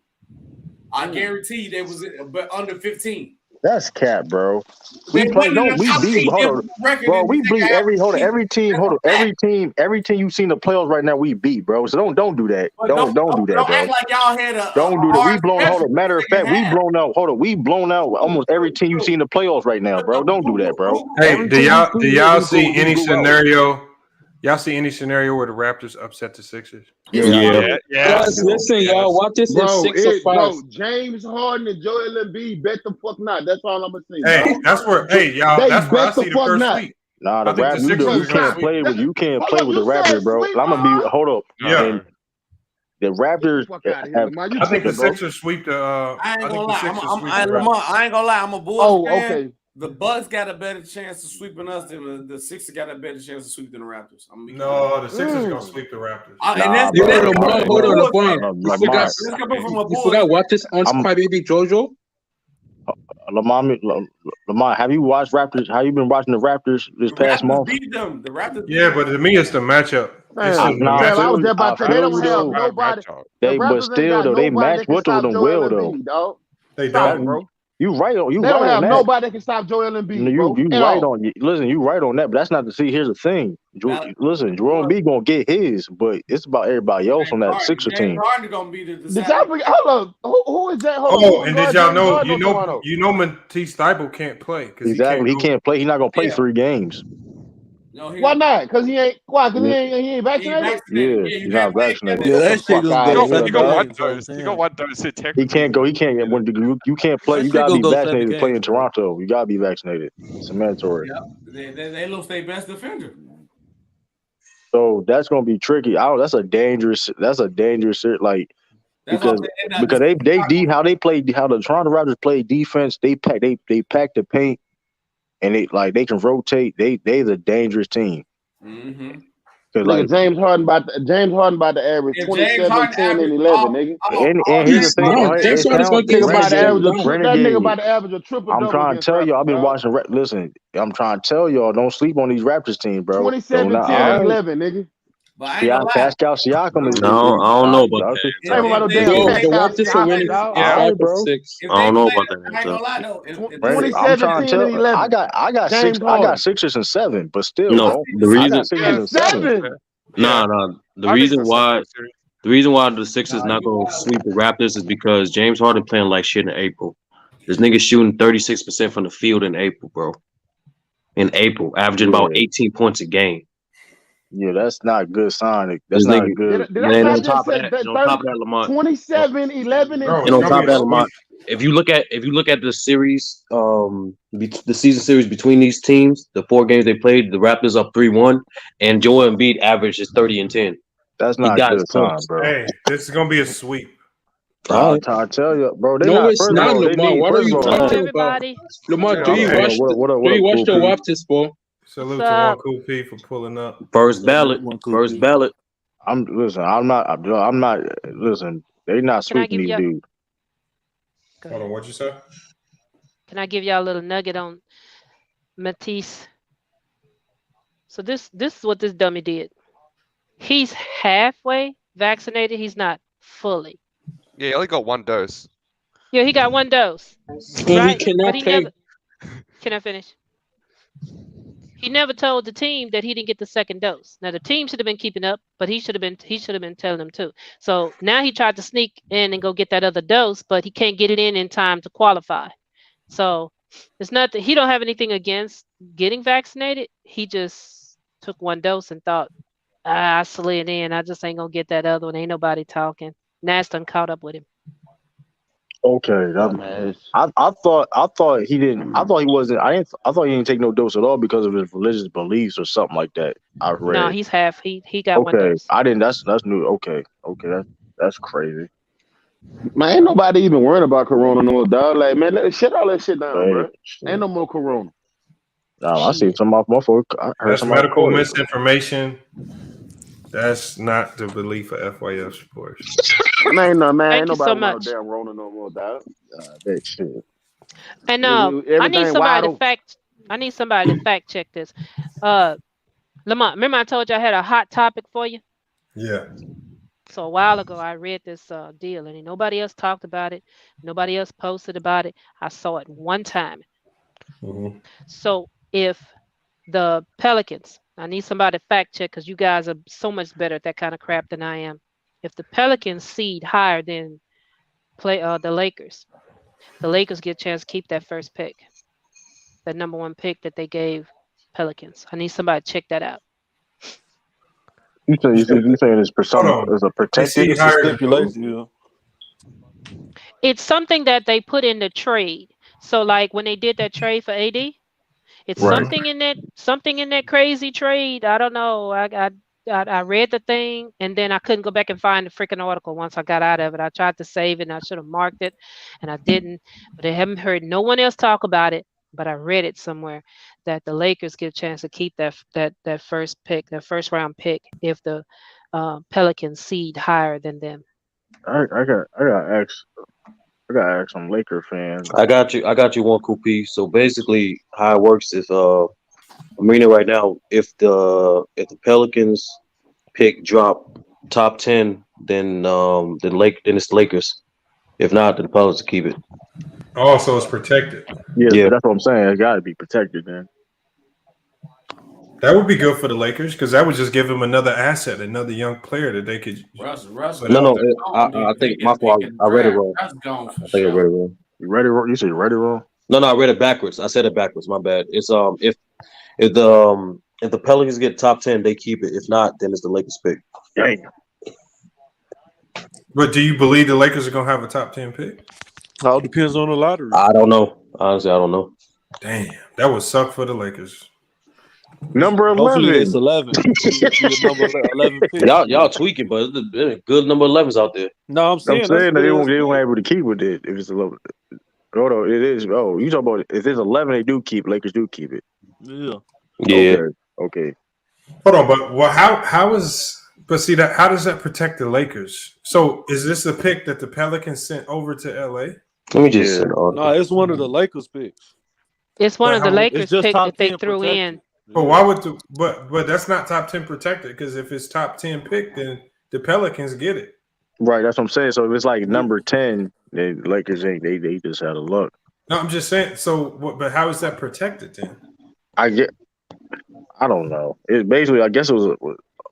S8: I guarantee you they was under 15.
S22: That's cap, bro. We beat every team. Every team you've seen the playoffs right now, we beat, bro. So don't do that. Don't do that, bro.
S8: Act like y'all had a
S22: don't do that. We blown out. Matter of fact, we blown out almost every team you've seen the playoffs right now, bro. Don't do that, bro.
S7: Hey, do y'all see any scenario? Y'all see any scenario where the Raptors upset the Sixers?
S22: Yeah.
S16: Listen, y'all, watch this in 6 or 5.
S17: Bro, James Harden and Joel Embiid bet the fuck not. That's all I'm gonna say.
S7: Hey, that's where. Hey, y'all. That's where I see the first week.
S22: Nah, the Raptors. You can't play with the Raptors, bro. I'm gonna be. Hold up.
S7: Yeah.
S22: The Raptors.
S7: I think the Sixers sweep the.
S8: I ain't gonna lie. I'm a Bulls fan.
S17: Okay.
S8: The Bucks got a better chance of sweeping us than the Sixers got a better chance of sweeping the Raptors.
S7: No, the Sixers gonna sweep the Raptors.
S8: And that's
S16: Lamar, hold on, LeBron.
S8: That's coming from a
S16: You forgot watch this on my baby Jojo.
S22: Lamar, have you watched Raptors? Have you been watching the Raptors this past month?
S8: Beat them. The Raptors.
S7: Yeah, but to me, it's the matchup.
S17: Man, I was just about to say they don't have nobody.
S22: But still, though, they match both of them well, though.
S17: Dog.
S7: They
S17: Stop,
S22: don't,
S17: bro.
S22: You right on. You
S17: they
S22: right
S17: don't have
S22: on that.
S17: nobody that can stop Joel Embiid.
S22: You
S17: bro,
S22: right on. Listen, you right on that. But that's not to see. Here's the thing. Listen, Joel Embiid gonna get his, but it's about everybody else on that Sixer team.
S8: Gonna be the
S17: hold on. Who is that? Hold
S7: Oh,
S17: on.
S7: and did y'all know? Matisse Thybulle can't play.
S22: Exactly, he can't play. He's not gonna play 3 games.
S8: No,
S17: why not? Because he ain't. Why? Because he ain't vaccinated.
S22: Yeah, he's not vaccinated.
S21: Yeah, that shit gonna go.
S5: You got one dose. You got one dose.
S22: He can't go. He can't. When you can't play, you gotta be vaccinated to play in Toronto. You gotta be vaccinated. It's mandatory.
S8: Yeah, they lose their best defender.
S22: So that's gonna be tricky. That's a dangerous. Like because how the Toronto Raptors play defense. They pack the paint. And they can rotate. They're a dangerous team.
S8: Mm-hmm.
S17: James Harden about to average 27, 10, and 11, nigga.
S22: And here's the thing.
S17: That nigga about to average a triple.
S22: I'm trying to tell y'all. I've been watching. Listen, I'm trying to tell y'all. Don't sleep on these Raptors team, bro.
S17: 27, 10, and 11, nigga.
S22: Pascal Siakam is.
S2: No, I don't know about that.
S22: Yeah, bro.
S2: I don't know about that.
S8: I ain't gonna lie though.
S17: 27, 10, and 11.
S22: I got 6s and 7, but still.
S2: No, the reason.
S17: 7.
S2: No. The reason why the Sixers not gonna sweep the Raptors is because James Harden playing like shit in April. This nigga shooting 36% from the field in April, bro. In April, averaging about 18 points a game.
S22: Yeah, that's not a good sign. That's not good.
S17: And on top of that, Lamont. 27, 11, and
S2: on top of that, Lamont. If you look at the series, the season series between these teams, the 4 games they played, the Raptors up 3-1, and Joel Embiid average is 30 and 10.
S22: That's not a good sign, bro.
S7: Hey, this is gonna be a sweep.
S22: I tell you, bro.
S16: It's not, Lamar. What are you talking about? Lamar, do you watch the Raptors, bro?
S7: Salute to One Cool P for pulling up.
S2: First ballot.
S22: I'm not. Listen, they're not sweeping these dudes.
S7: Hold on, what'd you say?
S9: Can I give y'all a little nugget on Matisse? So this is what this dummy did. He's halfway vaccinated. He's not fully.
S5: Yeah, he only got 1 dose.
S9: Yeah, he got 1 dose.
S16: Right? He cannot play.
S9: Can I finish? He never told the team that he didn't get the 2nd dose. Now the team should have been keeping up, but he should have been telling them too. So now he tried to sneak in and go get that other dose, but he can't get it in time to qualify. So it's not that he don't have anything against getting vaccinated. He just took 1 dose and thought, I slid in. I just ain't gonna get that other one. Ain't nobody talking. Nas done caught up with him.
S22: Okay, I thought he didn't. I thought he wasn't. I thought he didn't take no dose at all because of his religious beliefs or something like that. I read.
S9: No, he's half. He got 1 dose.
S22: I didn't. That's new. Okay, that's crazy.
S17: Man, ain't nobody even worrying about Corona no more, dog. Like, man, shut all that shit down, bro. Ain't no more Corona.
S22: No, I see some off my folk.
S7: That's medical misinformation. That's not the belief of FYF sports.
S17: Man, no, man.
S9: Thank
S17: Ain't
S9: you so
S17: nobody
S9: much.
S17: damn Rona no more, dog.
S22: That shit.
S9: And I need somebody to fact check this. Lamont, remember I told you I had a hot topic for you?
S7: Yeah.
S9: So a while ago I read this deal and nobody else talked about it. Nobody else posted about it. I saw it one time.
S7: Mm-hmm.
S9: So if the Pelicans, I need somebody to fact check because you guys are so much better at that kind of crap than I am. If the Pelicans seed higher than the Lakers get a chance to keep that first pick, that number 1 pick that they gave Pelicans. I need somebody to check that out.
S22: You saying it's a protected
S21: stipulation?
S9: It's something that they put in the trade. So like when they did that trade for AD, it's
S22: right.
S9: something in that crazy trade. I don't know. I read the thing and then I couldn't go back and find the freaking article once I got out of it. I tried to save it and I should have marked it and I didn't. But I haven't heard no one else talk about it. but I read it somewhere that the Lakers get a chance to keep that first pick, that first round pick, if the Pelicans seed higher than them.
S22: I got ask some Laker fans.
S2: I got you one cool piece. So basically, how it works is I'm reading it right now. If the Pelicans pick drop top 10, then it's the Lakers. If not, then the Pelicans keep it.
S7: Oh, so it's protected.
S22: Yeah, that's what I'm saying. It got to be protected then.
S7: That would be good for the Lakers because that would just give them another asset, another young player that they could.
S8: Russell.
S22: No,
S2: I think my fault. I read it wrong. I think I read it wrong.
S22: You read it wrong? You said you read it wrong?
S2: No, I read it backwards. I said it backwards. My bad. It's if the Pelicans get top 10, they keep it. If not, then it's the Lakers pick.
S22: Dang.
S7: But do you believe the Lakers are gonna have a top 10 pick?
S21: All depends on the lottery.
S2: I don't know. Honestly, I don't know.
S7: Damn, that would suck for the Lakers.
S22: Number 11.
S21: Hopefully it's 11. Number 11 pick.
S2: Y'all tweaking, but there's good number 11s out there.
S21: No, I'm saying
S22: that they won't be able to keep with it if it's 11. Hold on, it is. Oh, you talking about if it's 11, they do keep. Lakers do keep it.
S21: Yeah.
S22: Okay.
S7: Hold on, but how is? But see that how does that protect the Lakers? So is this a pick that the Pelicans sent over to LA?
S2: Let me just send on.
S21: No, it's one of the Lakers picks.
S9: It's one of the Lakers
S21: just
S9: picks
S21: top
S9: that they
S21: 10
S9: threw
S21: protected.
S9: in.
S7: But why would but that's not top 10 protected because if it's top 10 pick, then the Pelicans get it.
S22: Right, that's what I'm saying. So if it's like number 10, the Lakers ain't they just had a luck.
S7: No, I'm just saying. So, but how is that protected then?
S22: I don't know. It basically, I guess it was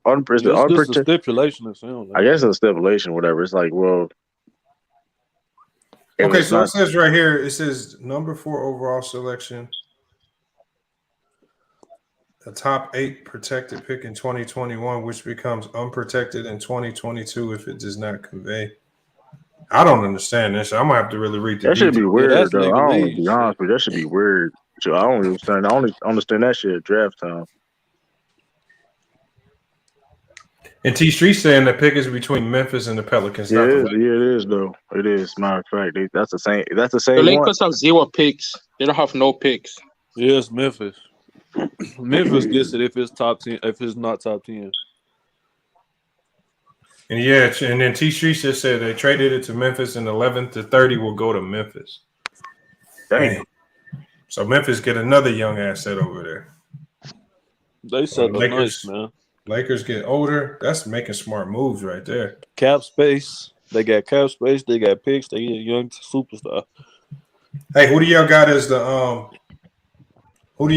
S21: It's a stipulation.
S22: I guess it's a stipulation, whatever. It's like, well.
S7: Okay, so it says right here, it says number 4 overall selection, a top 8 protected pick in 2021, which becomes unprotected in 2022 if it does not convey. I don't understand this. I'm gonna have to really read the
S22: That should be
S7: details.
S22: weird, though. I don't be honest with you. That should be weird. So I don't understand. I only understand that shit at draft time.
S7: And T Street saying the pick is between Memphis and the Pelicans.
S22: Yeah,
S7: Not
S22: it
S7: the
S22: is though. It is. Matter of fact, that's the same. That's the same.
S16: The Lakers have 0 picks. They don't have no picks.
S21: Yes, Memphis. Memphis gets it if it's top 10. If it's not top 10.
S7: And yeah, and then T Street just said they traded it to Memphis, and 11th to 30 will go to Memphis.
S22: Damn.
S7: So Memphis get another young asset over there.
S21: They said nice, man.
S7: Lakers get older. That's making smart moves right there.
S21: Cap space. They got cap space. They got picks. They get a young superstar.
S7: Hey, who do y'all got as the we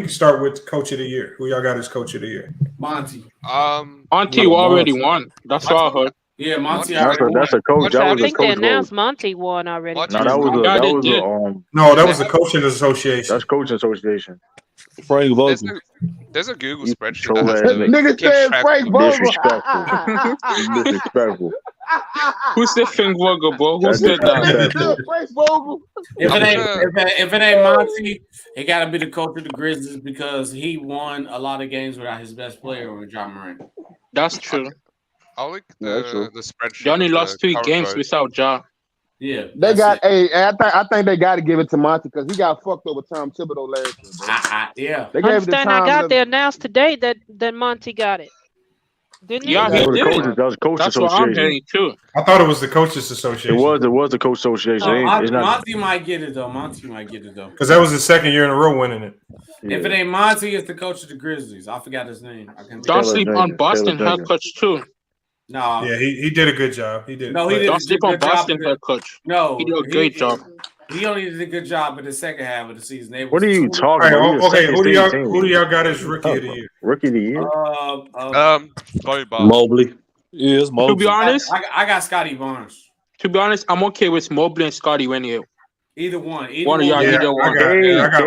S7: can start with coach of the year. Who y'all got as coach of the year?
S8: Monty.
S16: Monty already won. That's what I heard.
S8: Yeah, Monty
S22: That's a coach.
S9: I think they announced Monty won already.
S22: No, that was
S7: the coaching association.
S22: That's coaching association.
S21: Frank Vogel.
S5: There's a Google spreadsheet.
S22: troll
S5: That has
S22: ass
S5: to
S22: nigga.
S5: keep
S22: said
S5: track
S22: Frank
S5: of-
S22: Vogel. Disrespectful.
S16: Who said Frank Vogel, bro? Who
S22: That's
S16: said that?
S22: disrespectful.
S17: Frank Vogel.
S8: If it ain't Monty, it got to be the coach of the Grizzlies because he won a lot of games without his best player, with John Moran.
S16: That's true.
S5: I'll link
S22: Yeah, true.
S5: the spreadsheet.
S16: They only
S5: with
S16: lost
S5: the
S16: 3
S5: cover
S16: games
S5: photo.
S16: without Ja.
S8: Yeah,
S17: They got I think they got to give it to Monty because he got fucked over Tom Thibodeau last year. Bro.
S8: Yeah.
S17: They gave it to
S9: Understand?
S17: Tom.
S9: They announced today that Monty got it. Didn't
S16: Yeah,
S9: he?
S16: he
S22: That was
S16: did.
S22: the coach
S16: That's what I'm
S22: association.
S16: hearing too.
S7: I thought it was the coaches association.
S22: It was the coach association. It's not.
S8: Monty might get it though.
S7: Because that was his second year in a row winning it.
S8: If it ain't Monty, it's the coach of the Grizzlies. I forgot his name. I can't
S16: Don't sleep on
S22: Taylor
S16: Boston head
S22: Jenkins.
S16: coach too.
S8: No.
S7: Yeah, he did a good job. He did.
S8: No, he
S7: But-
S8: did.
S16: Don't sleep on
S8: good job
S16: Boston
S8: of it.
S16: head coach.
S8: No,
S16: He did a great job.
S8: He only did a good job in the second half of the season. They
S22: What are you
S8: was-
S22: talking
S7: All
S22: about?
S7: right,
S22: You're
S7: okay,
S22: a
S7: who do y'all
S22: second
S7: who do
S22: team.
S7: y'all got as rookie of the year?
S22: Rookie of the year?
S5: Scotty Barnes.
S2: Mobley.
S21: Yeah, it's
S16: To
S21: Mobley.
S16: be honest,
S8: I got Scotty Barnes.
S16: I'm okay with Mobley and Scotty winning it.
S8: Either one.
S16: One of y'all,
S7: Yeah,
S16: either one.
S7: I got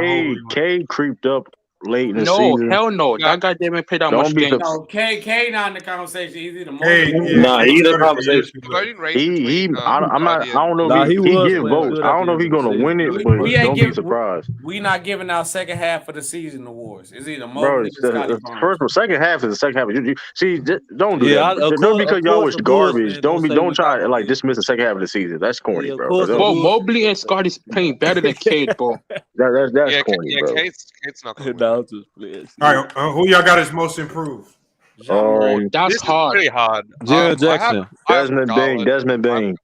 S22: K
S7: Mobley.
S22: creeped up late in the
S16: No,
S22: season.
S16: hell no. That guy didn't play that
S22: Don't
S16: much
S22: be
S16: games.
S8: No, K not in the conversation. He's either
S7: Hey,
S8: Mobley.
S7: yeah,
S2: Nah, he in the conversation.
S5: The voting race
S22: He
S5: between,
S22: I'm not. I don't know
S21: Nah,
S22: if
S21: he
S22: he
S21: was
S22: get
S21: playing
S22: votes.
S21: good
S22: I
S21: at
S22: don't know
S21: the
S22: if he's
S21: end of the
S22: gonna win it,
S8: We
S22: but
S8: ain't
S22: don't be
S8: give-
S22: surprised,
S8: We not giving out second half of the season awards. It's either Mobley
S22: bro.
S8: or Scotty
S22: The
S8: Barnes.
S22: first or second half is the second half. See, don't do
S21: Yeah,
S22: that.
S21: of
S22: Don't
S21: course-
S22: because
S21: of
S22: y'all
S21: course
S22: was
S21: the Bulls
S22: garbage.
S21: fan
S22: Don't
S21: don't say
S22: try
S21: we
S22: to
S21: got-
S22: dismiss the second half of the season. That's corny,
S21: Yeah, of
S22: bro.
S21: course the
S22: Don't-
S16: Bro,
S21: Bulls-
S16: Mobley and Scotty's playing better than Cade, bro.
S22: That's corny, bro.
S5: Kate's not gonna win.
S21: Now it's just players.
S7: All right, who y'all got as most improved?
S16: That's
S5: This
S16: hard.
S5: is pretty hard.
S21: Jared Jackson.
S22: Desmond Bain.
S8: Desmond Bain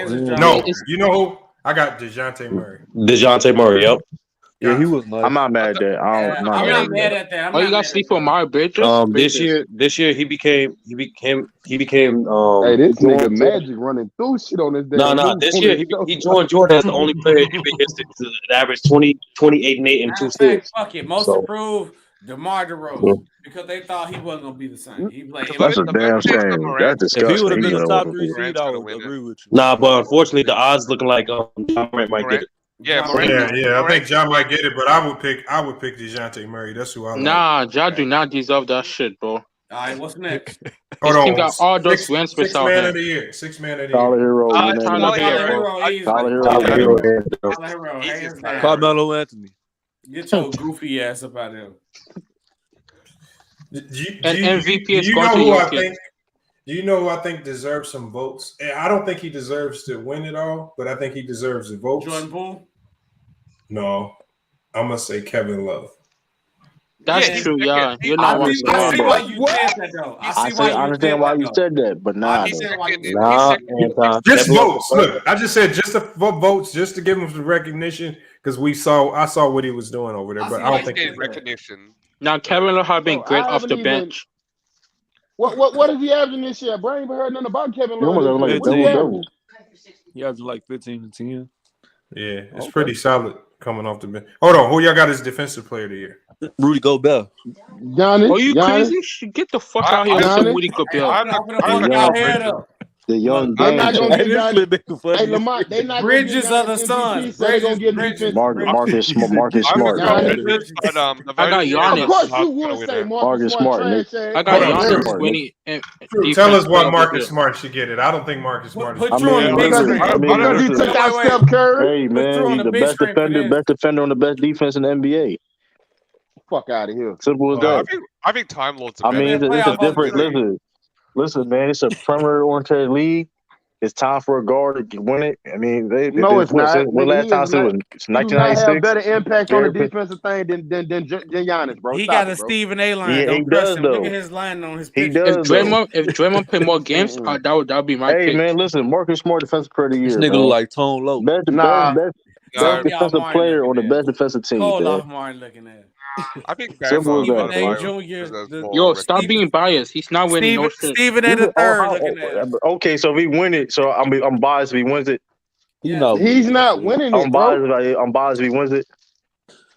S8: is a
S7: No, you know who? I got DeJounte Murray.
S2: DeJounte Murray, yep.
S21: Yeah, he was nice.
S22: I'm not mad at that. I'm
S8: not mad at that.
S16: Oh, you got sleep on my Bridges?
S2: This year he became
S17: Hey, this nigga Magic running through shit on this day.
S2: This year he joined Jordan as the only player in NBA history to average 28 and 8 and 2 steals.
S8: Fuck it. Most improved, DeMar DeRozan. Because they thought he wasn't gonna be the same. He played.
S22: That's a damn shame. That's disgusting.
S21: If he would have been a top 3 seed, I would agree with you.
S2: Nah, but unfortunately the odds looking like John Morant might get it.
S5: Yeah,
S7: I think John might get it, but I would pick DeJounte Murray. That's who I like.
S16: Nah, Ja do not deserve that shit, bro.
S8: All right, what's next?
S16: His team got all those wins
S7: Six
S16: without
S7: man
S16: him.
S7: of the year. 6 man of the
S22: Tyler
S7: year.
S22: Hero.
S21: Carmelo Anthony.
S8: Get your goofy ass up out of here.
S16: MVP is
S7: do you
S16: going
S7: know
S16: to
S7: who I
S16: Jokic.
S7: think? Do you know who I think deserves some votes? And I don't think he deserves to win it all, but I think he deserves the votes.
S8: Jordan Poole?
S7: No, I'm gonna say Kevin Love.
S16: That's true, yeah. You're not
S8: I see why you said that, though.
S22: I understand why you said that, but nah.
S7: Just votes. Look, I just said just votes, just to give him some recognition, because I saw what he was doing over there, but I don't think
S5: he recognition.
S16: Now Kevin Love has been great off the bench.
S17: What is he averaging this year? Bro, I ain't even heard nothing about Kevin Love.
S21: He averaged like 15 and 10.
S7: Yeah, it's pretty solid coming off the bench. Hold on, who y'all got as defensive player of the year?
S21: Rudy Gobert.
S17: Giannis.
S16: Are you crazy? Get the fuck out here with some Rudy Gobert.
S22: The young
S17: they're not gonna get
S21: Giannis.
S17: Hey, Lamont, they not
S8: Bridges
S17: gonna
S8: of the Sun.
S17: So they gonna get
S22: Marcus Smart.
S16: I got Giannis.
S17: Of course, you would say Marcus Smart.
S16: I got Giannis winning.
S7: Tell us why Marcus Smart should get it. I don't think Marcus Smart is.
S17: Because he took out Steph Curry.
S22: Hey man, he's the best defender on the best defense in the NBA.
S17: Fuck out of here.
S22: Simple as that.
S5: I think Time Lord's.
S22: I mean, it's a different. Listen, man, it's a perimeter-oriented league. It's time for a guard to win it. I mean,
S17: it's not.
S22: When last time it was 1996.
S17: Have better impact on the defensive thing than Giannis, bro.
S8: He got a Stephen A. line.
S22: Yeah, he does, though.
S8: Look at his line on his
S22: He
S8: picture.
S22: does.
S16: If Draymond play more games, that would be my pick.
S22: Hey man, listen, Marcus Smart defensive player of the year.
S21: This nigga look like Tone Low.
S22: Best defensive player on the best defensive team.
S8: Cole off Martin looking at.
S5: I think
S22: Simple as
S8: Stephen
S22: that.
S8: A. Jr.
S16: Yo, stop being biased. He's not winning no shit.
S8: Stephen A. the third looking at.
S22: Okay, so if he win it, so I'm biased if he wins it.
S17: He's not winning it, bro.
S22: I'm biased if he wins it.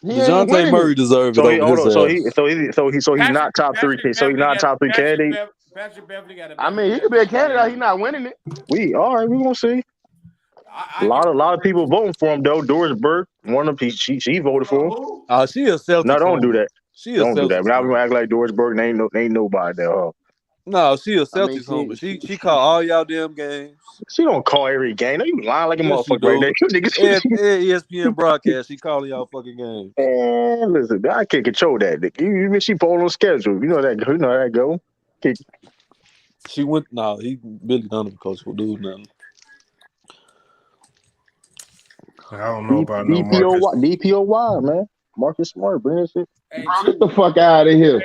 S21: DeJounte Murray deserves it.
S22: So he's not top 3. So he's not top 3 candidate.
S8: Patrick Beverly got
S17: I mean, he could be a candidate. He's not winning it.
S22: We gonna see. A lot of people voting for him though. Doris Burke, one of them, she voted for him.
S21: She a Celtics.
S22: No, don't do that.
S21: Don't
S22: do that. Now we gonna act like Doris Burke ain't nobody there. Huh?
S21: No, she a Celtics homer. She call all y'all damn games.
S22: She don't call every game. No, you lying like a motherfucker right there.
S21: ESPN broadcast. She calling y'all fucking games.
S22: Man, listen, I can't control that. She pulled on schedule. You know that. You know how that go.
S21: She went. No, he Billy Donovan coach will do nothing.
S7: I don't know about
S22: DPOY, man. Marcus Smart, bring this shit.
S17: Hey, get the fuck out of here.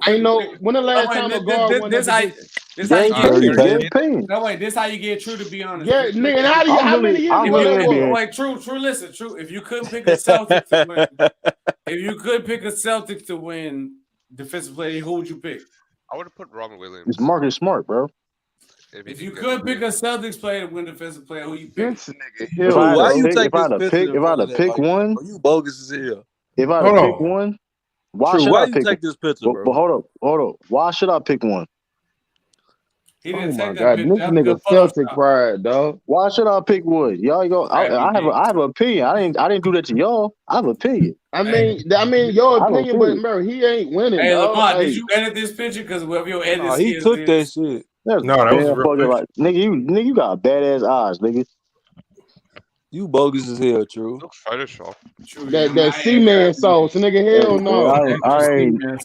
S8: Ain't
S17: no. When the last time a guard won?
S8: This how you get. No wait, this how you get True. To be honest,
S17: yeah, nigga. How many years?
S8: Wait, True. Listen, True. If you couldn't pick a Celtic to win, defensive player, who would you pick?
S5: I would have put Robin Williams.
S22: It's Marcus Smart, bro.
S8: If you could pick a Celtics player to win defensive player, who you pick?
S21: Why you take this picture?
S22: If I had to pick one,
S21: you bogus as hell.
S22: If I had to pick one, why you
S21: take this picture, bro?
S22: But hold up. Why should I pick one?
S8: He didn't
S17: take that picture. This nigga Celtic pride, dog.
S22: Why should I pick one? Y'all go. I have an opinion. I didn't do that to y'all. I have an opinion.
S17: I mean, your opinion, but bro, he ain't winning.
S8: Hey, Lamont, did you edit this picture? Because whoever your edit
S21: he took that shit.
S22: No, that was real like, nigga, you got badass eyes, nigga.
S21: You bogus as hell, true.
S5: Looks Photoshop.
S17: That C-Man sauce, nigga. Hell no.
S22: I ain't never.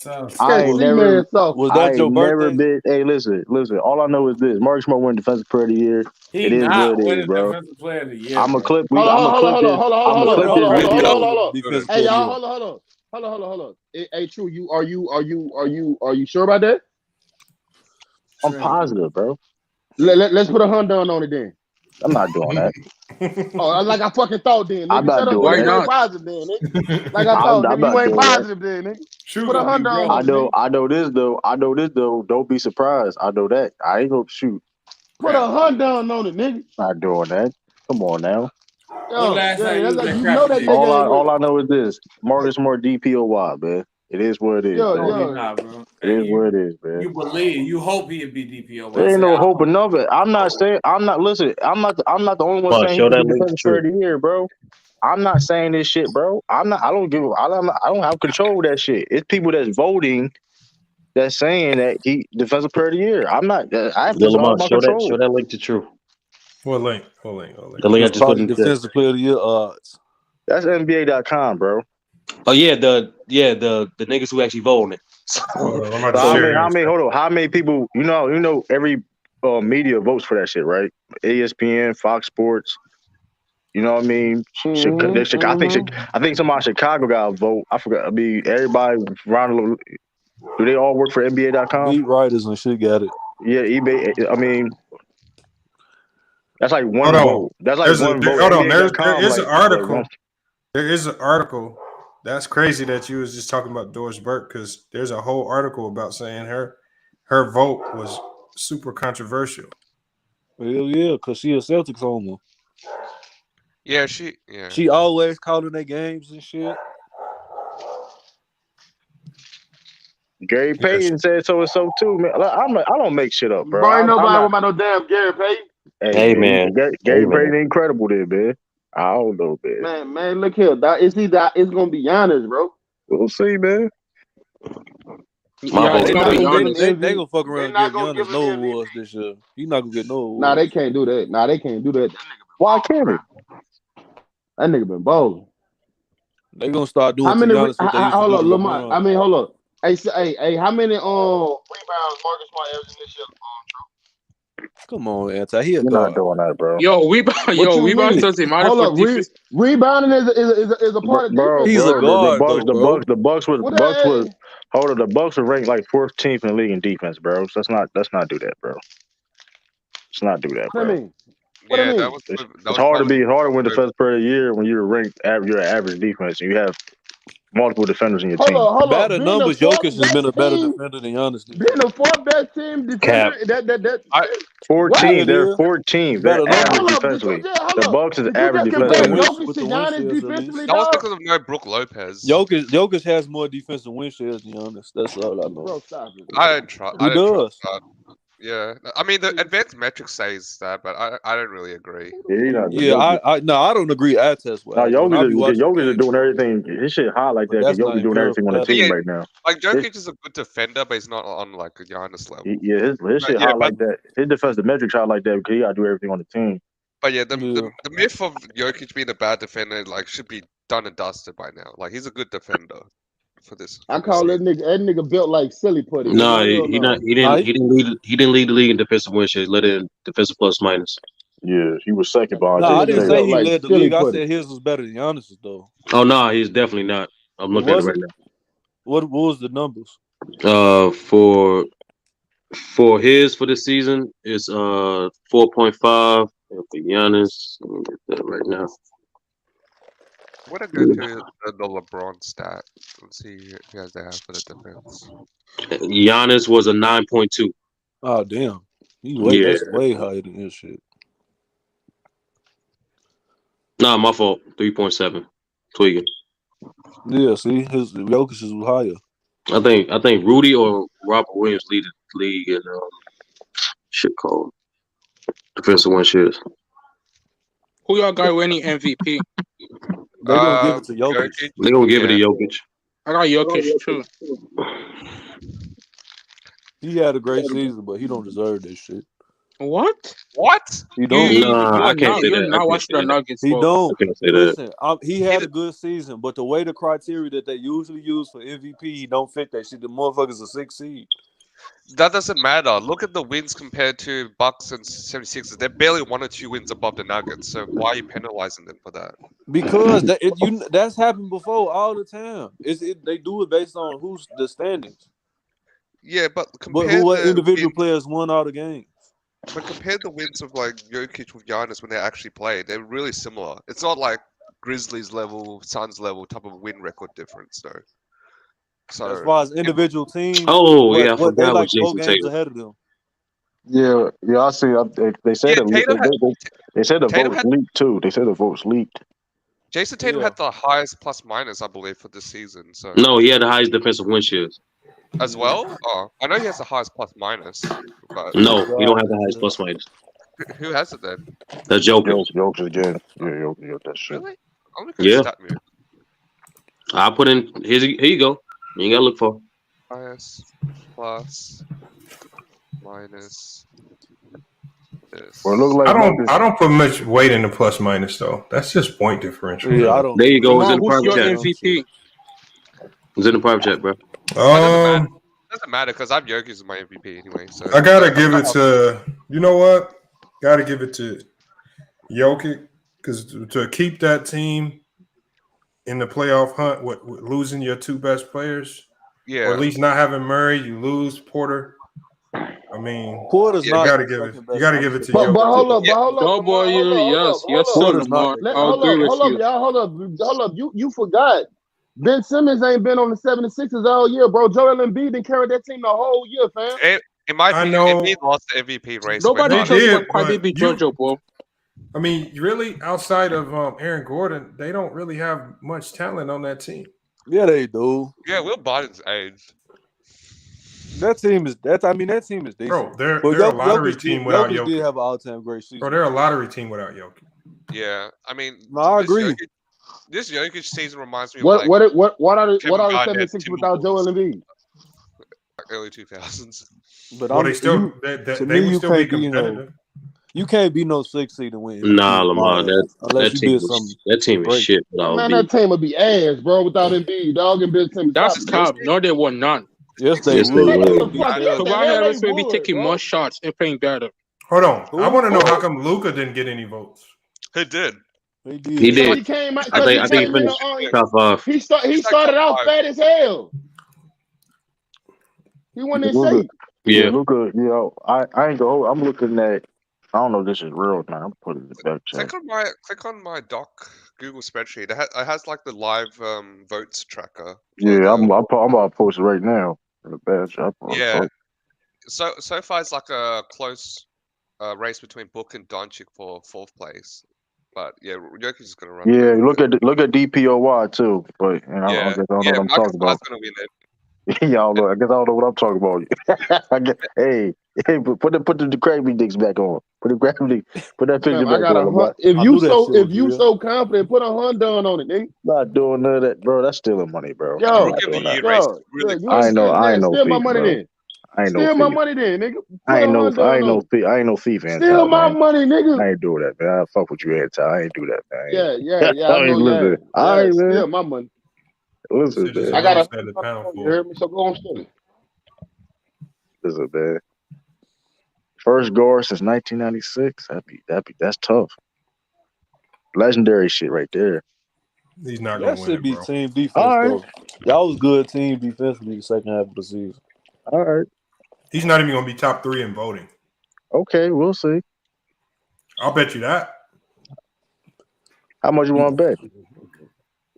S21: Was
S22: I
S21: that your
S22: ain't never
S21: birthday?
S22: been. Hey, listen. All I know is this: Marcus Smart won Defensive Player of the Year.
S8: He
S22: It is
S8: not
S22: what it is,
S8: winning
S22: bro.
S8: Defensive Player of the Year.
S22: I'm a
S8: bro.
S22: clip.
S17: Hold
S22: I'm a clip this. I'm a clip this video.
S17: on.
S21: Defensive
S17: Hey,
S21: player of the
S17: y'all,
S21: year.
S17: hold on. Hey, True, are you sure about that?
S22: I'm positive, bro.
S17: Let's put a $100 on it then.
S22: I'm not doing that.
S17: Oh, like I fucking thought then,
S22: I'm
S17: nigga.
S22: not
S17: Shut up,
S22: doing
S17: nigga.
S22: that.
S17: You ain't positive then, nigga. Like I thought,
S22: I'm
S17: nigga. You
S22: not
S17: ain't
S22: doing that.
S17: positive then, nigga. Put a $100 on it, nigga.
S22: I know this though. Don't be surprised. I know that. I ain't gonna shoot.
S17: Put a $100 on it, nigga.
S22: Not doing that. Come on now.
S17: Yo, that's like you know that nigga ain't
S22: All I know is this: Marcus Smart DPOY, man. It is what it is.
S17: Yo,
S22: man.
S8: No, he's not, bro.
S22: It is what it is, man.
S8: You believe, you hope he'd be DPO.
S22: There ain't no hope enough of it. I'm not saying. I'm not. Listen. I'm not the only one
S2: Come on,
S22: saying he
S2: show
S22: should
S2: that
S22: be
S2: link
S22: Defensive
S2: to
S22: Player
S2: True.
S22: of the Year, bro. I'm not saying this shit, bro. I don't have control of that shit. It's people that's voting that's saying that he Defensive Player of the Year. I'm not. I have this
S2: Lamar,
S22: all my
S2: show
S22: control.
S2: that link to True.
S7: What link?
S2: The link I just put in the chat.
S21: Defensive player of the year odds.
S22: That's NBA.com, bro.
S2: Oh yeah, the niggas who actually voting it.
S7: I'm
S22: So
S7: about to
S22: how
S7: share
S22: many? Hold on. How many people? You know, every media votes for that shit, right? ESPN, Fox Sports. You know what I mean? I think somebody in Chicago got a vote. I forgot. I mean, everybody around. Do they all work for NBA.com?
S21: Beat writers and shit got it.
S22: Yeah, eBay. I mean, that's like one
S7: Hold on.
S22: vote. That's like one vote.
S7: Hold on. There
S22: NBA.com,
S7: is
S22: like,
S7: an article.
S22: like
S7: There is an article. That's crazy that you was just talking about Doris Burke, because there's a whole article about saying her vote was super controversial.
S21: Hell yeah, because she a Celtics homer.
S5: Yeah,
S21: She always calling their games and shit.
S22: Gary Payton said so and so too, man. I don't make shit up, bro.
S17: Bro, ain't nobody want about no damn Gary Payton.
S22: Hey man, Gary Payton incredible there, man. I don't know, man.
S17: Man, look here. It's gonna be Giannis, bro.
S22: We'll see, man.
S21: Yeah, they gonna fuck around and give Giannis no awards this year. He's not gonna get no awards.
S17: Nah, they can't do that.
S22: Why can't he?
S17: That nigga been bowling.
S21: They gonna start doing to Giannis what they used to do to LeBron.
S17: I mean, hold up. Hey, how many rebounds Marcus Smart averaging this year?
S21: Come on, Anti. He a
S22: You're
S21: guard.
S22: not doing that, bro.
S16: Rebound doesn't matter for defense.
S17: Rebounding is a part of defense.
S21: He's a guard,
S22: the Bucks were ranked like 14th in the league in defense, bro. So let's not do that, bro. Let's not do that, bro.
S17: What I mean?
S22: It's hard to win Defensive Player of the Year when you're ranked you're average defense and you have multiple defenders in your team.
S21: Better numbers, Jokic has been a better defender than Giannis.
S17: Being the fourth best team defender, that
S22: 14th, they're 14th. They're average defensively. The Bucks is average defensively.
S5: That was because of no Brook Lopez.
S21: Jokic has more defensive win shares than Giannis. That's all I know.
S17: Bro, stop it.
S5: I don't trust.
S21: He does.
S5: Yeah, I mean the advanced metrics says that, but I don't really agree.
S21: I don't agree. I test well.
S22: No, Jokic is doing everything. His shit hot like that. Because Jokic doing everything on the team right now.
S5: Like Jokic is a good defender, but he's not on like a Giannis level.
S22: His shit hot like that. His defensive metrics hot like that because he gotta do everything on the team.
S5: But yeah, the myth of Jokic being a bad defender should be done and dusted by now. Like he's a good defender. For this,
S17: I call that nigga built like silly putty.
S2: No, he didn't lead the league in defensive win shares. Led in defensive plus minus.
S22: Yeah, he was second behind.
S21: No, I didn't say he led the league. I said his was better than Giannis's though.
S2: Oh no, he's definitely not. I'm looking at it right now.
S21: What was the numbers?
S2: For his for the season is 4.5. And for Giannis, let me get that right now.
S5: What a go to the LeBron stat. Let's see if he has that for the defense.
S2: Giannis was a 9.2.
S21: Oh damn, that's way higher than his shit.
S2: Nah, my fault. 3.7. Tweaking.
S21: Yeah, see, his Jokic's was higher.
S2: I think Rudy or Robert Williams lead the league in shit called defensive win shares.
S16: Who y'all got winning MVP?
S21: They're gonna give it to Jokic.
S2: They're gonna give it to Jokic.
S16: I got Jokic too.
S21: He had a great season, but he don't deserve this shit.
S16: What?
S5: What?
S21: He don't.
S2: Nah, I can't say
S16: You're
S2: that.
S16: not watching the Nuggets.
S21: He
S16: Folks.
S21: don't.
S2: I can't say that.
S21: Listen, he had a good season, but the way the criteria that they usually use for MVP, he don't fit that shit. The motherfucker's a 6 seed.
S5: That doesn't matter. Look at the wins compared to Bucks and 76ers. They're barely 1 or 2 wins above the Nuggets. So why are you penalizing them for that?
S21: Because that's happened before all the time. They do it based on who's the standings.
S5: Yeah, but
S21: What individual players won all the games.
S5: But compare the wins of like Jokic with Giannis when they actually play. They're really similar. It's not like Grizzlies level, Suns level type of win record difference though. So
S21: as far as individual teams,
S2: I forgot
S21: they
S2: what
S21: like 4
S2: Jason
S21: games
S2: Tatum.
S21: ahead of them.
S22: Yeah, I see. They said they said the
S5: Tatum
S22: votes leaked too. They said the votes leaked.
S5: Jason Tatum had the highest plus minus, I believe, for this season. So
S2: No, he had the highest defensive win shares.
S5: as well. Oh, I know he has the highest plus minus. But
S2: No, he don't have the highest plus minus.
S5: Who has it then?
S2: The Joker.
S22: Joker again. Yeah, that shit.
S5: Really? I'm looking
S2: Yeah.
S5: at stat move.
S2: I put in here you go. You ain't gotta look for.
S5: Highest plus minus. This.
S22: Well, look like
S7: I don't put much weight in the plus minus though. That's just point differential.
S21: Yeah, I don't.
S2: There you go. It's in the
S16: Who's
S2: private
S16: your
S2: chat.
S16: MVP?
S2: It's in the private chat, bro.
S5: Doesn't matter because I'm Jokic is my MVP anyway. So
S7: I gotta give it to Gotta give it to Jokic because to keep that team in the playoff hunt with losing your 2 best players,
S5: yeah,
S7: or at least not having Murray, you lose Porter. I mean,
S21: Porter's not.
S7: You gotta give it to
S17: But
S7: Jokic.
S17: hold up,
S16: Yes, sir, Lamar. I'll agree with you.
S17: Hold up. You forgot. Ben Simmons ain't been on the 76ers all year, bro. Joel Embiid didn't carry that team the whole year, fam.
S5: In my opinion, Embiid lost the MVP race.
S16: Nobody
S7: They
S16: told you
S7: did,
S16: what Kwame
S7: but
S16: beat JoJo, bro.
S7: I mean, really, outside of Aaron Gordon, they don't really have much talent on that team.
S21: Yeah, they do.
S5: Yeah, Will Barton's age.
S21: That team is decent.
S7: Bro, they're
S21: But
S7: a lottery team without
S21: Jokic
S7: Jokic.
S21: did have an all-time great season.
S7: Bro, they're a lottery team without Jokic.
S5: Yeah, I mean,
S21: No, I agree.
S5: This Jokic season reminds me of
S17: What are the
S5: Kevin Garnett,
S17: 76ers without Joel Embiid?
S5: early 2000s.
S21: But
S7: Well, they still
S21: to
S7: they
S21: me,
S7: would
S21: you
S7: still be
S21: can't be
S7: competitive.
S21: You can't be no 6 seed to win.
S2: Nah, Lamar,
S21: unless
S2: that
S21: you
S2: team
S21: did something.
S2: is
S21: great.
S2: shit without
S17: Man,
S2: Embiid.
S17: that team would be ass, bro, without Embiid. Dog and Ben Simmons.
S16: That's cap. No, they won none.
S21: Yes, they
S2: Yes, they
S21: would.
S2: would.
S16: So why else would be taking more shots and playing better?
S7: Hold on, I want to know how come Luka didn't get any votes.
S5: He did.
S21: He did.
S2: He did.
S17: He came out.
S2: I think he finished top 5.
S17: He started out fat as hell. He wasn't in shape.
S2: Yeah.
S22: Luka, I ain't go. I'm looking at. I don't know if this is real, man. I'm putting it in the back chat.
S5: Click on my doc Google spreadsheet. It has like the live votes tracker.
S22: Yeah, I'm about to post it right now in the back chat.
S5: Yeah. So far it's like a close race between Book and Doncic for 4th place. But yeah, Jokic is gonna run.
S22: Yeah, look at DPOY too, but I guess I don't know what I'm talking about.
S5: Gonna win it.
S22: Y'all know. I guess I don't know what I'm talking about. hey, put the gravy dicks back on. Put that picture back on.
S17: If you so confident, put a Honda on it, nigga.
S22: Not doing none of that, bro. That's stealing money, bro.
S17: Yo,
S22: I know.
S17: Steal my money then. Steal my
S22: thief.
S17: money then, nigga.
S22: I ain't no thief.
S17: Steal my money, nigga.
S22: I ain't doing that, man. I fuck with you, Anti. I ain't do that, man.
S17: Yeah. I know
S22: listen.
S17: that.
S22: All right, man.
S17: Steal my money.
S22: Listen, man.
S17: I got you heard me, so go on steal it.
S22: Listen, man. First guard since 1996. That's tough. Legendary shit right there.
S7: He's not gonna
S21: That
S7: win
S21: should
S7: it,
S21: be
S7: bro.
S21: team defense,
S22: All right.
S21: though. Y'all was good team defensively the second half of the season.
S22: All right.
S7: He's not even gonna be top 3 in voting.
S22: Okay, we'll see.
S7: I'll bet you that.
S22: How much you want to bet?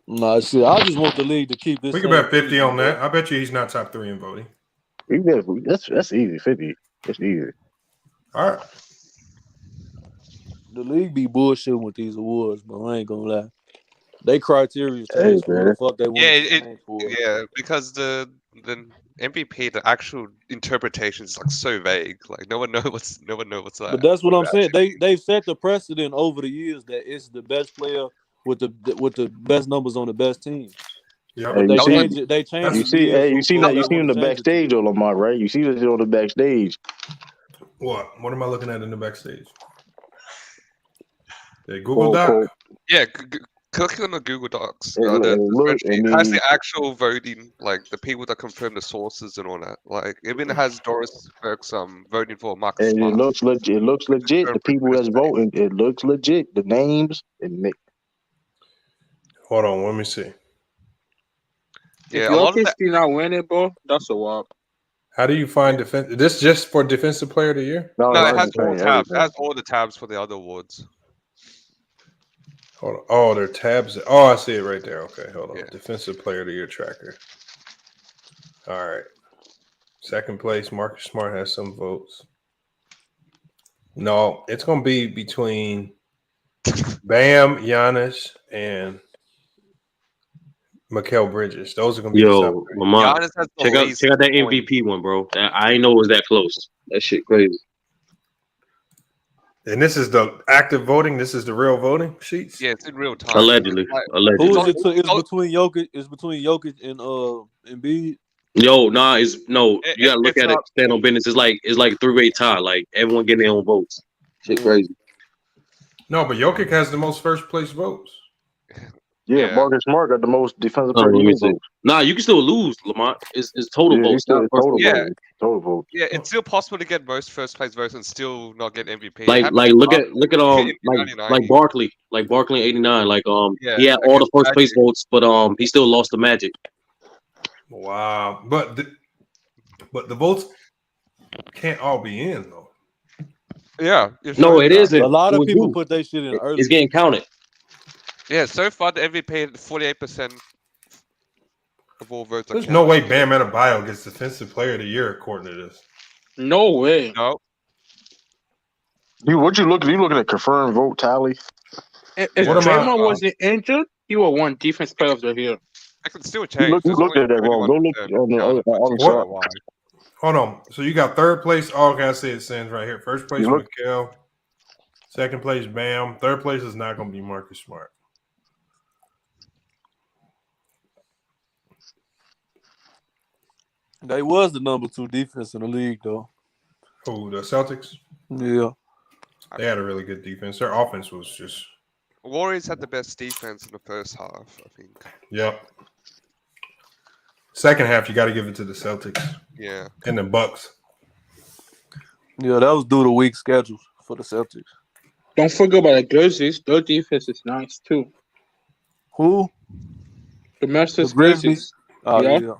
S21: Nah, shit. I just want the league to keep this.
S7: We can bet 50 on that. I bet you he's not top 3 in voting.
S22: That's easy. 50. It's easy.
S7: All right.
S21: The league be bullshitting with these awards, bro. I ain't gonna lie. They criteria change for the fuck they want.
S5: Yeah, because the MVP, the actual interpretation is like so vague. Like no one knows what's that.
S21: But that's what I'm saying. They've set the precedent over the years that it's the best player with the best numbers on the best team.
S7: Yeah,
S22: Hey,
S21: they change it. They change.
S22: You see that? You seen in the backstage, Lamar, right? You see that on the backstage.
S7: What? What am I looking at in the backstage? The Google Doc.
S5: Yeah, click on the Google Docs.
S22: It
S5: It has the actual voting, like the people that confirm the sources and all that. Like even has Doris Burke's voting for Marcus
S22: And
S5: Smart.
S22: it looks legit. It looks legit. The people that's voting, it looks legit. The names and
S7: Hold on, let me see.
S5: Yeah,
S16: if Jokic still not winning, bro, that's a wop.
S7: How do you find defense? This just for defensive player of the year?
S5: No, it has all tabs. It has all the tabs for the other awards.
S7: Hold on. Oh, they're tabs. Oh, I see it right there. Okay, hold on. Defensive player of the year tracker. All right. Second place, Marcus Smart has some votes. No, it's going to be between Bam, Giannis, and Mikal Bridges. Those are going to be
S2: Yo, Lamont, check out that MVP one, bro. I didn't know it was that close. That shit crazy.
S7: And this is the active voting. This is the real voting sheets.
S5: Yeah, it's in real time.
S2: Allegedly.
S21: Who is it? It's between Jokic. It's between Jokic and Embiid.
S2: Yo, nah, you gotta look at it. Stand on business. It's like 3-way tie. Like everyone getting their own votes. Shit crazy.
S7: No, but Jokic has the most first place votes.
S22: Yeah, Marcus Smart got the most defensive
S2: Oh,
S22: player
S2: let me
S22: votes.
S2: see. Nah, you can still lose, Lamont. It's total votes.
S22: Still
S2: not first
S22: total
S2: place.
S22: votes. Total votes.
S5: Yeah, it's still possible to get most first place votes and still not get MVP.
S2: Like look at like Barkley. Like Barkley in '89. Like
S5: Yeah,
S2: he had all the first place votes, but he still lost the Magic.
S7: Wow. But the votes can't all be in though.
S5: Yeah.
S2: No, it isn't.
S21: A lot
S2: It
S21: of
S2: was
S21: people
S2: you.
S21: put their shit in early.
S2: It's getting counted.
S5: Yeah, so far the MVP 48% of all votes.
S7: There's no way Bam Adebayo gets defensive player of the year according to this.
S16: No way.
S5: No.
S22: You looking at confirmed vote tally?
S16: If
S7: What am I-
S16: Draymond wasn't injured, he would won defense player of the year.
S5: I can still change.
S22: You looked at that wrong. Go look on the other side.
S7: Hold on. So you got third place. Oh, okay, I see it stands right here. First place, Mikal. Second place, Bam. Third place is not going to be Marcus Smart.
S21: They was the number 2 defense in the league, though.
S7: Who, the Celtics?
S21: Yeah.
S7: They had a really good defense. Their offense was just...
S5: Warriors had the best defense in the first half, I think.
S7: Yep. Second half, you got to give it to the Celtics.
S5: Yeah.
S7: And the Bucks.
S21: Yeah, that was due to weak schedules for the Celtics.
S16: Don't forget about the Grizzlies. Their defense is nice too.
S21: Who?
S16: The Masters
S21: The Grizzlies? Oh,
S16: Yeah.
S21: yeah.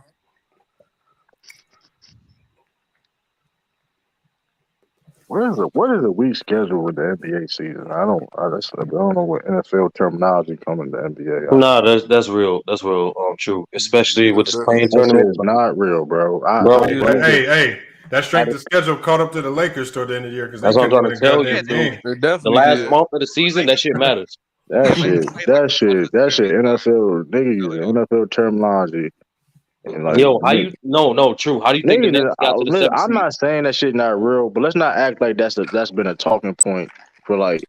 S22: What is a week schedule with the NBA season? I don't know what NFL terminology coming to NBA.
S2: Nah, that's real. That's real. True. Especially with the playing
S22: That
S2: tournament.
S22: shit is not real, bro.
S7: Hey, that strength of schedule caught up to the Lakers toward the end of the year because they
S2: That's what I'm
S7: couldn't
S2: trying
S7: win
S2: to
S7: a
S2: tell you.
S7: goddamn game.
S2: The last month of the season, that shit matters.
S22: That shit. NFL nigga using NFL terminology. And like,
S2: Yo, how you? No, true. How do you think the
S22: niggas,
S2: Nets got to the 7th
S22: I'm
S2: seed?
S22: not saying that shit not real, but let's not act like that's been a talking point for like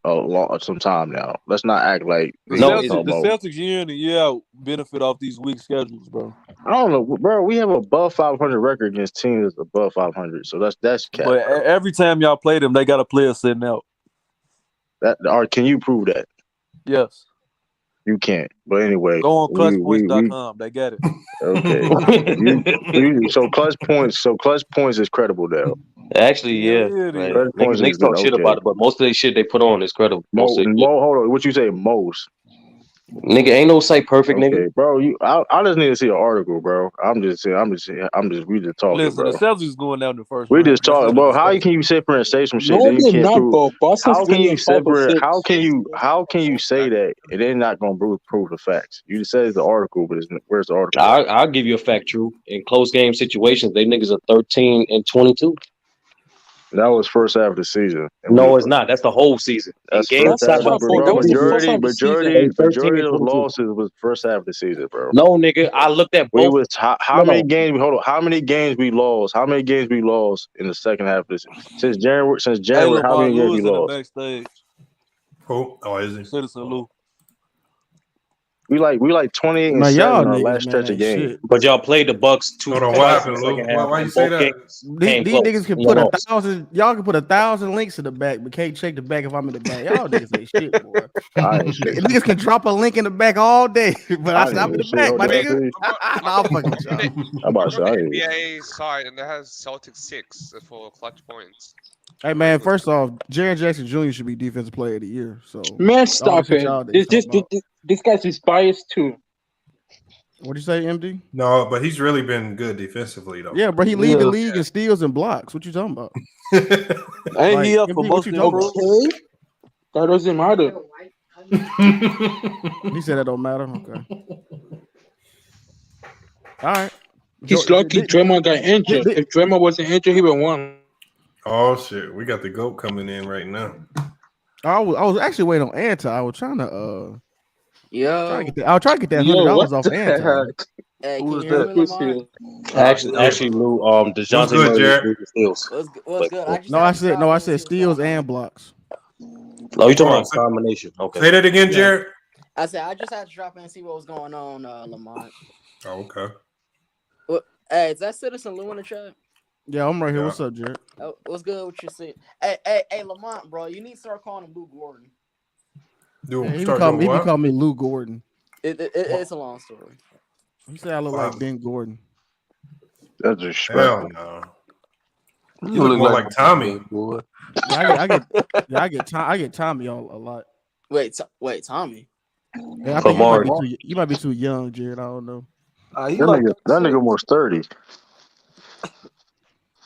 S22: some time now. Let's not act like
S21: The Celtics year in and year out benefit off these weak schedules, bro.
S22: I don't know, bro. We have above 500 record against teams above 500, so that's cap.
S21: But every time y'all play them, they got a player sitting out.
S22: Can you prove that?
S21: Yes.
S22: You can't. But anyway,
S21: Go on clutchpoints.com. They got it.
S22: Okay. So clutch points is credible though.
S2: Actually, yeah. Right. Niggas talk shit about it, but most of the shit they put on is credible.
S22: Hold on. What you say, most?
S2: Nigga, ain't no site perfect, nigga.
S22: Bro, I just need to see an article, bro. We just talking,
S21: Listen,
S22: bro.
S21: the Celtics is going down the first
S22: We
S21: round.
S22: just talking, bro. How can you sit there and say some shit that you can't prove? How can you sit there? How can you say that and then not gonna prove the facts? You just said it's the article, but where's the article?
S2: I'll give you a fact, true. In close game situations, they niggas are 13-22.
S22: That was first half of the season.
S2: No, it's not. That's the whole season.
S22: That's
S2: game
S22: first half of majority of those losses was first half of the season, bro.
S2: No, nigga, I looked at both.
S22: How many games? Hold on. How many games we lost? How many games we lost in the second half of this since January? How many games we lost?
S21: Backstage.
S7: Who? Oh, is he?
S21: Citizen Lou.
S22: We like 28 and
S11: Man,
S22: 7
S11: y'all
S22: in our
S11: niggas,
S22: last
S11: man,
S22: stretch of
S11: ain't
S22: games.
S11: shit.
S2: But y'all played the Bucks
S7: Hold on, what
S2: twice in
S7: happened,
S2: the
S7: Lou?
S2: second half.
S7: Why you
S2: And
S7: say
S2: both
S7: that?
S2: games
S11: These
S2: came close.
S11: niggas can
S2: And
S11: put
S2: y'all
S11: a
S2: lost.
S11: 1,000. Y'all can put 1,000 links in the back, but can't check the back if I'm in the back. Y'all niggas ain't shit, boy.
S22: I ain't shit.
S11: Niggas can drop a link in the back all day, but I
S22: I
S11: said
S22: ain't
S11: I'm in the
S22: shit.
S11: back,
S22: Hold
S11: my
S22: on,
S5: Hey,
S11: nigga.
S22: see.
S11: Nah, I'm fucking with y'all.
S22: I'm about to say,
S5: I
S22: I
S5: got
S22: ain't.
S5: the NBA side, and it has Celtics 6 for clutch points.
S11: Hey man, first off, Jaren Jackson Jr. should be Defensive Player of the Year. So
S16: Man,
S11: all the
S16: stop
S11: shit
S16: it.
S11: y'all niggas talking about.
S16: This guy's is biased too.
S11: What'd you say, MD?
S7: No, but he's really been good defensively though.
S11: Yeah, bro, he lead the league in steals and blocks. What you talking about?
S21: Ain't he up for
S11: MD, what
S21: most
S11: you talking about?
S16: Okay, that doesn't matter.
S11: He said that don't matter. Okay. All right.
S16: He's lucky Draymond got injured. If Draymond wasn't injured, he would won.
S7: Oh shit, we got the GOAT coming in right now.
S11: I was actually waiting on Anti. I was trying to
S13: Yo.
S11: I was trying to get that $100 off Anti.
S13: Hey,
S21: Who
S13: can
S21: is
S13: you hear
S21: that?
S13: me, Lamont?
S2: Actually, Lou,
S7: What's
S2: DeJounte
S7: good,
S2: Murray
S7: Jared?
S2: lead the steals.
S13: What's good? I just
S11: No,
S13: had
S11: I
S13: to
S11: said
S13: drop in and see what's
S11: steals
S13: going
S11: and
S13: on.
S11: blocks.
S2: Oh, you talking
S7: Hold on,
S2: about combination? Okay.
S7: Say that again, Jared.
S13: I said I just had to drop in and see what was going on, Lamont.
S7: Oh, okay.
S13: Hey, is that Citizen Lou in the chat?
S11: Yeah, I'm right here. What's up, Jared?
S13: What's good with you? See, hey, Lamont, bro, you need to start calling him Lou Gordon.
S11: Yeah, he be calling me Lou Gordon.
S13: It's a long story.
S11: He said I look like Ben Gordon.
S22: That's disrespectful.
S7: Hell no.
S21: You
S7: look more like Tommy.
S21: Boy.
S11: Yeah, I get Tommy on a lot.
S13: Wait, Tommy.
S11: Yeah, I think you might be too young, Jared. I don't know.
S22: That nigga almost 30.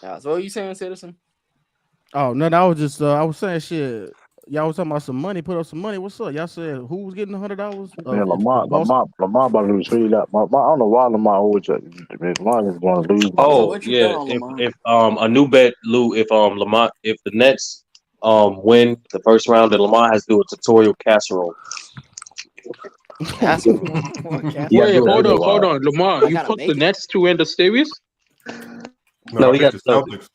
S13: So what are you saying, Citizen?
S11: Oh no, that was just I was saying shit. Y'all was talking about some money. Put up some money. What's up? Y'all said who was getting $100?
S22: Man, Lamar about to lose $3. I don't know why Lamar always Lamar is going to lose.
S2: Oh yeah, if a new bet, Lou. If if the Nets win the first round, then Lamar has to do a tutorial casserole.
S16: Wait, hold on, Lamar. You took the Nets to win the series?
S2: No, he got the Celtics.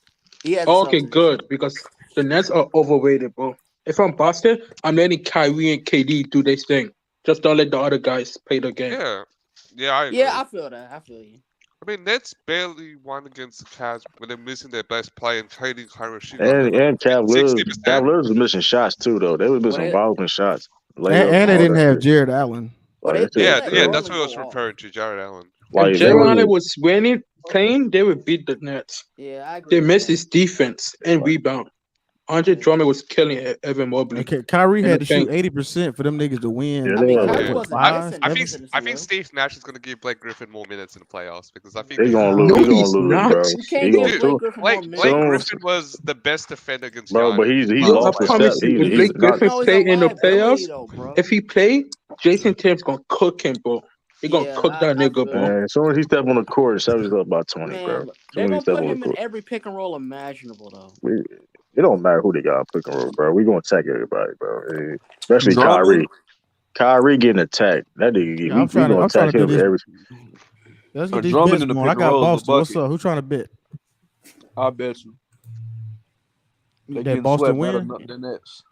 S16: Okay, good, because the Nets are overrated, bro. If I'm Boston, I'm letting Kyrie and KD do their thing. Just don't let the other guys play the game.
S5: Yeah, I agree.
S13: Yeah, I feel that. I feel you.
S5: I mean, Nets barely won against the Cavs when they're missing their best player and trading Kyrie.
S22: And Cavaliers was missing shots too, though. They were missing involvement shots.
S11: And they didn't have Jared Allen.
S5: Yeah, that's what I was referring to, Jared Allen.
S16: If Jared Allen was winning, playing, they would beat the Nets.
S13: Yeah, I agree.
S16: They missed his defense and rebound. Andre Drummond was killing Evan Mobley.
S11: Okay, Kyrie had to shoot 80% for them niggas to win.
S5: I think Steve Nash is going to give Blake Griffin more minutes in the playoffs because I think
S22: they're going to lose.
S16: No, he's not.
S22: Bro.
S13: You can't give Blake Griffin more minutes.
S5: Blake Griffin was the best defender against
S22: bro,
S5: Giannis.
S22: but he's
S16: Yo, I
S22: lost his
S16: promise
S22: step.
S16: you, if Blake Griffin play in the playoffs, if he play, Jason Tatum's gonna cook him, bro. He gonna cook that nigga, bro.
S22: Man, as soon as he step on the court, Celtics up by 20, bro.
S13: They're gonna put him in every pick and roll imaginable, though.
S22: It don't matter who they got pick and roll, bro. We gonna attack everybody, bro. Especially
S21: Drummond?
S22: Kyrie getting attacked. That nigga, we gonna attack him every.
S11: Let's get these bets going. I got Boston. What's up? Who trying to bet?
S21: I bet you.
S11: That Boston win?
S21: The Nets.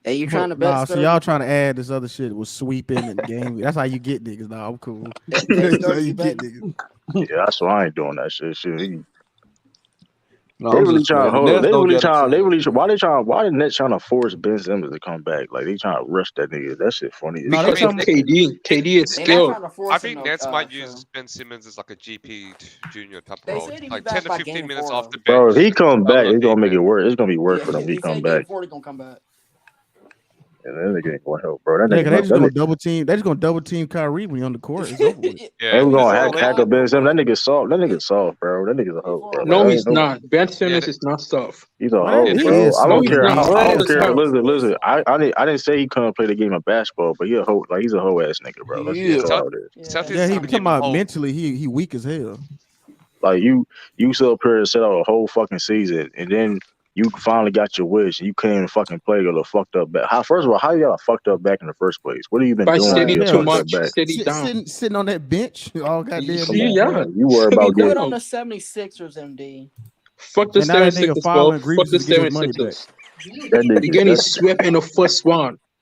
S13: Hey, you trying to bet?
S11: Nah, so y'all trying to add this other shit with sweeping and game. That's how you get niggas. Nah, I'm cool. That's how you get niggas.
S22: Yeah, that's why I ain't doing that shit.
S21: No,
S22: they really trying to hold. They really trying. Why the Nets trying to force Ben Simmons to come back? Like they trying to rush that nigga. That shit funny.
S16: Because KD is skilled.
S5: I think Nets might use Ben Simmons as like a GP junior type of role, like 10 to 15 minutes off the bench.
S22: Bro, if he comes back, it's gonna make it worse. It's gonna be worse for them. If he come back.
S13: Gonna come back.
S22: And that nigga ain't gonna help, bro.
S11: They just gonna double team. They just gonna double team Kyrie when he on the court. It's over with.
S22: And we gonna hack up Ben Simmons. That nigga soft. That nigga soft, bro. That nigga's a hoe, bro.
S16: No, he's not. Ben Simmons is not soft.
S22: He's a hoe, bro. I don't care. I don't care.
S16: Soft.
S22: Listen. I didn't say he couldn't play the game of basketball, but he a hoe. Like he's a hoe ass nigga, bro.
S11: Yeah, he talking about mentally. He weak as hell.
S22: Like you sit up here and set out a whole fucking season, and then you finally got your wish, and you can't even fucking play or the fucked up back. First of all, how you got a fucked up back in the first place? What have you been doing?
S16: Sitting too much.
S11: Sitting on that bench. All goddamn.
S22: Yeah, you worry about
S13: getting on the 76ers, MD.
S16: Fuck the 76ers, bro. Fuck the 76ers. Again, he swept in the first round.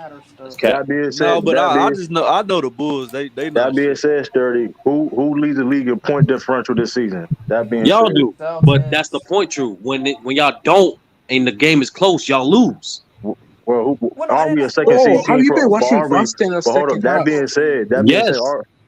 S13: matter stuff.
S22: That being said,
S21: No, but I just know the Bulls. They
S22: that
S21: not
S22: being
S21: shit.
S22: said, Sturdy, who leads the league in point differential this season? That being
S15: Y'all
S22: said,
S15: do, but that's the point, True. When y'all don't, and the game is close, y'all lose.
S22: well, are we a second
S16: Oh,
S22: seed
S16: have
S22: team
S16: you been
S22: but
S16: watching
S22: are we?
S16: Boston in the
S22: But hold up.
S16: second
S22: That
S16: half?
S22: being said,
S15: Yes.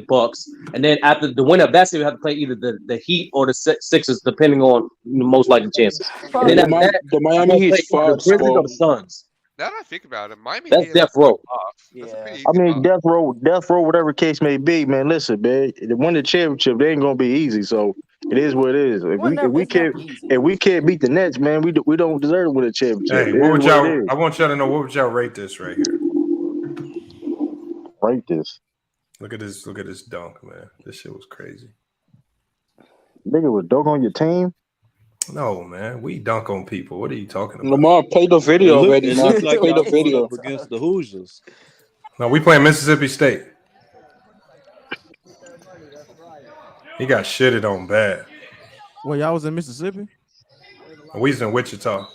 S15: the Bucks, and then after the winner of that series, we have to play either the Heat or the Sixers, depending on the most likely chances. And then after that,
S16: The
S15: we're
S16: Miami
S15: gonna
S16: Heat
S15: play either the
S16: fought,
S15: Grizzlies or the
S16: Spo.
S15: Suns.
S5: Now that I think about it, Miami
S15: That's
S5: Heat
S15: death row.
S5: That's a pretty
S22: I
S5: easy
S22: mean,
S5: path.
S22: death row, whatever case may be, man. Listen, man, to win the championship, they ain't gonna be easy. So it is what it is. If we
S13: It's never easy.
S22: can't beat the Nets, man, we don't deserve to win a championship.
S7: Hey,
S22: It
S7: what
S22: is
S7: would
S22: what it
S7: y'all?
S22: is.
S7: I want y'all to know what would y'all rate this right here.
S22: Rate this.
S7: Look at this. Look at this dunk, man. This shit was crazy.
S22: Nigga would dunk on your team.
S7: No, man. We dunk on people. What are you talking about?
S16: Lamar, play the video already,
S21: It
S16: man.
S21: looked like
S16: Play
S21: y'all
S16: the
S21: going
S16: video.
S21: up against the Hoosiers.
S7: No, we playing Mississippi State. He got shitted on bad.
S11: Well, y'all was in Mississippi.
S7: We was in Wichita.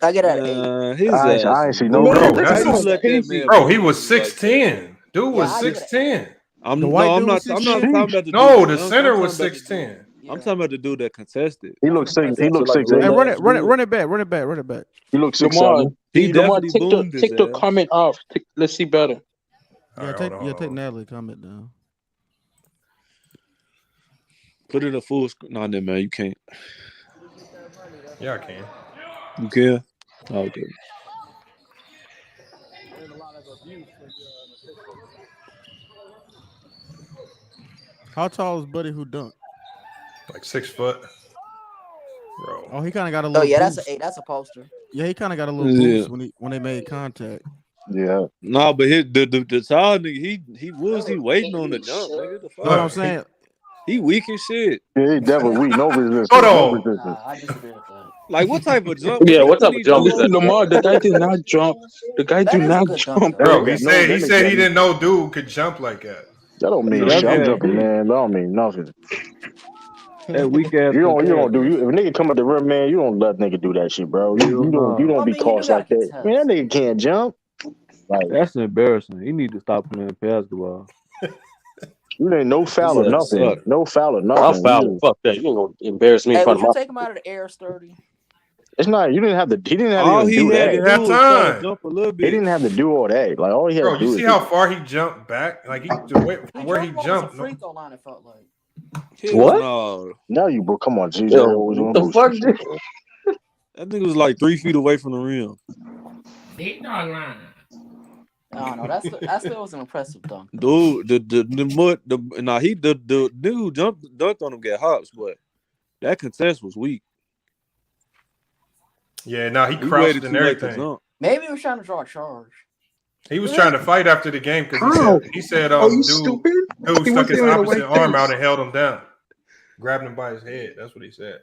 S13: I get at 8.
S21: His
S22: I
S21: ass
S22: ain't
S21: is
S22: see no
S21: bro.
S22: bro.
S21: How you
S22: That's
S21: let that man
S7: Bro, he
S21: bully
S7: was
S21: you like that?
S7: 6'10". Dude was
S13: I get it.
S7: 6'10".
S21: I'm
S11: The white dude
S21: not.
S11: was
S21: I'm not talking
S11: 6'10"?
S21: about the
S7: No,
S21: dude.
S7: the
S21: I'm
S7: center
S21: talking
S7: was
S21: about the dude.
S7: 6'10".
S21: I'm talking about the dude that contested.
S22: He looks six. He
S21: So
S22: looks
S21: like
S22: six
S21: a
S22: eight.
S11: Hey,
S21: little
S11: run
S21: ass
S11: it, run it,
S21: dude.
S11: run it back, run it back, run it back.
S22: He looks
S16: Lamar,
S22: 6'7".
S21: He
S16: Lamar,
S21: definitely
S16: take the
S21: boomed his ass.
S16: comment off. Let's see better.
S11: Yeah,
S7: All right,
S11: take Natalie comment down.
S21: Put it in a full screen. Nah, then man, you can't.
S7: Yeah, I can.
S21: You can. Oh, okay.
S11: How tall is Buddy who dunked?
S7: Like 6 foot. Bro.
S11: Oh, he kind of got a
S13: Oh
S11: little
S13: yeah, that's
S11: boost.
S13: an 8. That's a poster.
S11: Yeah, he kind of got a little
S21: Yeah.
S11: boost when they made contact.
S22: Yeah.
S21: Nah, but the tall nigga, he waiting on the jump, nigga. The
S11: Know what I'm
S21: fuck?
S11: saying?
S21: He weak as shit.
S22: Yeah, he definitely weak. No resistance.
S7: Hold
S22: No
S7: on.
S22: resistance.
S13: I disagree with that.
S21: Like what type of jump?
S9: Yeah, what
S21: What
S9: type
S21: he
S9: of jump
S21: do
S9: is that?
S16: Lamar, the guy did not jump. The guy
S13: That
S16: do
S13: is a
S16: not
S13: good dunk,
S16: jump,
S13: though.
S7: Bro,
S16: bro.
S7: he said he didn't know dude could jump like that.
S22: That don't mean
S21: That
S22: shit. I'm
S21: man
S22: jumping,
S21: weak.
S22: man. That don't mean nothing.
S21: That weak ass
S22: You don't
S21: comparison.
S22: if a nigga come at the rim, man, you don't let nigga do that shit, bro. You
S21: Hell
S22: don't
S21: nah.
S22: be
S13: I mean, you do
S22: tossed
S13: gotta
S22: like that.
S13: contest.
S22: Man, that nigga can't jump. Like
S21: That's embarrassing. He need to stop playing basketball.
S22: you ain't no foul or
S21: His ass
S22: nothing.
S21: suck.
S22: No foul or
S15: I'm
S22: nothing.
S15: fouling. Fuck that. You ain't gonna embarrass me in
S13: Hey,
S15: front
S13: would
S15: of
S13: you
S15: my.
S13: take him out of the air sturdy?
S22: It's not. You didn't have to. He didn't have to
S21: All
S22: even
S21: he
S22: do
S21: had
S22: that.
S21: to
S7: Didn't have
S21: do was try to
S7: time.
S21: jump a little
S22: He
S21: bit.
S22: didn't have to do all that. Like all he had
S7: Bro,
S22: to do
S7: you
S22: is
S7: see
S22: just,
S7: how far he jumped back? Like from where he
S13: He jumped
S7: jumped.
S13: a free throw line. It felt like.
S21: Hell
S15: What?
S21: no.
S22: now you bro. Come on, GJ.
S15: Yo,
S22: Always
S15: what
S22: on
S15: the
S22: bullshit
S15: fuck,
S22: shit,
S15: dude?
S22: bro.
S21: That nigga was like 3 feet away from the rim.
S13: I don't know. That still was an impressive dunk.
S21: Dude, the nigga who dunked on him got hops, but that contest was weak.
S7: Yeah, now he
S21: He
S7: crouched
S21: waited
S7: and
S21: too late to
S7: everything.
S21: jump.
S13: Maybe he was trying to draw a charge.
S7: He was trying to fight after the game because
S16: How?
S7: he said
S16: Are you
S7: dude
S16: stupid? He
S7: stuck
S16: was
S7: his
S16: there in the
S7: opposite
S16: right
S7: arm out
S16: place.
S7: and held him down, grabbed him by his head. That's what he said.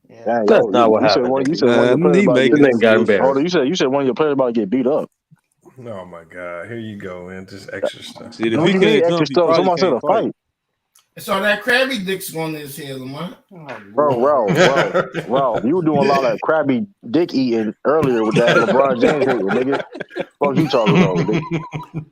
S22: Dang,
S15: That's not what
S22: you said
S15: happened,
S22: one. You
S15: nigga.
S22: said one of your
S21: Man,
S22: players
S21: he
S22: about to
S21: making
S22: get.
S15: This nigga got
S21: up for
S22: Hold on,
S15: embarrassed.
S22: you said one of your players about to get beat up.
S7: Oh my God, here you go, man. Just extra stuff.
S21: See, if
S22: No,
S21: he
S22: you need
S21: can't
S22: extra
S21: jump, he
S22: stuff.
S21: probably
S22: Somebody said
S21: can't
S22: a
S21: fight.
S22: fight.
S14: So that Krabby Dick's going in his head, Lamar.
S22: Bro, you were doing a lot of crabby dick eating earlier with that LeBron James hating, nigga. What you talking about, nigga?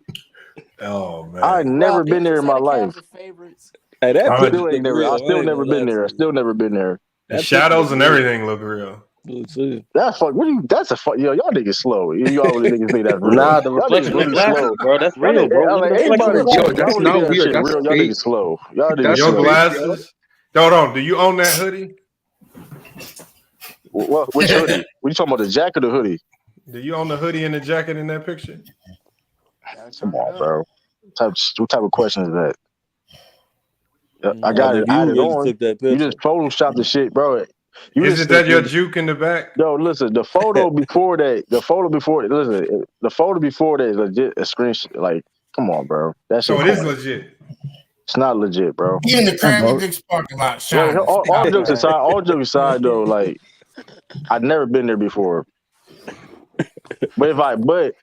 S7: Oh man,
S22: I never been there in my life.
S13: Favorites.
S21: Hey, that
S22: I
S21: picture
S22: still
S21: look
S22: ain't never.
S21: real.
S22: I
S21: I
S22: still
S21: ain't
S22: never
S21: gonna lie
S22: been there. I
S21: to
S22: still
S21: you.
S22: never been there.
S21: That
S7: the
S21: picture
S7: shadows
S21: look
S7: and
S21: real.
S7: everything look real.
S21: Look too.
S22: That's fuck. What you? That's a fuck. Yo, y'all niggas slow. Y'all really niggas think that's real.
S15: Nah, the
S22: Y'all niggas
S15: reflection in the
S22: really
S15: glasses,
S22: slow.
S15: bro. That's
S22: Y'all
S15: real,
S22: niggas,
S15: bro. Look at the reflection in
S22: everybody,
S15: the
S16: Yo,
S22: y'all
S16: that's
S22: really
S16: not
S22: think that
S16: weird.
S22: shit
S16: That's
S22: real. Y'all
S16: fake.
S22: niggas slow. Y'all niggas
S16: That's
S7: Your
S22: slow.
S16: fake, yo.
S7: glasses. Hold on. Do you own that hoodie?
S22: Which hoodie? What you talking about? The jacket or hoodie?
S7: Do you own the hoodie and the jacket in that picture?
S22: Come on, bro. What type of question is that? I
S21: Nah,
S22: got it.
S21: nigga,
S22: I had
S21: you
S22: it
S21: really
S22: on.
S21: took that
S22: You
S21: picture.
S22: just photoshopped the shit, bro. You
S7: Isn't that your juke in the back?
S22: No, listen. The photo before that. The photo before. Listen. The photo before that is legit a screenshot. Like, come on, bro. That shit.
S7: So it is
S22: corny.
S7: legit.
S22: It's not legit, bro.
S14: He in the Krabby Dick's parking lot
S22: Like,
S14: shining.
S22: all jokes aside. All jokes aside, though. Like, I've never been there before. But like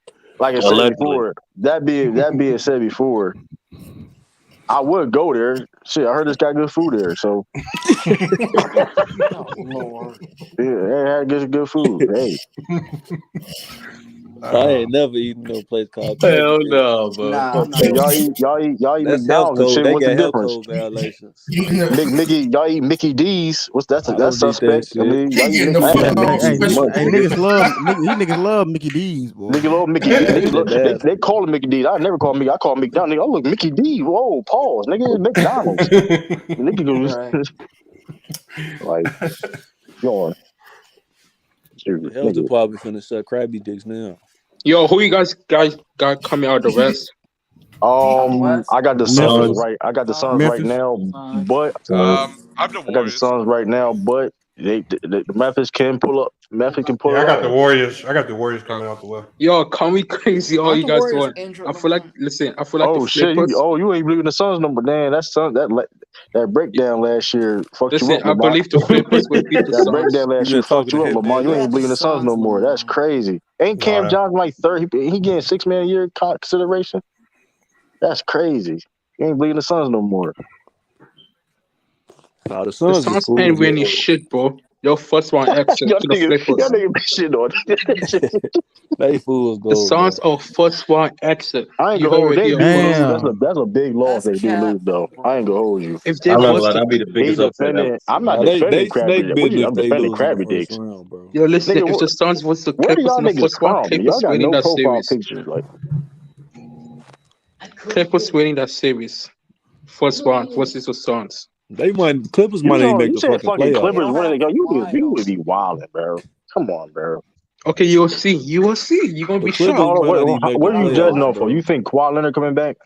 S22: I said
S15: Allegedly.
S22: before, that being said before, I would go there. Shit, I heard this got good food there, so
S13: Oh Lord.
S22: yeah, I had good food. Hey,
S21: I ain't never eaten no place called
S15: Hell
S21: Krabby Dick.
S15: no, bro.
S13: Nah, I'm not.
S22: hey, y'all eat
S21: That's health
S22: McDonald's and
S21: code.
S22: shit.
S21: They
S22: What's the
S21: got health
S22: difference?
S21: code violations.
S22: Mickey, y'all eat Mickey D's.
S21: I
S22: That's
S21: don't eat that
S22: suspect? I
S21: shit.
S22: mean, y'all
S14: He
S22: eat
S14: getting the
S22: Mickey
S14: fuck
S22: D's.
S14: on
S22: Mickey D's
S14: special.
S22: months, nigga.
S11: Niggas love Mickey D's, boy.
S22: Nigga
S21: That
S22: love.
S21: bad.
S22: They call him Mickey D's. I never call Mickey. I call him McDonald's. Nigga, oh look, Mickey D. Whoa, pause, nigga. It's McDonald's. Nigga goes
S13: Right.
S22: like, going.
S21: The health
S22: Nigga.
S21: department finna shut Krabby Dicks now.
S16: Yo, who you guys got coming out the West?
S22: I got the Suns
S11: Memphis.
S22: right. I got the Suns right
S11: Memphis.
S22: now, but
S5: I have the
S22: I got the
S5: Warriors.
S22: Suns right now, but The Memphis can pull up. Memphis can pull
S7: I
S22: it
S7: got the
S22: out.
S7: Warriors. I got the Warriors coming out the way.
S16: Yo, call me crazy. All
S13: Aren't
S16: you
S13: the
S16: guys
S13: Warriors
S16: doing.
S13: injured,
S16: I feel like, listen, I feel like
S22: Oh
S16: the
S22: shit!
S16: Clippers.
S22: You ain't believing the Suns number, man. That breakdown last year fucked
S16: Listen,
S22: you up,
S16: I
S22: Lamar.
S16: believe the Clippers will beat the
S22: That
S16: Suns.
S22: breakdown last year fucked you up, Lamar. You ain't believing the Suns no more. That's crazy. Ain't Cam Johnson like third? He getting $6 million a year consideration. That's crazy. You ain't believing the Suns no more.
S21: Nah, the
S16: The
S21: Suns is
S16: Suns
S21: cool.
S16: ain't winning shit, bro. Your first one exit
S22: Y'all
S16: to the Clippers.
S22: nigga be shit on.
S21: They fools
S16: The
S21: gold,
S16: Suns
S21: bro.
S16: are first one exit.
S22: I ain't
S16: You
S22: gonna
S16: heard
S22: hold.
S16: it
S22: They
S16: here
S22: do
S16: first.
S22: lose. That's a big loss. They do lose though. I ain't gonna hold you.
S16: If they
S22: I'm not
S16: was
S22: gonna lie.
S16: to,
S22: That'd be the biggest upset ever. I'm not
S21: Nah,
S22: defending
S21: they snake
S22: Krabby.
S21: bitten if
S22: I'm
S21: they
S22: defending
S21: lose in the
S22: Krabby
S21: first
S22: Dicks.
S21: round, bro.
S16: yo, listen,
S22: Nigga,
S16: if the Suns was the
S22: where do
S16: Clippers
S22: y'all
S16: in the
S22: niggas
S16: first one,
S22: from? Y'all
S16: Clippers
S22: got
S16: winning
S22: no
S16: that
S22: profile
S16: series.
S22: pictures. Like,
S16: Clippers winning that series. First one versus the Suns.
S21: Clippers might even make
S22: you
S21: the
S22: said
S21: fucking
S22: fucking
S21: playoffs.
S22: Clippers winning. You would be wilding, bro. Come on, bro.
S16: Okay, you will see. You will see. You're gonna
S21: The
S16: be
S21: Clippers
S16: shocked.
S21: might not even make the
S22: What are you judging
S21: playoffs,
S22: off for?
S21: bro.
S22: You think Kawhi Leonard coming back?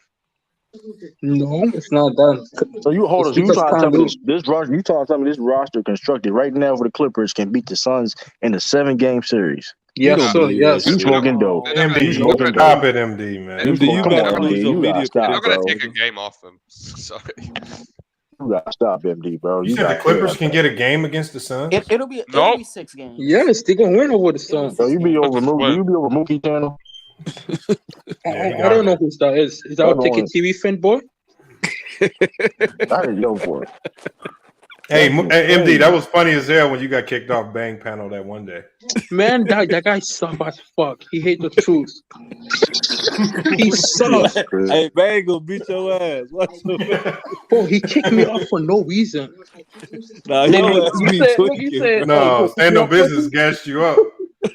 S16: No, it's not done.
S22: So you hold
S16: It's
S22: us. You
S16: because
S22: trying to tell me
S16: Kanye.
S22: this roster? You trying to tell me this roster constructed right now for the Clippers can beat the Suns in the 7-game series?
S21: You don't
S16: Yes, sir.
S21: believe that
S16: Yes.
S22: You
S21: shit.
S22: smoking dope.
S7: MD,
S22: You
S7: you
S22: smoking
S7: gotta stop
S22: dope.
S7: it, MD, man.
S22: You
S21: MD, you
S22: smoking. Come
S21: about to
S22: on,
S21: lose
S22: MD.
S21: your
S22: You gotta
S21: media
S22: stop,
S5: They're not gonna
S22: bro.
S5: take a game off them. Sorry.
S22: You gotta stop, MD, bro.
S7: You
S22: You
S7: said the
S22: gotta
S7: Clippers can get a game against the Suns?
S13: It'll be
S5: Nope.
S13: 6 games.
S16: Yes, they gonna win over the Suns.
S22: So you be over
S5: What the
S22: Mookie? You be over Mookie channel?
S16: I don't know who that is. Is that a Ticket TV fan boy?
S22: I didn't go for it.
S7: Hey,
S22: That's
S7: MD, that was funny as hell when you got kicked off Bang Panel that one day.
S16: Man, that guy sucks as fuck. He hate the truth. He sucks.
S21: Hey, Bang gonna beat your ass. Watch your
S16: Bro, he kicked me off for no reason.
S21: Nah,
S16: Nigga,
S21: your ass
S16: you
S21: be
S16: said,
S21: tweaking, bro.
S7: No,
S16: kick
S7: stand
S16: me
S7: no
S16: off
S7: business
S16: pussy?
S7: gassed you up.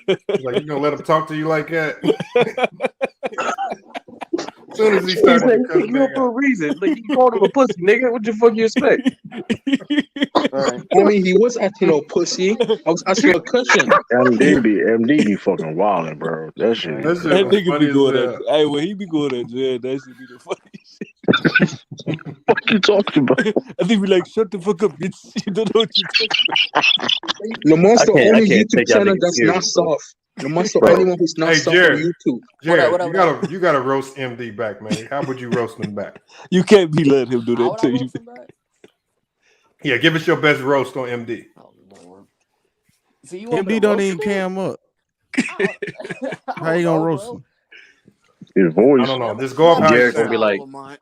S7: Like, you gonna let him talk to you like that? As soon as he started to cuss
S15: me up
S7: back
S15: for a
S7: out.
S15: reason. Like, you called him a pussy, nigga. What the fuck you expect?
S13: Right.
S16: I mean, he was acting a pussy. I was asking a question.
S22: MD be fucking wilding, bro. That shit be
S7: That shit
S21: That
S22: crazy.
S7: was
S21: nigga
S7: funny
S21: be
S7: as
S21: going
S7: hell.
S21: at. Hey, when he be going at jail, that should be the funny shit.
S22: What you talking about?
S21: I think be like, shut the fuck up, bitch. You don't know what you talking about.
S16: Lamar's the
S22: I
S16: only
S22: can't
S16: YouTube
S22: take y'all
S16: channel
S22: niggas
S16: that's not
S22: serious, bro.
S16: soft. Lamar's the
S22: Bro.
S16: only one who's not
S7: Hey,
S16: soft on
S7: Jared.
S16: YouTube.
S7: Jared,
S13: What up?
S7: you gotta roast MD back, man. How would you roast him back?
S21: You can't be letting him do
S13: How
S21: that
S13: would I
S21: to you.
S13: roast him back?
S7: Yeah, give us your best roast on MD.
S13: Oh Lord. So you want me
S11: MD
S13: to
S11: don't
S13: roast
S11: even
S13: him?
S11: cam up.
S13: I
S11: How you
S13: don't
S11: gonna
S13: know,
S11: roast
S13: bro.
S11: him?
S22: His voice.
S7: I don't know. Just go off how you
S15: Jared gonna
S7: sound.
S15: be like,
S13: Lamont.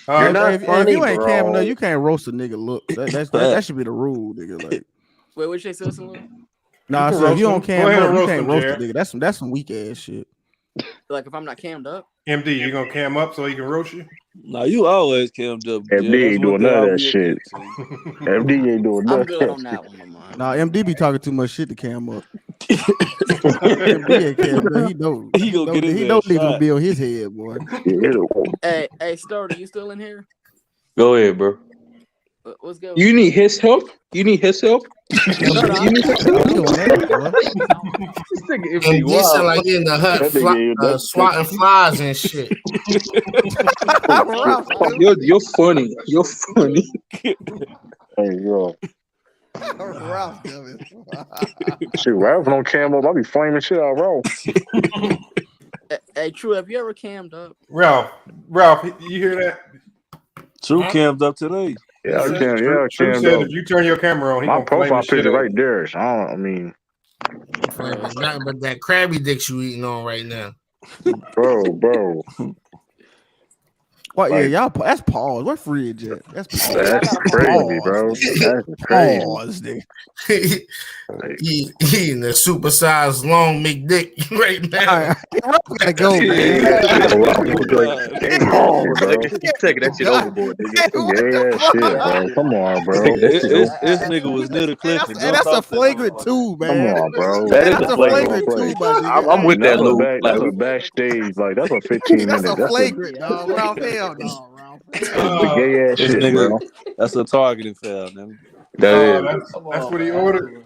S15: "You're not
S11: If
S15: funny,
S11: you ain't camming
S15: bro."
S11: up, you can't roast a nigga. Look, that should be the rule, nigga. Like,
S13: Wait, what you say, Silas?
S11: nah,
S7: can
S11: so if
S7: roast
S11: you
S7: him.
S11: don't
S7: Go
S11: cam
S7: ahead
S11: up,
S7: and
S11: you
S7: roast
S11: can't
S7: him,
S11: roast a
S7: Jared.
S11: nigga. That's some weak ass shit.
S13: Like if I'm not cammed up?
S7: MD, you gonna cam up so he can roast you?
S21: Nah, you always cammed up, Jared.
S22: MD
S21: That's
S22: ain't
S21: one
S22: doing
S21: thing
S22: none
S21: I
S22: of that
S21: will
S22: shit.
S21: give to you.
S22: MD ain't doing none
S13: I'm
S22: of
S13: good
S22: that
S13: on that
S22: shit.
S13: one, Lamont.
S11: Nah, MD be talking too much shit to cam up. MD ain't cam up. He know.
S21: He gonna get his
S11: He know
S21: ass
S11: niggas gonna
S21: shot.
S11: be on his head, boy.
S13: Hey, Sturdy, you still in here?
S15: Go ahead, bro.
S13: What's good?
S16: You need his help? You need his help?
S13: No,
S16: You need his help?
S11: He doing that, boy.
S16: This nigga
S14: And
S16: MD,
S14: this
S16: wow.
S14: like in the hut,
S22: That nigga,
S14: swatting flies and shit.
S11: Ralph,
S16: You're funny. You're funny.
S22: hey, yo.
S11: Ralph, dumb
S22: Shit, Ralph don't cam up. I be flaming shit out, Ralph.
S13: Hey, True, have you ever cammed up?
S7: Ralph, you hear that?
S21: True cammed up today.
S22: Yeah, I can.
S7: True,
S22: Yeah, I
S7: True
S22: can.
S7: said if you turn your camera on, he
S22: My
S7: gonna flame
S22: profile
S7: the shit
S22: picture
S7: out
S22: right there. So I mean,
S14: It's nothing but that Krabby Dicks you eating on right now.
S22: bro.
S11: What?
S22: Like,
S11: Yeah, y'all. That's pause. What fridge at? That's pause.
S22: that's crazy, bro. That's crazy.
S11: Pause, nigga.
S14: He eating a supersized long McDick right now.
S11: Gotta go, man.
S15: Taking that shit overboard, nigga.
S22: Yeah, shit, bro. Come on, bro.
S21: This nigga was near the cliff and jumped
S11: That's a
S21: off that
S11: flagrant
S21: motherfucker.
S11: two,
S22: Come
S11: man.
S22: on, bro.
S15: That is
S11: That's
S15: a
S11: a
S15: flagrant.
S11: flagrant two, my nigga.
S15: I'm with that, Lou.
S22: That's a backstage. Like, that's a 15
S11: That's
S22: minute.
S11: a
S22: That's
S11: flagrant, dog. Ralph, hell no, Ralph.
S22: the gay ass
S21: This
S22: shit,
S21: nigga,
S22: bro.
S21: that's a targeting foul, man.
S7: That's what he ordered.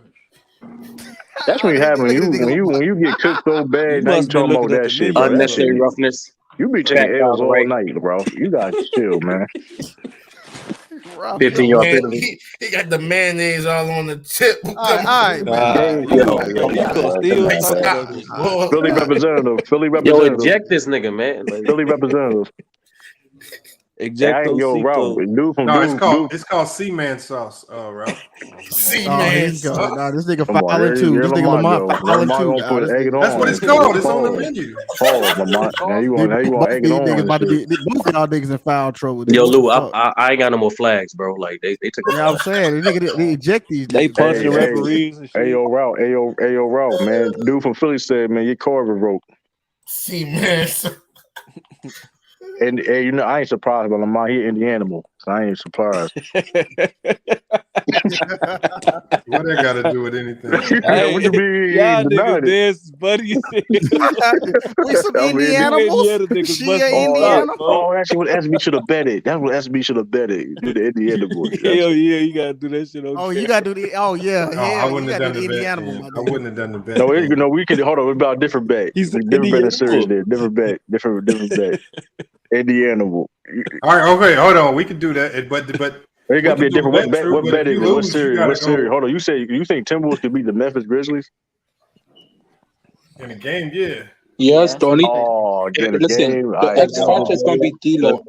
S22: That's when you have when you get cooked so
S21: You
S22: bad. Now you
S21: must have been
S22: talking about
S21: looking at
S22: that
S21: the
S22: shit,
S21: menu.
S22: bro. That shit.
S15: Unnecessary roughness.
S22: You be
S15: Jack
S22: taking
S15: down
S22: L's
S15: the
S22: all
S15: right.
S22: night, bro. You got to chill, man. 15-yard penalty.
S14: He got the mayonnaise all on the tip.
S11: All right, man.
S22: Philly representative.
S15: Yo, eject this nigga, man. Like,
S22: Philly representative.
S7: It's called Seaman sauce, Ralph.
S11: Seaman sauce. Nah, this nigga fouling too. This nigga Lamont fouling too.
S7: That's what it's called. It's on the menu.
S22: Oh, Lamont. Now you want egg it on?
S11: Both of y'all niggas in foul trouble.
S15: Yo, Lou, I ain't got no more flags, bro. Like they took.
S11: Yeah, I'm saying they eject these.
S21: They punching referees and shit.
S22: Ayo, Ralph, man. Dude from Philly said, man, your car revoked.
S14: Seaman.
S22: And you know, I ain't surprised by Lamar. He an Indianimal, so I ain't surprised.
S7: What that got to do with anything?
S22: Hey, what you mean?
S21: Y'all niggas dance, buddy.
S11: We some Indianimals. She an Indiana.
S22: Oh, that's what SB should have betted. That's what SB should have betted. Do the Indianimal.
S21: Hell yeah, you gotta do that shit.
S11: Oh, you gotta do the. Oh yeah.
S7: I wouldn't have done the bet. I wouldn't have done the bet.
S22: No, we could hold on. It's about a different bet.
S21: He's
S22: different bet in series there. Different bet. Indianimal.
S7: All right, okay, hold on. We can do that, but
S22: it got to be a different. What bet is it? What series? Hold on. You think Timberwolves could beat the Memphis Grizzlies
S7: in a game? Yeah.
S16: Yes, Tony.
S22: Oh,
S16: listen, the X factor is gonna be D-Lo.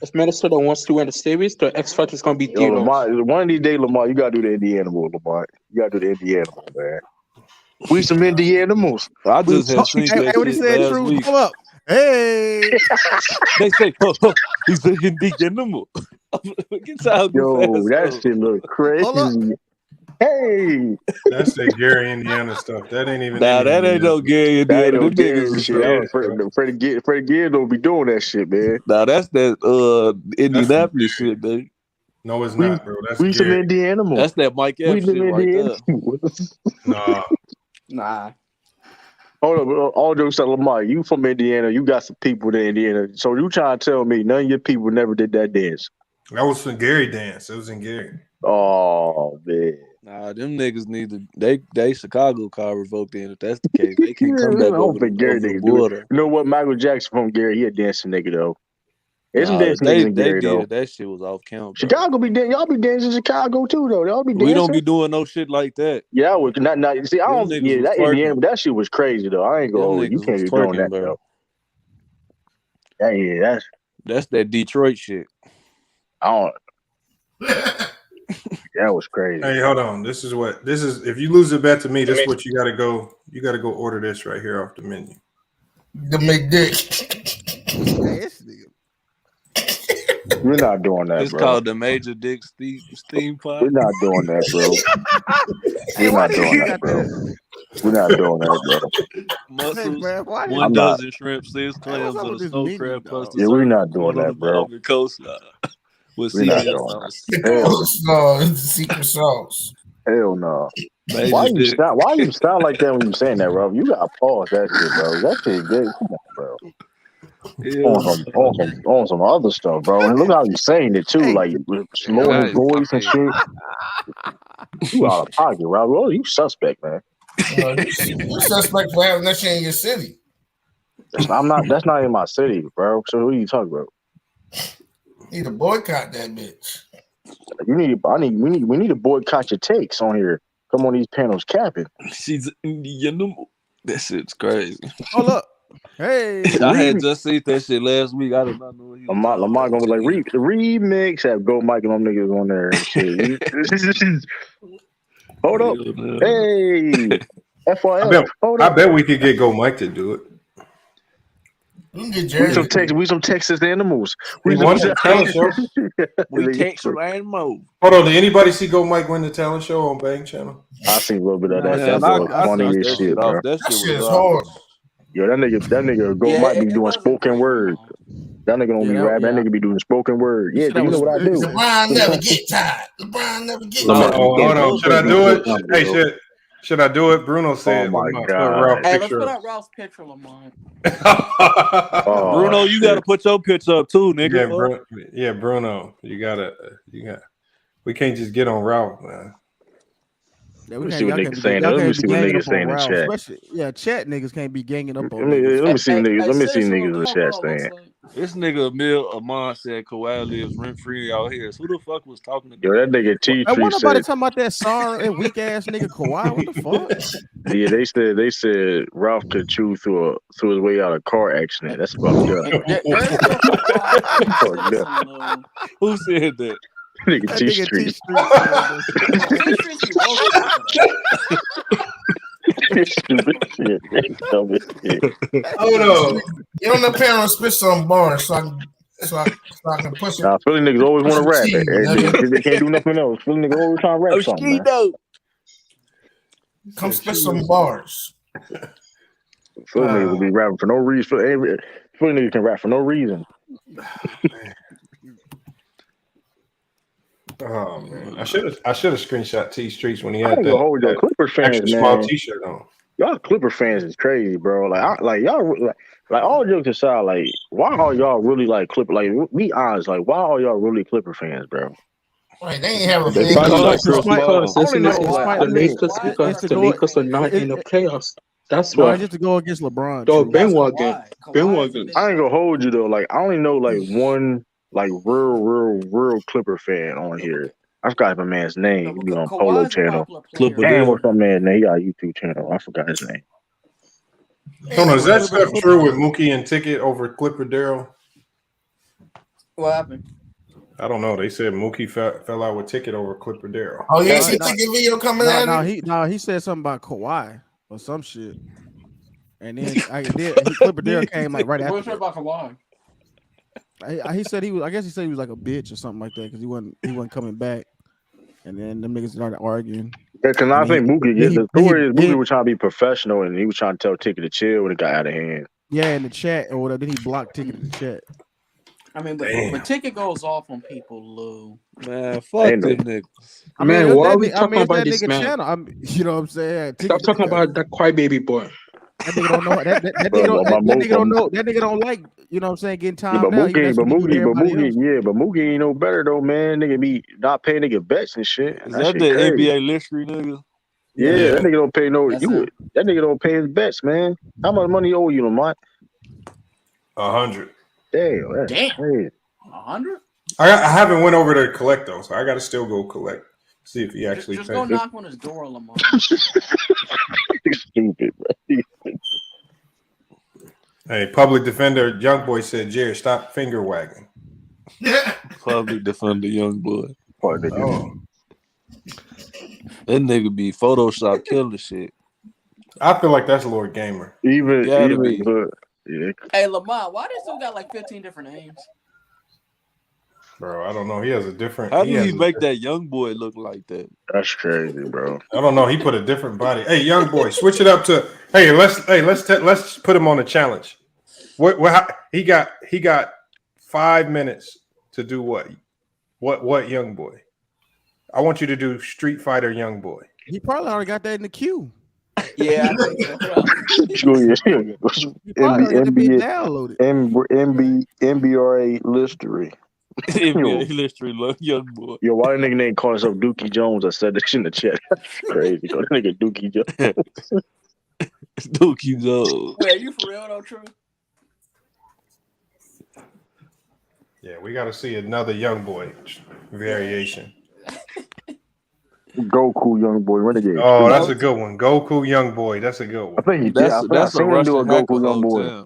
S16: If Minnesota wants to win the series, the X factor is gonna be D-Lo.
S22: One of these days, Lamar, you gotta do the Indianimal, Lamar. You gotta do the Indianimal, man. We some Indianimals.
S21: I just had seen that
S11: what he said,
S21: last
S11: True.
S21: week.
S11: Pull up. Hey.
S21: They say, he's an Indianimal.
S22: Yo, that shit look crazy. Hey.
S7: That's that Gary, Indiana stuff. That ain't even.
S21: Nah, that ain't no Gary, Indiana. Them niggas
S22: shit. Freddie Gibb don't be doing that shit, man.
S21: Nah, that's that Indianapolis shit, man.
S7: No, it's not, bro. That's
S22: we some Indianimals.
S21: That's that Mike F shit right there.
S13: Nah.
S22: Hold up, all jokes aside, Lamar, you from Indiana, you got some people in Indiana. So you trying to tell me none of your people never did that dance?
S7: That was some Gary dance. It was in Gary.
S22: Oh, man.
S21: Nah, them niggas need to. They Chicago car revoked in. If that's the case, they can't come back over the border.
S22: You know what? Michael Jackson from Gary, he a dancing nigga though. There's some dancing
S21: they
S22: niggas in Gary though.
S21: That shit was off count. Bro.
S22: Chicago be dancing. Y'all be dancing in Chicago too though. Y'all be dancing.
S21: We don't be doing no shit like that.
S22: Yeah, I would not. See, I don't. Yeah, that Indiana, that shit was crazy though. I ain't going. You can't be doing that though. Yeah,
S21: that's that Detroit shit.
S22: I don't. That was crazy.
S7: Hey, hold on. This is if you lose a bet to me, this is what you gotta go. You gotta go order this right here off the menu.
S14: The McDick.
S22: We're not doing that.
S21: It's
S22: bro.
S21: called the Major Dick Steam Pot.
S22: We're not doing that, bro. We're not doing that, bro. We're not doing that, bro.
S21: Mussels, 1 dozen shrimp, 6 clams with a snow crab plus.
S22: Yeah, we're not doing that, bro.
S21: Coastline. With
S22: secret
S14: sauce.
S22: Hell no. Why you sound like that when you saying that, bro? You gotta pause that shit, bro. That shit good. Come on, bro. On some other stuff, bro. And look how you saying it too, like slowing his voice and shit. You out of pocket, bro. You suspect, man.
S14: You suspect for having that shit in your city.
S22: That's not in my city, bro. So what are you talking about?
S14: Need to boycott that bitch.
S22: We need to boycott your takes on here. Come on these panels capping.
S21: She's that shit's crazy.
S11: Hold up. Hey,
S21: I had just seen that shit last week. I did not know what he was
S22: Lamar gonna be like remix, have Go Mike and them niggas on there and shit. Hold up. Hey. FYL.
S7: I bet we could get Go Mike to do it.
S22: We some Texas animals.
S7: We Texas
S21: animals.
S7: Hold on, did anybody see Go Mike win the talent show on Bang Channel?
S22: I seen a little bit of that. That's funny as shit, bro.
S14: That shit is hard.
S22: Yo, that nigga Go Mike be doing spoken word. That nigga don't be rapping. That nigga be doing spoken word. Yeah, you know what I do.
S14: LeBron never get tired. LeBron never get
S7: tired. Hold on, should I do it? Hey, should I do it? Bruno said.
S22: Oh my god!
S13: Hey, let's put up Ralph's picture, Lamont.
S21: Bruno, you gotta put your picture up too, nigga.
S7: Yeah, Bruno, you got. We can't just get on Ralph, man.
S22: Yeah, let me see what niggas saying. Let me see what niggas saying in chat.
S11: Yeah, chat niggas can't be ganging up on.
S22: Let me see niggas in the chat saying.
S21: This nigga Emil Amon said Kawhi lives rent free out here. So who the fuck was talking to
S22: Yo, that nigga T
S11: I
S22: Tree
S11: want nobody
S22: said.
S11: talking about that sorry and weak ass nigga Kawhi. What the fuck?
S22: Yeah, they said Ralph could chew through his way out of a car accident. That's fucked up. Fucked up.
S21: Who said that?
S22: Nigga T Street.
S14: Hold on. Get on the panel and spit some bars so I can push it.
S22: Nah, Philly niggas always want to rap.
S14: Push
S22: They can't do nothing else. Philly niggas always trying to rap something, man.
S14: Come spit some bars.
S22: Philly niggas will be rapping for no reason. Philly niggas can rap for no reason.
S7: Oh man, I should have screenshot T Streets when he
S22: I
S7: had
S22: ain't gonna hold y'all
S7: that
S22: Clipper fans,
S7: extra
S22: man.
S7: small T-shirt on.
S22: Y'all Clipper fans is crazy, bro. Like all jokes aside, like why are y'all really like Clipper? Like be honest, like why are y'all really Clipper fans, bro?
S14: Right, they ain't have a
S16: They
S14: fan
S16: probably
S14: club.
S16: like Chris Paul.
S11: It's the
S16: Lakers are not in the playoffs. That's
S11: No,
S16: why.
S11: it's just to go against LeBron.
S16: Though
S11: True.
S16: Ben Wagon.
S22: I ain't gonna hold you though. Like I only know like one like real Clipper fan on here. I forgot my man's name. He be on Polo channel. Damn, what's my man's name? He got a YouTube channel. I forgot his name.
S7: Hold on, is that stuff true with Mookie and Ticket over Clipper Daryl?
S13: What happened?
S7: I don't know. They said Mookie fell out with Ticket over Clipper Daryl.
S14: Oh, you ain't see Ticket video coming out?
S11: He said something about Kawhi or some shit. And then Clipper Daryl came like right after.
S13: What's about Kawhi?
S11: He said he was. I guess he said he was like a bitch or something like that because he wasn't coming back. And then them niggas started arguing.
S22: Yeah, because I think Mookie was trying to be professional and he was trying to tell Ticket to chill when it got out of hand.
S11: Yeah, in the chat or whatever. Then he blocked Ticket in the chat.
S13: I mean, but Ticket goes off on people, Lou.
S21: Man, fuck them niggas.
S16: Man, why are we talking about this man?
S11: Channel. You know what I'm saying?
S16: Stop talking about that crybaby boy.
S11: That nigga don't know. That nigga don't know. That nigga don't like. You know what I'm saying? Getting time
S22: But
S11: out.
S22: Mookie ain't no better though, man. Nigga be not paying nigga bets and shit.
S21: Is that the NBA listry nigga?
S22: Yeah, that nigga don't pay no. That nigga don't pay his bets, man. How much money owe you, Lamont?
S7: 100.
S22: Damn.
S13: 100?
S7: I haven't went over to collect though, so I got to still go collect. See if he actually
S13: just
S7: paid.
S13: go knock on his door, Lamont.
S22: Stupid, bro.
S7: Hey, public defender Youngboy said, "Jared, stop finger wagging."
S21: Public defender Youngboy.
S7: Oh.
S21: That nigga be Photoshop killing shit.
S7: I feel like that's Lord Gamer.
S22: Yeah.
S13: Hey, Lamont, why this dude got like 15 different names?
S7: Bro, I don't know. He has a different.
S21: How did he make that young boy look like that?
S22: That's crazy, bro.
S7: I don't know. He put a different body. Hey, young boy, switch it up to. Let's put him on a challenge. He got 5 minutes to do what? What young boy? I want you to do Street Fighter young boy.
S11: He probably already got that in the queue.
S13: Yeah, I think so.
S22: NBRA listery.
S21: NBA listery, young boy.
S22: Yo, why that nigga name call himself Dookie Jones? I said this in the chat. That's crazy. Call that nigga Dookie Jones.
S21: Dookie Jones.
S13: Wait, are you for real though, True?
S7: Yeah, we got to see another young boy variation.
S22: Goku young boy renegade.
S7: Oh, that's a good one. Goku young boy. That's a good one.
S22: I think he did. I seen him do a Goku young boy.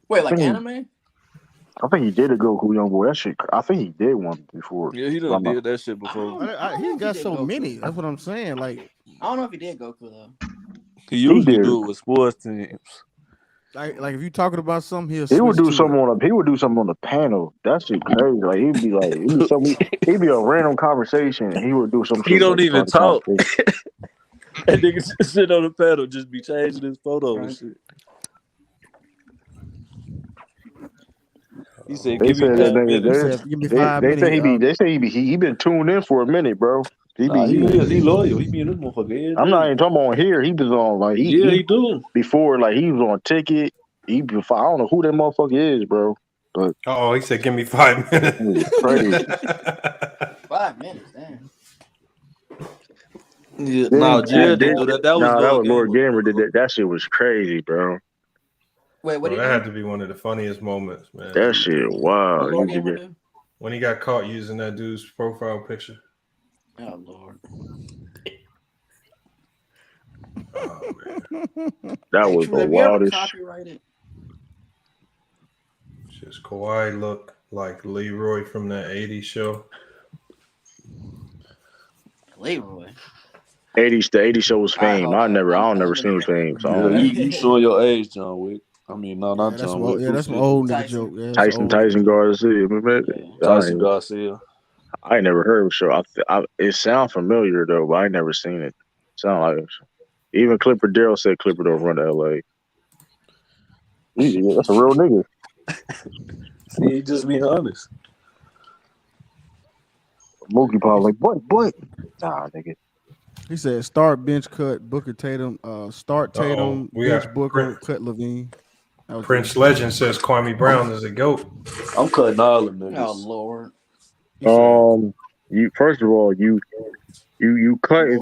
S13: Wait, like anime?
S22: I think he did a Goku young boy. That shit. I think he did one before.
S21: Yeah, he done did that shit before.
S11: He got so many. That's what I'm saying. Like,
S13: I don't know if he did Goku though.
S21: He usually do it with sports teams.
S11: Like if you talking about something,
S22: he would do something on the panel. That shit crazy. Like he'd be a random conversation. And he would do something.
S21: He don't even talk. That nigga just sit on the panel, just be changing his photo and shit. He said, "Give me 5 minutes."
S22: They say he been tuned in for a minute, bro. He
S21: loyal. He be in this motherfucker.
S22: I'm not even talking about here. He was on like he
S21: do
S22: before. Like he was on Ticket. I don't know who that motherfucker is, bro. But
S7: he said, "Give me 5 minutes."
S22: Crazy.
S13: 5 minutes, damn.
S21: Yeah, Jared didn't do that. That was
S22: Lord Gamer did that. That shit was crazy, bro.
S13: Wait, what
S7: Bro,
S13: do
S7: that
S13: you
S7: had to be one of the funniest moments, man.
S22: That shit, wow.
S7: When he got caught using that dude's profile picture.
S13: Oh Lord.
S7: Oh man.
S22: That
S13: Hey,
S22: was
S13: True,
S22: the
S13: have you ever
S22: wildest.
S13: copyrighted?
S7: Just Kawhi looked like Leroy from that 80s show.
S13: Leroy.
S22: 80s, the 80s show was Fame.
S13: hold
S22: I
S13: on.
S22: don't never seen Fame. So I
S21: Yeah,
S22: don't know.
S21: you showing your age, John Wick. I mean, no, not
S11: That's
S21: John
S11: my,
S21: Wick.
S11: yeah, that's my old nigga joke. Yeah, that's old.
S22: Tyson Garcia.
S21: Tyson Garcia.
S22: I ain't never heard of the show. It sounds familiar though, but I ain't never seen it. Sound like even Clipper Darrell said Clipper don't run to LA. That's a real nigga.
S21: See, he just be honest.
S22: Mookie Paul like what? Nah, nigga.
S11: He said start bench cut Booker Tatum. Start Tatum
S7: We
S11: bench
S7: got
S11: Booker cut Levine.
S7: Prince Legend says Kwame Brown is a GOAT.
S21: I'm cutting all of them niggas.
S13: Oh Lord.
S22: You first of all, you cutting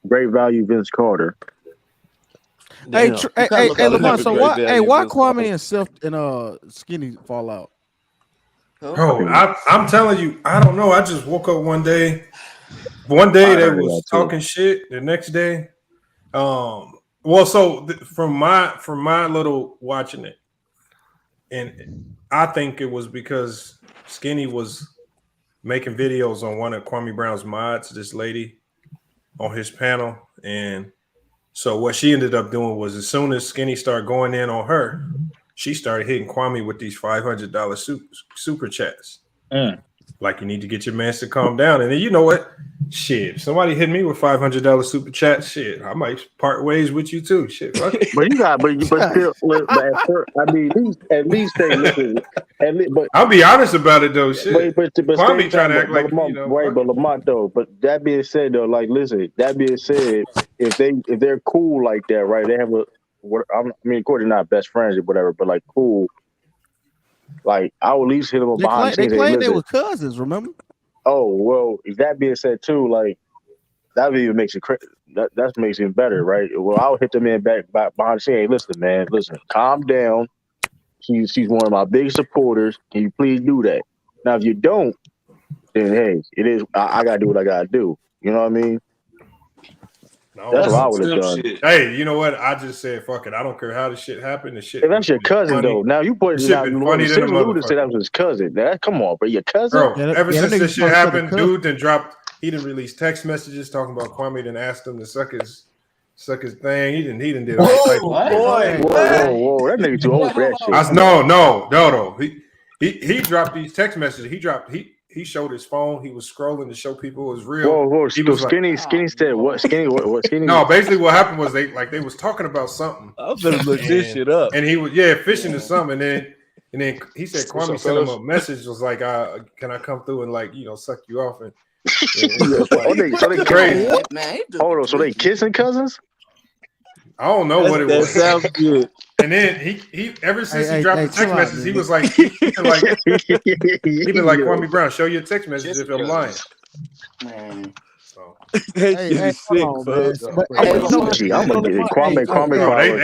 S22: great value Vince Carter.
S11: Hey,
S21: Damn.
S11: hey, Lamont. So
S21: Great
S11: why?
S21: value
S11: Hey, why
S21: Vince
S11: Kwame and Self and Skinny fall out?
S7: Bro, I'm telling you, I don't know. I just woke up one day. One day they was talking shit. The next day, from my little watching it, and I think it was because Skinny was making videos on one of Kwame Brown's mods, this lady, on his panel, and so what she ended up doing was as soon as Skinny started going in on her, she started hitting Kwame with these $500 super chats. Like, you need to get your man to calm down. And then you know what? Shit, if somebody hit me with $500 super chat, shit, I might part ways with you too. Shit, fuck it.
S22: But at least they listen. But
S7: I'll be honest about it though. Shit,
S22: but
S7: Kwame trying to act like
S22: but Lamont though. But that being said though, like listen, that being said, if they're cool like that, right? They have of course they're not best friends or whatever, but like cool. Like I would at least hit them behind the scenes.
S11: They claimed they were cousins. Remember?
S22: Oh well, if that being said too, like that even makes it that makes it better, right? Well, I'll hit the man back behind the scene. Hey, listen, calm down. She's one of my biggest supporters. Can you please do that? Now, if you don't, then hey, it is. I gotta do what I gotta do. You know what I mean?
S7: No,
S22: that's what I would have done.
S7: Shit. Hey, you know what? I just said, fuck it. I don't care how the shit happened. The shit.
S22: If that's your cousin, though. Now you put it out.
S7: Funny than a motherfucker.
S22: Say that was his cousin. Come on, bro. Your cousin.
S7: Bro, ever since this shit happened, dude then dropped. He didn't release text messages talking about Kwame. Then asked him to suck his thing. He didn't did all type of
S22: Whoa! That nigga too old for that shit.
S7: No. He dropped these text messages. He showed his phone. He was scrolling to show people it was real.
S22: Whoa!
S7: He was
S22: Skinny said what? Skinny what? Skinny?
S7: No, basically what happened was they was talking about something.
S21: I'm gonna look this shit up.
S7: And he was fishing to something, and then he said Kwame sent him a message, was like, "Can I come through and suck you off?" And
S22: so they crazy. Hold on, so they kissing cousins?
S7: I don't know what it was.
S21: That sounds good.
S7: And then he ever since he dropped the text message, he was like, he been like Kwame Brown, show your text message if I'm lying.
S13: Man.
S22: I'm gonna get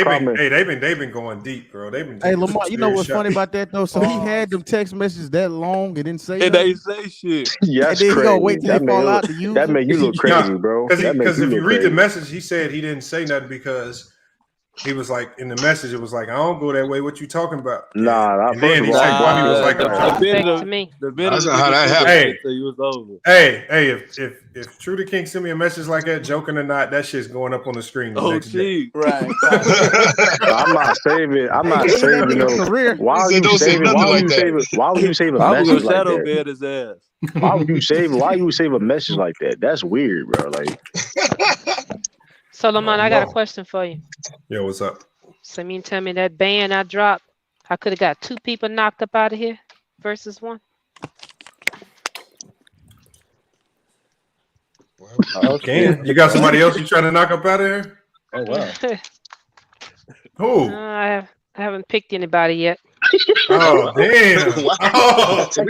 S22: Kwame.
S7: They've been going deep, bro. They've been.
S11: Hey, Lamar, you know what's funny about that though? So he had them text messages that long and didn't say.
S21: And they say shit.
S22: Yeah, that's
S11: and then
S22: crazy.
S11: He gonna wait till they fall out to use.
S22: That make you look crazy, bro.
S7: Because if you read the message, he said he didn't say nothing because he was like in the message. It was like, I don't go that way. What you talking about?
S22: Nah.
S7: And then he said Kwame was like,
S21: that's
S7: not
S21: how that happened.
S7: Hey, if True the King send me a message like that, joking or not, that shit's going up on the screen.
S21: Oh, gee.
S13: Right.
S22: I'm not saving. Why would you save it? Why would you save a message like
S21: shadow
S22: that?
S21: bed his ass.
S22: Why would you save a message like that? That's weird, bro. Like.
S9: So, Lamont, I got a question for you.
S7: Yo, what's up?
S9: So, you mean tell me that band I dropped, I could have got 2 people knocked up out of here versus 1?
S7: Okay. You got somebody else you trying to knock up out of here?
S21: Oh, wow.
S7: Who?
S9: I haven't picked anybody yet.
S7: Oh, damn. Oh,
S21: She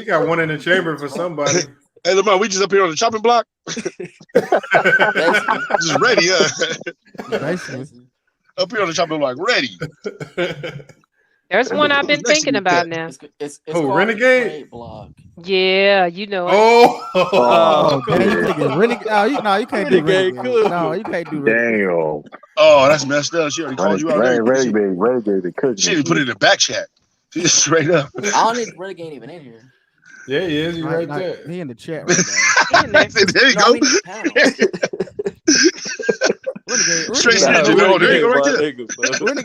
S7: got one in the chamber for somebody.
S12: Hey, Lamar, we just up here on the chopping block. Just ready, Up here on the chopping block, ready.
S9: There's one I've been thinking about now.
S13: It's
S7: Who,
S13: called
S7: Renegade?
S13: Block.
S9: Yeah, you know it.
S11: Oh, damn, you thinking Renegade? No, you can't do
S21: Renegade
S11: Renegade.
S21: could.
S11: No, you can't do Renegade.
S22: Damn.
S12: Oh, that's messed up. She already called you out.
S22: Renegade the cook.
S12: She didn't put it in the back chat. She just straight up.
S13: I don't need Renegade even in here.
S7: Yeah, he is. He right there.
S11: He in the chat right now.
S12: There you go.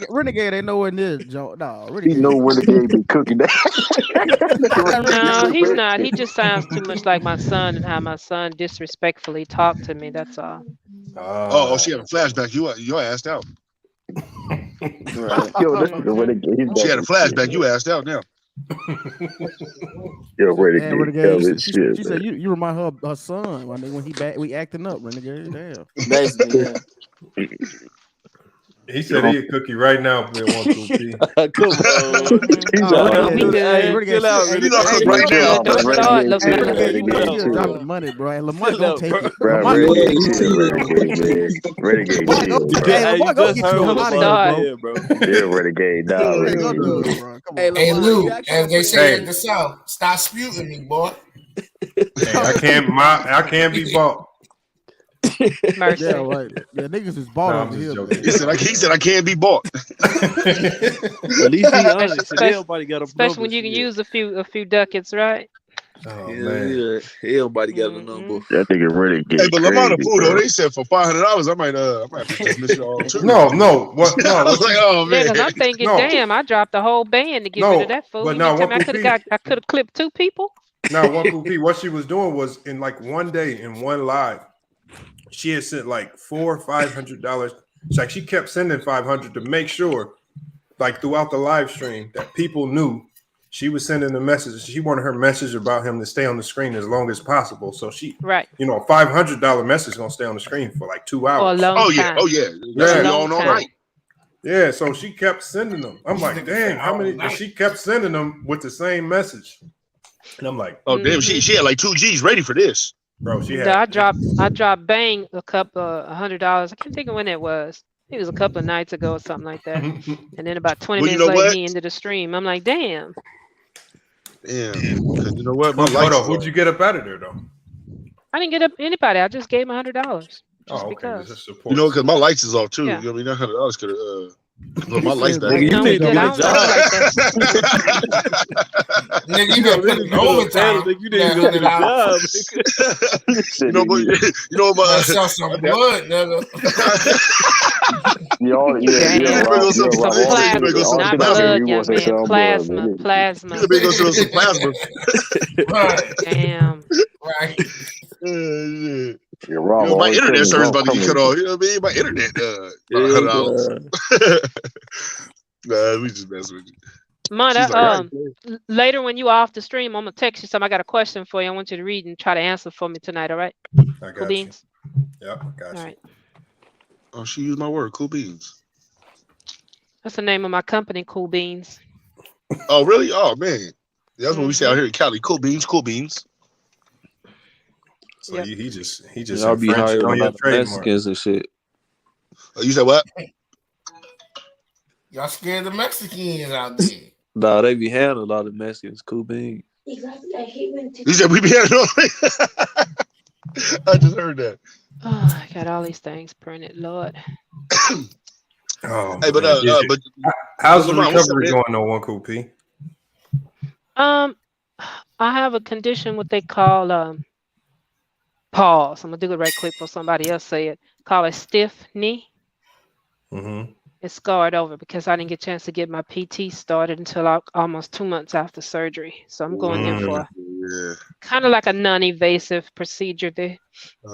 S11: Renegade ain't nowhere near Joe. No, Renegade.
S22: He know Renegade be cooking that.
S9: No, he's not. He just sounds too much like my son and how my son disrespectfully talked to me. That's all.
S12: Oh, she had a flashback. You asked out.
S22: Yo, this is Renegade.
S12: She had a flashback. You asked out now.
S22: Yo, Renegade.
S11: She said you remind her of her son when we acting up, Renegade. Damn.
S13: Basically, yeah.
S7: He said he a cookie right now. If they want to.
S21: Come on.
S11: Chill out.
S12: You know, cook right now.
S11: Drop the money, bro. And Lamont don't take it.
S22: Renegade.
S11: Hey, Lamont go get you out of here, bro.
S22: Yeah, Renegade.
S14: Hey, Lou, as they say in the South, stop sputing me, boy.
S7: Hey, I can't be bought.
S9: Mercy.
S11: Yeah, right. Yeah, niggas is bought over here.
S12: He said I can't be bought.
S21: At least he honest. Everybody got a
S9: especially when you can use a few ducats, right?
S21: Oh man, everybody got a number.
S22: That nigga Renegade.
S12: Hey, but Lamont of food though, they said for $500, I might have to miss y'all too.
S7: No. What? No.
S12: I was like, oh man.
S9: Yeah, because I'm thinking, damn, I dropped the whole band to get rid of that food.
S7: But
S9: You
S7: no,
S9: tell me I could have clipped 2 people.
S7: Now, what she was doing was in like one day in one live, she had sent like $400 or $500. It's like she kept sending $500 to make sure, like throughout the live stream, that people knew she was sending the message. She wanted her message about him to stay on the screen as long as possible. So she,
S9: right,
S7: a $500 message gonna stay on the screen for like 2 hours.
S9: For a long time.
S12: That's all night.
S7: Yeah, so she kept sending them. I'm like, dang, how many? And she kept sending them with the same message. And I'm like,
S12: oh damn, she had like 2 G's ready for this.
S7: Bro, she had.
S9: I dropped Bang a couple $100. I can't think of when it was. It was a couple of nights ago or something like that. And then about 20 minutes later, he ended the stream. I'm like, damn.
S12: Yeah, because you know what?
S7: Who'd you get up out of there though?
S9: I didn't get up anybody. I just gave him $100. Just
S12: okay.
S9: Because.
S12: You know, because my lights is off too.
S9: Yeah.
S12: You know what I mean? That $100 could have put my lights back.
S21: You need to get a job.
S14: Nigga, you gotta put it overtime.
S21: You need to go get a job.
S12: You know what?
S14: Sell some blood, nigga.
S9: Plasma.
S12: You better go sell some plasma.
S14: Right.
S9: Damn.
S14: Right.
S22: You're wrong.
S12: My internet service about to get cut off. You know what I mean? My internet. $100. Nah, we just messing with you.
S9: Mona, later when you off the stream, I'm gonna text you something. I got a question for you. I want you to read and try to answer for me tonight. All right?
S7: Cool
S9: beans.
S7: Yeah, got you.
S9: All right.
S12: Oh, she used my word. Cool beans.
S9: That's the name of my company, Cool Beans.
S12: Oh, really? Oh man, that's what we say out here in Cali. Cool beans. Cool beans.
S21: So he just I'll be hiring on a Mexicans and shit.
S12: Oh, you said what?
S14: Y'all scared the Mexicans out there.
S21: Nah, they be handling a lot of Mexicans. Cool beans.
S12: You said we be handling. I just heard that.
S9: Oh, I got all these things printed, Lord.
S7: Oh,
S12: hey, but
S7: how's the recovery going on 1 Cool P?
S9: I have a condition what they call pause. I'm gonna do it right quick before somebody else say it. Call it stiff knee.
S7: Mm-hmm.
S9: It's scarred over because I didn't get a chance to get my PT started until almost 2 months after surgery. So I'm going in for kind of like a non-invasive procedure there.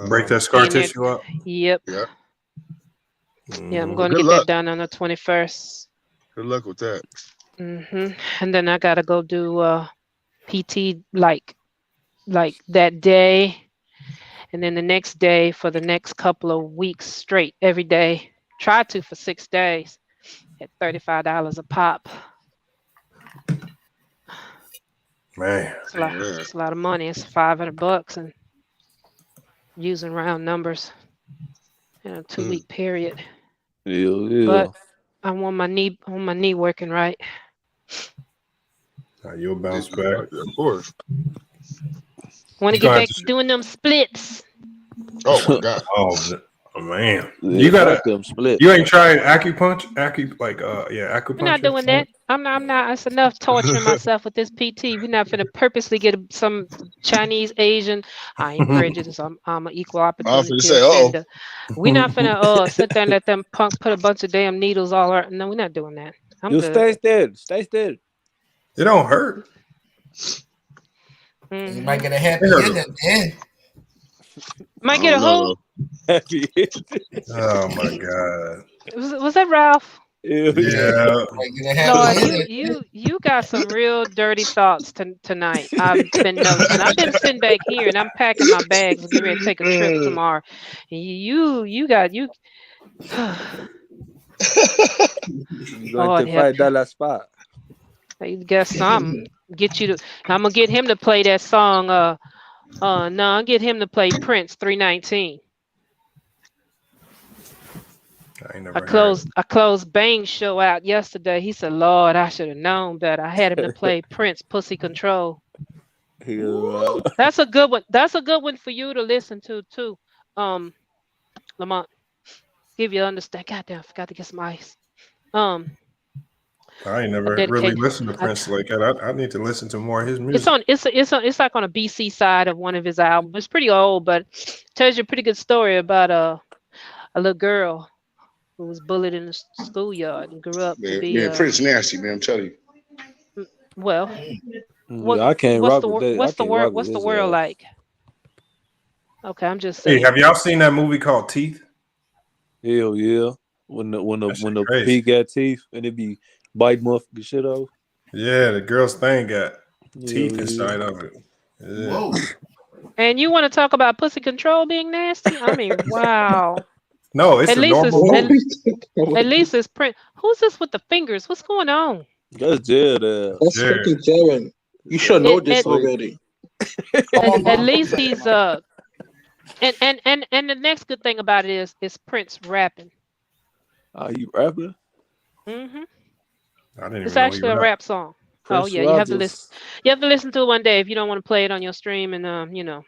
S7: Break that scar tissue up?
S9: Yep.
S12: Yeah.
S9: Yeah, I'm going to get that done on the 21st.
S12: Good luck with that.
S9: And then I got to go do PT like that day. And then the next day for the next couple of weeks straight, every day. Try to for 6 days at $35 a pop.
S7: Man,
S9: it's a lot of money. It's $500 and using round numbers in a 2-week period.
S21: Yeah.
S9: But I want my knee working right.
S7: You'll bounce back.
S12: Of course.
S9: Want to get back to doing them splits.
S12: Oh my god.
S7: Oh man.
S21: Yeah,
S7: You gotta
S21: fuck them split.
S7: You ain't tried acupuncture? Acupuncture.
S9: We're not doing that. I'm not. It's enough torturing myself with this PT. We're not gonna purposely get some Chinese, Asian. I ain't prejudiced. I'm an equal opportunity offender. We're not finna sit there and let them punk put a bunch of damn needles all around. No, we're not doing that. I'm
S21: You
S9: good.
S21: stay steady. Stay steady.
S7: It don't hurt.
S14: You might get a happy ending.
S9: Might get a who?
S21: Happy.
S7: Oh my god.
S9: Was that Ralph?
S7: Yeah.
S9: Lord, you got some real dirty thoughts tonight. I've been noticing. I've been sitting back here and I'm packing my bags and getting ready to take a trip tomorrow. And you.
S21: You got the $5 spot.
S9: I guess I'm gonna get him to play that song. No, I'll get him to play Prince 319. I closed Bane's show out yesterday. He said, "Lord, I should have known better. I had him to play Prince Pussy Control." That's a good one. That's a good one for you to listen to too. Lamont, give you understand. Goddamn, I forgot to get some ice.
S7: I ain't never really listened to Prince like that. I need to listen to more of his music.
S9: It's like on a BC side of one of his albums. It's pretty old, but tells you a pretty good story about a little girl who was bullied in the schoolyard and grew up to be.
S12: Man, Prince nasty, man. I'm telling you.
S9: Well,
S21: I can't rock with that.
S9: What's the world like? Okay, I'm just saying.
S7: Hey, have y'all seen that movie called Teeth?
S21: Hell yeah. When the pig got teeth and it be bite motherfucking shit off.
S7: Yeah, the girl's thing got teeth inside of it. Yeah.
S14: Whoa.
S9: And you want to talk about pussy control being nasty? I mean, wow.
S7: No, it's normal.
S9: At least it's Prince. Who's this with the fingers? What's going on?
S21: That's Jared.
S16: That's fucking Jared. You should know this already.
S9: At least he's and the next good thing about it is Prince rapping.
S21: Are you rapping?
S9: Mm-hmm.
S7: It's
S9: It's actually a rap song.
S21: Prince
S9: Oh yeah, you have to listen. You have to listen to it one day if you don't want to play it on your stream and you know.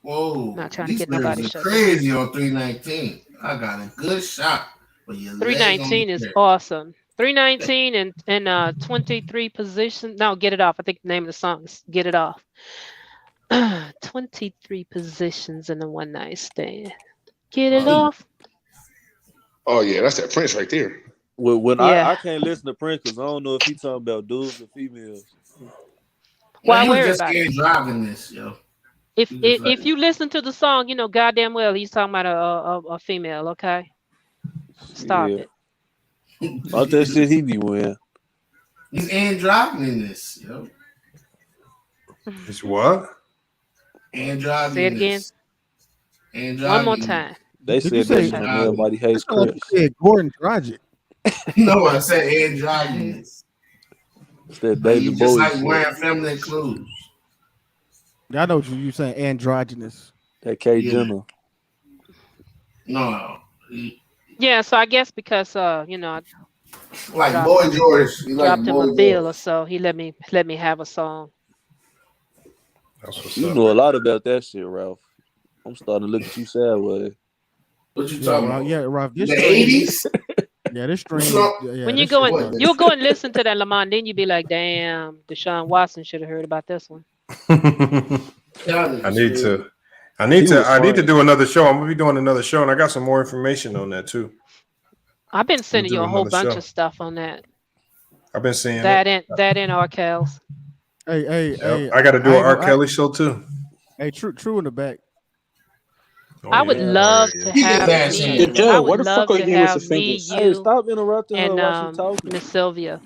S14: Whoa,
S9: Not trying to
S14: these
S9: get nobody
S14: nerds
S9: shut
S14: are crazy on 319. I got a good shot.
S9: 319 is awesome. 319 and 23 positions. No, Get It Off. I think the name of the song is Get It Off. 23 positions in a one night stand. Get it off.
S12: Oh yeah, that's that Prince right there.
S21: When I can't listen to Prince because I don't know if he's talking about dudes or females.
S9: Why
S14: he was
S9: worry
S14: just
S9: about it?
S14: driving this, yo.
S9: If you listen to the song, you know goddamn well he's talking about a female. Okay, stop it.
S21: All that shit he be wearing.
S14: He's androgyne in this, yo.
S7: It's what?
S14: Androgyne.
S9: Say it again. One more time.
S21: They said that when everybody hates Chris.
S11: Yeah, Gordon Dragic.
S14: No, I said androgynous.
S21: It's that
S14: Like,
S21: David
S14: you just
S21: Bowie
S14: like
S21: shit.
S14: wearing feminine clothes.
S11: I know what you're saying, androgynous.
S21: That K Jenner.
S14: No.
S9: Yeah, so I guess because you know, I
S14: Like
S9: dropped
S14: Boy
S9: him-
S14: George. He like
S9: dropped him
S14: Boy
S9: a bill
S14: George.
S9: or so. He let me have a song.
S7: That's what's
S21: You
S7: up.
S21: know a lot about that shit, Ralph. I'm starting to look at you sideways.
S14: What you
S11: Yeah,
S14: talking
S11: Ralph,
S14: about?
S11: yeah, Ralph. This
S14: The
S11: stream,
S14: 80s?
S11: yeah, this stream.
S14: So-
S11: Yeah,
S9: When you
S11: this
S9: go
S11: shit,
S9: and you'll go and listen to that Lamont, then you be like, damn, Deshaun Watson should have heard about this one.
S7: I need to do another show. I'm gonna be doing another show, and I got some more information on that too.
S9: I've been sending
S7: do
S9: you a whole
S7: another
S9: bunch
S7: show.
S9: of stuff on that.
S7: I've been seeing
S9: That
S7: it.
S9: in Arkells.
S11: Hey,
S7: I got to do an
S11: I-
S7: R. Kelly show too.
S11: Hey, true in the back.
S9: I would love to
S14: He
S9: have
S14: did that
S9: me.
S14: shit.
S16: Hey, Joe,
S9: I
S16: why
S9: would
S16: the
S9: love
S16: fuck are
S9: to
S16: you giving us
S9: have
S16: the
S9: me,
S16: fingers?
S21: Hey,
S9: you,
S21: stop interrupting her
S9: and
S21: while she's talking.
S9: Miss Sylvia.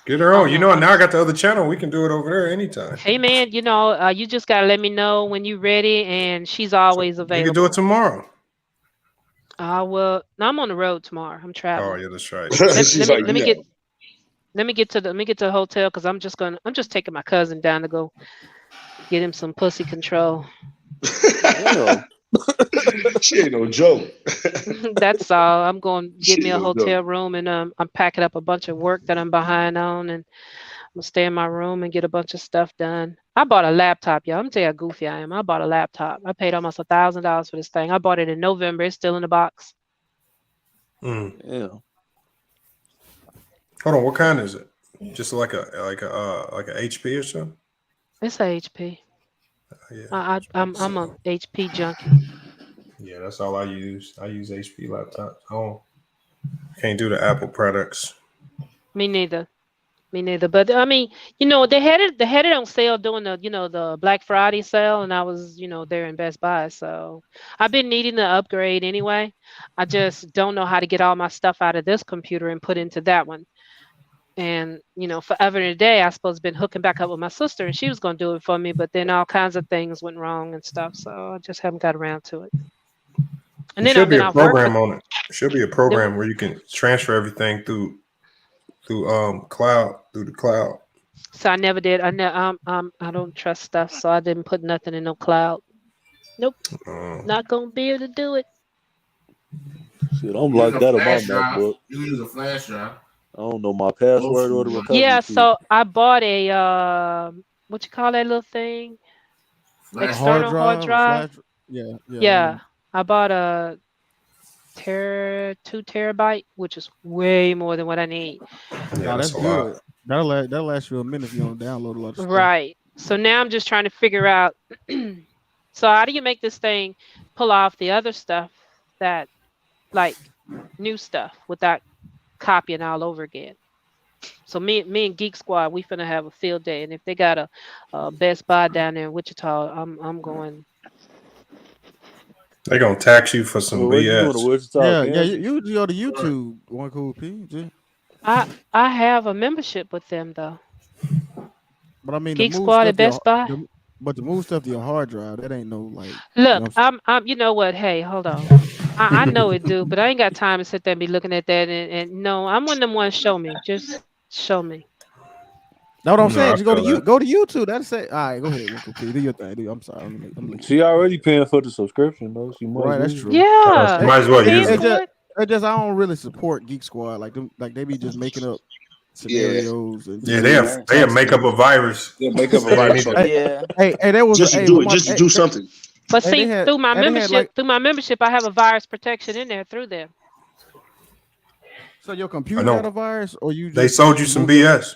S7: Get her on. You know, now I got the other channel. We can do it over there anytime.
S9: Hey man, you know, you just gotta let me know when you're ready, and she's always
S7: We
S9: available.
S7: can do it tomorrow.
S9: Well, no, I'm on the road tomorrow. I'm
S7: Oh
S9: traveling.
S7: yeah, that's right.
S9: Let me get to the hotel because I'm just taking my cousin down to go get him some pussy control.
S21: Damn.
S12: She ain't no joke.
S9: That's all. I'm going to get
S12: She
S9: me
S12: ain't
S9: a
S12: no
S9: hotel
S12: joke.
S9: room, and I'm packing up a bunch of work that I'm behind on, and I'm gonna stay in my room and get a bunch of stuff done. I bought a laptop, y'all. I'm gonna tell you how goofy I am. I bought a laptop. I paid almost $1,000 for this thing. I bought it in November. It's still in the box.
S21: Yeah.
S7: Hold on, what kind is it? Just like a HP or something?
S9: It's a HP.
S7: Yeah.
S9: I'm a HP junkie.
S7: Yeah, that's all I use. I use HP laptops. Can't do the Apple products.
S9: Me neither. But I mean, they had it on sale during the Black Friday sale, and I was there in Best Buy. So I've been needing to upgrade anyway. I just don't know how to get all my stuff out of this computer and put into that one. And forever and a day, I suppose been hooking back up with my sister, and she was going to do it for me, but then all kinds of things went wrong and stuff. So I just haven't got around to it. And
S7: There
S9: then I've
S7: should be
S9: been
S7: a
S9: off work.
S7: program on it. There should be a program where you can transfer everything through cloud through the cloud.
S9: So I never did. I don't trust stuff, so I didn't put nothing in no cloud. Nope. Not gonna be able to do it.
S21: Shit, I'm like that on my MacBook.
S14: You use a flash drive.
S21: I don't know my password or the recovery.
S9: Yeah,
S21: key.
S9: so I bought a what you call that little thing? External hard drive. Yeah. I bought a 2 terabyte, which is way more than what I need.
S11: Yeah, that's good. That'll last you a minute if you don't download a lot of stuff.
S9: Right. So now I'm just trying to figure out. So how do you make this thing pull off the other stuff that, like, new stuff without copying all over again? So me and Geek Squad, we finna have a field day, and if they got a Best Buy down there in Wichita, I'm going.
S7: They're gonna tax you for some BS.
S11: Yeah, you go to YouTube. One cool P.
S9: I have a membership with them though.
S11: But I mean,
S9: Geek Squad at Best Buy.
S11: But to move stuff to your hard drive, that ain't no like.
S9: Look, I'm. You know what? Hey, hold on. I know it, dude, but I ain't got time to sit there and be looking at that. And no, I'm one of them ones. Show me, just show me.
S11: That's what I'm saying. Just go to YouTube. That's it. All right, go ahead. Uncle P. Do your thing. I'm sorry. I'm
S21: She already paying for the subscription though. She might.
S11: Right, that's true.
S9: Yeah,
S7: might as well use it.
S11: I don't really support Geek Squad. Like they be just making up scenarios. And
S7: they make up a virus.
S11: They make up a virus. Hey, there was
S12: just to do something.
S9: But see, through my membership, I have a virus protection in there through there.
S11: So your computer got a virus, or you?
S7: They sold you some BS.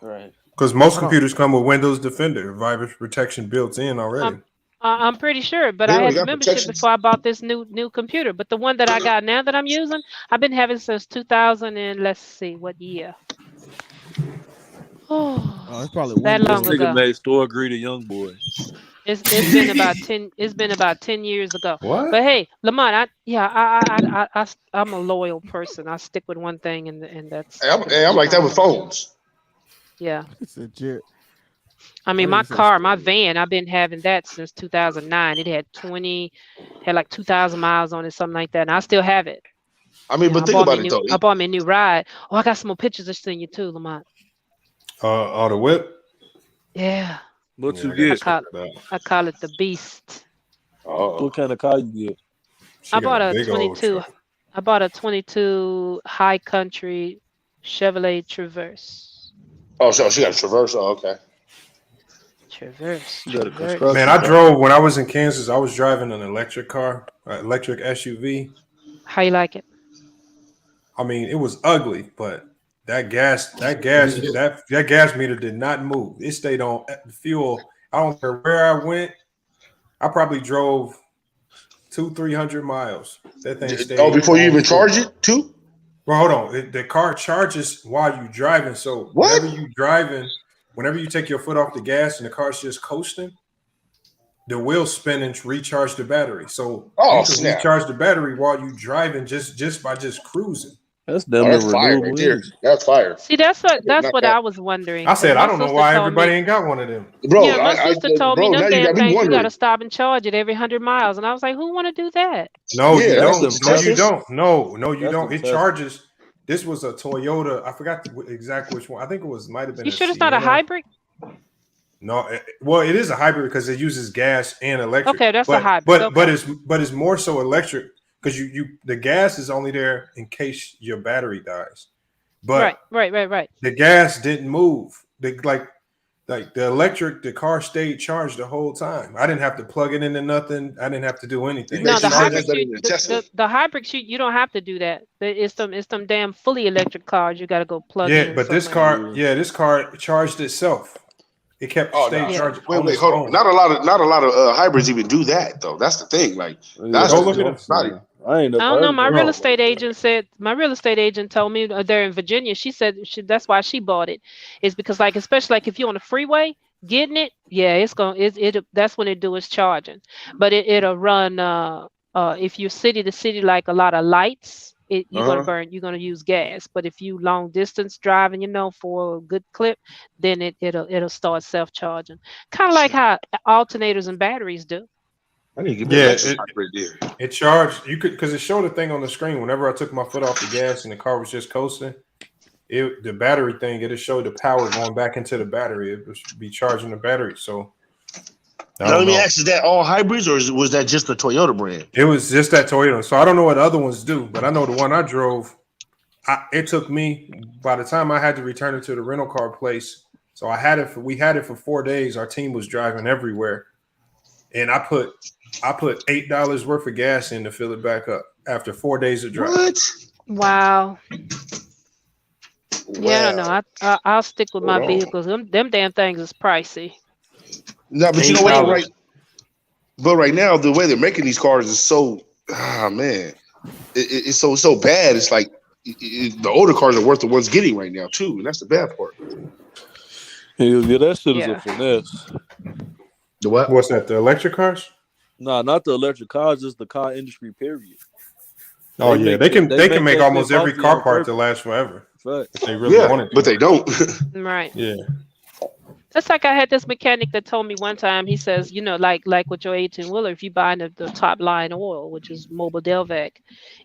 S13: Right.
S7: Because most computers come with Windows Defender, virus protection built in already.
S9: I'm pretty sure, but I had the membership before I bought this new computer. But the one that I got now that I'm using, I've been having since 2000 and let's see what year.
S11: Oh, it's probably
S9: that long ago.
S21: Nigga made store greedy young boy.
S9: It's been about 10. It's been about 10 years ago.
S7: What?
S9: But hey, Lamont, I'm a loyal person. I stick with one thing, and that's.
S12: I'm like that with phones.
S9: Yeah.
S11: It's a jet.
S9: I mean, my van, I've been having that since 2009. It had like 2,000 miles on it, something like that, and I still have it.
S12: I mean, but think about it though.
S9: I bought me a new ride. Oh, I got some more pictures to send you too, Lamont.
S7: The whip.
S9: Yeah.
S21: What you get?
S9: I call it the Beast.
S21: What kind of car you get?
S9: I bought a 22. I bought a 22 High Country Chevrolet Traverse.
S12: Oh, so she got a Traverse. Oh, okay.
S9: Traverse.
S7: Man, I drove when I was in Kansas. I was driving an electric car, electric SUV.
S9: How you like it?
S7: I mean, it was ugly, but that gas meter did not move. It stayed on fuel. I don't care where I went. I probably drove 200-300 miles. That thing stayed.
S12: Oh, before you even charge it, too?
S7: Well, hold on. The car charges while you're driving. So whenever you're driving, whenever you take your foot off the gas and the car's just coasting, the wheel's spinning to recharge the battery. So you can recharge the battery while you're driving just by cruising.
S21: That's
S12: fire right there. That's fire.
S9: See, that's what I was wondering.
S7: I said, I don't know why everybody ain't got one of them.
S12: Bro,
S9: yeah, my sister told me them damn things you got to stop and charge it every 100 miles. And I was like, who want to do that?
S7: No, you don't. No, you don't. No, you don't. It charges. This was a Toyota. I forgot exactly which one. I think it might have been.
S9: You sure it's not a hybrid?
S7: No, well, it is a hybrid because it uses gas and electric.
S9: Okay, that's a hybrid.
S7: But
S9: Okay.
S7: it's more so electric because the gas is only there in case your battery dies. But
S9: Right.
S7: the gas didn't move. Like the electric, the car stayed charged the whole time. I didn't have to plug it into nothing. I didn't have to do anything.
S9: No, the hybrid, you don't have to do that. It's them damn fully electric cars. You got to go plug in.
S7: Yeah, but this car charged itself. It kept staying charged.
S12: Wait, hold on. Not a lot of hybrids even do that though. That's the thing. Like, that's
S21: go look at it. I don't
S9: know. My real estate agent told me they're in Virginia. She said that's why she bought it. Is because especially if you're on the freeway getting it, that's when it do its charging. But it'll run if you're city to city, like a lot of lights, you're gonna use gas. But if you long distance driving, for a good clip, then it'll start self charging. Kind of like how alternators and batteries do.
S7: It charged. You could because it showed a thing on the screen. Whenever I took my foot off the gas and the car was just coasting, the battery thing it'll show the power going back into the battery. It would be charging the battery. So
S12: now let me ask: is that all hybrids, or was that just the Toyota brand?
S7: It was just that Toyota. So I don't know what the other ones do, but I know the one I drove. It took me by the time I had to return it to the rental car place. So we had it for 4 days. Our team was driving everywhere, and I put $8 worth of gas in to fill it back up after 4 days of driving.
S12: What?
S9: Wow. Yeah, I don't know. I'll stick with my vehicles. Them damn things is pricey.
S12: No, but you know what? Right now, the way they're making these cars is so, man, it's so bad. It's like the older cars are worth the ones getting right now too, and that's the bad part.
S21: Yeah, that shit is a finesse.
S12: The what?
S7: What's that? The electric cars?
S21: No, not the electric cars. Just the car industry. Period.
S7: Oh yeah, they can make almost every car part to last forever.
S21: Right.
S7: If they really want it,
S12: but they don't.
S9: Right.
S7: Yeah.
S9: That's like I had this mechanic that told me one time. He says, like with your 18-wheeler, if you buy the top line oil, which is Mobile Delvac,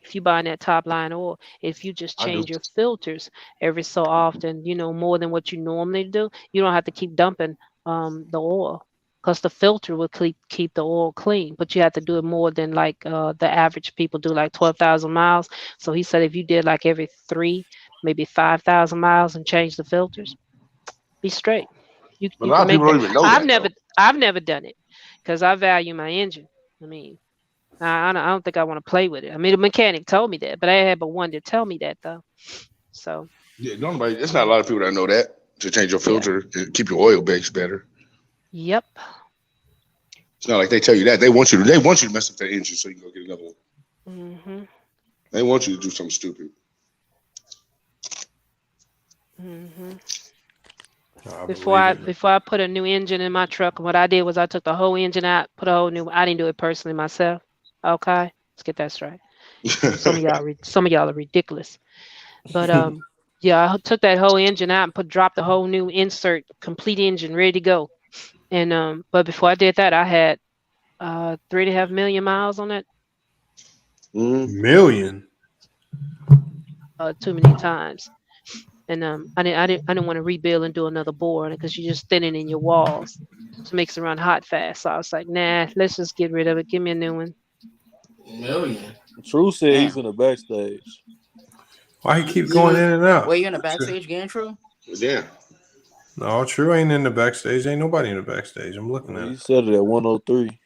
S9: if you buy that top line oil, if you just change your filters every so often, more than what you normally do, you don't have to keep dumping the oil. Because the filter will keep the oil clean, but you have to do it more than the average people do, like 12,000 miles. So he said if you did like every 3, maybe 5,000 miles and change the filters, be straight. You
S12: a lot of people don't even know that.
S9: I've never done it because I value my engine. I mean, I don't think I want to play with it. I mean, the mechanic told me that, but I had but one to tell me that though. So
S12: yeah, nobody. There's not a lot of people that know that to change your filter and keep your oil base better.
S9: Yep.
S12: It's not like they tell you that. They want you to mess up that engine so you can go get another one.
S9: Mm-hmm.
S12: They want you to do something stupid.
S9: Mm-hmm. Before I put a new engine in my truck, what I did was I took the whole engine out, put a whole new. I didn't do it personally myself. Okay, let's get that straight. Some of y'all are ridiculous. But I took that whole engine out and dropped the whole new insert, complete engine, ready to go. And but before I did that, I had 3.5 million miles on it.
S7: Million.
S9: Too many times. And I didn't want to rebuild and do another bore on it because you're just thinning in your walls. It makes it run hot fast. So I was like, nah, let's just get rid of it. Give me a new one.
S13: Million.
S21: True said he's in the backstage.
S7: Why he keep going in and out?
S13: Wait, you in the backstage game, True?
S12: Yeah.
S7: No, True ain't in the backstage. Ain't nobody in the backstage. I'm looking at it.
S21: He said it at 103.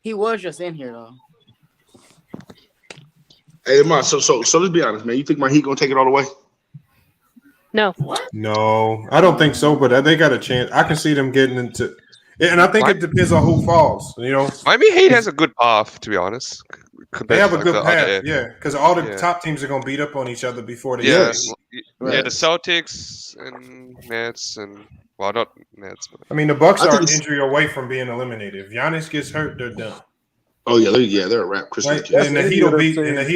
S13: He was just in here though.
S12: Hey, man, so let's be honest, man. You think my Heat gonna take it all the way?
S9: No.
S7: No, I don't think so. But they got a chance. I can see them getting into, and I think it depends on who falls.
S5: Miami Heat has a good path, to be honest.
S7: They have a good path, because all the top teams are gonna beat up on each other before they.
S5: Yeah, the Celtics and Nets and not Nets. But...
S7: I mean, the Bucks are an injury away from being eliminated. If Giannis gets hurt, they're done.
S12: Oh yeah, they're a wrap.
S7: And the Heat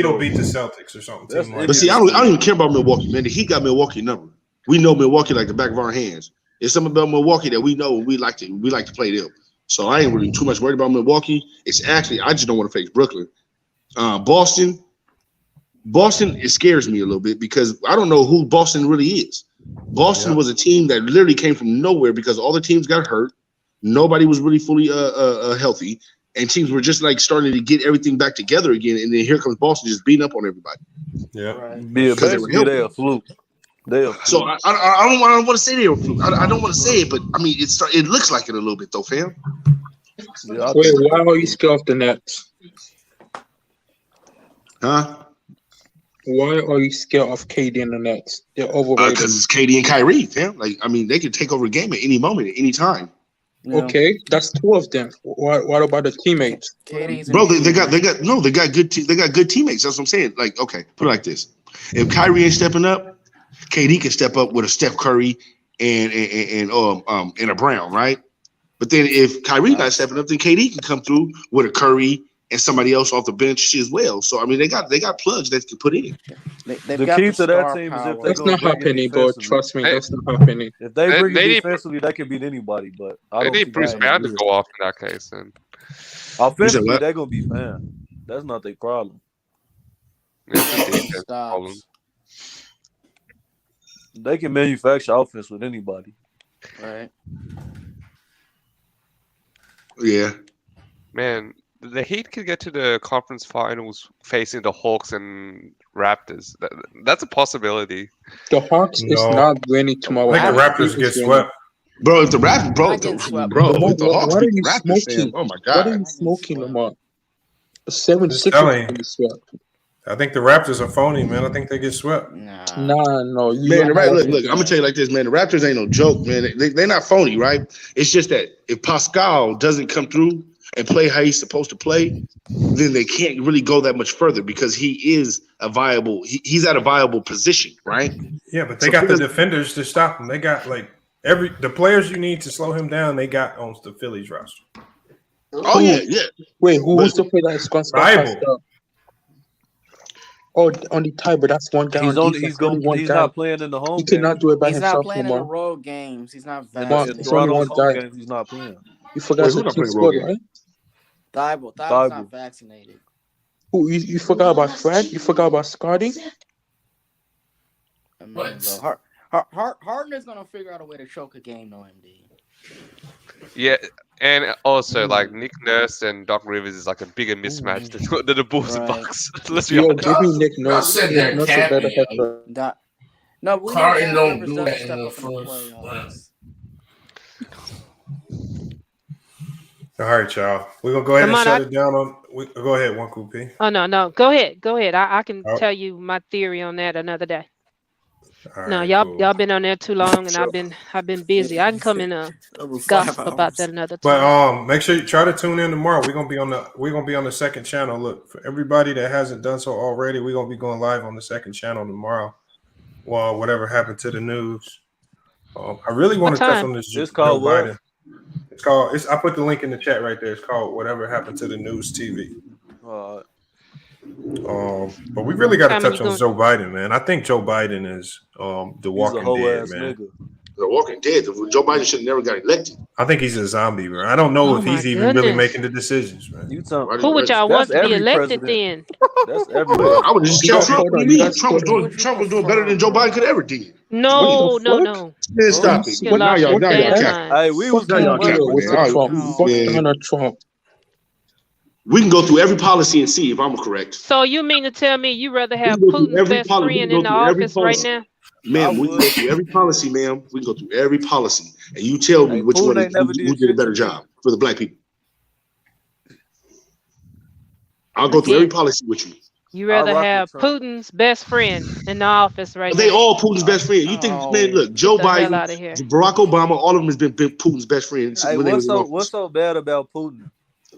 S7: will beat the Celtics or something.
S12: But see, I don't even care about Milwaukee, man. The Heat got Milwaukee number. We know Milwaukee like the back of our hands. It's something about Milwaukee that we know and we like to play them. So I ain't really too much worried about Milwaukee. It's actually I just don't want to face Brooklyn. Boston, it scares me a little bit because I don't know who Boston really is. Boston was a team that literally came from nowhere because all the teams got hurt. Nobody was really fully healthy, and teams were just like starting to get everything back together again. And then here comes Boston just beating up on everybody.
S21: Yeah,
S12: Because
S21: they a fluke.
S12: So I don't want to say they're a fluke. I don't want to say it, but I mean it looks like it a little bit though, fam.
S21: Yeah,
S16: Wait, why are you scared of the Nets?
S12: Huh?
S16: Why are you scared of KD and the Nets? They're overrated.
S12: Because it's KD and Kyrie, fam. Like I mean, they could take over a game at any moment, at any time.
S16: Okay, that's two of them. What about the teammates?
S12: Bro, they got good teammates. That's what I'm saying. Like, okay, put it like this: if Kyrie ain't stepping up, KD can step up with a Steph Curry and a Brown, right? But then if Kyrie not stepping up, then KD can come through with a Curry and somebody else off the bench as well. So I mean, they got plugs that can put in.
S21: The key to that team is if
S16: that's not happening, bro. Trust me, that's not happening.
S21: If they bring it defensively, they can beat anybody. But I don't
S5: need
S21: see
S5: Bruce
S21: that
S5: Brown to
S21: in
S5: go off in that case. Then
S21: offensively, they're gonna be fine. That's not their problem. They can manufacture offense with anybody.
S13: Right.
S12: Yeah.
S5: Man, the Heat could get to the conference finals facing the Hawks and Raptors. That's a possibility.
S16: The Hawks is not winning tomorrow.
S7: I think the Raptors get swept.
S12: Bro, if the Raptors,
S16: What
S12: the Hawks
S16: are
S12: beat
S16: you
S12: the Raptors,
S16: smoking?
S12: fam, oh my
S16: What are
S12: god.
S16: you smoking, Lamar? The 76ers
S7: telling you.
S16: can be swept.
S7: I think the Raptors are phony, man. I think they get swept.
S16: No.
S12: Man, look, I'm gonna tell you like this, man. The Raptors ain't no joke, man. They're not phony, right? It's just that if Pascal doesn't come through and play how he's supposed to play, then they can't really go that much further because he is a viable. He's at a viable position, right?
S7: Yeah, but they got the defenders to stop him. They got like the players you need to slow him down. They got on the Phillies roster.
S12: Oh yeah.
S16: Wait, who's the player that's going to stop
S7: Bible.
S16: Pascal? Oh, on the tie, but that's one guy.
S21: He's
S16: on
S21: only
S16: defense.
S21: he's not playing in the home.
S16: He cannot do it by
S13: He's
S16: himself.
S13: not playing in the
S16: Lamar.
S13: road games. He's not
S21: In
S13: vaccinated.
S21: Toronto's home games, he's not playing.
S16: You forgot
S12: Wait, who
S16: the
S12: not
S16: team
S12: playing
S16: squad,
S12: road
S16: right?
S13: Thibault
S21: Thibault.
S13: not vaccinated.
S16: Who you forgot about Fred? You forgot about Scotty?
S13: I mean, bro, Harden's gonna figure out a way to choke a game, though, MD.
S5: Yeah, and also like Nick Nurse and Doc Rivers is like a bigger mismatch than the Bulls and Bucks. Let's be
S16: Yo,
S5: honest.
S16: give me Nick Nurse.
S14: I said they're
S16: Nick Nurse is better
S14: capping.
S16: than
S13: No, we
S14: Carton
S13: need
S14: don't
S13: Rivers
S14: do
S13: to
S14: that
S13: step
S14: in the
S13: up in the
S14: first
S13: playoffs.
S7: All right, y'all. We're gonna go ahead and
S9: Lamont,
S7: shut it down on. Go ahead, one P.
S9: Oh no, go ahead. I can tell you my theory on that another day.
S7: All
S9: No,
S7: right,
S9: y'all been on there too long, and I've been busy. I can come in gossip about that another time.
S7: But make sure you try to tune in tomorrow. We're gonna be on the second channel. Look, for everybody that hasn't done so already, we're gonna be going live on the second channel tomorrow. Well, whatever happened to the news. I really want to touch on this.
S21: It's called
S7: Joe Biden.
S21: what?
S7: It's called. I put the link in the chat right there. It's called Whatever Happened to the News TV. But we really got to touch on Joe Biden, man. I think Joe Biden is the Walking Dead, man.
S12: The Walking Dead. Joe Biden should have never got elected.
S7: I think he's a zombie, bro. I don't know if he's even really making the decisions, man.
S9: Who would y'all want to be elected then?
S21: That's everybody.
S12: I would just tell Trump. What do you mean? Trump was doing better than Joe Biden could ever do.
S9: No.
S12: Man, stop it.
S9: You lost your damn mind.
S21: Hey, we was
S16: Trump.
S12: We can go through every policy and see if I'm correct.
S9: So you mean to tell me you rather have Putin's best friend in the office right now?
S12: Ma'am, we can go through every policy, ma'am. We can go through every policy, and you tell me which one who did a better job for the black people. I'll go through every policy with you.
S9: You rather have Putin's best friend in the office right now?
S12: They all Putin's best friend. You think, man? Look, Joe Biden, Barack Obama, all of them has been Putin's best friend.
S21: Hey, what's so bad about Putin?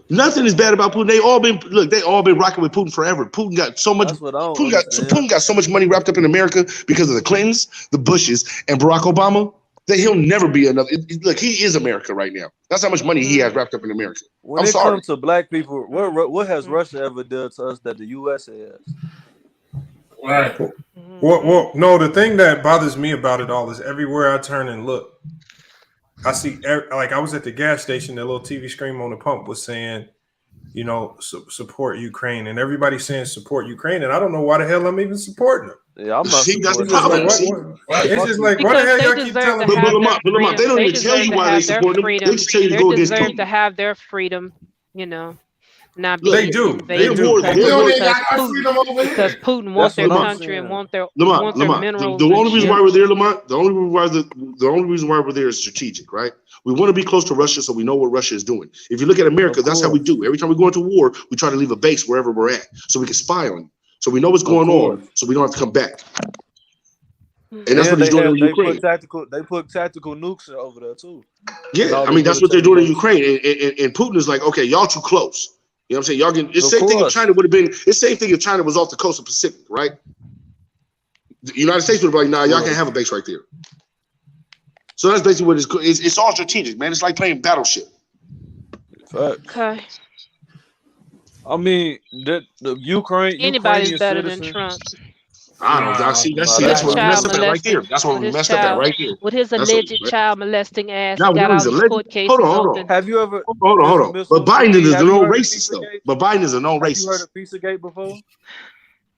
S12: Nothing is bad about Putin. They all been rocking with Putin forever. Putin got so much. Putin got so much money wrapped up in America because of the Clintons, the Bushes, and Barack Obama. That he'll never be another. Look, he is America right now. That's how much money he has wrapped up in America.
S21: When it comes to black people, what has Russia ever done to us that the U.S. has?
S14: Right.
S7: Well, no. The thing that bothers me about it all is everywhere I turn and look, I see, like I was at the gas station, the little TV screen on the pump was saying, support Ukraine. And everybody's saying support Ukraine. And I don't know why the hell I'm even supporting them.
S21: Yeah, I'm not
S12: See, that's the
S21: supporting
S12: problem.
S21: it.
S12: See?
S7: It's just like, what the
S9: Because
S7: hell
S9: they
S7: y'all keep
S9: deserve
S7: telling
S9: to
S7: me?
S9: have their
S12: But Lamont, they
S9: freedom.
S12: don't
S9: They
S12: even tell
S9: deserve
S12: you
S9: to
S12: why they
S9: have their
S12: support them. They
S9: freedom.
S12: just tell you to
S9: They
S12: go against
S9: deserve to
S12: Putin.
S9: have their freedom. You know, not
S12: Look,
S9: being
S7: They do. They
S9: invaded
S7: do.
S9: because
S14: We don't even
S9: because
S14: got our
S9: Putin
S14: freedom over
S9: because
S14: here.
S9: Putin want
S21: That's
S9: their
S21: what I'm
S9: country and
S21: saying.
S9: want their
S12: Lamont, the
S9: minerals and
S12: only reason why
S9: shit.
S12: we're there, Lamont, the only reason why we're there is strategic, right? We want to be close to Russia so we know what Russia is doing. If you look at America,
S21: Of
S12: that's how we
S21: course.
S12: do. Every time we go into war, we try to leave a base wherever we're at so we can spy on you. So we know what's
S21: Of
S12: going
S21: course.
S12: on, so we don't have to come back. And that's what
S21: And
S12: he's doing in
S21: they
S12: Ukraine.
S21: put tactical nukes over there too. And
S12: Yeah,
S21: all
S12: I
S21: the
S12: mean, that's what they're
S21: military
S12: doing in
S21: bases.
S12: Ukraine. And Putin is like, okay, y'all too close. You know what I'm saying? Y'all getting it's
S21: Of
S12: the same thing if
S21: course.
S12: China would have been, it's the same thing if China was off the coast of Pacific, right? The United States would have been like, nah, y'all can't have a base right there. So that's basically what it's all strategic, man. It's like playing Battleship.
S9: Okay.
S21: I mean, the
S9: Anybody's
S21: Ukrainian
S9: better than
S21: citizens.
S9: Trump.
S12: I don't know.
S21: Nah,
S12: That's
S21: that's
S12: where we
S9: Child
S12: messed up at right there.
S9: molesting
S12: That's where
S9: with
S12: we
S9: his
S12: messed up at
S9: child,
S12: right there.
S9: with his
S12: That's what
S9: alleged child molesting ass.
S12: now
S9: He got
S12: now
S9: all
S12: he's a
S9: these
S12: legend.
S9: court
S12: Hold
S9: cases
S12: on.
S9: open.
S21: Have you ever
S12: Hold on. But Biden is a known
S21: heard of
S12: racist though.
S21: Pizzagate?
S12: But Biden is a known
S21: Have you heard
S12: racist.
S21: of Pizzagate before?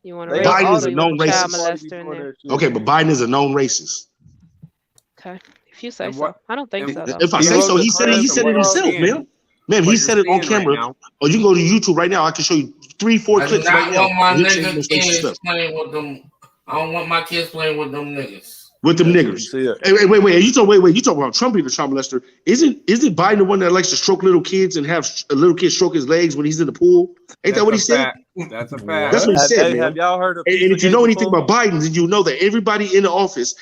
S9: You want to
S21: They
S9: raise
S12: Biden
S21: all
S12: is
S21: the
S12: a
S9: you want
S12: known
S9: a child
S12: racist.
S9: molester in there.
S12: Okay, but Biden is a known racist.
S9: Okay. If you say
S4: And
S9: so.
S4: what?
S9: I don't think so though.
S12: If I
S21: He
S12: say
S21: wrote
S12: so,
S21: the
S12: he said it.
S21: crash
S12: He
S21: of
S12: said it
S21: what
S12: himself, man. Man, he
S4: What
S12: said
S4: you're
S12: it on
S4: seeing right
S12: camera.
S4: now.
S12: Or you can go to YouTube right now. I can show you 3-4
S14: I do
S12: clips right
S14: not
S12: now
S14: want my
S12: of him saying the
S14: nigga
S12: most racist
S14: kids
S12: stuff
S14: playing with them. I don't want my kids playing with them niggas.
S12: with them
S21: That's what he
S12: niggers.
S21: said.
S12: Hey, wait. You talk about Trump being a child molester. Isn't Biden the one that likes to stroke little kids and have a little kid stroke his legs when he's in the pool? Ain't that
S4: That's
S12: what
S4: a
S12: he said?
S4: fact. That's a fact.
S12: That's what he said,
S21: Have
S12: man.
S21: y'all heard of
S12: And if you
S21: Pizzagate
S12: know anything
S21: before?
S12: about Biden, then you know that everybody in office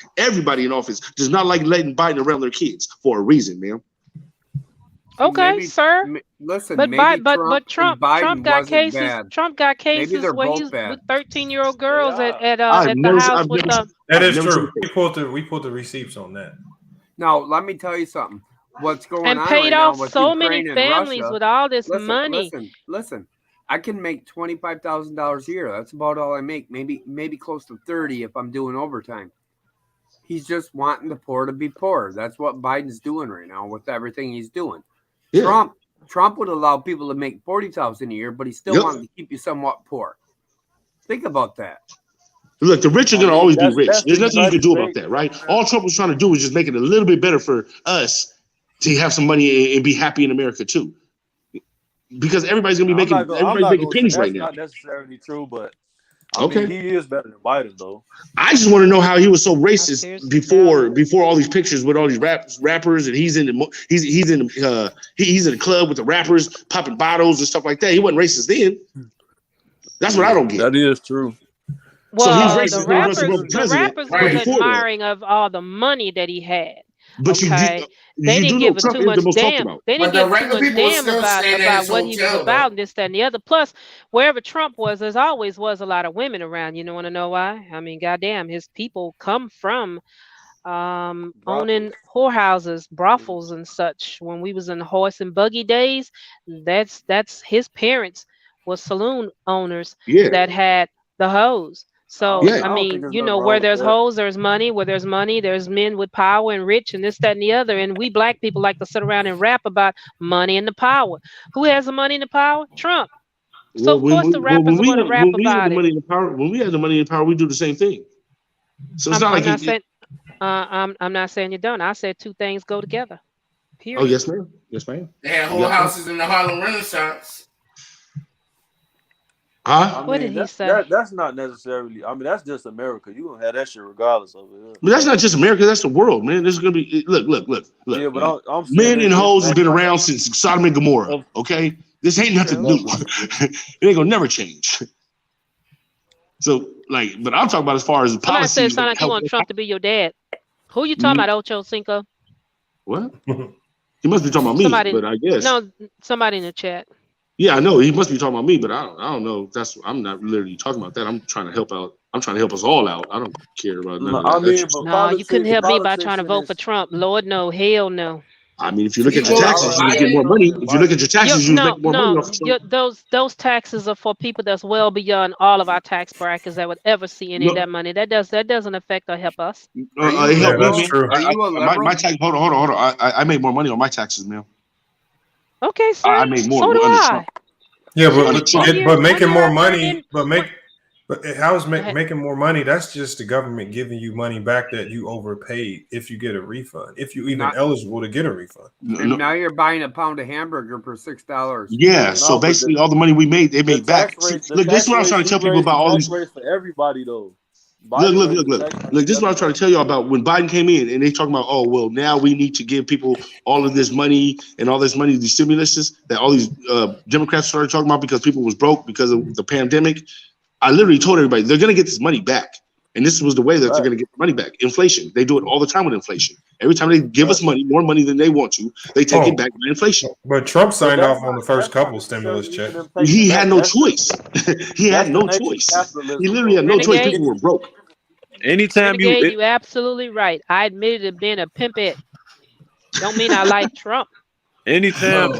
S12: does not like letting Biden around their kids for a reason, man.
S9: Okay,
S4: Maybe,
S9: sir.
S4: listen,
S9: But
S4: maybe
S9: Trump
S4: Biden
S9: got
S4: wasn't
S9: cases.
S4: bad.
S9: Trump got
S4: Maybe
S9: cases
S4: they're
S9: where
S4: both
S9: he's
S4: bad.
S9: with 13-year-old girls
S21: They
S9: at
S21: are.
S9: at the house with
S7: That
S12: I've
S7: is
S12: never
S7: true.
S12: seen
S7: We pulled the receipts on that.
S4: Now, let me tell you something. What's going
S9: and
S4: on
S9: paid
S4: right now
S9: off
S4: with
S9: so many
S4: Ukraine and
S9: families
S4: Russia?
S9: with all this money.
S4: Listen. I can make $25,000 a year. That's about all I make. Maybe close to 30 if I'm doing overtime. He's just wanting the poor to be poor. That's what Biden's doing right now with everything he's doing.
S12: Yeah.
S4: Trump would allow people to make $40,000 a year, but he still wanted to keep you somewhat poor. Think about that.
S12: Look, the rich are going to always be rich.
S21: That's
S12: There's
S21: the
S12: nothing you can
S21: United
S12: do about
S21: States.
S12: that, right? All Trump was trying to do was just make it a little bit better for us to have some money and be happy in America too. Because everybody's going to be making pennies right now.
S21: That's not necessarily true, but I mean, he is better than Biden though.
S12: I just want to know how he was so racist before all these pictures with all these rappers, and he's in the club with the rappers popping bottles and stuff like that. He wasn't racist then. That's what I don't get.
S21: That is true.
S9: Well,
S12: so he's racist
S9: the rappers was admiring of all the money that he had.
S12: But
S9: they didn't give too much damn. They didn't give too much damn about what he was about and this, that, and the other. Plus, wherever Trump was, there's always was a lot of women around. You want to know why? I mean, goddamn, his people come from owning whorehouses, brothels, and such. When we was in the horse and buggy days, that's his parents was saloon owners that had the hoes. So, I mean, where there's hoes, there's money. Where there's money, there's men with power and rich and this, that, and the other. And we black people like to sit around and rap about money and the power. Who has the money and the power? Trump. So, of course, the rappers are going to rap about it.
S12: When we had the money and power, we do the same thing. So it's not like
S9: I'm not saying you don't. I said two things go together. Period.
S12: Oh, yes, ma'am. Yes, ma'am.
S14: They had whole houses in the Harlem Renaissance.
S9: What did he say?
S21: That's not necessarily. I mean, that's just America. You gonna have that shit regardless of it.
S12: But that's not just America. That's the world, man. This is gonna be look.
S21: Yeah, but I'm
S12: men and hoes has been around since Sodom and Gomorrah. Okay, this ain't nothing new. It ain't gonna never change. So, but I'm talking about as far as the policy.
S9: Somebody said something like you want Trump to be your dad. Who you talking about, Ocho Cinco?
S12: What? He must be talking about me, but I guess
S9: somebody in the chat.
S12: Yeah, I know he must be talking about me, but I don't know. I'm not literally talking about that. I'm trying to help out. I'm trying to help us all out. I don't care about none of that.
S9: No, you couldn't help me by trying to vote for Trump. Lord, no, hell no.
S12: I mean, if you look at your taxes, you get more money. If you look at your taxes, you make more money off of Trump.
S9: Those taxes are for people that's well beyond all of our tax brackets that would ever see any of that money. That doesn't affect or help us.
S12: It helped me.
S4: Are you a liberal?
S12: My tax. Hold on. I made more money on my taxes, man.
S9: Okay, so
S12: I made more.
S9: So do I.
S7: Yeah, but making more money, but But how is making more money? That's just the government giving you money back that you overpaid if you get a refund, if you even eligible to get a refund.
S4: And now you're buying a pound of hamburger for $6.
S12: Yeah, so basically all the money we made, they made back. See, look, this is what I'm trying to tell people about all these.
S21: For everybody though.
S12: Look. This is what I'm trying to tell y'all about when Biden came in and they talking about, oh, well, now we need to give people all of this money and all this money, these stimuluses that all these Democrats started talking about because people was broke because of the pandemic. I literally told everybody they're going to get this money back. And this was the way that they're going to get the money back. Inflation. They do it all the time with inflation. Every time they give us money, more money than they want to, they take it back by inflation.
S7: But Trump signed off on the first couple stimulus checks.
S12: He had no choice. He had no choice. He literally had no choice. People were broke.
S21: Anytime
S9: you absolutely right. I admitted to being a pimpette. Don't mean I like Trump.
S21: Anytime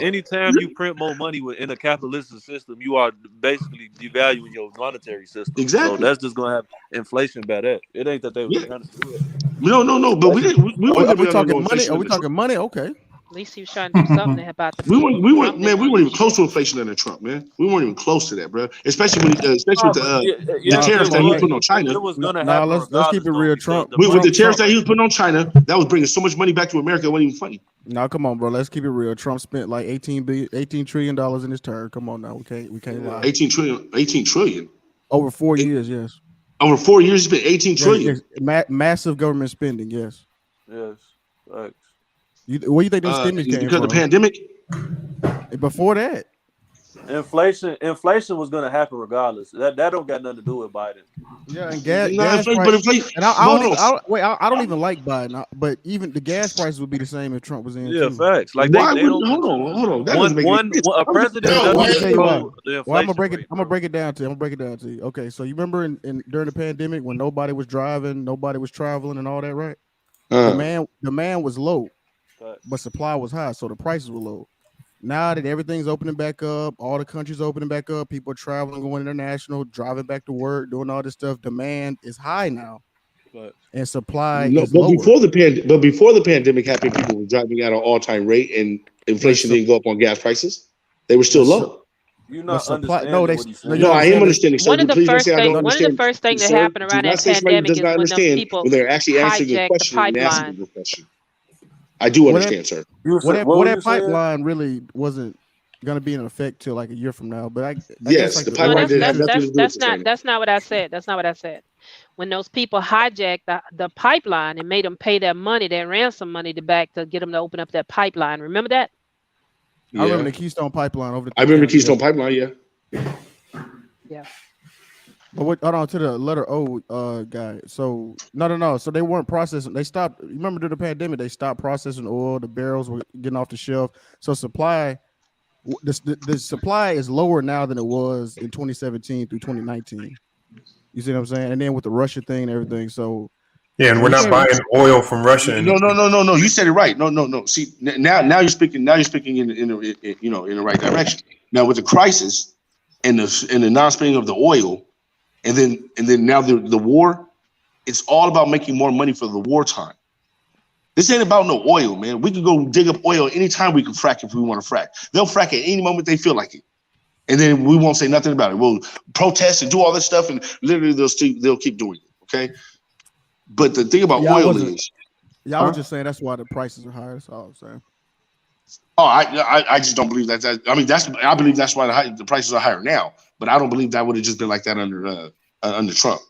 S21: you print more money in a capitalistic system, you are basically devaluing your monetary system.
S12: Exactly.
S21: So that's just gonna have inflation by that. It ain't that they were trying to do it.
S12: No. But we didn't.
S11: Are we talking money? Are we talking money? Okay.
S9: At least he was trying to do something about the.
S12: We weren't even close to inflation under Trump, man. We weren't even close to that, bro. Especially with the tariffs that he was putting on China.
S11: Let's keep it real, Trump.
S12: With the tariffs that he was putting on China, that was bringing so much money back to America. It wasn't even funny.
S11: Now, come on, bro. Let's keep it real. Trump spent like $18 trillion in his term. Come on, now we can't lie.
S12: 18 trillion.
S11: Over 4 years, yes.
S12: Over 4 years, he spent 18 trillion.
S11: Yes. Massive government spending, yes.
S21: Yes. Right.
S11: Where do you think the stimulus came from?
S12: Because of the pandemic?
S11: Before that.
S21: Inflation was going to happen regardless. That don't got nothing to do with Biden.
S11: Yeah, and gas prices. And I don't even like Biden, but even the gas prices would be the same if Trump was in.
S21: Yeah,
S11: too.
S21: facts. Like
S12: hold on.
S21: A president.
S11: I'm gonna break it down to you. Okay, so you remember during the pandemic when nobody was driving, nobody was traveling, and all that, right? Demand was low, but supply was high, so the prices were low. Now that everything's opening back up, all the countries opening back up, people are traveling, going international, driving back to work, doing all this stuff. Demand is high now, and supply is lower.
S12: Before the pandemic happened, people were driving at an all-time rate, and inflation didn't go up on gas prices. They were still low.
S21: You're not understanding
S12: I am understanding.
S9: One of the first things that happened around that pandemic is when those people
S12: when they're actually answering the question and asking the question. I do understand, sir.
S11: That pipeline really wasn't going to be in effect till like a year from now. But
S12: the pipeline did have nothing to do with it.
S9: That's not what I said. That's not what I said. When those people hijacked the pipeline and made them pay that money, that ransom money back to get them to open up that pipeline. Remember that?
S11: Yeah. I remember the Keystone Pipeline over.
S12: I remember the Keystone Pipeline. Yeah.
S9: Yeah.
S11: But hold on to the letter O guy. So no. So they weren't processing. They stopped. Remember during the pandemic, they stopped processing oil. The barrels were getting off the shelf. So supply, the supply is lower now than it was in 2017 through 2019. You see what I'm saying? And then with the Russia thing and everything. So
S7: yeah, and we're not buying oil from Russia.
S12: No. You said it right. No. See, now you're speaking. Now you're speaking in the right direction. Now with the crisis and the non-spending of the oil. And then now the war, it's all about making more money for the wartime. This ain't about no oil, man. We can go dig up oil anytime we can frack if we want to frack. They'll frack at any moment they feel like it. And then we won't say nothing about it. We'll protest and do all this stuff, and literally they'll keep doing it, okay? But the thing about oil is...
S11: Yeah, I was just saying that's why the prices are higher. That's all I'm saying.
S12: Oh, I just don't believe that. I believe that's why the prices are higher now. But I don't believe that would have just been like that under Trump.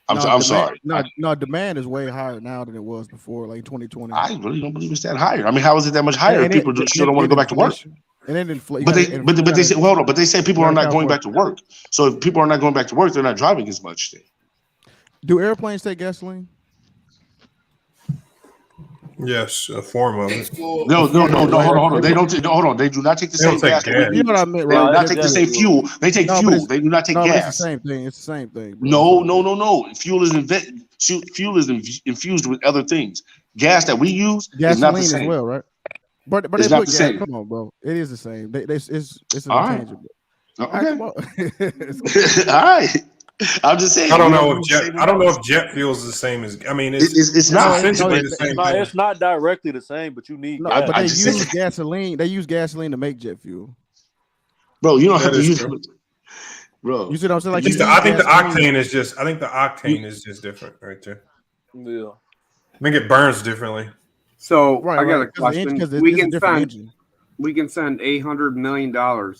S12: I'm sorry.
S11: No, demand is way higher now than it was before, like 2020.
S12: I really don't believe it's that higher. I mean, how is it that much higher if people still don't want to go back to work?
S11: And then
S12: but they say, hold on. But they say people are not going back to work. So if people are not going back to work, they're not driving as much.
S11: Do airplanes take gasoline?
S7: Yes, a form of it.
S12: No. Hold on. They don't. Hold on. They do not take the same gas.
S11: You know what I meant,
S12: right? They do not take
S11: the
S12: same fuel. They take fuel. They do not take gas.
S11: It's the same thing. It's the same thing. Bro.
S12: No. Fuel is infused with other things. Gas that we use is not the same.
S11: As well, right? But
S12: it's not the same.
S11: Come on, bro. It is the same. It's
S12: interchangeable.
S11: Okay.
S12: All right. I'm just saying.
S7: I don't know if jet fuel is the same as. I mean,
S12: it's not
S7: essentially the same.
S21: It's not directly the same, but you need.
S11: But they use gasoline. They use gasoline to make jet fuel.
S12: Bro, you don't have to use.
S17: bro.
S11: You see what I'm saying? Like
S7: I think the octane is just different right there.
S21: Yeah.
S7: I think it burns differently.
S4: So
S11: Right,
S4: I got
S11: right,
S4: a question.
S11: because
S4: We
S11: it's a
S4: can
S11: different
S4: send
S11: engine.
S4: $800 million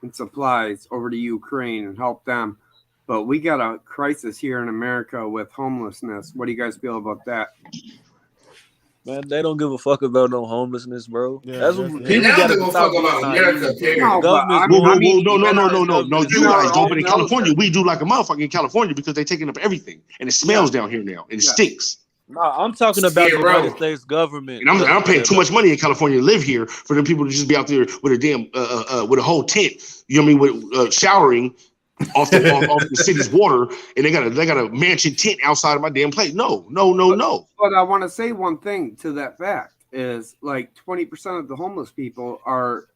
S4: in supplies over to Ukraine and help them, but we got a crisis here in America with homelessness. What do you guys feel about that?
S21: Man, they don't give a fuck about no homelessness, bro.
S11: Yeah,
S21: That's
S11: that's
S21: what
S11: it.
S14: They
S21: people
S14: don't
S21: gotta
S14: give a
S21: stop
S14: fuck
S21: being
S14: about America,
S21: naive.
S14: period.
S4: No, but
S17: No. You guys don't, but in
S4: military.
S17: California, we do like a motherfucker in California because they're taking up everything, and it smells down here now, and it stinks.
S21: Nah, I'm talking about the United States government.
S17: And I'm paying too much money in California to live here for them people to just be out there with a damn with a whole tent. You know what I mean? With showering off the city's water, and they got a mansion tent outside of my damn place. No.
S4: But I want to say one thing to that fact is like 20% of the homeless people are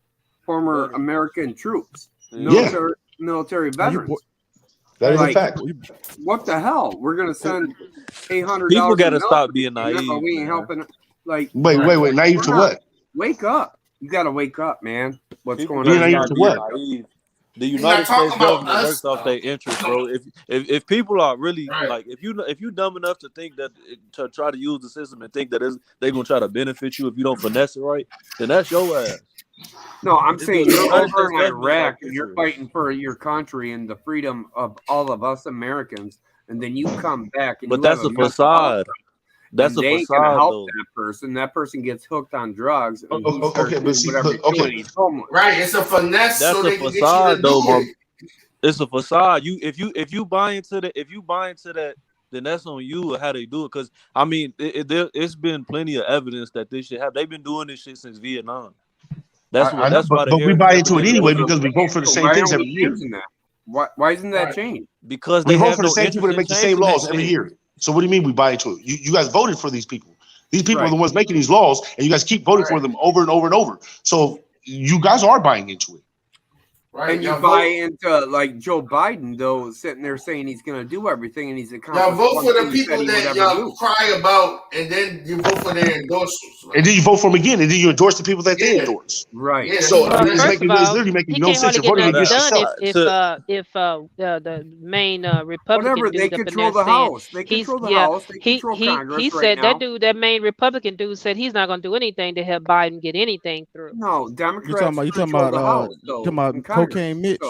S4: former American troops, military veterans.
S17: That is a fact.
S4: What the hell? We're gonna send $800.
S21: People gotta stop being naive.
S4: But we ain't helping. Like,
S17: wait, naive to what?
S4: Wake up! You gotta wake up, man. What's going
S17: Being
S4: on?
S17: naive to what?
S21: The United States government works off their interest, bro. If people are really like, if you dumb enough to think that to try to use the system and think that they're gonna try to benefit you if you don't finesse it right, then that's your ass.
S4: No, I'm saying you're over in Iraq and you're fighting for your country and the freedom of all of us Americans, and then you come back and
S21: but that's a facade. That's a facade,
S4: help that person. That person gets hooked on drugs. And he's homeless.
S14: Right, it's a finesse.
S21: That's
S14: so
S21: a
S14: they can
S21: facade,
S14: get you to
S21: though,
S14: do
S21: bro. It's a facade. If you buy into that, then that's on you or how they do it. Because I mean, it's been plenty of evidence that this shit have. They've been doing this shit since Vietnam. That's why.
S17: But we buy into it anyway because we vote for the same things every year.
S4: Why isn't that changed?
S21: Because
S17: we vote for the same people that make the same laws every year. So what do you mean we buy into it? You guys voted for these people. These people are the ones making these laws, and you guys keep voting for them over and over and over. So you guys are buying into it.
S14: Right.
S4: And you buy into like Joe Biden, though, sitting there saying he's going to do everything, and he's
S14: y'all vote for the people that y'all cry about, and then you vote for their endorsements. Right?
S17: And then you vote for them again, and then you endorse the people that they endorse.
S4: Right.
S14: Yeah,
S17: so
S9: First of all,
S17: it's literally making
S9: he
S17: no
S9: can't
S17: sense.
S9: hardly
S17: You're voting
S9: get
S17: against
S9: nothing
S17: yourself.
S9: if the main Republican
S4: Whatever,
S9: dude
S4: they
S9: up in
S4: control
S9: there
S4: the House. They control the House. They control Congress
S9: he
S4: right
S9: said
S4: now.
S9: that main Republican dude said he's not going to do anything to help Biden get anything through.
S4: No, Democrats.
S11: You talking about cocaine Mitch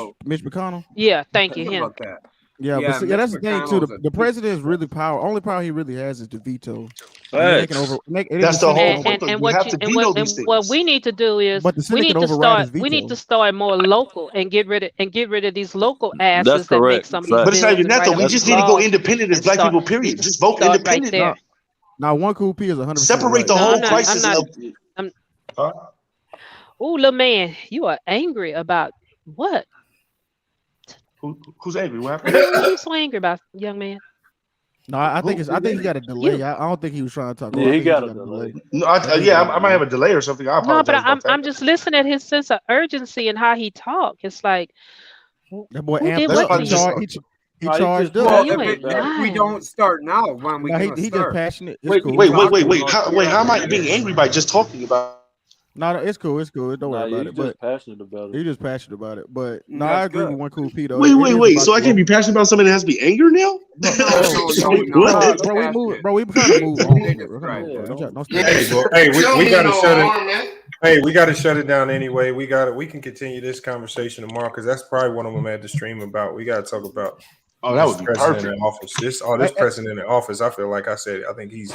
S11: McConnell?
S9: Yeah, thank you.
S4: Think
S9: Him.
S4: about that.
S11: Yeah,
S4: Yeah,
S11: but that's the thing too.
S4: McConnell's
S11: The president is really only power he really has is the veto.
S17: That's the whole point.
S9: And
S17: You have to veto these things.
S9: what we need to do is
S11: But the
S9: we
S11: Senate
S9: need
S11: can
S9: to
S11: override his
S9: start. We
S11: veto.
S9: need to start more local and get rid of these local asses
S21: That's
S9: that make
S21: correct.
S9: some of these
S17: But it's not
S9: bills
S17: even
S9: and
S17: that
S9: write
S17: though.
S9: up
S17: We
S9: these
S17: just need to go
S9: laws
S17: independent as
S9: and
S17: black
S9: start-
S17: people. Period. Just vote
S9: start
S17: independent.
S9: right there.
S11: Now one cool P is 100%.
S17: Separate the
S11: right.
S17: whole
S9: I'm not-
S17: crisis.
S9: I'm Ooh, little man, you are angry about what?
S17: Who's angry? What happened?
S9: What are you so angry about, young man?
S11: No, I think he got a delay. I don't think he was trying to talk.
S21: Yeah,
S11: I
S21: he
S11: think
S21: got
S11: just
S21: a
S11: delay.
S17: No, I might have a delay or something. I
S9: No,
S17: apologize.
S9: but
S17: about that.
S9: I'm just listening at his sense of urgency and how he talk. It's like,
S11: That boy
S9: who
S11: amped
S9: did
S11: up.
S9: what to
S11: He
S21: No,
S11: charged
S21: just-
S11: up.
S9: you ain't
S4: If we
S9: lying.
S4: don't start now, when we
S11: No,
S4: gonna
S11: he just
S4: start?
S11: passionate. It's
S17: Wait,
S11: cool.
S17: How am I being angry by just talking about?
S11: No, it's cool. It's cool. Don't worry
S21: Nah,
S11: about
S21: you
S11: it.
S21: just
S11: But
S21: passionate about it.
S11: he just passionate about it. But no,
S4: That's
S11: I agree
S4: good.
S11: with one cool P though.
S17: Wait. So I can't be passionate about something that has to be anger now?
S4: No,
S17: What?
S11: Bro, we move. Bro, we trying to move on. Bro. Come on,
S4: Right.
S11: bro. Don't
S14: Yeah,
S11: stop.
S7: Hey, we
S14: don't
S7: got to
S14: need
S7: shut
S14: no
S7: it.
S14: harm, man.
S7: Hey, we got to shut it down anyway. We can continue this conversation tomorrow because that's probably one of them at the stream about. We got to talk about.
S17: Oh, that would be
S7: president
S17: perfect.
S7: in office. This president in office. I feel like I said. I think he's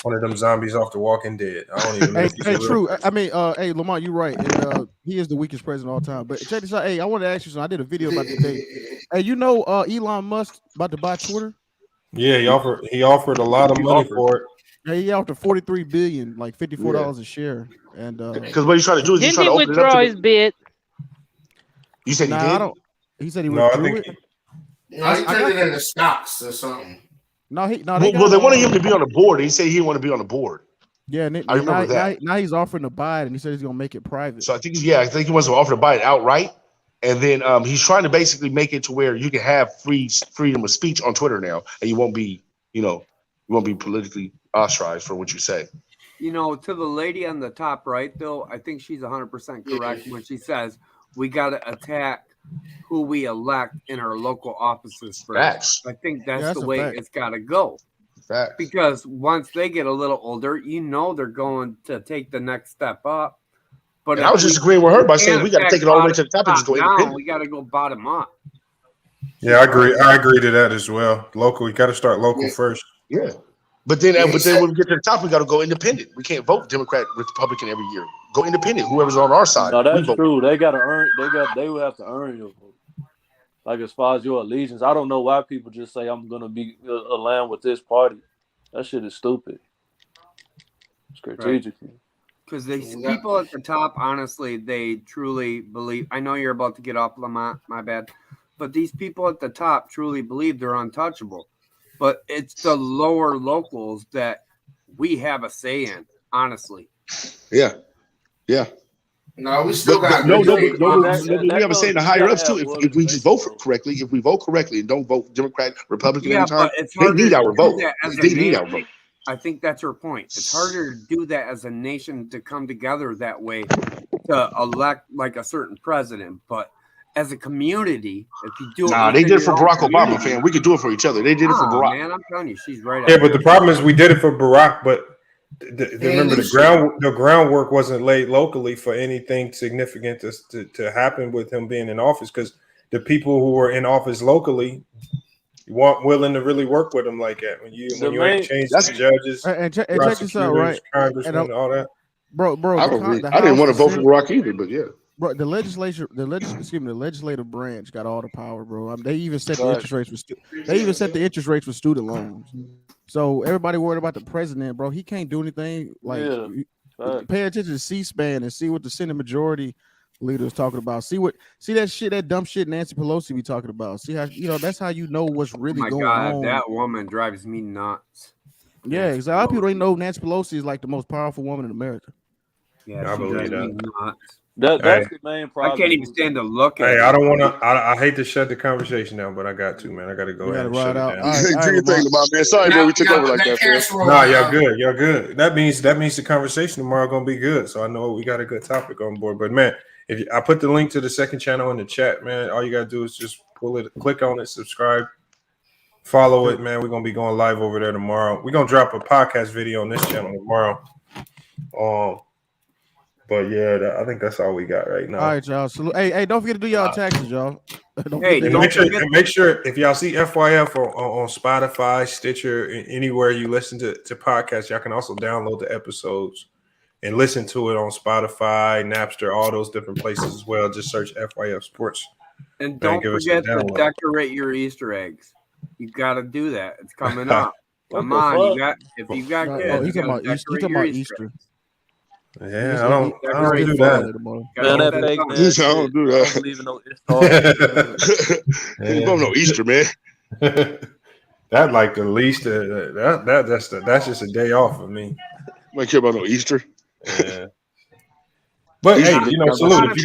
S7: one of them zombies off The Walking Dead. I don't even know.
S11: Hey, true. I mean, hey, Lamont, you're right. And he is the weakest president of all time. But check this out. Hey, I want to ask you something. I did a video about it today. Hey, you know Elon Musk about to buy Twitter?
S7: Yeah, he offered a lot of money for it.
S11: Yeah, he offered $43 billion, like $54 a share. And
S17: Because what he's trying to do is he's
S9: Didn't
S17: trying
S9: he
S17: to open it up
S9: withdraw
S17: to
S9: his bid?
S17: You said he did?
S11: He said he
S7: No, I
S11: withdrew
S7: think
S11: it.
S14: No, he turned it into stocks or something.
S11: No, they
S17: wanted him to be on the board. He said he didn't want to be on the board.
S11: Yeah, and
S17: I remember that.
S11: Now he's offering to buy it, and he said he's gonna make it private.
S17: So I think he wants to offer to buy it outright, and then he's trying to basically make it to where you can have freedom of speech on Twitter now, and you won't be, politically ostracized for what you say.
S4: You know, to the lady on the top right, though, I think she's 100% correct when she says we got to attack who we elect in our local offices first.
S12: Facts.
S4: I think that's
S11: that's
S4: the
S11: a
S4: way
S11: fact.
S4: it's got to go.
S12: Facts.
S4: Because once they get a little older, they're going to take the next step up. But
S12: And I was just agreeing with her by saying we got to take it all the way to the top and just go
S4: now.
S12: independent.
S4: We got to go bottom up.
S7: Yeah, I agree. I agree to that as well. Local, you got to start local first.
S12: Yeah. But then when we get to the top, we got to go independent. We can't vote Democrat, Republican every year. Go independent. Whoever's on our side.
S21: No, that's true. They got to earn. They would have to earn your vote. Like as far as your allegiance, I don't know why people just say I'm gonna be aligned with this party. That shit is stupid. Strategically.
S4: Because these people at the top, honestly, they truly believe. I know you're about to get off, Lamont. My bad. But these people at the top truly believe they're untouchable. But it's the lower locals that we have a say in, honestly.
S12: Yeah.
S14: No, we still got
S12: we have a say in the higher ups too. If we just vote correctly, if we vote correctly and don't vote Democrat, Republican every time, they need our vote. They need our vote.
S4: I think that's her point. It's harder to do that as a nation to come together that way to elect like a certain president. But as a community, if you do it,
S12: they did it for Barack Obama, fam. We could do it for each other. They did it for Barack.
S4: Man, I'm telling you, she's right.
S7: Yeah, but the problem is we did it for Barack, but remember the groundwork wasn't laid locally for anything significant to happen with him being in office, because the people who were in office locally weren't willing to really work with him like that. When you ain't changed the judges
S11: and check this out, right?
S7: Congressmen, and all that.
S11: Bro,
S12: I didn't want to vote for Barack either, but yeah.
S11: Bro, the legislative branch got all the power, bro. I mean, they even set the interest rates for student loans. So everybody worried about the president, bro. He can't do anything. Pay attention to C-SPAN and see what the Senate majority leader is talking about. See that dumb shit Nancy Pelosi be talking about. See how that's how you know what's really going on.
S4: That woman drives me nuts.
S11: Yeah, because a lot of people don't know Nancy Pelosi is like the most powerful woman in America.
S4: Yeah, I believe that.
S21: That's the main problem.
S4: I can't even stand to look at.
S7: Hey, I don't want to. I hate to shut the conversation down, but I got to, man. I got to go ahead and shut it down.
S12: Do your thing, man. Sorry, bro. We took over like that.
S7: Nah, y'all good. Y'all good. That means the conversation tomorrow gonna be good. So I know we got a good topic on board. But man, I put the link to the second channel in the chat, man. All you gotta do is just click on it, subscribe, follow it, man. We're gonna be going live over there tomorrow. We're gonna drop a podcast video on this channel tomorrow. But yeah, I think that's all we got right now.
S11: All right, y'all. So, hey, don't forget to do y'all taxes, y'all.
S7: Make sure if y'all see FYF on Spotify, Stitcher, anywhere you listen to podcasts, y'all can also download the episodes and listen to it on Spotify, Napster, all those different places as well. Just search FYF Sports.
S4: And don't forget to decorate your Easter eggs. You got to do that. It's coming up. Come on, if you got kids,
S11: he's talking about Easter.
S7: Yeah, I don't do that.
S12: I don't do that.
S21: I don't even know Easter.
S12: You don't know Easter, man.
S7: That like the least. That's just a day off for me.
S12: I don't care about no Easter.
S7: Yeah. But hey, salute. If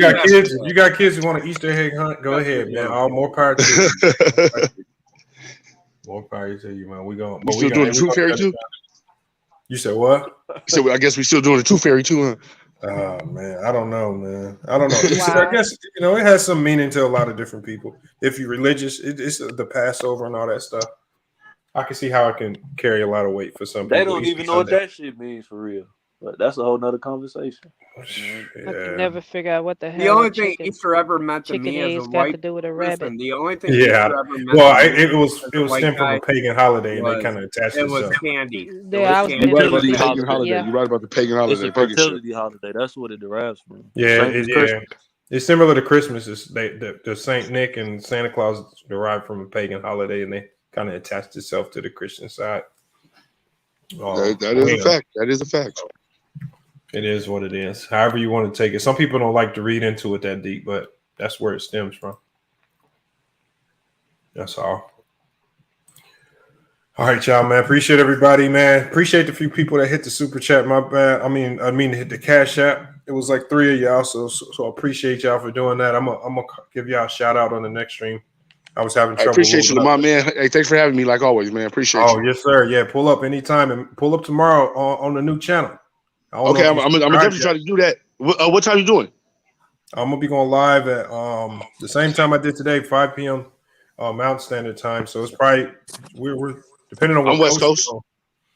S7: you got kids who want an Easter egg hunt, go ahead, man. All more power to you. More power to you, man. We still doing the True Fairy too. You said what?
S12: So I guess we still doing the Tooth Fairy too, huh?
S7: Oh man, I don't know, man. I don't know. I guess it has some meaning to a lot of different people. If you're religious, it's the Passover and all that stuff. I can see how it can carry a lot of weight for some people.
S21: They don't even know what that shit means for real. But that's a whole nother conversation.
S9: I can never figure out what the hell.
S4: The only thing Easter ever meant to me as a white,
S9: to do with a rabbit.
S4: listen, the only thing Easter ever meant
S7: it was stemmed from a pagan holiday, and they kind of attached it.
S4: It was candy.
S21: You're right about the pagan holiday.
S12: You're right about the pagan holiday.
S21: It's a fertility holiday. That's what it derives from.
S7: Yeah, it's similar to Christmas. The Saint Nick and Santa Claus derived from a pagan holiday, and they kind of attached itself to the Christian side.
S12: That is a fact. That is a fact.
S7: It is what it is. However you want to take it. Some people don't like to read into it that deep, but that's where it stems from. That's all. All right, y'all, man. appreciate everybody, man. Appreciate the few people that hit the super chat. My bad. I mean to hit the Cash App. It was like 3 of y'all, so appreciate y'all for doing that. I'm gonna give y'all a shout out on the next stream. I was having trouble.
S12: I appreciate you, Lamont, man. Hey, thanks for having me, like always, man. Appreciate you.
S7: Oh, yes, sir. Yeah, pull up anytime and pull up tomorrow on the new channel.
S12: Okay, I'm definitely trying to do that. What time are you doing?
S7: I'm gonna be going live at the same time I did today, 5 p.m. Mountain Standard Time. So it's probably we're depending on what
S12: I'm West Coast.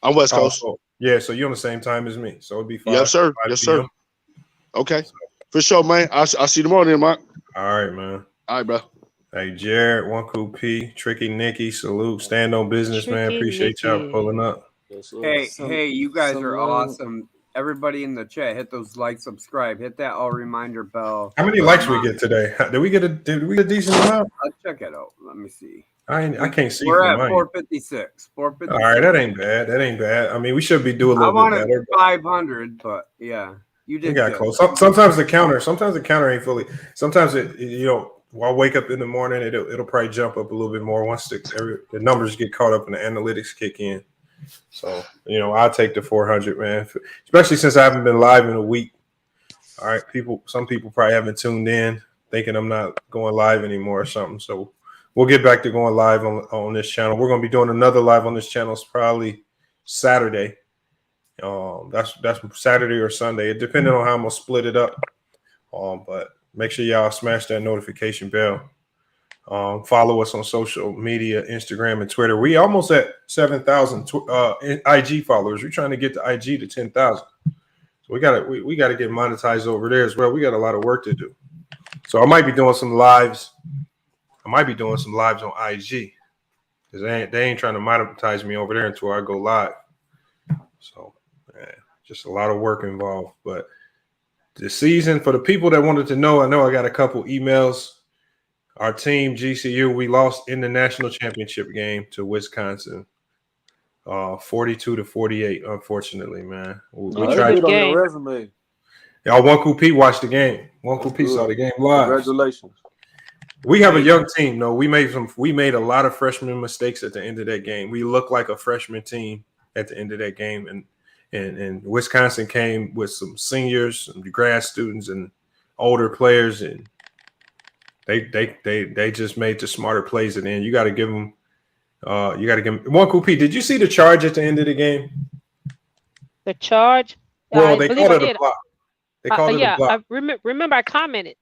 S12: I'm West Coast.
S7: So, yeah, so you're on the same time as me. So it'll be 5.
S12: Yes, sir.
S7: 5
S12: Yes,
S7: p.m.
S12: sir. Okay, for sure, man. I'll see you tomorrow, then, Mike.
S7: All right, man.
S12: All right, bro.
S7: Hey, Jared, One Cool P, Tricky Nikki, salute, stand on business, man. Appreciate y'all pulling up.
S4: Hey, you guys are awesome. Everybody in the chat, hit those like, subscribe, hit that all reminder bell.
S7: How many likes we get today? Did we get a decent amount?
S4: I'll check it out. Let me see.
S7: I can't see.
S4: We're at
S7: mine.
S4: 456. 456.
S7: All right, that ain't bad. That ain't bad. I mean, we should be doing a little bit better.
S4: 500, but yeah, you did.
S7: We got
S4: good.
S7: close. Sometimes the counter ain't fully. Sometimes I'll wake up in the morning, it'll probably jump up a little bit more once the numbers get caught up and the analytics kick in. So, I'll take the 400, man, especially since I haven't been live in a week. All right, some people probably haven't tuned in thinking I'm not going live anymore or something. So we'll get back to going live on this channel. We're going to be doing another live on this channel. It's probably Saturday. That's Saturday or Sunday, depending on how I'm going to split it up. But make sure y'all smash that notification bell. Follow us on social media, Instagram and Twitter. We almost at 7,000 IG followers. We're trying to get the IG to 10,000. So we gotta get monetized over there as well. We got a lot of work to do. So I might be doing some lives. on IG because they ain't trying to monetize me over there until I go live. So just a lot of work involved. But the season, for the people that wanted to know, I know I got a couple emails. Our team, GCU, we lost in the national championship game to Wisconsin, 42-48. Unfortunately, man, we tried
S21: to on your resume.
S7: Y'all, One Cool P watched the game. One Cool P saw the game live.
S21: Congratulations.
S7: We have a young team, though. We made a lot of freshman mistakes at the end of that game. We looked like a freshman team at the end of that game, and Wisconsin came with some seniors, some grad students, and older players, and they just made the smarter plays at the end. You got to give them. One Cool P. Did you see the charge at the end of the game?
S9: The charge.
S7: Well, they called it a block. They called it a block.
S9: I remember I commented.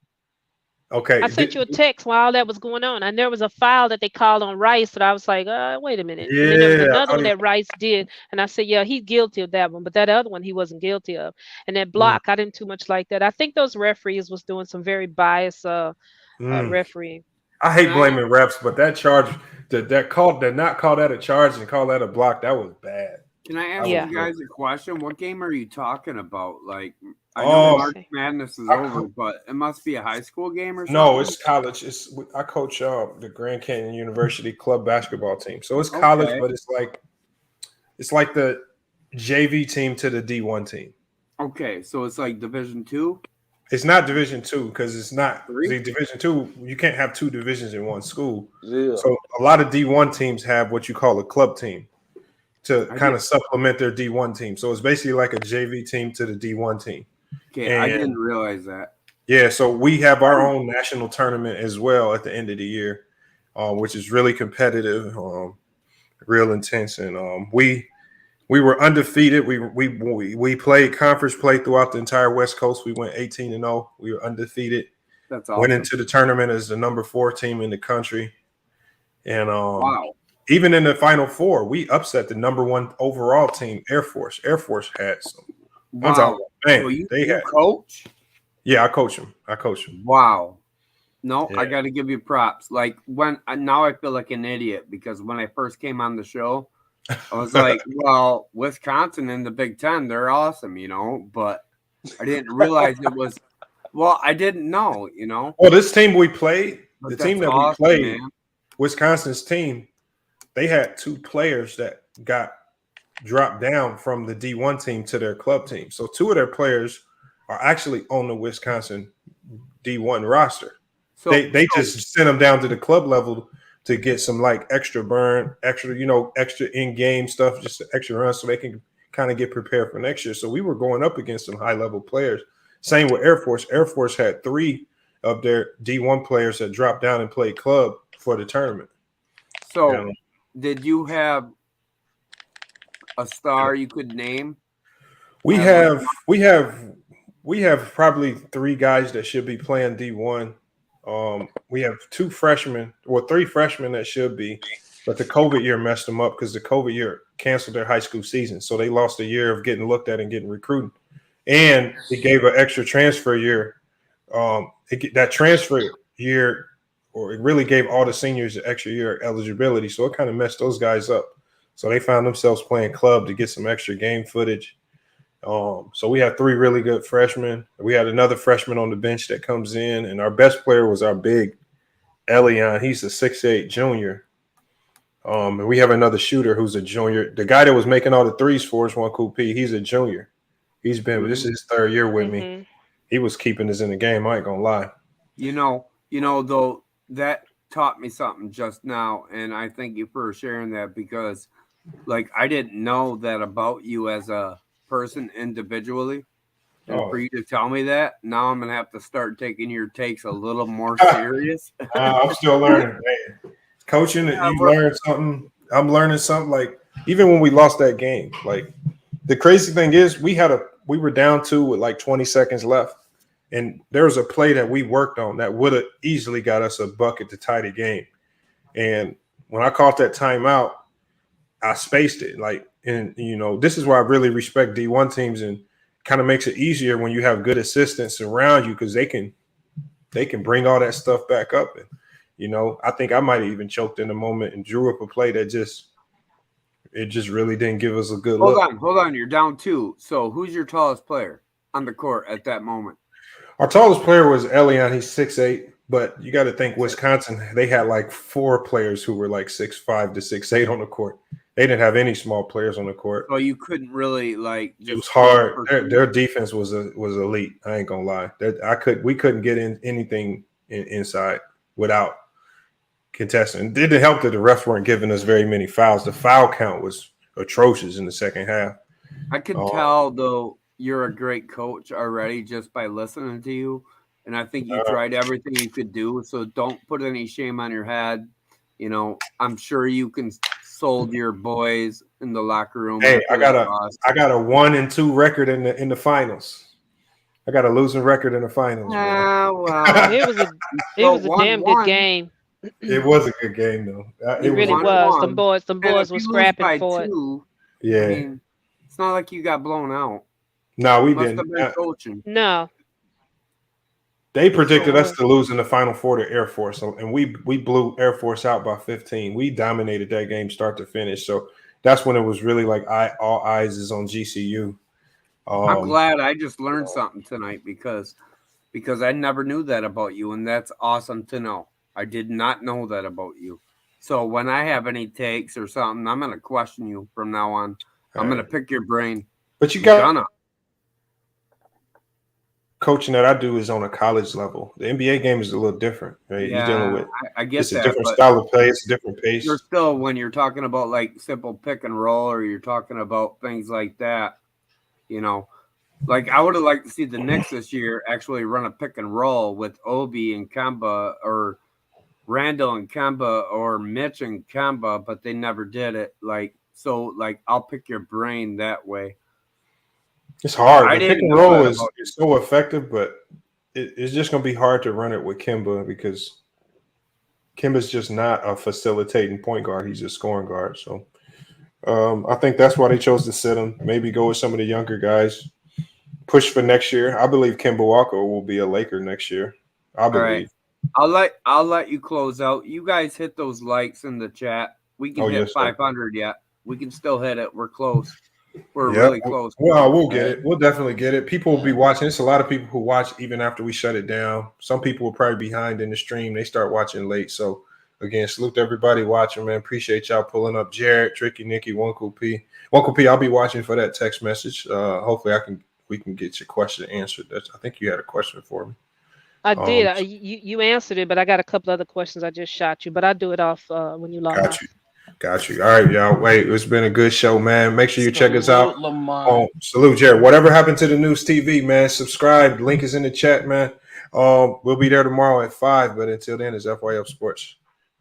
S7: Okay.
S9: I sent you a text while all that was going on. And there was a foul that they called on Rice, and I was like, wait a minute.
S7: Yeah,
S9: and then there was another one that Rice did. And I said, yeah, he's guilty of that one. But that other one he wasn't guilty of. And that block, I didn't too much like that. I think those referees was doing some very biased refereeing.
S7: I hate blaming refs, but that charge, that not call that a charge and call that a block, that was bad.
S4: Can I ask you guys a question? What game are you talking about? Like, I know March Madness is over, but it must be a high school game or something.
S7: No, it's college. I coach the Grand Canyon University club basketball team, so it's college, but it's like the JV team to the D1 team.
S4: Okay, so it's like Division II.
S7: It's not Division II because it's not the Division II. You can't have two divisions in one school.
S21: Yeah.
S7: So a lot of D1 teams have what you call a club team to kind of supplement their D1 team. So it's basically like a JV team to the D1 team.
S4: Okay, I didn't realize that.
S7: Yeah, so we have our own national tournament as well at the end of the year, which is really competitive, real intense, and we were undefeated. We played conference play throughout the entire West Coast. We went 18-0. We were undefeated.
S4: That's awesome.
S7: Went into the tournament as the number 4 team in the country, and even in the Final Four, we upset the number 1 overall team, Air Force. Air Force had some.
S4: Wow.
S7: Man,
S4: So you
S7: had
S4: coach?
S7: Yeah, I coach them.
S4: Wow. No, I got to give you props. Like now I feel like an idiot because when I first came on the show, I was like, well, Wisconsin in the Big Ten, they're awesome, but I didn't realize it was, I didn't know,
S7: Well, this team we played,
S4: But
S7: the team
S4: that's
S7: that we
S4: awesome,
S7: played,
S4: man.
S7: Wisconsin's team, they had 2 players that got dropped down from the D1 team to their club team. So 2 of their players are actually on the Wisconsin D1 roster. So they just sent them down to the club level to get some like extra burn, extra in-game stuff, just extra runs so they can kind of get prepared for next year. So we were going up against some high-level players. Same with Air Force. Air Force had 3 of their D1 players that dropped down and played club for the tournament.
S4: So did you have a star you could name?
S7: We have We have probably 3 guys that should be playing D1. We have 2 freshmen, or 3 freshmen that should be, but the COVID year messed them up because the COVID year canceled their high school season. So they lost a year of getting looked at and getting recruited. And it gave an extra transfer year. That transfer year, or it really gave all the seniors an extra year of eligibility. So it kind of messed those guys up. So they found themselves playing club to get some extra game footage. So we had 3 really good freshmen. We had another freshman on the bench that comes in, and our best player was our big Elion. He's a 6'8" junior. And we have another shooter who's a junior. The guy that was making all the threes for us, Wanku P, he's a junior. He's been this is his 3rd year with me. He was keeping us in the game. I ain't gonna lie.
S4: You know, though, that taught me something just now, and I thank you for sharing that because, like, I didn't know that about you as a person individually, and for you to tell me that, now I'm gonna have to start taking your takes a little more serious.
S7: I'm still learning, man. Coaching, you learn something. I'm learning something. Like, even when we lost that game, like, the crazy thing is we were down 2 with like 20 seconds left, and there was a play that we worked on that would have easily got us a bucket to tie the game. And when I called that timeout, I spaced it. Like, and this is why I really respect D1 teams, and kind of makes it easier when you have good assistants around you, because they can bring all that stuff back up. And I think I might have even choked in the moment and drew up a play that just really didn't give us a good look.
S4: Hold on. You're down 2. So who's your tallest player on the court at that moment?
S7: Our tallest player was Elion. He's 6'8", but you got to think Wisconsin, they had like 4 players who were like 6'5" to 6'8" on the court. They didn't have any small players on the court.
S4: So you couldn't really
S7: it was hard. Their defense was elite. I ain't gonna lie. We couldn't get in anything inside without contesting. It didn't help that the refs weren't giving us very many fouls. The foul count was atrocious in the second half.
S4: I could tell, though, you're a great coach already just by listening to you. And I think you tried everything you could do. So don't put any shame on your head. I'm sure you can sold your boys in the locker room.
S7: Hey, I got a 1-2 record in the finals. I got a losing record in the finals.
S9: Well, it was a damn good game.
S7: It was a good game, though.
S9: It really was. Some boys were scrapping for it.
S7: Yeah.
S4: I mean, it's not like you got blown out.
S7: No, we
S4: Must
S7: didn't.
S4: have been coaching.
S9: No.
S7: They predicted us to lose in the Final Four to Air Force, and we blew Air Force out by 15. We dominated that game start to finish. So that's when it was really like all eyes is on GCU.
S4: I'm glad I just learned something tonight because I never knew that about you, and that's awesome to know. I did not know that about you. So when I have any takes or something, I'm going to question you from now on. I'm going to pick your brain.
S7: But you got coaching that I do is on a college level. The NBA game is a little different, right?
S4: Yeah,
S7: you're dealing with
S4: I get
S7: it's
S4: that,
S7: a different style of play, it's a different pace.
S4: You're still, when you're talking about like simple pick and roll, or you're talking about things like that, like I would have liked to see the Knicks this year actually run a pick and roll with Obi and Kemba, or Randall and Kemba, or Mitch and Kemba, but they never did it. So I'll pick your brain that way.
S7: It's hard. The pick and roll is so effective, but it's just going to be hard to run it with Kemba because Kemba's just not a facilitating point guard. He's a scoring guard. So I think that's why they chose to sit him. Maybe go with some of the younger guys. Push for next year. I believe Kemba Walker will be a Laker next year. I believe.
S4: All right. I'll let you close out. You guys hit those likes in the chat. We can hit 500 yet. We can still hit it. We're close. We're really close.
S7: Well, we'll get it. We'll definitely get it. People will be watching. It's a lot of people who watch even after we shut it down. Some people will probably be behind in the stream. They start watching late. So, again, salute to everybody watching, man. Appreciate y'all pulling up. Jared, Tricky, Nikki, Wanku P. Wanku P, I'll be watching for that text message. Hopefully we can get your question answered. I think you had a question for me.
S9: I did. You answered it, but I got a couple other questions I just shot you. But I'll do it off when you log on.
S7: Got you. All right, y'all. Wait, it's been a good show, man. Make sure you check us out. Salute, Jared. Whatever happened to the News TV, man? Subscribe. Link is in the chat, man. We'll be there tomorrow at 5. But until then, it's FYF Sports.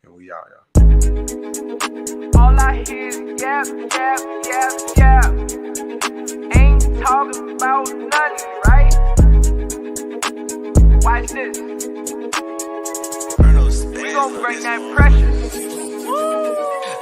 S7: And we out, y'all.
S18: All I hear is yap, yap, yap, yap. Ain't talking about nothing, right? Watch this. We gon' bring that pressure.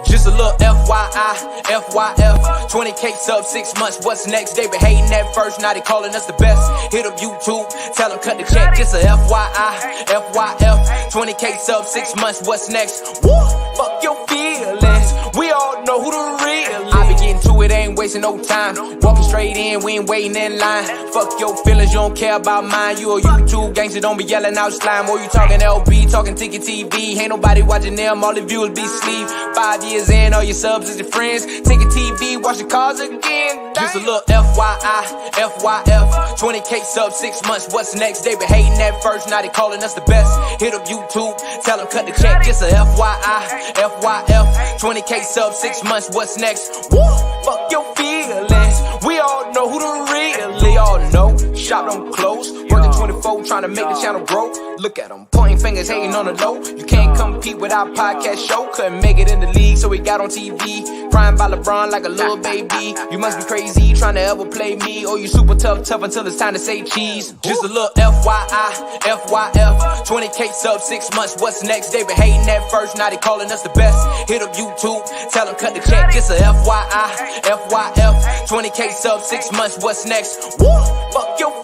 S1: Just a little FYI, FYF. 20K sub 6 months, what's next? They been hating at first, now they calling us the best. Hit up YouTube, tell them cut the check. Just a FYI, FYF. 20K sub 6 months, what's next? Woo! Fuck your feelings, we all know who the real is. I be getting to it, ain't wasting no time. Walking straight in, we ain't waiting in line. Fuck your feelings, you don't care about mine. You a YouTube gangster, don't be yelling out slime. Or you talking LB, talking Ticket TV. Ain't nobody watching them, all the viewers be sleep. 5 years in, all your subs is your friends. Ticket TV, watch the cars again. Just a little FYI, FYF. 20K sub 6 months, what's next? They been hating at first, now they calling us the best. Hit up YouTube, tell them cut the check. Just a FYI, FYF. 20K sub 6 months, what's next? Woo! Fuck your feelings, we all know who the real. They all know, shop don't close. Working 24, trying to make the channel grow. Look at them, pointing fingers, hating on the low. You can't compete with our podcast show. Couldn't make it in the league, so we got on TV. Crying by LeBron like a little baby. You must be crazy, trying to ever play me. Or you super tough until it's time to say cheese. Just a little FYI, FYF. 20K sub 6 months, what's next? They been hating at first, now they calling us the best. Hit up YouTube, tell them cut the check. Just a FYI, FYF. 20K sub 6 months, what's next? Woo! Fuck your